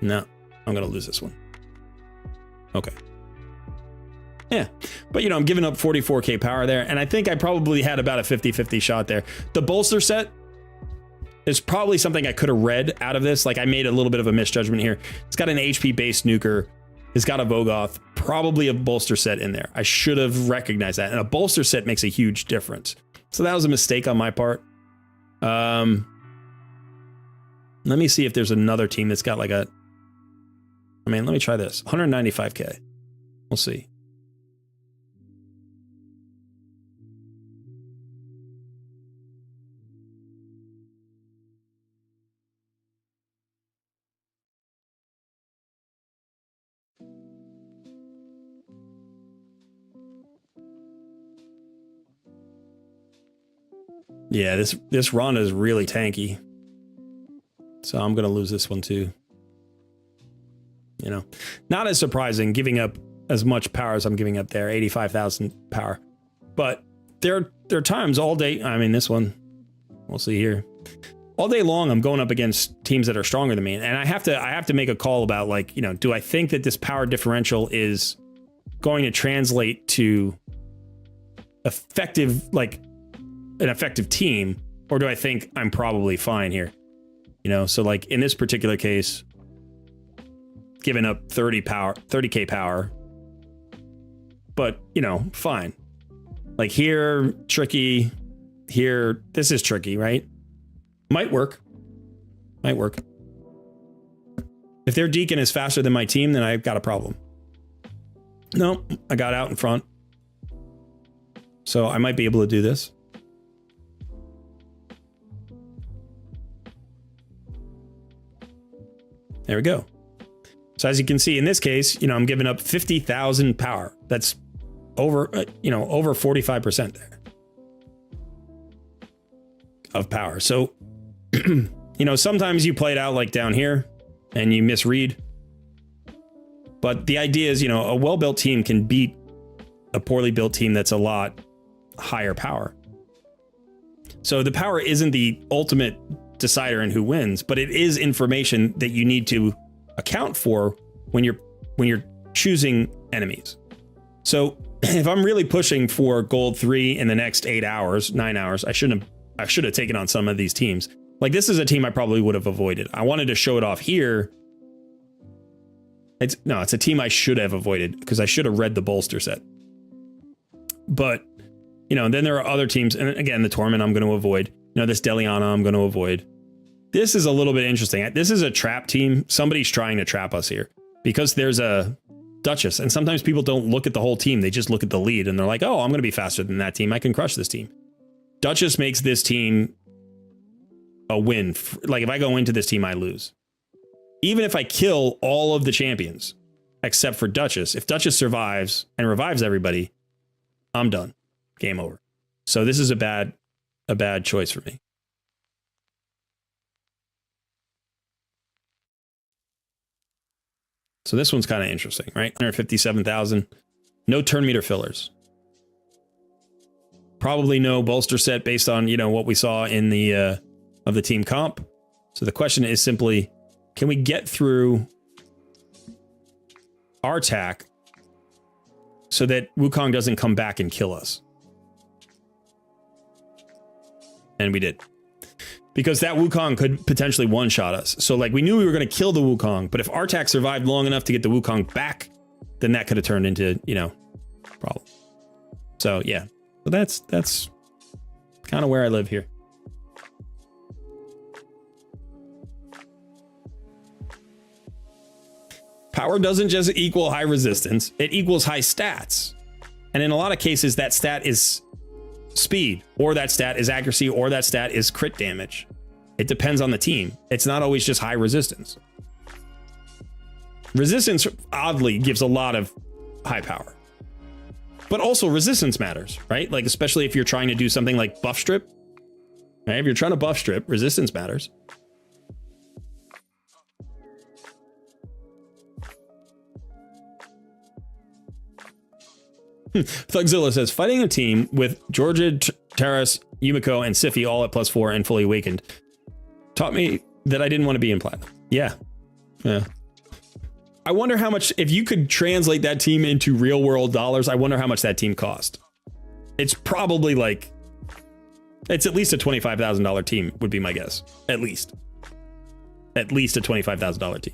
No, I'm going to lose this one. Okay. Yeah, but you know, I'm giving up 44k power there, and I think I probably had about a 50-50 shot there. The bolster set is probably something I could have read out of this. Like, I made a little bit of a misjudgment here. It's got an HP-based nuker. It's got a Vogoth, probably a bolster set in there. I should have recognized that, and a bolster set makes a huge difference. So that was a mistake on my part. Let me see if there's another team that's got like let me try this. 195k. We'll see. Yeah, this run is really tanky. So I'm going to lose this one too. You know, not as surprising giving up as much power as I'm giving up there, 85,000 power. But there are times all day. I mean, this one, we'll see here. All day long, I'm going up against teams that are stronger than me. And I have to make a call about, like, you know, do I think that this power differential is going to translate to effective, like an effective team, or do I think I'm probably fine here? You know, so like in this particular case, giving up 30k power, but you know, fine. Like here, tricky. Here, this is tricky, right? Might work. Might work. If their deacon is faster than my team, then I've got a problem. No, I got out in front. So I might be able to do this. There we go. So as you can see in this case, you know, I'm giving up 50,000 power. That's over, you know, over 45% there of power. So, you know, sometimes you play it out like down here and you misread. But the idea is, you know, a well-built team can beat a poorly built team that's a lot higher power. So the power isn't the ultimate decider in who wins, but it is information that you need to account for when you're choosing enemies. So if I'm really pushing for gold 3 in the next 8 hours, 9 hours, I should have taken on some of these teams. Like this is a team I probably would have avoided. I wanted to show it off here. It's a team I should have avoided because I should have read the bolster set. But, you know, then there are other teams. And again, the Torment I'm going to avoid. You know, this Deliana I'm going to avoid. This is a little bit interesting. This is a trap team. Somebody's trying to trap us here because there's a Duchess. And sometimes people don't look at the whole team. They just look at the lead and they're like, oh, I'm going to be faster than that team. I can crush this team. Duchess makes this team a win. Like if I go into this team, I lose. Even if I kill all of the champions, except for Duchess, if Duchess survives and revives everybody, I'm done. Game over. So this is a bad choice for me. So this one's kind of interesting, right? 157,000. No turn meter fillers. Probably no bolster set based on, you know, what we saw in the of the team comp. So the question is simply, can we get through our attack so that Wukong doesn't come back and kill us? And we did. Because that Wukong could potentially one-shot us. So like we knew we were going to kill the Wukong, but if Artak survived long enough to get the Wukong back, then that could have turned into, you know, problem. So yeah. So that's kind of where I live here. Power doesn't just equal high resistance, it equals high stats. And in a lot of cases, that stat is speed, or that stat is accuracy, or that stat is crit damage. It depends on the team. It's not always just high resistance. Resistance, oddly, gives a lot of high power. But also resistance matters, right? Like, especially if you're trying to do something like buff strip. Right? If you're trying to buff strip, resistance matters. Thugzilla says, fighting a team with Georgia, Terrace, Yumiko, and Sify all at +4 and fully awakened taught me that I didn't want to be in platinum. Yeah. Yeah. I wonder how much, if you could translate that team into real world dollars, I wonder how much that team cost. It's probably like, it's at least a $25,000 team would be my guess. At least a $25,000 team.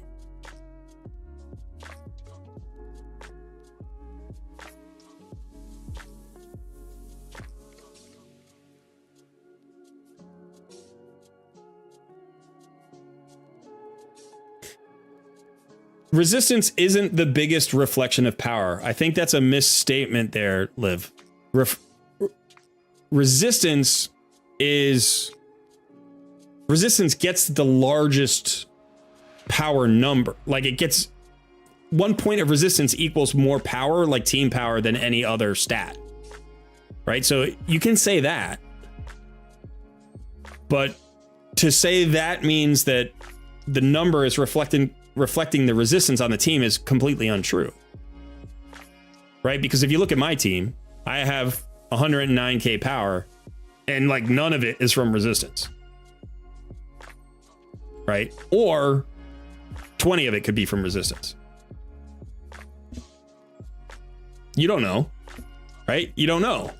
Resistance isn't the biggest reflection of power. I think that's a misstatement there, Liv. Resistance gets the largest power number. Like it gets 1 point of resistance equals more power, like team power, than any other stat. Right? So you can say that. But to say that means that the number is reflecting the resistance on the team is completely untrue. Right? Because if you look at my team, I have 109k power and like none of it is from resistance. Right? Or 20 of it could be from resistance. You don't know. Right? You don't know.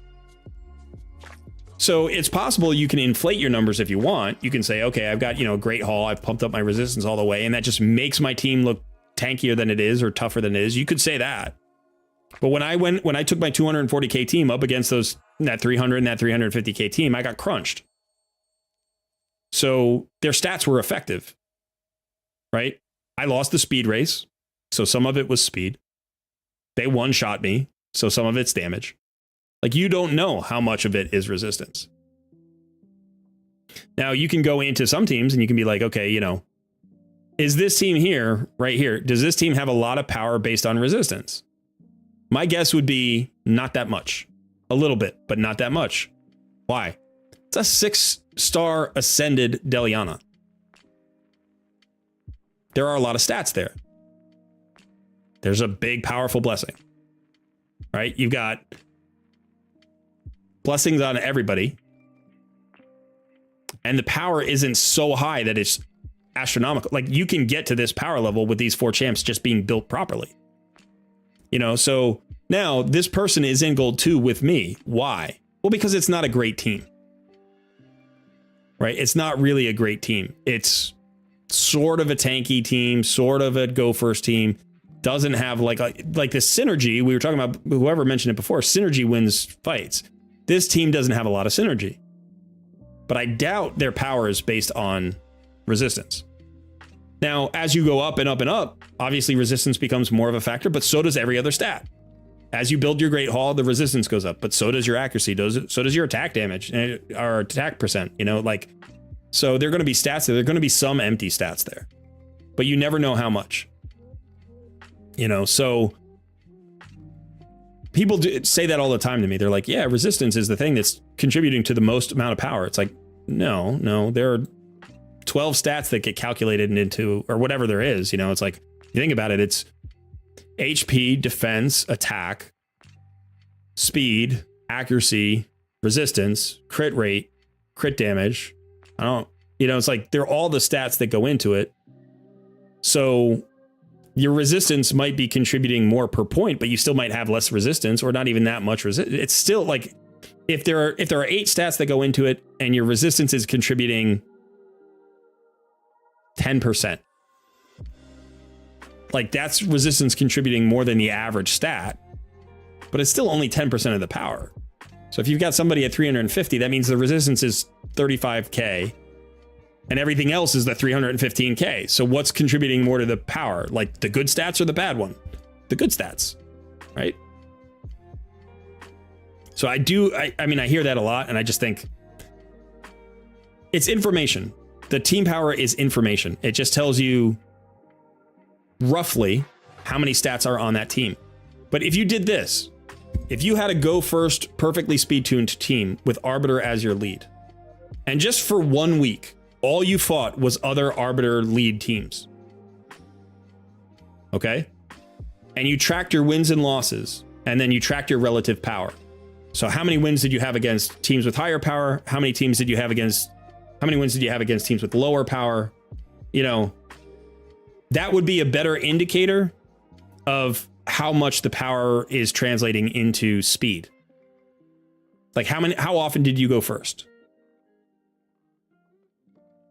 So it's possible you can inflate your numbers if you want. You can say, okay, I've got, you know, great haul. I've pumped up my resistance all the way. And that just makes my team look tankier than it is or tougher than it is. You could say that. But when I took my 240k team up against that 300 and that 350k team, I got crunched. So their stats were effective, right? I lost the speed race, so some of it was speed. They one-shot me, so some of it's damage. Like, you don't know how much of it is resistance. Now, you can go into some teams and you can be like, okay, you know, is this team here, right here, does this team have a lot of power based on resistance? My guess would be not that much. A little bit, but not that much. Why? It's a 6-star ascended Deliana. There are a lot of stats there. There's a big, powerful blessing, right? You've got blessings on everybody. And the power isn't so high that it's astronomical. Like, you can get to this power level with these 4 champs just being built properly. You know, so now this person is in gold 2 with me. Why? Well, because it's not a great team. Right? It's not really a great team. It's sort of a tanky team, sort of a go first team. Doesn't have like this synergy. We were talking about, whoever mentioned it before, synergy wins fights. This team doesn't have a lot of synergy. But I doubt their power is based on resistance. Now, as you go up and up and up, obviously resistance becomes more of a factor, but so does every other stat. As you build your Great Hall, the resistance goes up, but so does your accuracy, so does your attack damage, or attack percent, you know, like, so there are going to be stats there. There are going to be some empty stats there, but you never know how much, you know, so people say that all the time to me. They're like, yeah, resistance is the thing that's contributing to the most amount of power. It's like, no, there are 12 stats that get calculated into, or whatever there is, you know, it's like, you think about it, it's HP, defense, attack, speed, accuracy, resistance, crit rate, crit damage. It's like, they're all the stats that go into it. So your resistance might be contributing more per point, but you still might have less resistance, or not even that much resistance. It's still like, if there are 8 stats that go into it and your resistance is contributing 10%, like, that's resistance contributing more than the average stat, but it's still only 10% of the power. So if you've got somebody at 350, that means the resistance is 35k and everything else is the 315k. So what's contributing more to the power? Like, the good stats or the bad one? The good stats, right? So I mean, I hear that a lot, and I just think it's information. The team power is information. It just tells you roughly how many stats are on that team. But if you did this, if you had a go first, perfectly speed tuned team with Arbiter as your lead, and just for 1 week, all you fought was other Arbiter lead teams, okay? And you tracked your wins and losses, and then you tracked your relative power. So how many wins did you have against teams with higher power? How many wins did you have against teams with lower power? You know, that would be a better indicator of how much the power is translating into speed. Like, how often did you go first?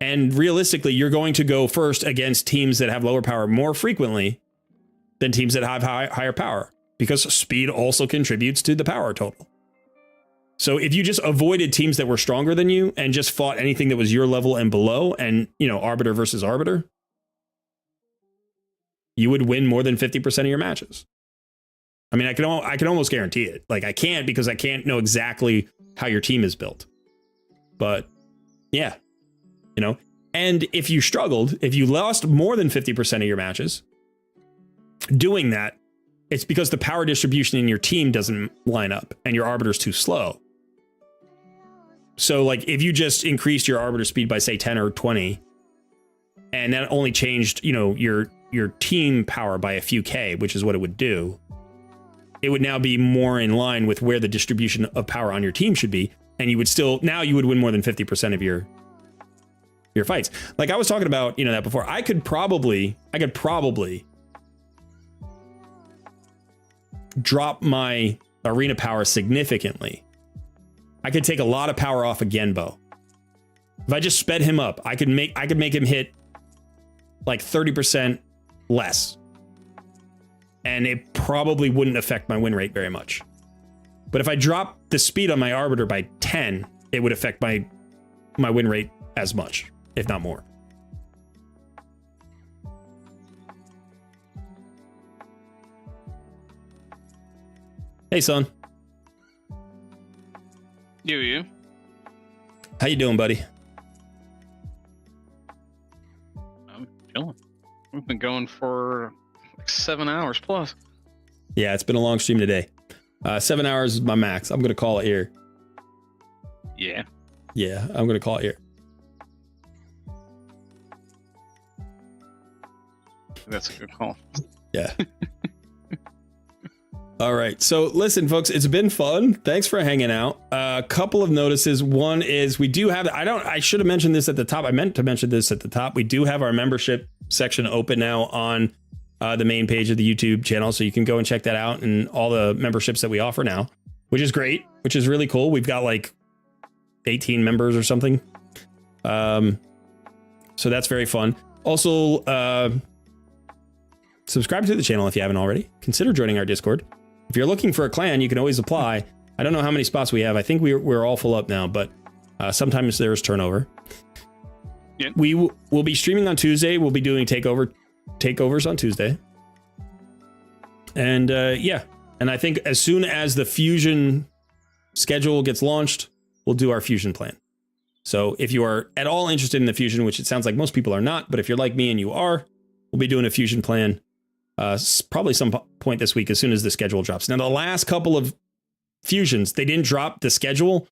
And realistically, you're going to go first against teams that have lower power more frequently than teams that have higher power, because speed also contributes to the power total. So if you just avoided teams that were stronger than you and just fought anything that was your level and below, and, you know, Arbiter versus Arbiter, you would win more than 50% of your matches. I mean, I can almost guarantee it. Like, I can't, because I can't know exactly how your team is built. But yeah, you know, and if you struggled, if you lost more than 50% of your matches doing that, it's because the power distribution in your team doesn't line up and your Arbiter's too slow. So, like, if you just increased your Arbiter speed by, say, 10 or 20, and that only changed, you know, your team power by a few K, which is what it would do, it would now be more in line with where the distribution of power on your team should be. And you would still, now you would win more than 50% of your fights. Like I was talking about, you know, that before. I could probably drop my arena power significantly. I could take a lot of power off a Genbo. If I just sped him up, I could make him hit like 30% less. and it probably wouldn't affect my win rate very much. But if I drop the speed on my Arbiter by 10, it would affect my win rate as much, if not more. Hey, son. You. How you doing, buddy? I'm chilling. We've been going for like 7 hours plus. Yeah, it's been a long stream today. 7 hours is my max. I'm gonna call it here. Yeah. Yeah, I'm gonna call it here. That's a good call. Yeah. All right. So listen, folks, it's been fun. Thanks for hanging out. A couple of notices. One is we do have, I should have mentioned this at the top. I meant to mention this at the top. We do have our membership section open now on the main page of the YouTube channel. So you can go and check that out and all the memberships that we offer now, which is great, which is really cool. We've got like 18 members or something. So that's very fun. Also, subscribe to the channel if you haven't already. Consider joining our Discord. If you're looking for a clan, you can always apply. I don't know how many spots we have. I think we're all full up now, but sometimes there's turnover. Yeah. We'll be streaming on Tuesday. We'll be doing takeovers on Tuesday. And yeah, and I think as soon as the Fusion schedule gets launched, we'll do our Fusion plan. So if you are at all interested in the Fusion, which it sounds like most people are not, but if you're like me and you are, we'll be doing a Fusion plan probably some point this week as soon as the schedule drops. Now, the last couple of Fusions, they didn't drop the schedule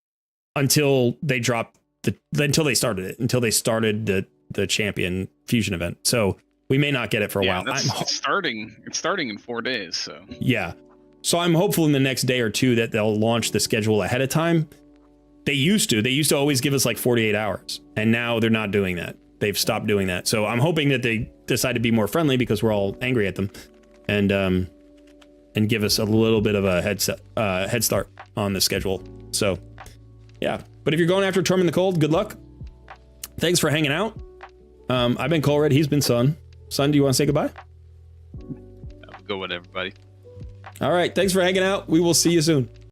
until they started it, until they started the Champion Fusion event. So we may not get it for a while. It's starting in 4 days. So yeah. So I'm hopeful in the next day or two that they'll launch the schedule ahead of time. They used to always give us like 48 hours, and now they're not doing that. They've stopped doing that. So I'm hoping that they decide to be more friendly because we're all angry at them, and give us a little bit of a head start on the schedule. So yeah, but if you're going after Torm in the Cold, good luck. Thanks for hanging out. I've been Colred. He's been Sun. Sun, do you want to say goodbye? Go with everybody. All right. Thanks for hanging out. We will see you soon.